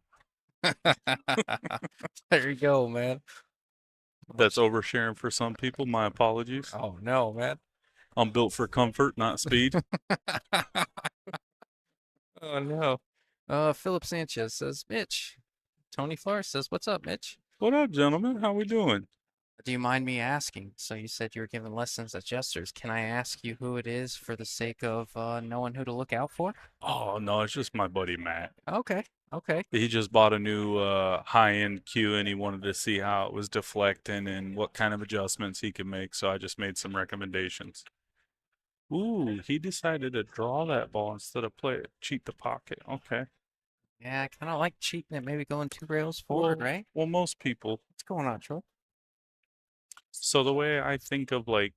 There you go, man. That's oversharing for some people. My apologies. Oh no, man. I'm built for comfort, not speed. Oh no. Philip Sanchez says, Mitch. Tony Flores says, what's up, Mitch? What up, gentlemen? How we doing? Do you mind me asking? So you said you were giving lessons at Jester's. Can I ask you who it is for the sake of knowing who to look out for? Oh no, it's just my buddy Matt. Okay, okay. He just bought a new high-end cue and he wanted to see how it was deflecting and what kind of adjustments he could make. So I just made some recommendations. Ooh, he decided to draw that ball instead of play it, cheat the pocket. Okay. Yeah, I kind of like cheating it, maybe going 2 rails forward, Well, right? well, most people. What's going on, Troy? So the way I think of like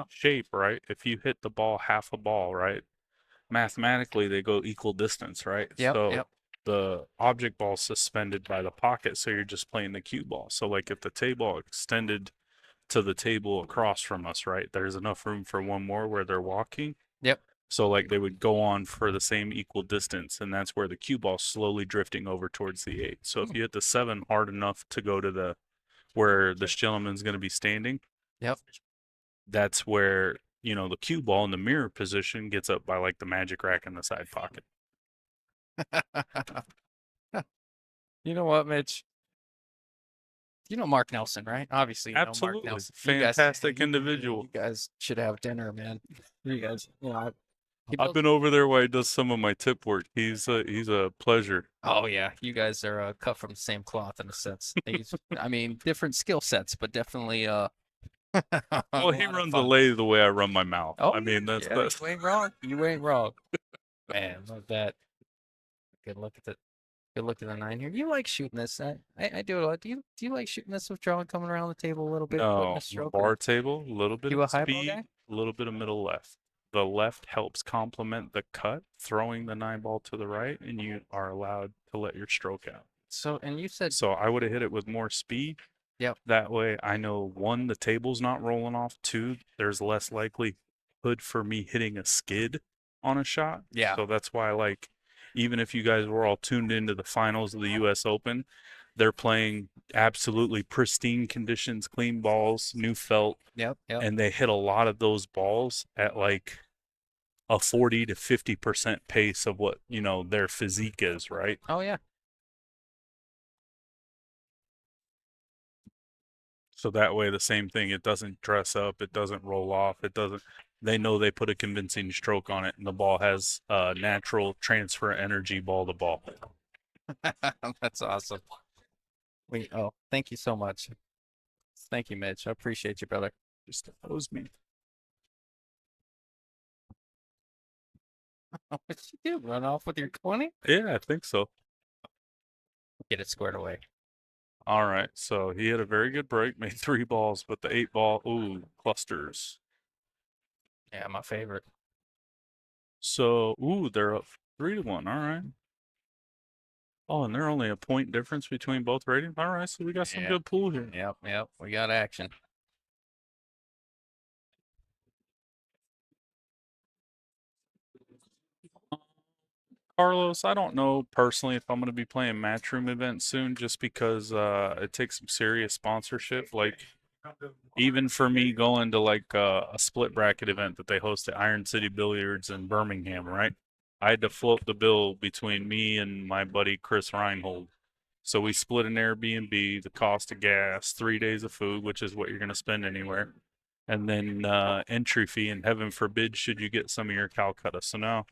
shape, right? If you hit the ball half a ball, right? Mathematically, they go equal distance, right? Yep, So yep, the object ball suspended by the pocket, so you're just playing the cue ball. So like if the table extended to the table across from us, right? There's enough room for one more where they're walking. yep. So like they would go on for the same equal distance, and that's where the cue ball's slowly drifting over towards the 8. So if Hmm. you hit the 7 hard enough to go to the where this gentleman's going to be standing, Yep. that's where the cue ball in the mirror position gets up by like the magic rack in the side pocket. You know what, Mitch? You know Mark Nelson, right? Obviously, you know Mark Absolutely. Nelson. Fantastic individual. You guys should have dinner, man. You guys, he I've built. been over there while he does some of my tip work. He's a pleasure. Oh yeah, you guys are cut from the same cloth in a sense. I mean, different skill sets, but definitely a Well, he lot of runs a fun. lathe the way I run my mouth. Oh I yeah, mean, that's yeah, that's you ain't wrong. You ain't wrong, man. Love that. Good look at the good look at the nine here. You like shooting this? I do a lot. Do you like shooting this with drawing coming around the table a little bit, putting a no stroke, or bar table, a little bit you of a high ball speed, guy? a little bit of middle left. The left helps complement the cut, throwing the nine ball to the right, and you are allowed to let your stroke out. So, and you said, So I would have hit it with more speed. yep, That way I know one, the table's not rolling off. Two, there's less likelihood for me hitting a skid on a shot. yeah, So that's why even if you guys were all tuned into the finals of the US Open, they're playing absolutely pristine conditions, clean balls, new felt, yep, yep. and they hit a lot of those balls at like a 40 to 50% pace of what, their physique is, right? Oh yeah. So that way, the same thing, it doesn't dress up, it doesn't roll off, it doesn't. They know they put a convincing stroke on it, and the ball has natural transfer energy ball to ball. That's awesome. Thank you so much. Thank you, Mitch. I appreciate you, brother. Just oppose me. What you do? Run off with your 20? Yeah, I think so. Get it squared away. All right, so he had a very good break, made three balls, but the eight ball, ooh, clusters. Yeah, my favorite. So, ooh, they're up 3-1. All right. Oh, and they're only a point difference between both ratings. All right, so we got some Yeah. good pool here. Yep, yep. We got action. Carlos, I don't know personally if I'm going to be playing Matchroom events soon just because it takes some serious sponsorship. Like, even for me going to like a split bracket event that they host at Iron City Billiards in Birmingham, right? I had to float the bill between me and my buddy Chris Reinhold. So we split an Airbnb, the cost of gas, 3 days of food, which is what you're going to spend anywhere, and then entry fee. And heaven forbid, should you get some of your Calcutta. So now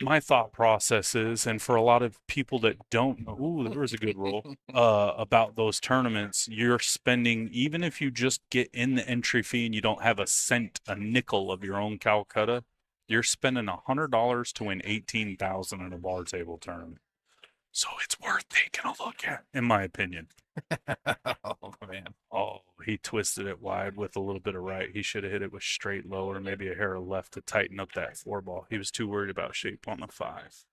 my thought process is, and for a lot of people that don't know, ooh, there was a good roll, about those tournaments, you're spending, even if you just get in the entry fee and you don't have a cent, a nickel of your own Calcutta, you're spending $100 to win 18,000 in a bar table tournament. So it's worth taking a look at, in my opinion. Oh man. Oh, he twisted it wide with a little bit of right. He should have hit it with straight low or maybe a hair of left to tighten up that four ball. He was too worried about shape on the five.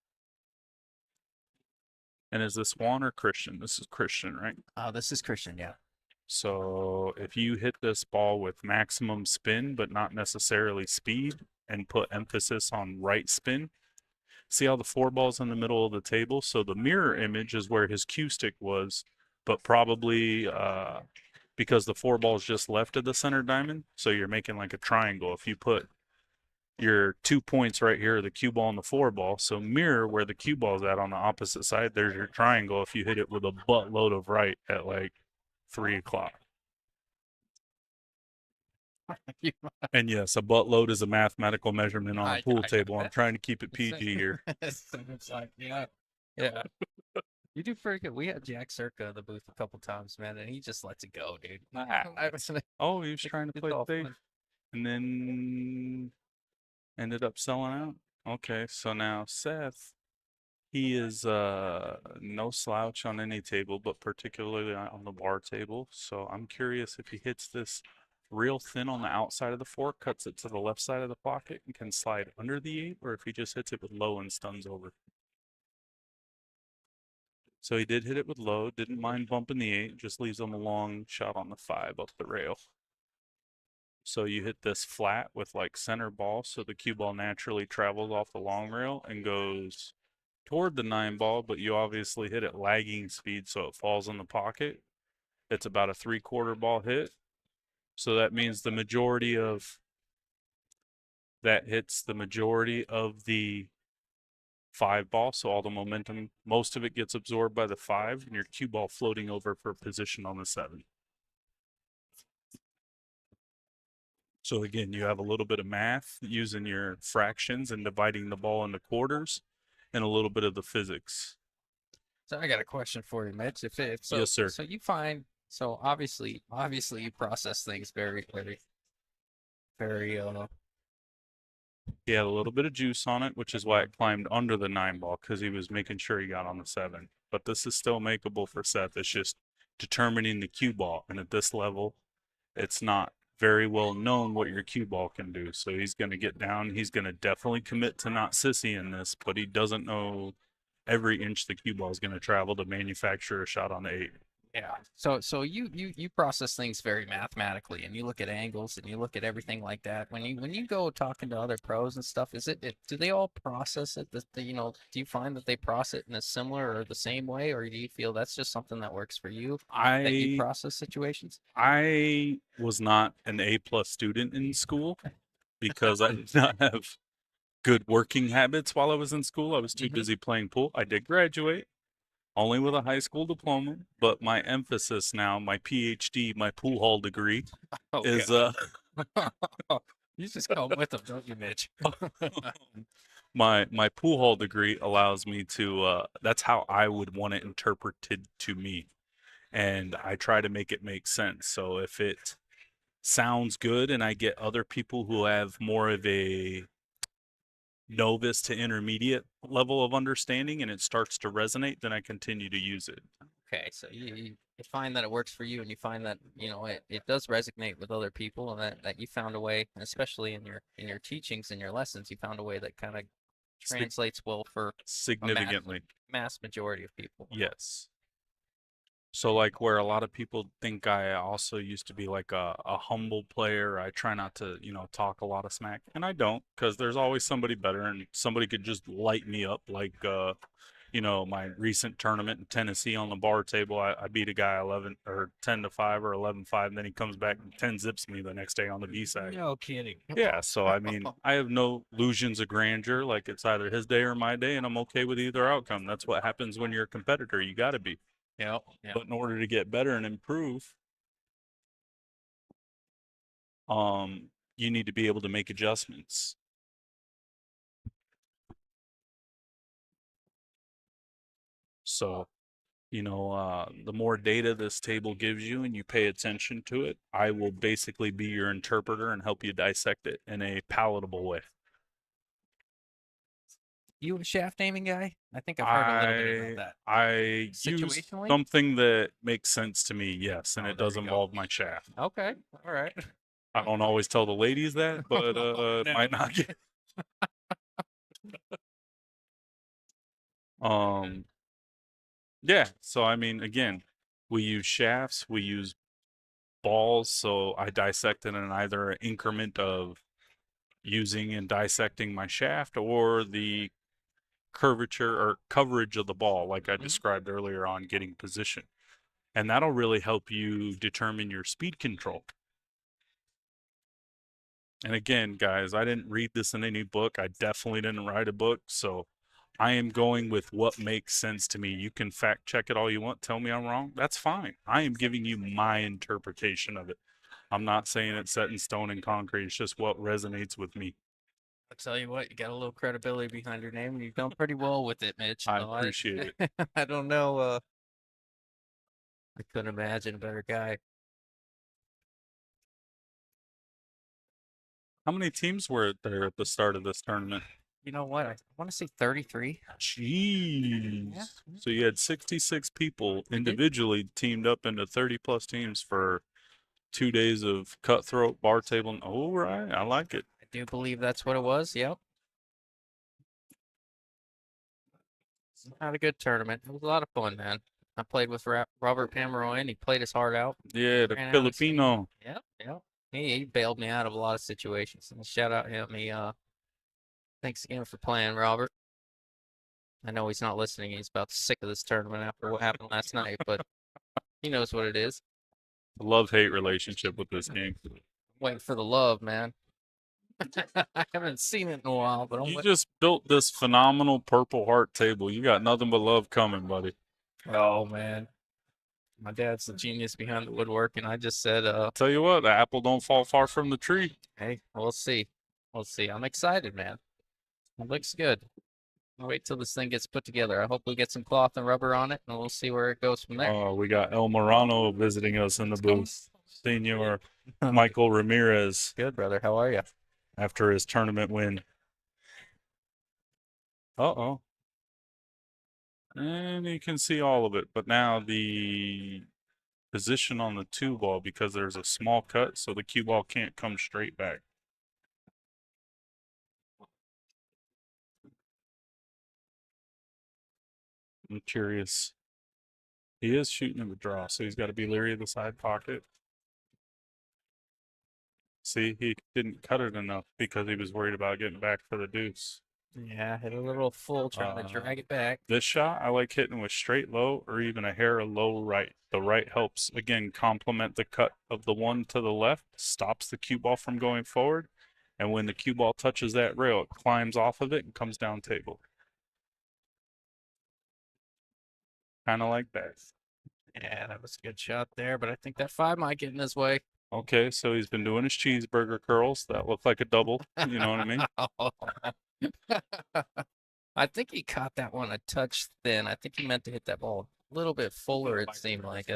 And is this Juan or Christian? This is Christian, right? This is Christian, yeah. So if you hit this ball with maximum spin, but not necessarily speed, and put emphasis on right spin, see how the four ball's in the middle of the table? So the mirror image is where his cue stick was, but probably because the four ball's just left of the center diamond, so you're making like a triangle. If you put your 2 points right here, the cue ball and the four ball, so mirror where the cue ball's at on the opposite side, there's your triangle if you hit it with a buttload of right at like 3 o'clock. And yes, a buttload is a mathematical measurement on a pool I got table. I'm that. trying to keep it PG here. It's like, yeah, yeah. You do pretty good. We had Jack Circa in the booth a couple times, man, and he just lets it go, dude. I was Oh, he was trying to it's play all safe fun. and then ended up selling out. Okay, so now Seth, he is no slouch on any table, but particularly on the bar table. So I'm curious if he hits this real thin on the outside of the fork, cuts it to the left side of the pocket, and can slide under the eight, or if he just hits it with low and stuns over. So he did hit it with low, didn't mind bumping the eight, just leaves him a long shot on the five up the rail. So you hit this flat with like center ball, so the cue ball naturally travels off the long rail and goes toward the nine ball, but you obviously hit it lagging speed, so it falls in the pocket. It's about a 3/4 ball hit. So that means the majority of that hits the majority of the five ball, so all the momentum, most of it gets absorbed by the five, and your cue ball floating over for position on the seven. So again, you have a little bit of math using your fractions and dividing the ball into quarters, and a little bit of the physics. So I got a question for you, Mitch. If Yes, so, sir. so you find so obviously you process things very He had a little bit of juice on it, which is why it climbed under the nine ball because he was making sure he got on the seven. But this is still makeable for Seth. It's just determining the cue ball, and at this level, it's not very well known what your cue ball can do. So he's going to get down. He's going to definitely commit to not sissy in this, but he doesn't know every inch the cue ball is going to travel to manufacture a shot on the eight. Yeah. So you process things very mathematically, and you look at angles, and you look at everything like that. When you go talking to other pros and stuff, do they all process it? Do you find that they process it in a similar or the same way, or do you feel that's just something that works for you, that you I process situations? I was not an A plus student in school because I did not have good working habits while I was in school. I was too Hmm. busy playing pool. I did graduate, only with a high school diploma, but my emphasis now, my PhD, my pool hall degree Oh is God. You just come with them, don't you, Mitch? my pool hall degree allows me to that's how I would want it interpreted to me. And I try to make it make sense. So if it sounds good and I get other people who have more of a novice to intermediate level of understanding and it starts to resonate, then I continue to use it. Okay, so you find that it works for you, and you find that it does resonate with other people, and that you found a way, especially in your teachings and your lessons, you found a way that kind of Sig- translates well for a Significantly. mass majority of people. Yes. So like where a lot of people think I also used to be like a humble player, I try not to, talk a lot of smack. And I don't, because there's always somebody better and somebody could just light me up like my recent tournament in Tennessee on the bar table. I beat a guy 11 or 10-5 or 11-5, and then he comes back and 10 zips me the next day on the B side. No kidding. Yeah, so I mean, I have no illusions of grandeur. Like it's either his day or my day, and I'm okay with either outcome. That's what happens when you're a competitor. You got to be. Yeah, yeah. But in order to get better and improve, you need to be able to make adjustments. So, the more data this table gives you and you pay attention to it, I will basically be your interpreter and help you dissect it in a palatable way. You a shaft aiming guy? I think I've heard a little bit about I that. I use Situationally? something that makes sense to me, yes, and Oh, it there does you go. involve my shaft. Okay, all right. I don't always tell the ladies that, but it No. might not get. Um, yeah. So I mean, again, we use shafts, we use balls. So I dissect it in either an increment of using and dissecting my shaft or the curvature or coverage of the ball, like I Mhm. described earlier on getting position. And that'll really help you determine your speed control. And again, guys, I didn't read this in any book. I definitely didn't write a book. So I am going with what makes sense to me. You can fact check it all you want. Tell me I'm wrong. That's fine. I am giving you my interpretation of it. I'm not saying it's set in stone and concrete. It's just what resonates with me. I tell you what, you got a little credibility behind your name, and you've done pretty well with it, Mitch. I So I, appreciate it. I don't know. I couldn't imagine a better guy. How many teams were there at the start of this tournament? You know what? I want to say 33. Yeah, Jeez. So you had 66 people we did. individually teamed up into 30 plus teams for 2 days of cutthroat bar table. All right. I like it. I do believe that's what it was. Yep. Had a good tournament. It was a lot of fun, man. I played with Robert Pomeroy, and he played his heart out. Yeah, the Ran out of steam. Filipino. Yep, yep. He bailed me out of a lot of situations. And shout out him. Thanks again for playing, Robert. I know he's not listening. He's about sick of this tournament after what happened last night, but he knows what it is. Love hate relationship with this game. Waiting for the love, man. I haven't seen it in a while, but You just built this phenomenal Purple Heart table. You got nothing but love coming, buddy. oh man, my dad's the genius behind the woodwork, and I just said, Tell you what, the apple don't fall far from the tree. hey, we'll see. We'll see. I'm excited, man. It looks good. I'll wait till this thing gets put together. I hope we get some cloth and rubber on it, and we'll see where it goes from there. We got El Morano visiting us in the booth. Senor Michael Ramirez Good, brother. How are you? after his tournament win. Uh-oh. And you can see all of it, but now the position on the two ball, because there's a small cut, so the cue ball can't come straight back. I'm curious. He is shooting him a draw, so he's got to be leery of the side pocket. See, he didn't cut it enough because he was worried about getting back for the deuce. Yeah, hit a little full, trying to drag it back. This shot, I like hitting with straight low or even a hair low right. The right helps, again, complement the cut of the one to the left, stops the cue ball from going forward. And when the cue ball touches that rail, it climbs off of it and comes down table. Kind of like that. Yeah, that was a good shot there, but I think that five might get in his way. Okay, so he's been doing his cheeseburger curls. That looked like a double. You know what I mean? I think he caught that one a touch thin. I think he meant to hit that ball a little bit fuller, it seemed like.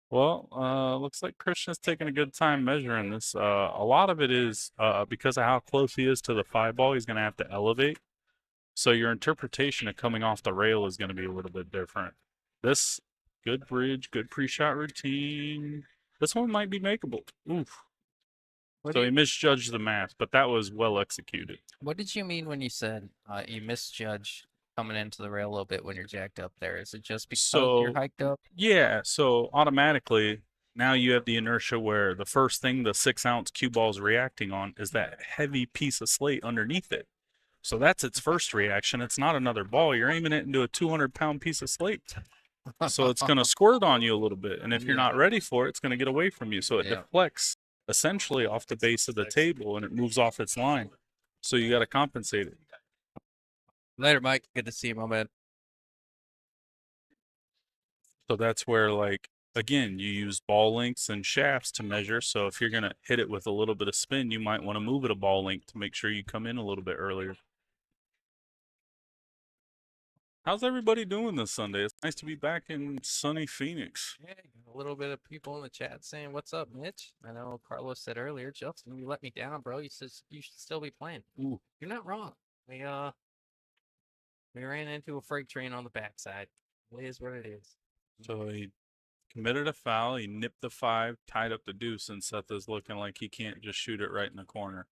Well, looks like Christian's taking a good time measuring this. A lot of it is because of how close he is to the five ball, he's going to have to elevate. So your interpretation of coming off the rail is going to be a little bit different. This good bridge, good pre-shot routine. This one might be makeable. Oof. So he misjudged the math, but that was well executed. What did you mean when you said you misjudge coming into the rail a little bit when you're jacked up there? Is it just because you're So hiked up? yeah, so automatically now you have the inertia where the first thing the 6-ounce cue ball is reacting on is that heavy piece of slate underneath it. So that's its first reaction. It's not another ball. You're aiming it into a 200-pound piece of slate. So it's going to squirt on you a little bit. And if you're not ready for it, it's going to get away from you. So it deflects essentially off the base of the table and it moves off its line. So you got to compensate it. Later, Mike. Good to see you, my man. So that's where, like, again, you use ball lengths and shafts to measure. So if you're going to hit it with a little bit of spin, you might want to move it a ball length to make sure you come in a little bit earlier. How's everybody doing this Sunday? It's nice to be back in sunny Phoenix. Yeah, a little bit of people in the chat saying, "What's up, Mitch?" I know Carlos said earlier, "Justin, you let me down, bro. You said you should still be playing." Ooh. You're not wrong. We ran into a freight train on the backside. It is what it is. So he committed a foul. He nipped the five, tied up the deuce, and Seth is looking like he can't just shoot it right in the corner.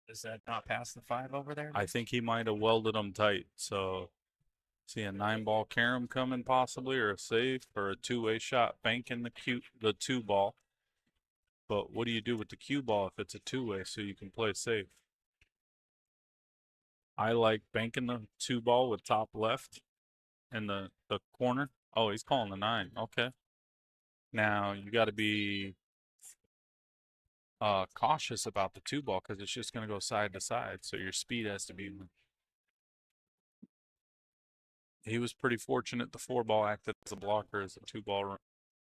Does that not pass the five over there? I think he might have welded them tight. So see a 9-ball carom coming possibly, or a safe, or a two-way shot banking the two ball. But what do you do with the cue ball if it's a two-way so you can play safe? I like banking the two ball with top left in the corner. Oh, he's calling the 9. Okay. Now you got to be cautious about the two ball because it's just going to go side to side. So your speed has to be. He was pretty fortunate. The 4-ball acted as a blocker as a 2-ball,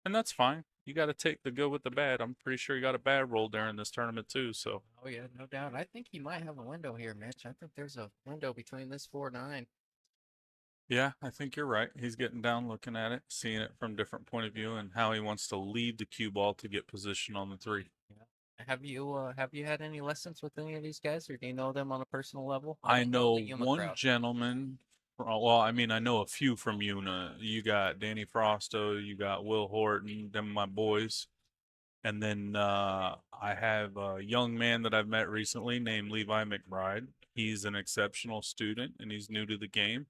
and that's fine. You got to take the good with the bad. I'm pretty sure he got a bad roll during this tournament too. So. Oh yeah, no doubt. I think he might have a window here, Mitch. I think there's a window between this 4-9. Yeah, I think you're right. He's getting down, looking at it, seeing it from a different point of view, and how he wants to lead the cue ball to get position on the 3. Yeah. Have you had any lessons with any of these guys, or do you know them on a personal level? I know one gentleman. Well, I mean, I know a few from UNA. You got Danny Frosto, you got Will Horton, them my boys. And then I have a young man that I've met recently named Levi McBride. He's an exceptional student and he's new to the game.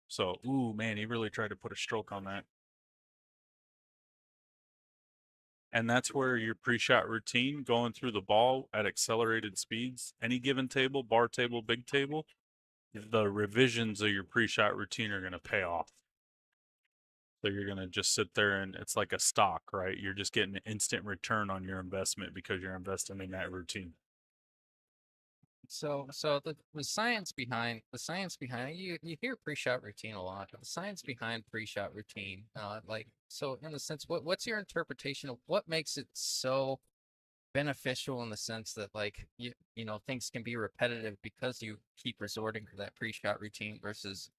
So, ooh, man, he really tried to put a stroke on that. And that's where your pre-shot routine, going through the ball at accelerated speeds, any given table, bar table, big table, the revisions of your pre-shot routine are going to pay off. So you're gonna just sit there and it's like a stock, right? You're just getting an instant return on your investment because you're investing in that routine. So the science behind you hear pre-shot routine a lot, but the science behind pre-shot routine, like so in the sense, what's your interpretation of what makes it so beneficial in the sense that like things can be repetitive because you keep resorting to that pre-shot routine versus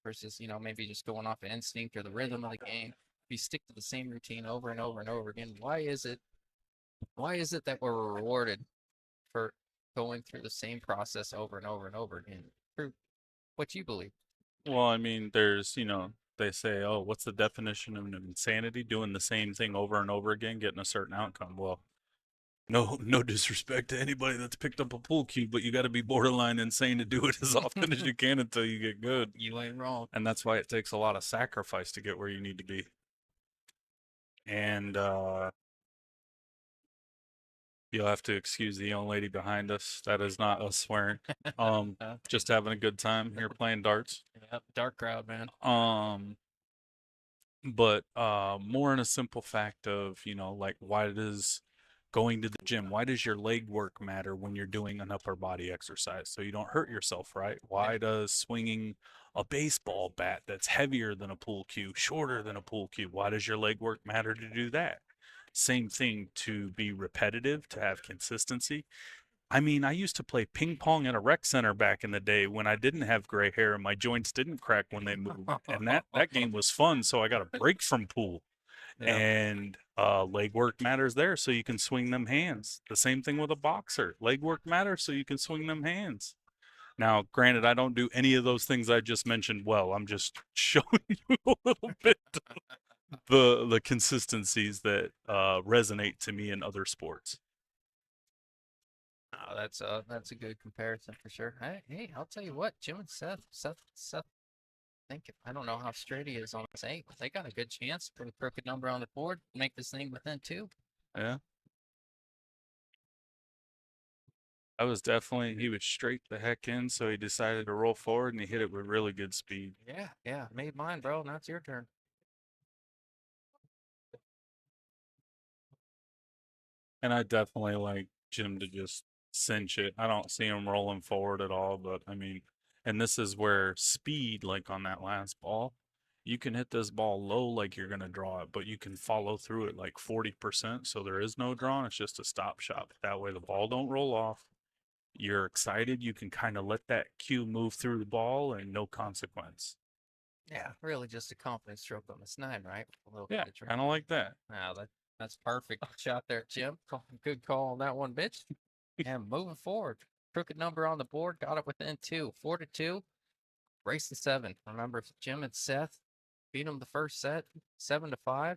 maybe just going off of instinct or the rhythm of the game. If you stick to the same routine over and over and over again, why is it that we're rewarded for going through the same process over and over and over again? Through what you believe. Well, I mean, they say, oh, what's the definition of insanity? Doing the same thing over and over again, getting a certain outcome. Well, no disrespect to anybody that's picked up a pool cue, but you got to be borderline insane to do it as often as you can until you get good. You ain't wrong. And that's why it takes a lot of sacrifice to get where you need to be. And you'll have to excuse the young lady behind us. That is not us swearing. Just having a good time here playing darts. Yep, dark crowd, man. But more in a simple fact of, like why does going to the gym, why does your leg work matter when you're doing an upper body exercise so you don't hurt yourself, right? Yeah. Why does swinging a baseball bat that's heavier than a pool cue, shorter than a pool cue, why does your leg work matter to do that? Same thing, to be repetitive, to have consistency. I mean, I used to play ping pong at a rec center back in the day when I didn't have gray hair and my joints didn't crack when they moved. And that game was fun, so I got a break from pool. Yeah. And leg work matters there, so you can swing them hands. The same thing with a boxer. Leg work matters, so you can swing them hands. Now, granted, I don't do any of those things I just mentioned well. I'm just showing you a little bit the consistencies that resonate to me in other sports. Oh, that's a good comparison for sure. Hey, I'll tell you what, Jim and Seth. I don't know how straight he is on this eight, but they got a good chance. Put a crooked number on the board, make this thing within two. Yeah. I was definitely, he was straight the heck in, so he decided to roll forward and he hit it with really good speed. Yeah, yeah, made mine, bro. Now it's your turn. And I definitely like Jim to just cinch it. I don't see him rolling forward at all, but I mean, and this is where speed, like on that last ball, you can hit this ball low like you're going to draw it, but you can follow through it like 40%. So there is no draw. It's just a stop shot. That way the ball don't roll off. You're excited. You can kind of let that cue move through the ball and no consequence. Yeah, really just a confidence stroke on this nine, right? A little Yeah, bit of kind of like that. Wow, that's perfect shot there, Jim. Good call on that one, bitch. And moving forward, crooked number on the board, got it within two, 4-2. Race to seven. Remember, Jim and Seth beat them the first set, 7-5.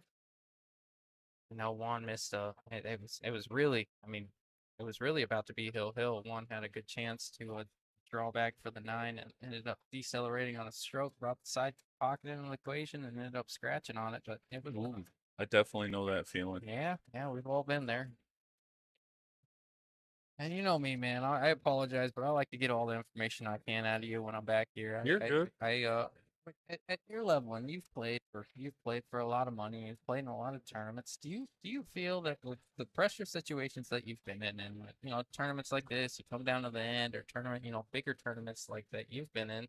Juan missed it was really, I mean, it was really about to be hill. Juan had a good chance to draw back for the nine and ended up decelerating on a stroke, brought the side pocket into the equation and ended up scratching on it. But it was, Ooh, I definitely know that feeling. yeah, we've all been there. And you know me, man. I apologize, but I like to get all the information I can out of you when I'm back here. You're good. At your level, and you've played for a lot of money. You've played in a lot of tournaments. Do you feel that with the pressure situations that you've been in, and tournaments like this, you come down to the end, or bigger tournaments like that you've been in,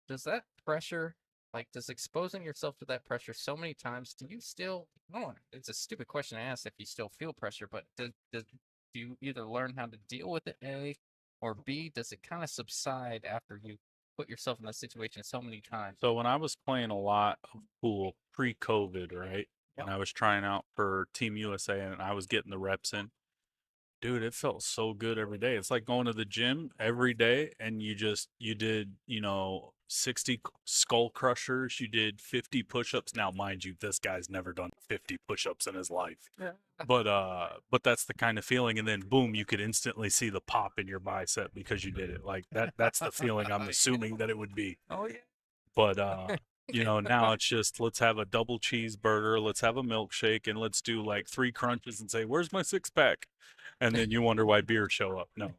does that pressure, like, does exposing yourself to that pressure so many times, do you still, no, it's a stupid question to ask if you still feel pressure, but do you either learn how to deal with it, A, or B, does it kind of subside after you put yourself in that situation so many times? So when I was playing a lot of pool pre-COVID, right? Yep. When I was trying out for Team USA and I was getting the reps in, dude, it felt so good every day. It's like going to the gym every day and you did, 60 skull crushers, you did 50 push-ups. Now, mind you, this guy's never done 50 push-ups in his life. Yeah. But that's the kind of feeling, and then boom, you could instantly see the pop in your bicep because you did it. Like that's the feeling I'm assuming that it would be. Oh yeah. But now it's just let's have a double cheeseburger, let's have a milkshake, and let's do like 3 crunches and say, "Where's my six pack?" And then you wonder why beers show up. No,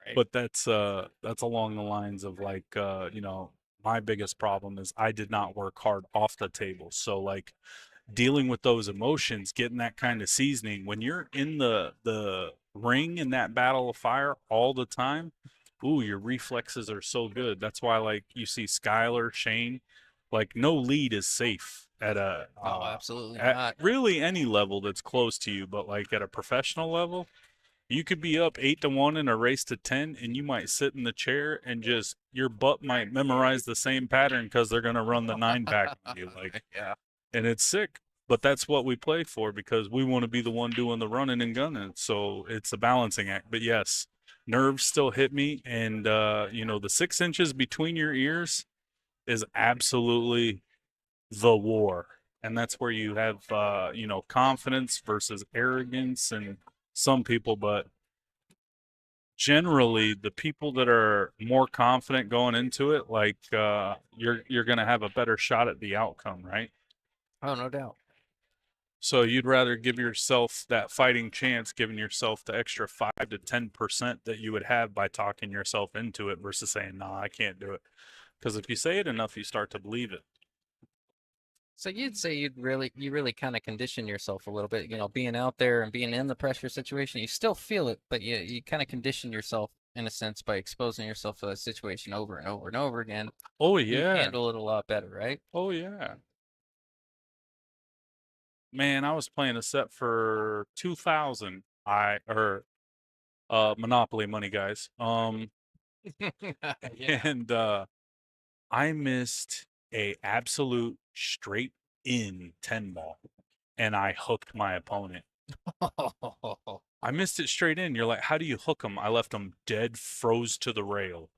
Right. but that's along the lines of like my biggest problem is I did not work hard off the table. So like dealing with those emotions, getting that kind of seasoning when you're in the ring in that battle of fire all the time. Ooh, your reflexes are so good. That's why like you see Skylar, Shane, like no lead is safe Oh, absolutely at not. really any level that's close to you, but like at a professional level, you could be up 8-1 in a race to 10, and you might sit in the chair and just your butt might memorize the same pattern because they're going to run the 9 pack on you. Like, Yeah. and it's sick. But that's what we play for because we want to be the one doing the running and gunning. So it's a balancing act. But yes, nerves still hit me. And, the 6 inches between your ears is absolutely the war. And that's where you have, confidence versus arrogance and some people. But generally the people that are more confident going into it, like you're going to have a better shot at the outcome, right? Oh, no doubt. So you'd rather give yourself that fighting chance, giving yourself the extra 5 to 10% that you would have by talking yourself into it versus saying, "No, I can't do it." Because if you say it enough, you start to believe it. So you'd say you really kind of condition yourself a little bit, being out there and being in the pressure situation. You still feel it, but you kind of condition yourself in a sense by exposing yourself to that situation over and over and over again. Oh You yeah, handle it a lot better, right? oh yeah, man. I was playing a set for 2,000. I or Monopoly money, guys. Yeah. And I missed a absolute straight in 10 ball and I hooked my opponent. I missed it straight in. You're like, how do you hook him? I left him dead, froze to the rail,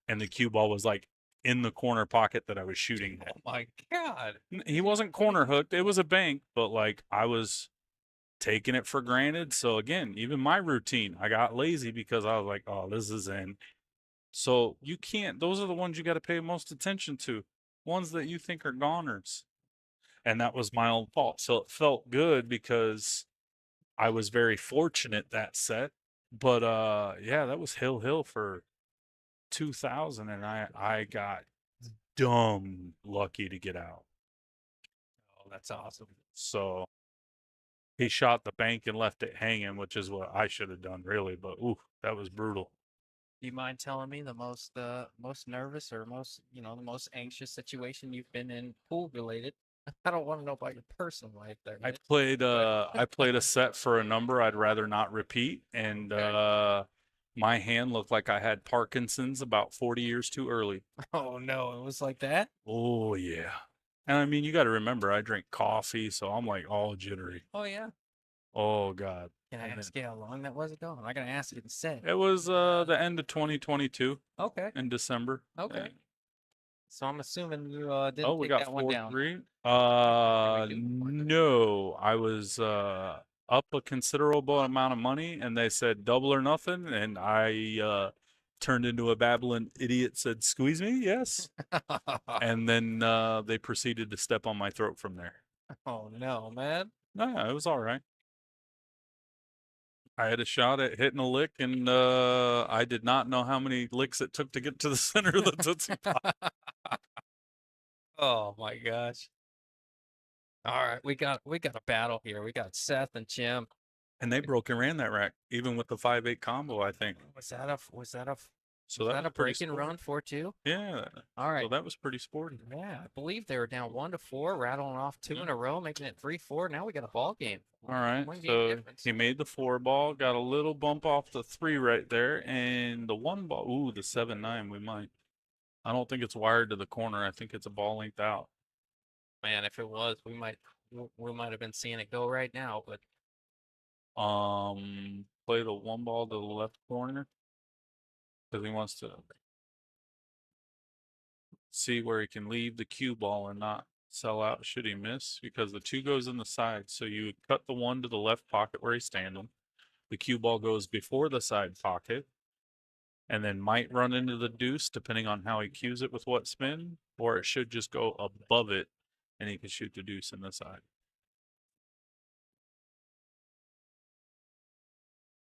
and the cue ball was like in the corner pocket that I was shooting Oh at. my God. He wasn't corner hooked. It was a bank, but like I was taking it for granted. So again, even my routine, I got lazy because I was like, oh, this is in. So you can't, those are the ones you got to pay most attention to, ones that you think are goners. And that was my own fault. So it felt good because I was very fortunate that set. But yeah, that was hill for 2000 and I got dumb lucky to get out. Oh, that's awesome. So he shot the bank and left it hanging, which is what I should have done really, but ooh, that was brutal. Do you mind telling me the most nervous or most, the most anxious situation you've been in pool related? I don't want to know about your personal life there, man. But I played a set for a number I'd rather not repeat and okay. my hand looked like I had Parkinson's about 40 years too early. Oh no, it was like that? Oh yeah. And I mean, you got to remember I drink coffee, so I'm like all jittery. Oh yeah. Oh god. Can I And then ask you how long that was ago? I'm not gonna ask you to say. it was the end of 2022 Okay. in December. Okay. So I'm assuming you Oh, didn't we take got that one down. 4-3. Did we do? No, I was up a considerable amount of money, and they said double or nothing, and I turned into a babbling idiot. Said, "Squeeze me, yes," and then they proceeded to step on my throat from there. Oh no, man. No, it was all right. I had a shot at hitting a lick, and I did not know how many licks it took to get to the center of the Tootsie Pop. Oh my gosh. All right, we got a battle here. We got Seth and Jim. And they broke and ran that rack, even with the 5-8 combo, I think. Was So that that was a pretty break and sporty. run 4-2? Yeah. All So right. that was pretty sporty. Yeah, I believe they were down 1-4, rattling off two Yeah. in a row, making it 3-4. Now we got a ball game. All right. One game So difference. he made the 4 ball, got a little bump off the 3 right there, and the 1 ball. Ooh, the 7-9. We might. I don't think it's wired to the corner. I think it's a ball length out. Man, if it was, we might have been seeing it go right now, but Play the 1 ball to the left corner because he wants to see where he can leave the cue ball and not sell out should he miss because the 2 goes in the side. So you would cut the 1 to the left pocket where he's standing. The cue ball goes before the side pocket and then might run into the deuce depending on how he cues it with what spin, or it should just go above it and he can shoot the deuce in the side.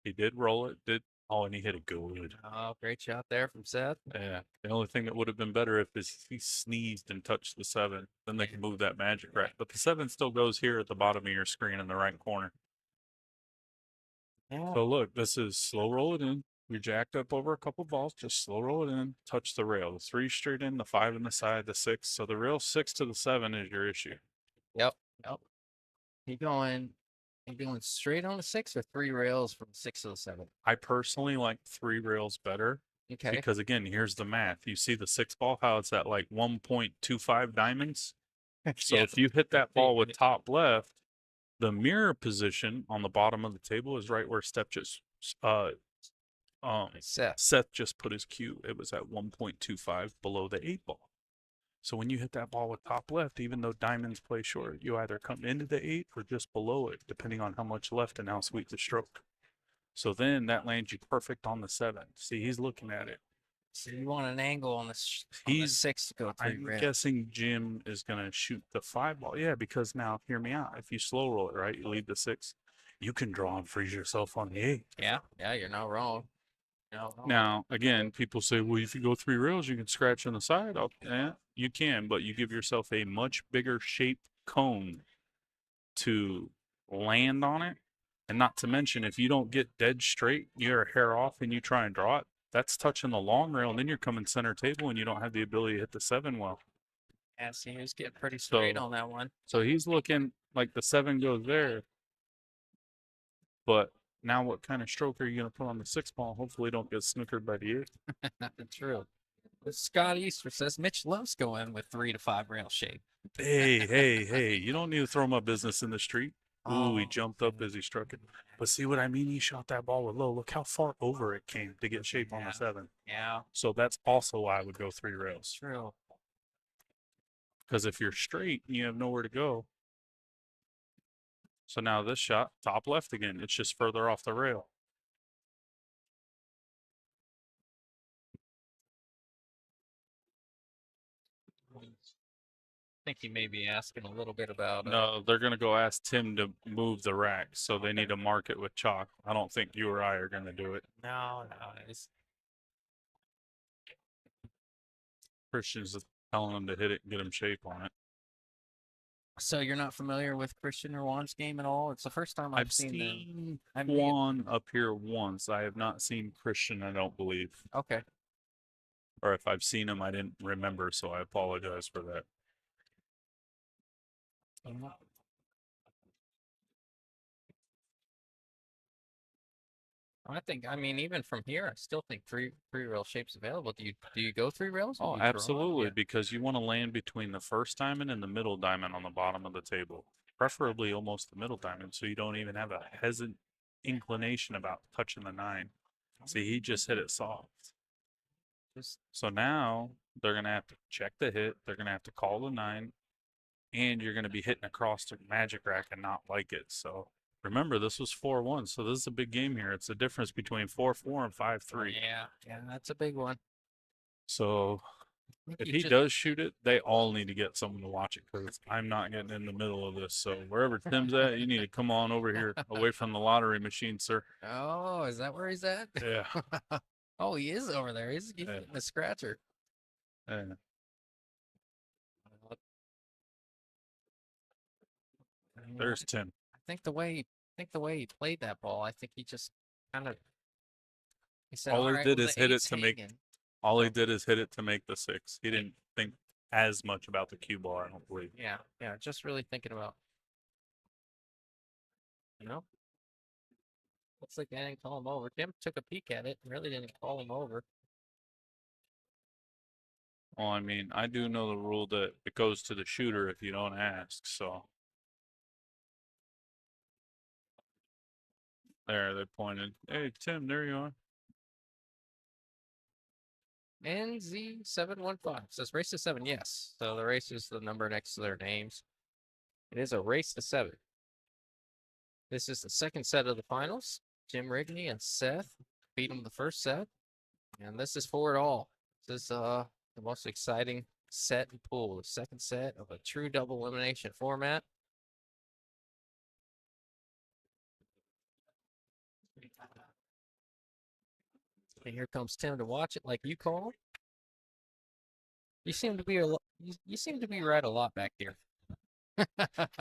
He did roll it, did Oh, and he hit it good. Oh, great shot there from Seth. Yeah. The only thing that would have been better if he sneezed and touched the 7. Then they can move that magic rack. But the 7 still goes here at the bottom of your screen in the right corner. Yeah. So look, this is slow roll it in. We jacked up over a couple balls, just slow roll it in, touch the rail. The 3 straight in, the 5 in the side, the 6. So the rail 6 to the 7 is your issue. Yep. Yep. He going straight on the 6 or 3 rails from 6 to the 7? I personally like 3 rails better Okay. because again, here's the math. You see the 6 ball, how it's at like 1.25 diamonds. So Yeah. if you hit that ball with top left, the mirror position on the bottom of the table is right where Seth. Seth just put his cue. It was at 1.25 below the 8 ball. So when you hit that ball with top left, even though diamonds play short, you either come into the 8 or just below it, depending on how much left and how sweet the stroke. So then that lands you perfect on the 7. See, he's looking at it. So you want an angle on the He's 6 to go 3 I'm rails. guessing Jim is going to shoot the 5 ball. Yeah, because now, hear me out. If you slow roll it, right, you leave the 6, you can draw and freeze yourself on the 8. Yeah. Yeah, you're not wrong. No. Now, again, people say, well, if you go 3 rails, you can scratch on the side. Oh, yeah, you can, but you give yourself a much bigger shaped cone to land on it. And not to mention, if you don't get dead straight, you're a hair off and you try and draw it, that's touching the long rail, and then you're coming center table and you don't have the ability to hit the 7 well. Yeah, see, he was getting pretty straight So, on that one. so he's looking like the 7 goes there, but now what kind of stroke are you going to put on the 6 ball? Hopefully, don't get snookered by the 8. True. Scott Easter says Mitch loves going with 3 to 5 rail shape. Hey, you don't need to throw my business in the street. Ooh, he Oh, jumped up as he struck it. But see what I mean? He shot that ball with low. Look how far over it came to get shape on the 7. Yeah, So that's also why I would go 3 rails. true. Because if you're straight, you have nowhere to go. So now this shot, top left again. It's just further off the rail. I think he may be asking a little bit about. No, they're going to go ask Tim to move the rack. So they need to mark it with chalk. I don't think you or I are going to do it. No. It's, Christian's telling them to hit it and get him shape on it. so you're not familiar with Christian or Juan's game at all? It's the first time I've seen them. Juan up here once. I have not seen Christian, I don't believe. Okay. Or if I've seen him, I didn't remember, so I apologize for that. I mean, even from here, I still think three rail shapes available. Do you go 3 rails? Oh, absolutely, because you want to land between the first diamond and the middle diamond on the bottom of the table, preferably almost the middle diamond, so you don't even have a hesitant inclination about touching the 9. See, he just hit it soft. So now they're gonna have to check the hit. They're gonna have to call the 9, and you're gonna be hitting across the magic rack and not like it. So remember, this was 4-1, so this is a big game here. It's the difference between 4-4 and 5-3. Yeah, that's a big one. So if he does shoot it, they all need to get someone to watch it because I'm not getting in the middle of this. So wherever Tim's at, you need to come on over here, away from the lottery machine, sir. Oh, is that where he's at? Yeah. Oh, he is over there. He's getting a scratcher. Yeah. There's Tim. I think the way he played that ball, I think he just kind of he said, All he right, did well, is the hit it eight's to make. hanging." All he did is hit it to make the 6. He didn't think as much about the cue ball, I don't believe. Yeah, just really thinking about, you know, looks like they didn't call him over. Tim took a peek at it and really didn't call him over. Well, I mean, I do know the rule that it goes to the shooter if you don't ask, so. There, they pointed. Hey, Tim, there you are. NZ715 says race to 7. Yes. So the race is the number next to their names. It is a race to 7. This is the second set of the finals. Jim Rigney and Seth beat them the first set. And this is for it all. This is the most exciting set and pool. The second set of a true double elimination format. And here comes Tim to watch it, like you call him. You seem to be you seem to be right a lot back here.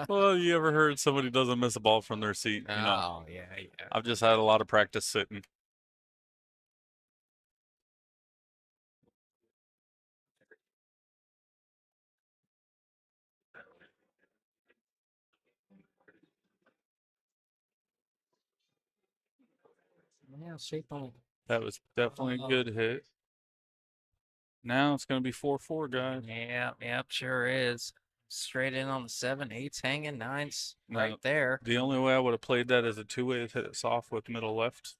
Well, you ever heard somebody doesn't miss a ball from their seat? Oh yeah, yeah. I've just had a lot of practice sitting. Yeah, shape on. That was definitely a good hit. Now it's going to be 4-4, guys. Yeah, yep, sure is. Straight in on the 7, 8's hanging, 9's right Now, there. the only way I would have played that is a two-way is hit it soft with middle left.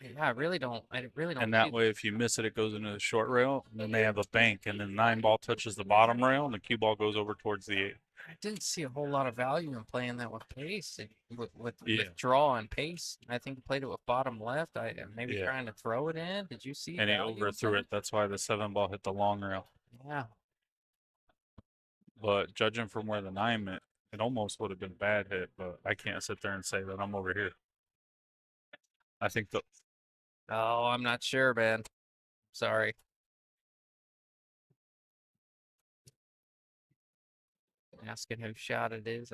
Yeah, I really don't. I really don't And see. that way, if you miss it, it goes into the short rail. And then they have a bank, and then 9 ball touches the bottom rail, and the cue ball goes over towards the 8. I didn't see a whole lot of value in playing that with pace, Yeah. with draw and pace. I think he played it with bottom left. I maybe Yeah. trying to throw it in. Did you see And he value in overthrew that? it. That's why the 7 ball hit the long rail. Yeah. But judging from where the 9 went, it almost would have been a bad hit. But I can't sit there and say that I'm over here. I think the Oh, I'm not sure, man. Sorry. Asking who shot it is.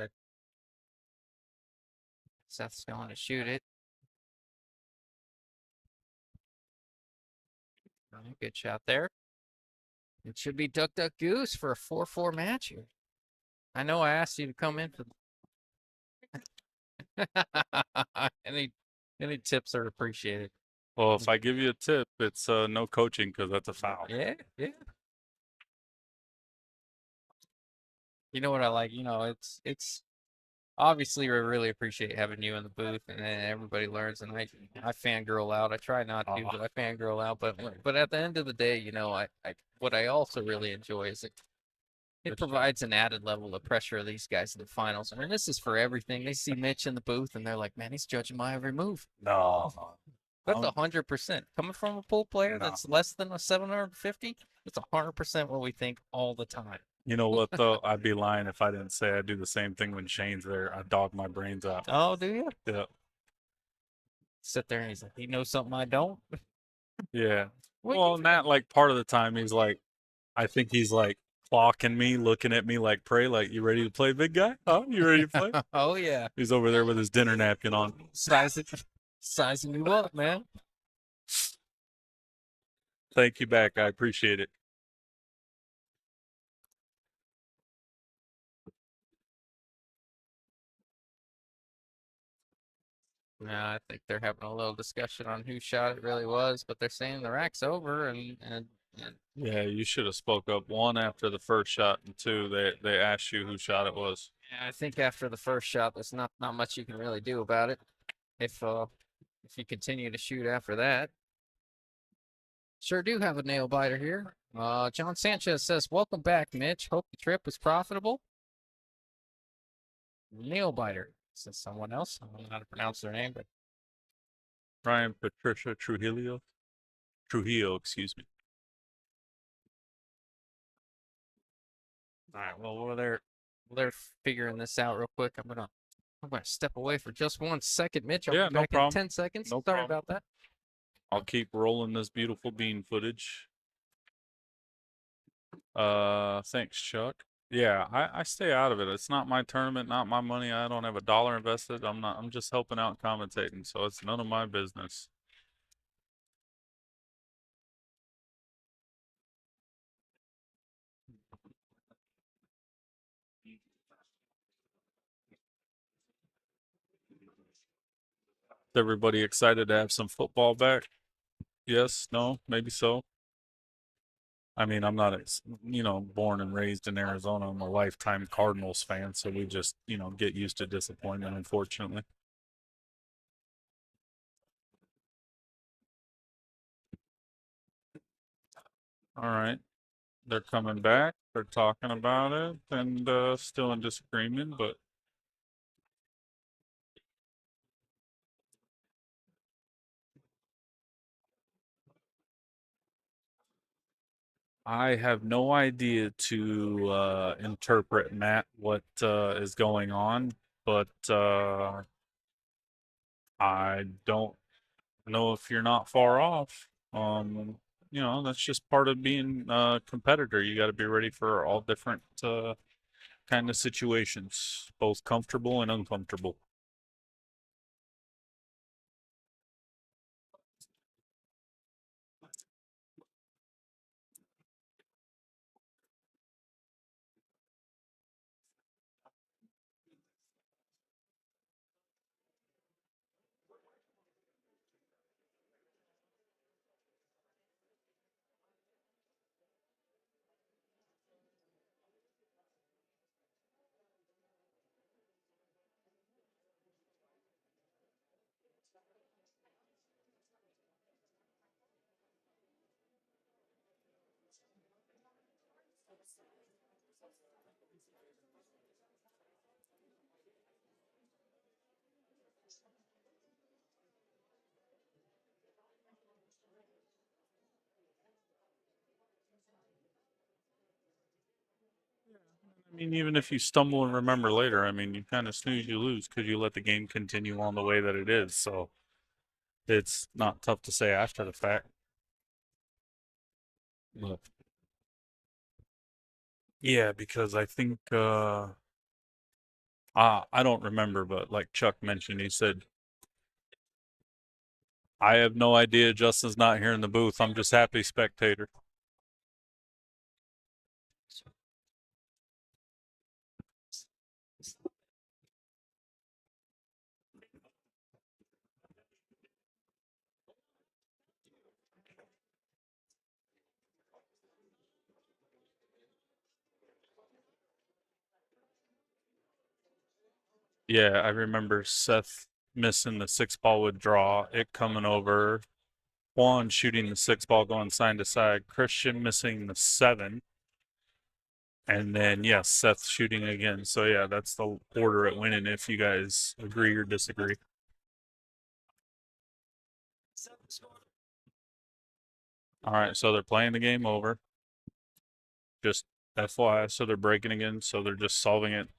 Seth's going to shoot it. Good shot there. It should be Duck Duck Goose for a 4-4 match here. I know I asked you to come in for any tips are appreciated. well, if I give you a tip, it's no coaching because that's a foul. Yeah, yeah. You know what I like? It's obviously we really appreciate having you in the booth, and then everybody learns. And I fangirl out. I try not to, but I fangirl out. But at the end of the day, I what I also really enjoy is it provides an added level of pressure of these guys in the finals. I mean, this is for everything. They see Mitch in the booth, and they're like, "Man, he's judging my every move." No. That's 100% coming from a pool player No. that's less than a 750. It's 100% what we think all the time. You know what though? I'd be lying if I didn't say I do the same thing when Shane's there. I dog my brains out. Oh, do you? Yeah. Sit there and he's like, he knows something I don't. Yeah. What Well, not like part of the time he's like, I think he's like clocking me, looking at me like pray, like, you ready to play, big guy? Oh, you ready to play? Oh yeah, He's over there with his dinner napkin on. sizing you up, man. Thank you back. I appreciate it. Yeah, I think they're having a little discussion on whose shot it really was, but they're saying the rack's over, and Yeah, you should have spoke up. One, after the first shot, and two, they asked you whose shot it was. yeah, I think after the first shot, there's not much you can really do about it. If you continue to shoot after that. Sure do have a nail biter here. John Sanchez says, "Welcome back, Mitch. Hope the trip was profitable." Nail biter. Says someone else. I don't know how to pronounce their name, but Ryan Patricia Trujillo, excuse me. all right. Well, they're figuring this out real quick. I'm gonna step away for just 1 second, Mitch. I'll Yeah, be no back in problem. 10 seconds. No Sorry problem. about that. I'll keep rolling this beautiful bean footage. Thanks, Chuck. Yeah, I stay out of it. It's not my tournament, not my money. I don't have a dollar invested. I'm just helping out commentating, so it's none of my business. Is everybody excited to have some football back? Yes, no, maybe so. I mean, I'm not, born and raised in Arizona. I'm a lifetime Cardinals fan, so we just, get used to disappointment, unfortunately. All right. They're coming back. They're talking about it and still in disagreement, but I have no idea to interpret, Matt, what is going on, but I don't know if you're not far off. That's just part of being a competitor. You got to be ready for all different kind of situations, both comfortable and uncomfortable. I mean, even if you stumble and remember later, I mean, you kind of snooze, you lose because you let the game continue on the way that it is. So it's not tough to say after the fact. But yeah, because I think I don't remember, but like Chuck mentioned, he said, "I have no idea. Justin's not here in the booth. I'm just happy spectator." Yeah, I remember Seth missing the six ball withdrawal, it coming over, Juan shooting the six ball going side to side, Christian missing the seven, and then yes, Seth shooting again. So yeah, that's the order it went in. If you guys agree or disagree. All right, so they're playing the game over. Just FYI, so they're breaking again. So they're just solving it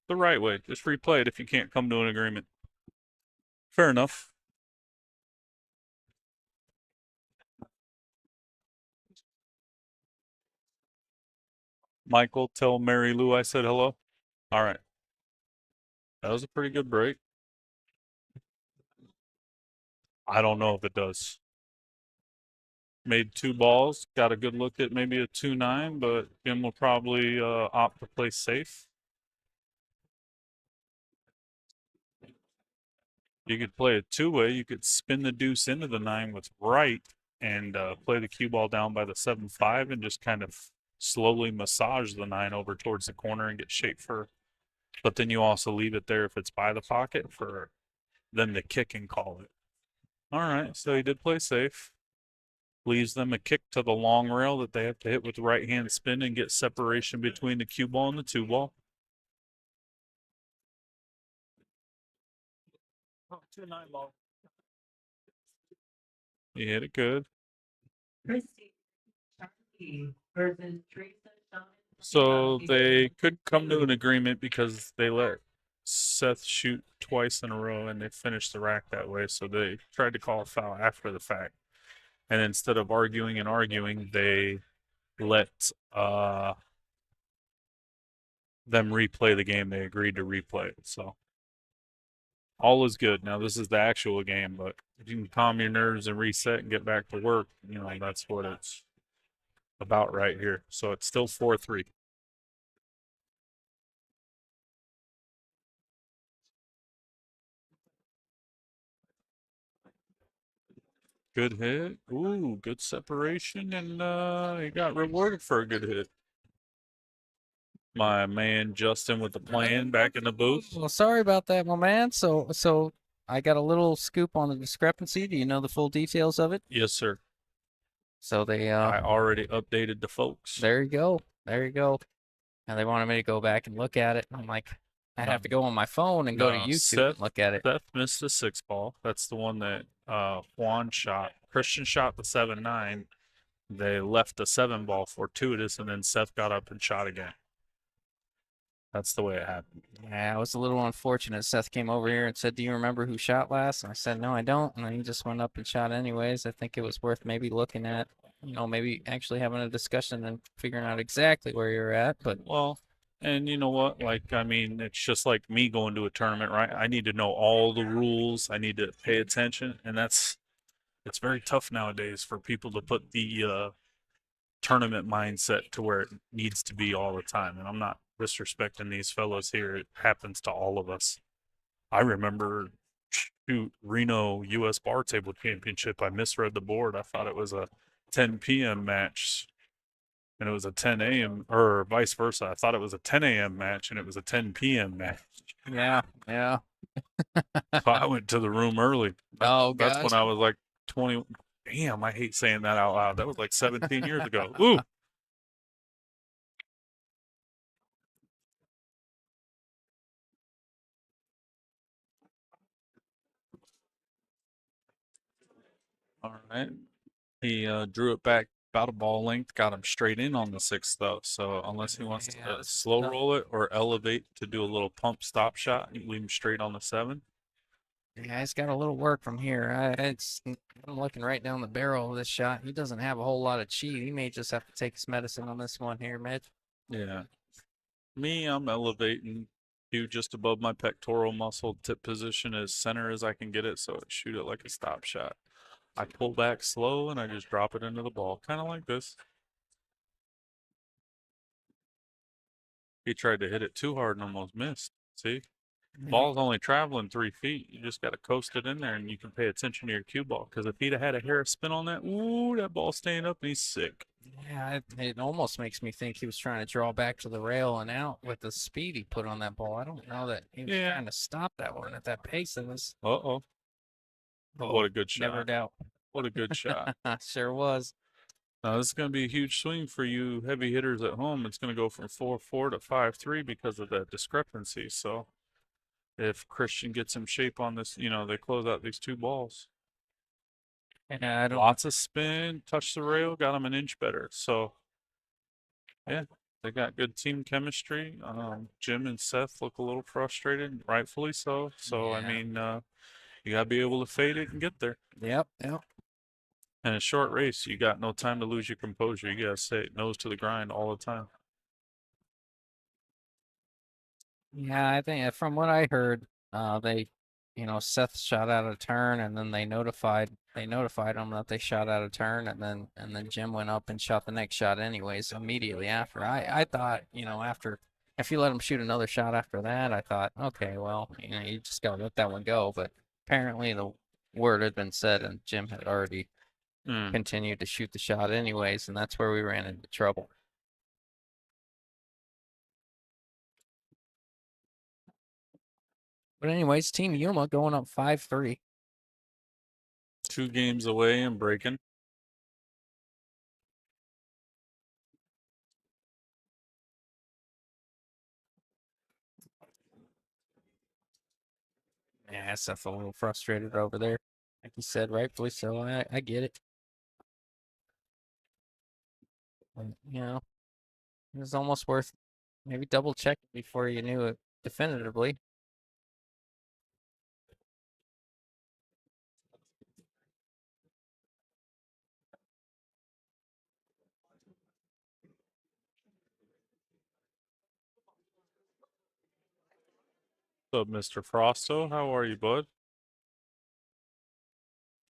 the right way. Just replay it if you can't come to an agreement. Fair enough. Michael, tell Mary Lou I said hello. All right, that was a pretty good break. I don't know if it does. Made two balls, got a good look at maybe a 2-9, but Jim will probably opt to play safe. You could play a two-way. You could spin the deuce into the 9 with right and play the cue ball down by the 7-5 and just kind of slowly massage the 9 over towards the corner and get shape for. But then you also leave it there if it's by the pocket for them to kick and call it. All right, so he did play safe. Leaves them a kick to the long rail that they have to hit with the right hand spin and get separation between the cue ball and the two ball. Oh, 2-9 ball. He hit it good. So they could come to an agreement because they let Seth shoot twice in a row and they finished the rack that way. So they tried to call a foul after the fact. And instead of arguing and arguing, they let them replay the game. They agreed to replay it. So all is good. Now this is the actual game, but if you can calm your nerves and reset and get back to work, that's what it's about right here. So it's still 4-3. Good hit. Ooh, good separation, and he got rewarded for a good hit. My man Justin with the plan back in the booth. Well, sorry about that, my man. So I got a little scoop on the discrepancy. Do you know the full details of it? Yes, sir. So they I already updated the folks. there you go. There you go. And they wanted me to go back and look at it. I'm like, I'd have to go on my phone and go to YouTube and look at it. Seth missed the six ball. That's the one that Juan shot. Christian shot the 7-9. They left the seven ball fortuitous, and then Seth got up and shot again. That's the way it happened. Yeah, it was a little unfortunate. Seth came over here and said, "Do you remember who shot last?" And I said, "No, I don't." And then he just went up and shot anyways. I think it was worth maybe looking at, maybe actually having a discussion and figuring out exactly where you're at. But Well, and you know what? Like, I mean, it's just like me going to a tournament, right? I need to know all the rules. I need to pay attention, and it's very tough nowadays for people to put the tournament mindset to where it needs to be all the time. And I'm not disrespecting these fellows here. It happens to all of us. I remember, shoot, Reno U.S. Bar Table Championship. I misread the board. I thought it was a 10 p.m. match, and it was a 10 a.m. or vice versa. I thought it was a 10 a.m. match, and it was a 10 p.m. match. yeah, yeah. So I went to the room early. Oh That's when gosh. I was like 20. Damn, I hate saying that out loud. That was like 17 years ago. Ooh. All right. He drew it back about a ball length, got him straight in on the sixth though. So unless he wants to Yeah, this is slow tough. roll it or elevate to do a little pump stop shot, you leave him straight on the seven. Yeah, he's got a little work from here. I'm looking right down the barrel of this shot. He doesn't have a whole lot of cheat. He may just have to take his medicine on this one here, Mitch. Yeah. Me, I'm elevating you just above my pectoral muscle, tip position as center as I can get it, so I shoot it like a stop shot. I pull back slow and I just drop it into the ball, kind of like this. He tried to hit it too hard and almost missed. See? Yeah. Ball's only traveling 3 feet. You just got to coast it in there and you can pay attention to your cue ball. Because if he'd have had a hair of spin on that, ooh, that ball's staying up and he's sick. Yeah, it almost makes me think he was trying to draw back to the rail and out with the speed he put on that ball. I don't know that he was Yeah. trying to stop that one at that pace. It was, Uh oh. oh, What a good never shot. doubt. What a good shot. Sure was. Now, this is going to be a huge swing for you heavy hitters at home. It's going to go from 4-4 to 5-3 because of that discrepancy. So, if Christian gets in shape on this, they close out these two balls. Yeah, I don't. Lots of spin, touch the rail, got him an inch better. So, yeah, they got good team chemistry. Jim and Seth look a little frustrated, rightfully so. So, I Yeah. mean, you got to be able to fade it and get there. Yep. Yep. In a short race, you got no time to lose your composure. You got to stay nose to the grind all the time. Yeah, I think from what I heard, Seth shot out of turn, and then they notified him that they shot out of turn, and then Jim went up and shot the next shot anyways immediately after. I thought, after if you let him shoot another shot after that, I thought, okay, well, you just gotta let that one go. But apparently the word had been said, and Jim had already Mm. continued to shoot the shot anyways, and that's where we ran into trouble. But anyways, Team Yuma going up 5-3. 2 games away and breaking. Yeah, Seth's a little frustrated over there. Like you said, rightfully so. I get it. But, it was almost worth maybe double checking before you knew it definitively. What's up, Mr. Frosto? How are you, bud?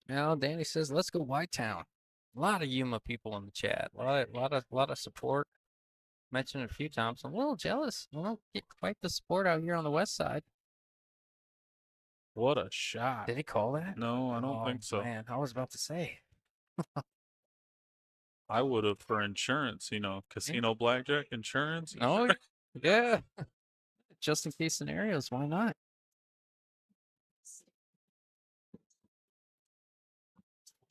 Now, Danny says, "Let's go White Town." A lot of Yuma people in the chat. A lot of support. Mentioned it a few times. I'm a little jealous. We don't get quite the support out here on the west side. What a shot. Did he call that? No, I don't Oh think so. man, I was about to say. I would have for insurance, Yeah. casino blackjack insurance. Oh, yeah. Just in case scenarios, why not?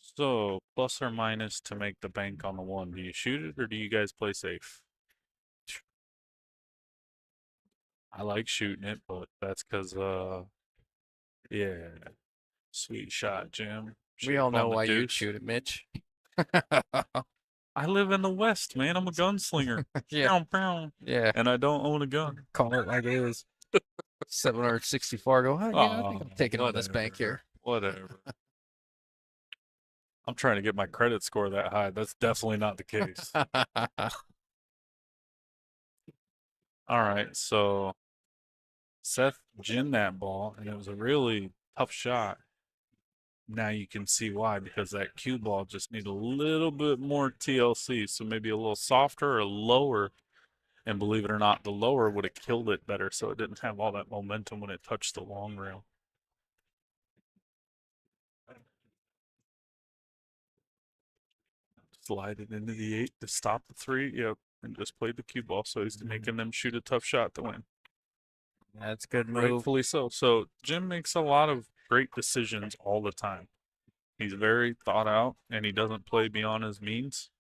So, plus or minus to make the bank on the one. Do you shoot it or do you guys play safe? I like shooting it, but that's because, yeah, sweet shot, Jim. We all Shape on know the why you'd deuce. shoot it, Mitch. I live in the West, man. I'm a gunslinger. Yeah, Pow, pow. yeah. And I don't own a gun. Call it like it is. 764. Go, oh, yeah, I think I'm Oh, taking on this bank whatever. here. Whatever. I'm trying to get my credit score that high. That's definitely not the case. All right, so Seth ginned that ball, and it was a really tough shot. Now you can see why, because that cue ball just needs a little bit more TLC, so maybe a little softer or lower. And believe it or not, the lower would have killed it better, so it didn't have all that momentum when it touched the long rail. Slide it into the 8 to stop the 3. Yep, and just played the cue ball, so he's making them shoot a tough shot to win. That's a good move. Rightfully so. So Jim makes a lot of great decisions all the time. He's very thought out, and he doesn't play beyond his means.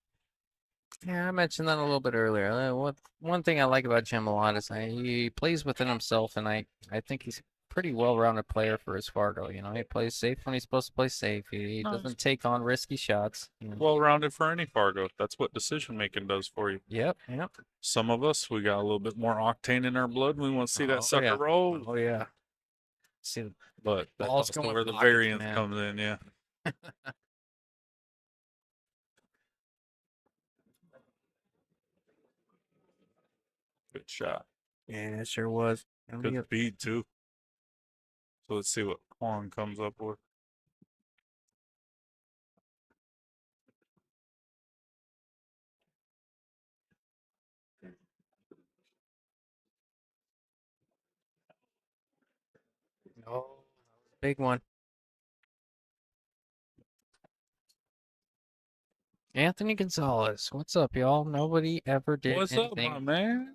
Yeah, I mentioned that a little bit earlier. One thing I like about Jim a lot is he plays within himself, and I think he's a pretty well-rounded player for his Fargo. You know, he plays safe when he's supposed to play safe. He No, doesn't take on risky shots. well rounded for any Fargo. That's what decision making does for you. Yep, yep. Some of us, we got a little bit more octane in our blood. We want to see that Oh sucker yeah. roll. Oh yeah. See the But that's ball's also going where the pockets, variance man. comes in, yeah. Good shot. Yeah, it sure was. Good speed, too. So let's see what Kwon comes up with. Oh, big one. Anthony Gonzalez, what's up, y'all? Nobody ever did What's up, my anything. man?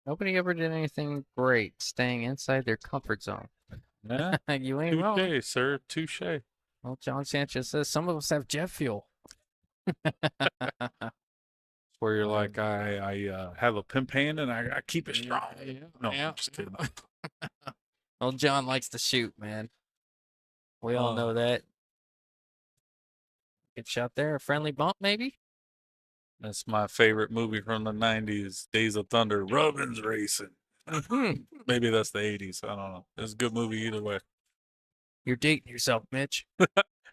Nobody ever did anything great, staying inside their comfort zone. Yeah, You ain't wrong. touche, sir. Touche. Well, John Sanchez says some of us have jet fuel. Where you're like, I have a pimp hand and I keep it strong. Yeah, No, yeah. I'm just kidding. Well, John likes to shoot, man. We all Uh, know that. Good shot there. A friendly bump, maybe? that's my favorite movie from the 90s, Days of Thunder. Robin's Racing. Maybe that's the 80s. I don't know. It's a good movie either way. You're dating yourself, Mitch.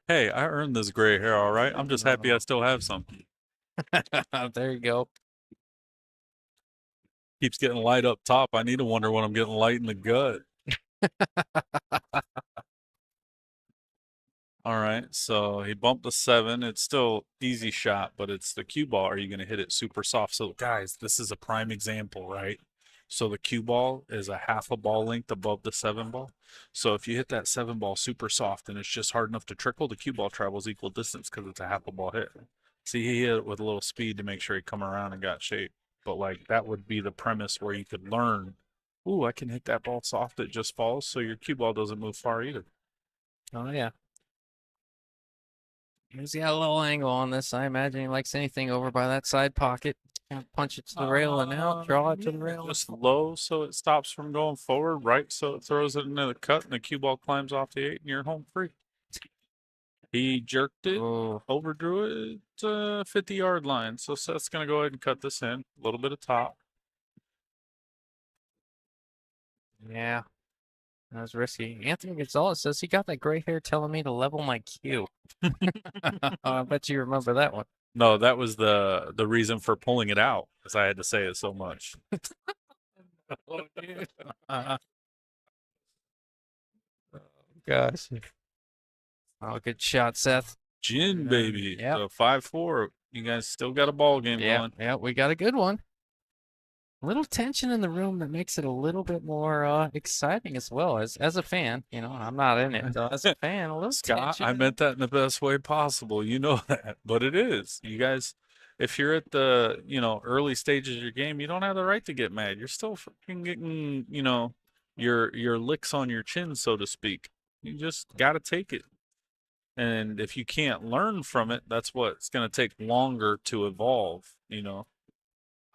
Hey, I earned this gray hair, all right? I'm just happy I still have some. There you go. Keeps getting light up top. I need to wonder when I'm getting light in the gut. All right, so he bumped the 7. It's still easy shot, but it's the cue ball. Are you going to hit it super soft? So, guys, this is a prime example, right? So the cue ball is a half a ball length above the 7 ball. So if you hit that 7 ball super soft and it's just hard enough to trickle, the cue ball travels equal distance because it's a half a ball hit. See, he hit it with a little speed to make sure he come around and got shape. But like that would be the premise where you could learn, ooh, I can hit that ball soft, it just falls, so your cue ball doesn't move far either. Oh, yeah. He's got a little angle on this. I imagine he likes anything over by that side pocket. Punch it to the rail and out, draw it to the rail. Just low so it stops from going forward, right so it throws it into the cut and the cue ball climbs off the 8 and you're home free. He jerked it, overdrew it, 50-yard line. So Seth's going to go ahead and cut this in. A little bit of top. Yeah, that was risky. Anthony Gonzalez says he got that gray hair telling me to level my cue. I bet you remember that one. No, that was the reason for pulling it out, because I had to say it so much. Oh, dude. Gosh. Oh, good shot, Seth. Gin, baby. Yep. So 5-4. You guys still got a ball game going. Yeah, we got a good one. A little tension in the room that makes it a little bit more exciting as well. As a fan, you know, I'm not in it. So as a fan, a little Scott, tension. I meant that in the best way possible. You know that, but it is. You guys, if you're at the, early stages of your game, you don't have the right to get mad. You're still fucking getting, your licks on your chin, so to speak. You just got to take it. And if you can't learn from it, that's what it's going to take longer to evolve.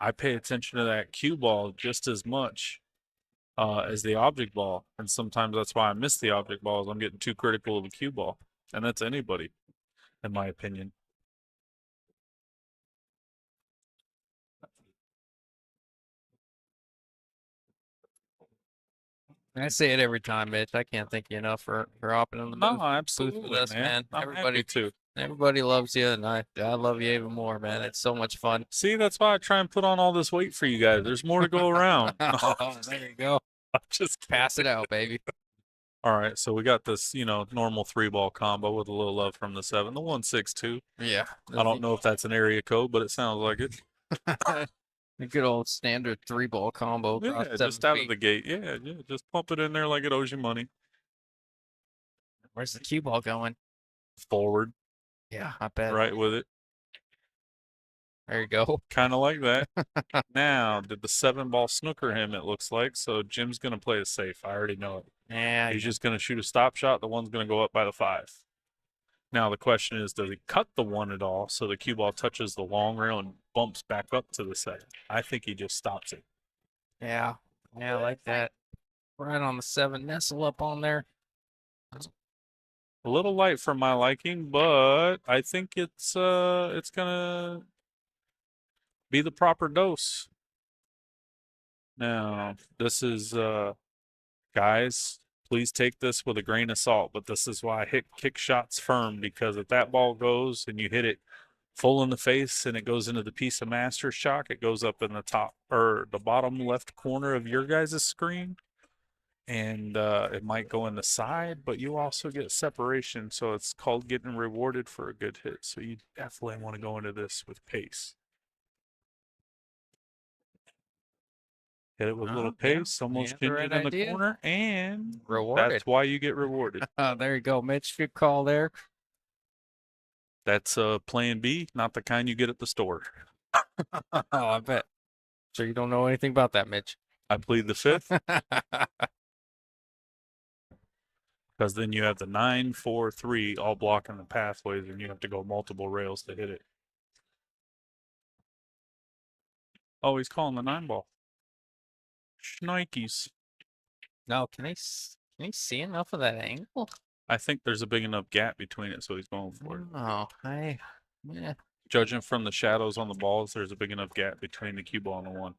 I pay attention to that cue ball just as much as the object ball. And sometimes that's why I miss the object balls. I'm getting too critical of the cue ball. And that's anybody, in my opinion. I say it every time, Mitch. I can't thank you enough for hopping in the No, booth with absolutely, us, man. man. I'm happy to. Everybody loves you, and I love you even more, man. It's so much fun. See, that's why I try and put on all this weight for you guys. There's more to go around. No, Oh, there you go. I'm just kidding. Pass it out, baby. All right, so we got this, normal three ball combo with a little love from the seven, the 162. Yeah. I don't know if that's an area code, but it sounds like it. A good old standard 3-ball combo across Yeah, seven just out of feet. the gate. Yeah, yeah, just pump it in there like it owes you money. Where's the cue ball going? Forward, Yeah, I bet. right with it. There you go. Kind of like that. Now, did the seven ball snooker him, it looks like. So Jim's going to play it safe. I already know it. Yeah, He's just going to shoot a stop shot. The one's going to go up by the five. Now, the question is, does he cut the one at all so the cue ball touches the long rail and bumps back up to the seven? I think he just stops it. yeah, I like that. Right on the 7, nestle up on there. A little light for my liking, but I think it's gonna be the proper dose. Now, this is guys, please take this with a grain of salt, but this is why I hit kick shots firm, because if that ball goes and you hit it full in the face and it goes into the piece of master shock, it goes up in the top or the bottom left corner of your guys' screen. And it might go in the side, but you also get separation. So it's called getting rewarded for a good hit. So you definitely want to go into this with pace. Hit it with a little Yeah, pace, you almost have the pinch right it in the idea. corner, and Rewarded. that's why you get rewarded. Oh, there you go, Mitch. Good call there. That's plan B, not the kind you get at the store. Oh, I bet. So you don't know anything about that, Mitch. I plead the fifth, because then you have the 9, 4, 3 all blocking the pathways, and you have to go multiple rails to hit it. Oh, he's calling the 9 ball. Schnikes. No, can he see enough of that angle? I think there's a big enough gap between it, so he's going for it. Oh, yeah, Judging from the shadows on the balls, there's a big enough gap between the cue ball and the one.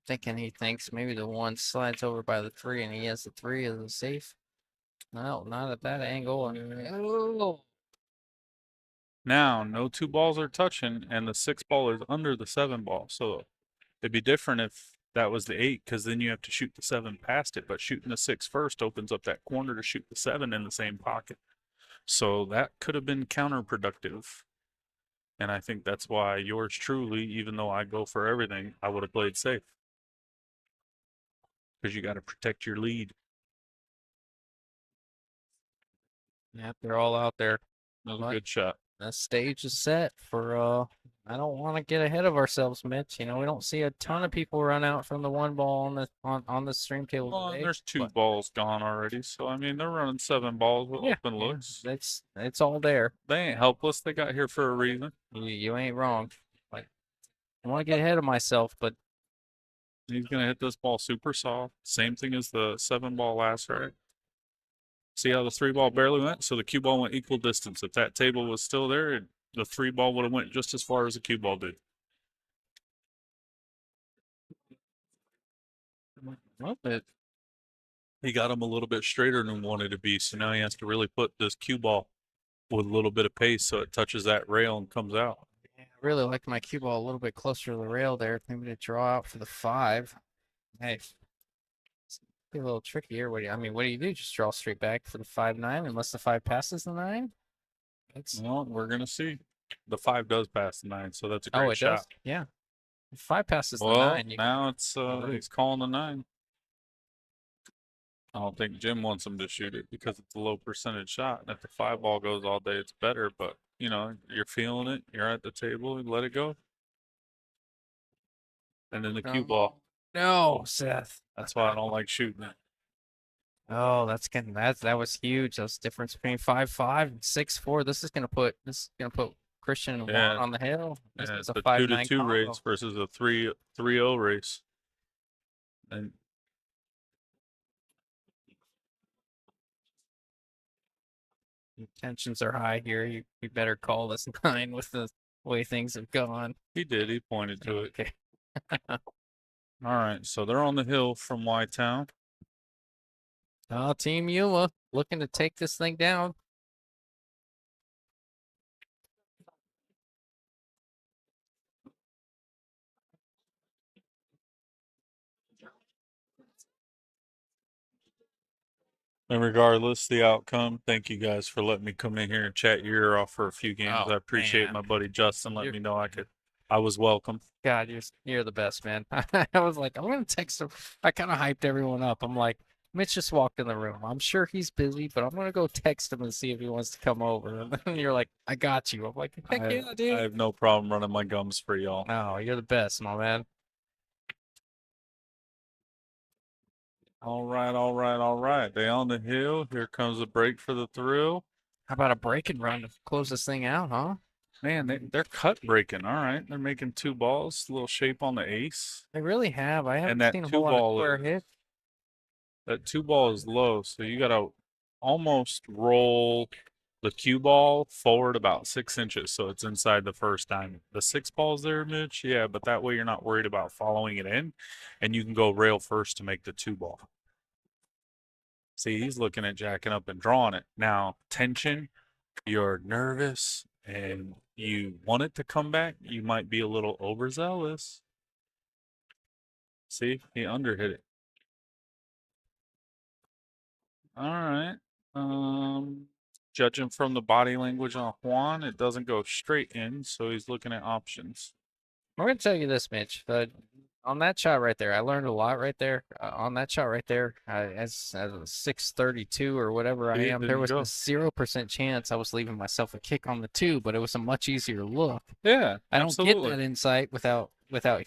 thinking he thinks maybe the 1 slides over by the 3 and he has the 3 as a safe. No, not at that angle. Oh, Now, no two balls are touching, and the 6 ball is under the 7 ball. So it'd be different if that was the 8, because then you have to shoot the 7 past it. But shooting the 6 first opens up that corner to shoot the 7 in the same pocket. So that could have been counterproductive. And I think that's why yours truly, even though I go for everything, I would have played safe. Because you got to protect your lead. yeah, they're all out there. That was a But good shot. the stage is set for I don't want to get ahead of ourselves, Mitch. You know, we don't see a ton of people run out from the 1 ball on the stream table Well, and today. there's 2 But balls gone already. So, I mean, they're running 7 balls with yeah, open looks. it's all there. They ain't helpless. They got here for a reason. You ain't wrong. Like I want to get ahead of myself, but He's going to hit this ball super soft. Same thing as the 7 ball last rack. See how the 3 ball barely went? So the cue ball went equal distance. If that table was still there, the 3 ball would have went just as far as the cue ball did. well, it, He got him a little bit straighter than he wanted to be. So now he has to really put this cue ball with a little bit of pace so it touches that rail and comes out. I really like my cue ball a little bit closer to the rail there. Maybe to draw out for the 5. Hey, it's a little trickier. What do you do? Just draw straight back for the 5-9 unless the 5 passes the 9? It's Well, we're going to see. The 5 does pass the 9, so that's a oh, great it shot. does. Yeah, if 5 passes the Well, 9. now he's calling the 9. I don't think Jim wants him to shoot it because it's a low percentage shot. And if the 5 ball goes all day, it's better. But, you're feeling it. You're at the table. You let it go. And then the cue ball. No, Seth. That's why I don't like shooting it. Oh, that was huge. That's the difference between 5-5 and 6-4. This is gonna put Christian and Juan on the hill. This Yeah, is it's a a 5-9 2-2 combo. race versus a 3-0 race. And Tensions are high here. You better call this 9 with the way things have gone. he did. He pointed to it. Okay. All right. So they're on the hill from Y Town. Oh, Team Yuma looking to take this thing down. And regardless the outcome, thank you guys for letting me come in here and chat your ear off for a few games. Oh, I appreciate man. my buddy Justin letting You're, me know I was welcome. God, you're the best, man. I was like, I'm gonna text him. I kind of hyped everyone up. I'm like, Mitch just walked in the room. I'm sure he's busy, but I'm gonna go text him and see if he wants to come over. And then you're like, I got you. I'm like, heck I yeah, I dude. have no problem running my gums for y'all. Oh, you're the best, my man. All right, all right, all right. They on the hill. Here comes a break for the thrill. How about a break and run to close this thing out, huh? Man, they're cut breaking. All right, they're making two balls, a little shape on the ace, They really have. I and haven't seen a whole lot of square hit. that two ball is low, so you gotta almost roll the cue ball forward about 6 inches, so it's inside the first diamond. The six ball's there, Mitch. Yeah, but that way you're not worried about following it in, and you can go rail first to make the two ball. See, he's looking at jacking up and drawing it. Now, tension, you're nervous and you want it to come back, you might be a little overzealous. See, he underhit it. All right. Judging from the body language on Juan, it doesn't go straight in, so he's looking at options. I'm gonna tell you this, Mitch. On that shot right there, I learned a lot right there. On that shot right there, as a 632 or whatever I See, am, there there you was a go. 0% chance I was leaving myself a kick on the two, but it was a much easier look. Yeah, I don't get absolutely. that insight without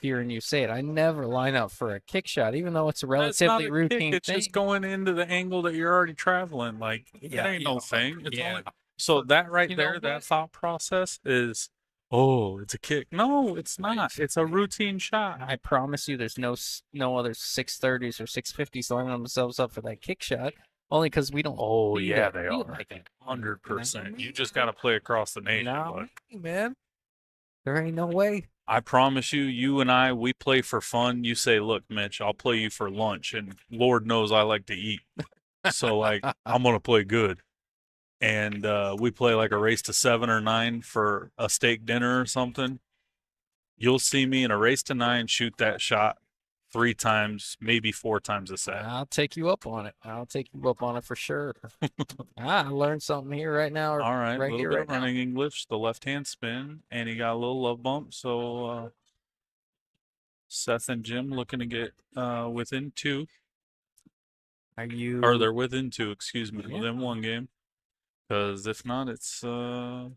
hearing you say it. I never line up for a kick shot, even though it's a That's not relatively a kick. routine It's just thing. going into the angle that you're already traveling. Like, that Yeah, ain't yeah, no thing. It's yeah. only so that right You know there, that what? thought process is, oh, it's a kick. No, it's not. It's a routine shot. I promise you, there's no other 630s or 650s lining themselves up for that kick shot. Only because we don't Oh, see yeah, that they feel are. like it. Hundred You know? percent. You just got to play across the nation, No, bud. man. There ain't no way. I promise you, you and I, we play for fun. You say, look, Mitch, I'll play you for lunch, and Lord knows I like to eat. So, like, I'm gonna play good. And we play like a race to 7 or 9 for a steak dinner or something. You'll see me in a race to 9 shoot that shot 3 times, maybe 4 times a set. I'll take you up on it. I'll take you up on it for sure. I learned something here right now, or All right, a right little here, bit right of now. running English, the left hand spin, and he got a little love bump. So Seth and Jim looking to get within 2, Are or you? they're within 2, excuse me, Yeah. within 1 game. Because if not, it's Are,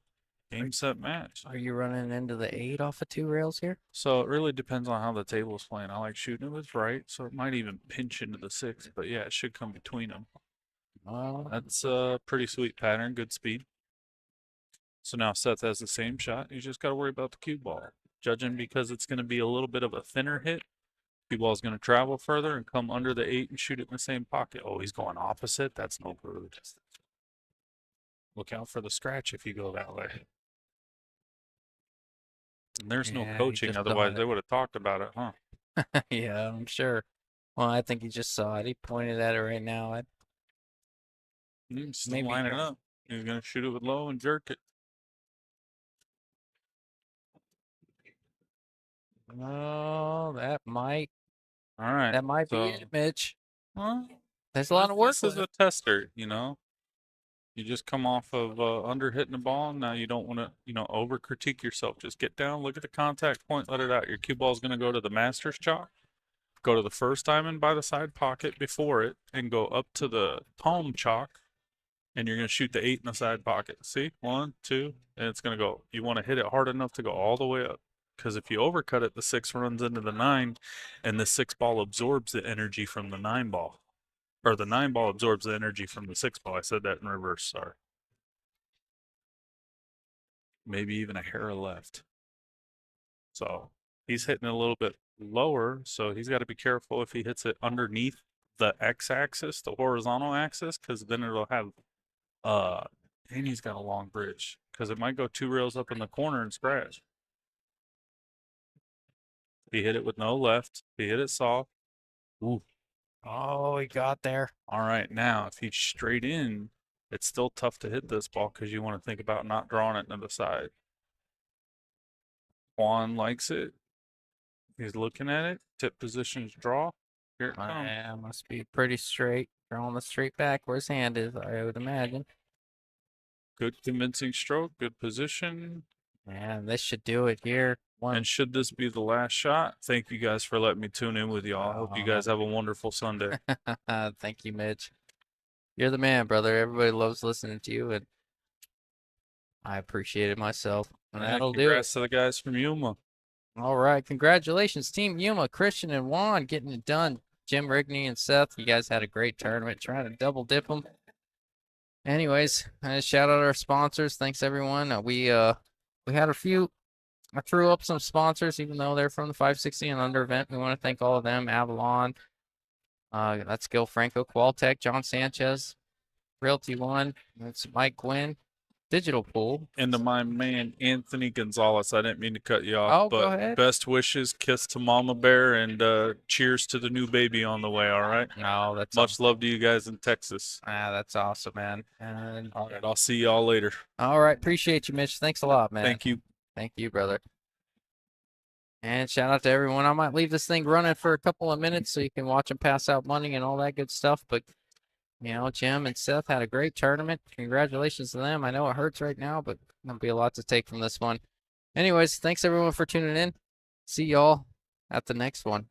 game set match. are you running into the 8 off of 2 rails here? So it really depends on how the table's playing. I like shooting it with right, so it might even pinch into the 6, but yeah, it should come between them. That's a pretty sweet pattern, good speed. So now Seth has the same shot. You just got to worry about the cue ball. Judging because it's going to be a little bit of a thinner hit, cue ball is going to travel further and come under the 8 and shoot it in the same pocket. Oh, he's going opposite. That's no good. Look out for the scratch if you go that way. And there's no Yeah, he coaching, just saw otherwise it. they would have talked about it, huh? Yeah, I'm sure. Well, I think he just saw it. He pointed at it right now. He's still Maybe. lining up. He's going to shoot it with low and jerk it. Oh, All right. that might be So, it, Mitch. well, There's a lot of work this is a left. tester, you know. You just come off of under hitting the ball. Now you don't want to, over critique yourself. Just get down, look at the contact point, let it out. Your cue ball is going to go to the master's chalk. Go to the first diamond by the side pocket before it, and go up to the palm chalk, and you're going to shoot the 8 in the side pocket. See, 1, 2, and it's going to go. You want to hit it hard enough to go all the way up, because if you overcut it, the 6 runs into the 9, and the 6 ball absorbs the energy from the 9 ball, or the 9 ball absorbs the energy from the 6 ball. I said that in reverse. Sorry. Maybe even a hair left. So he's hitting a little bit lower, so he's got to be careful if he hits it underneath the x-axis, the horizontal axis, because then it'll have uh and he's got a long bridge, because it might go 2 rails up in the corner and scratch. He hit it with no left. He hit it soft. Ooh. Oh, he got there. All right, now if he's straight in, it's still tough to hit this ball because you want to think about not drawing it to the side. Juan likes it. He's looking at it. Tip positions draw. Here it comes. Yeah, must be pretty straight. Drawing the straight back where his hand is, I would imagine. Good convincing stroke. Good position. And this should do it here. And should this be the last shot, thank you guys for letting me tune in with y'all. I hope you guys have a wonderful Sunday. Thank you, Mitch. You're the man, brother. Everybody loves listening to you, and I appreciate it myself. And that'll do it. Congrats to the guys from Yuma. All right. Congratulations, Team Yuma, Christian, and Juan getting it done. Jim Rigney and Seth, you guys had a great tournament trying to double dip them. Anyways, shout out our sponsors. Thanks, everyone. We had a few. I threw up some sponsors, even though they're from the 560 and under event. We want to thank all of them. Avalon, that's Gil Franco, Qualtech, John Sanchez, Realty One, that's Mike Gwynn, Digital Pool. And to my man, Anthony Gonzalez. I didn't mean to cut you off, Oh, but go ahead. best wishes, kiss to Mama Bear, and cheers to the new baby on the way, all right? No, that's much love to you guys in Texas. That's awesome, man. And all right, I'll see y'all later. All right, appreciate you, Mitch. Thanks a lot, man. Thank you. Thank you, brother. And shout out to everyone. I might leave this thing running for a couple of minutes so you can watch them pass out money and all that good stuff. But, you know, Jim and Seth had a great tournament. Congratulations to them. I know it hurts right now, but there'll be a lot to take from this one. Anyways, thanks everyone for tuning in. See y'all at the next one.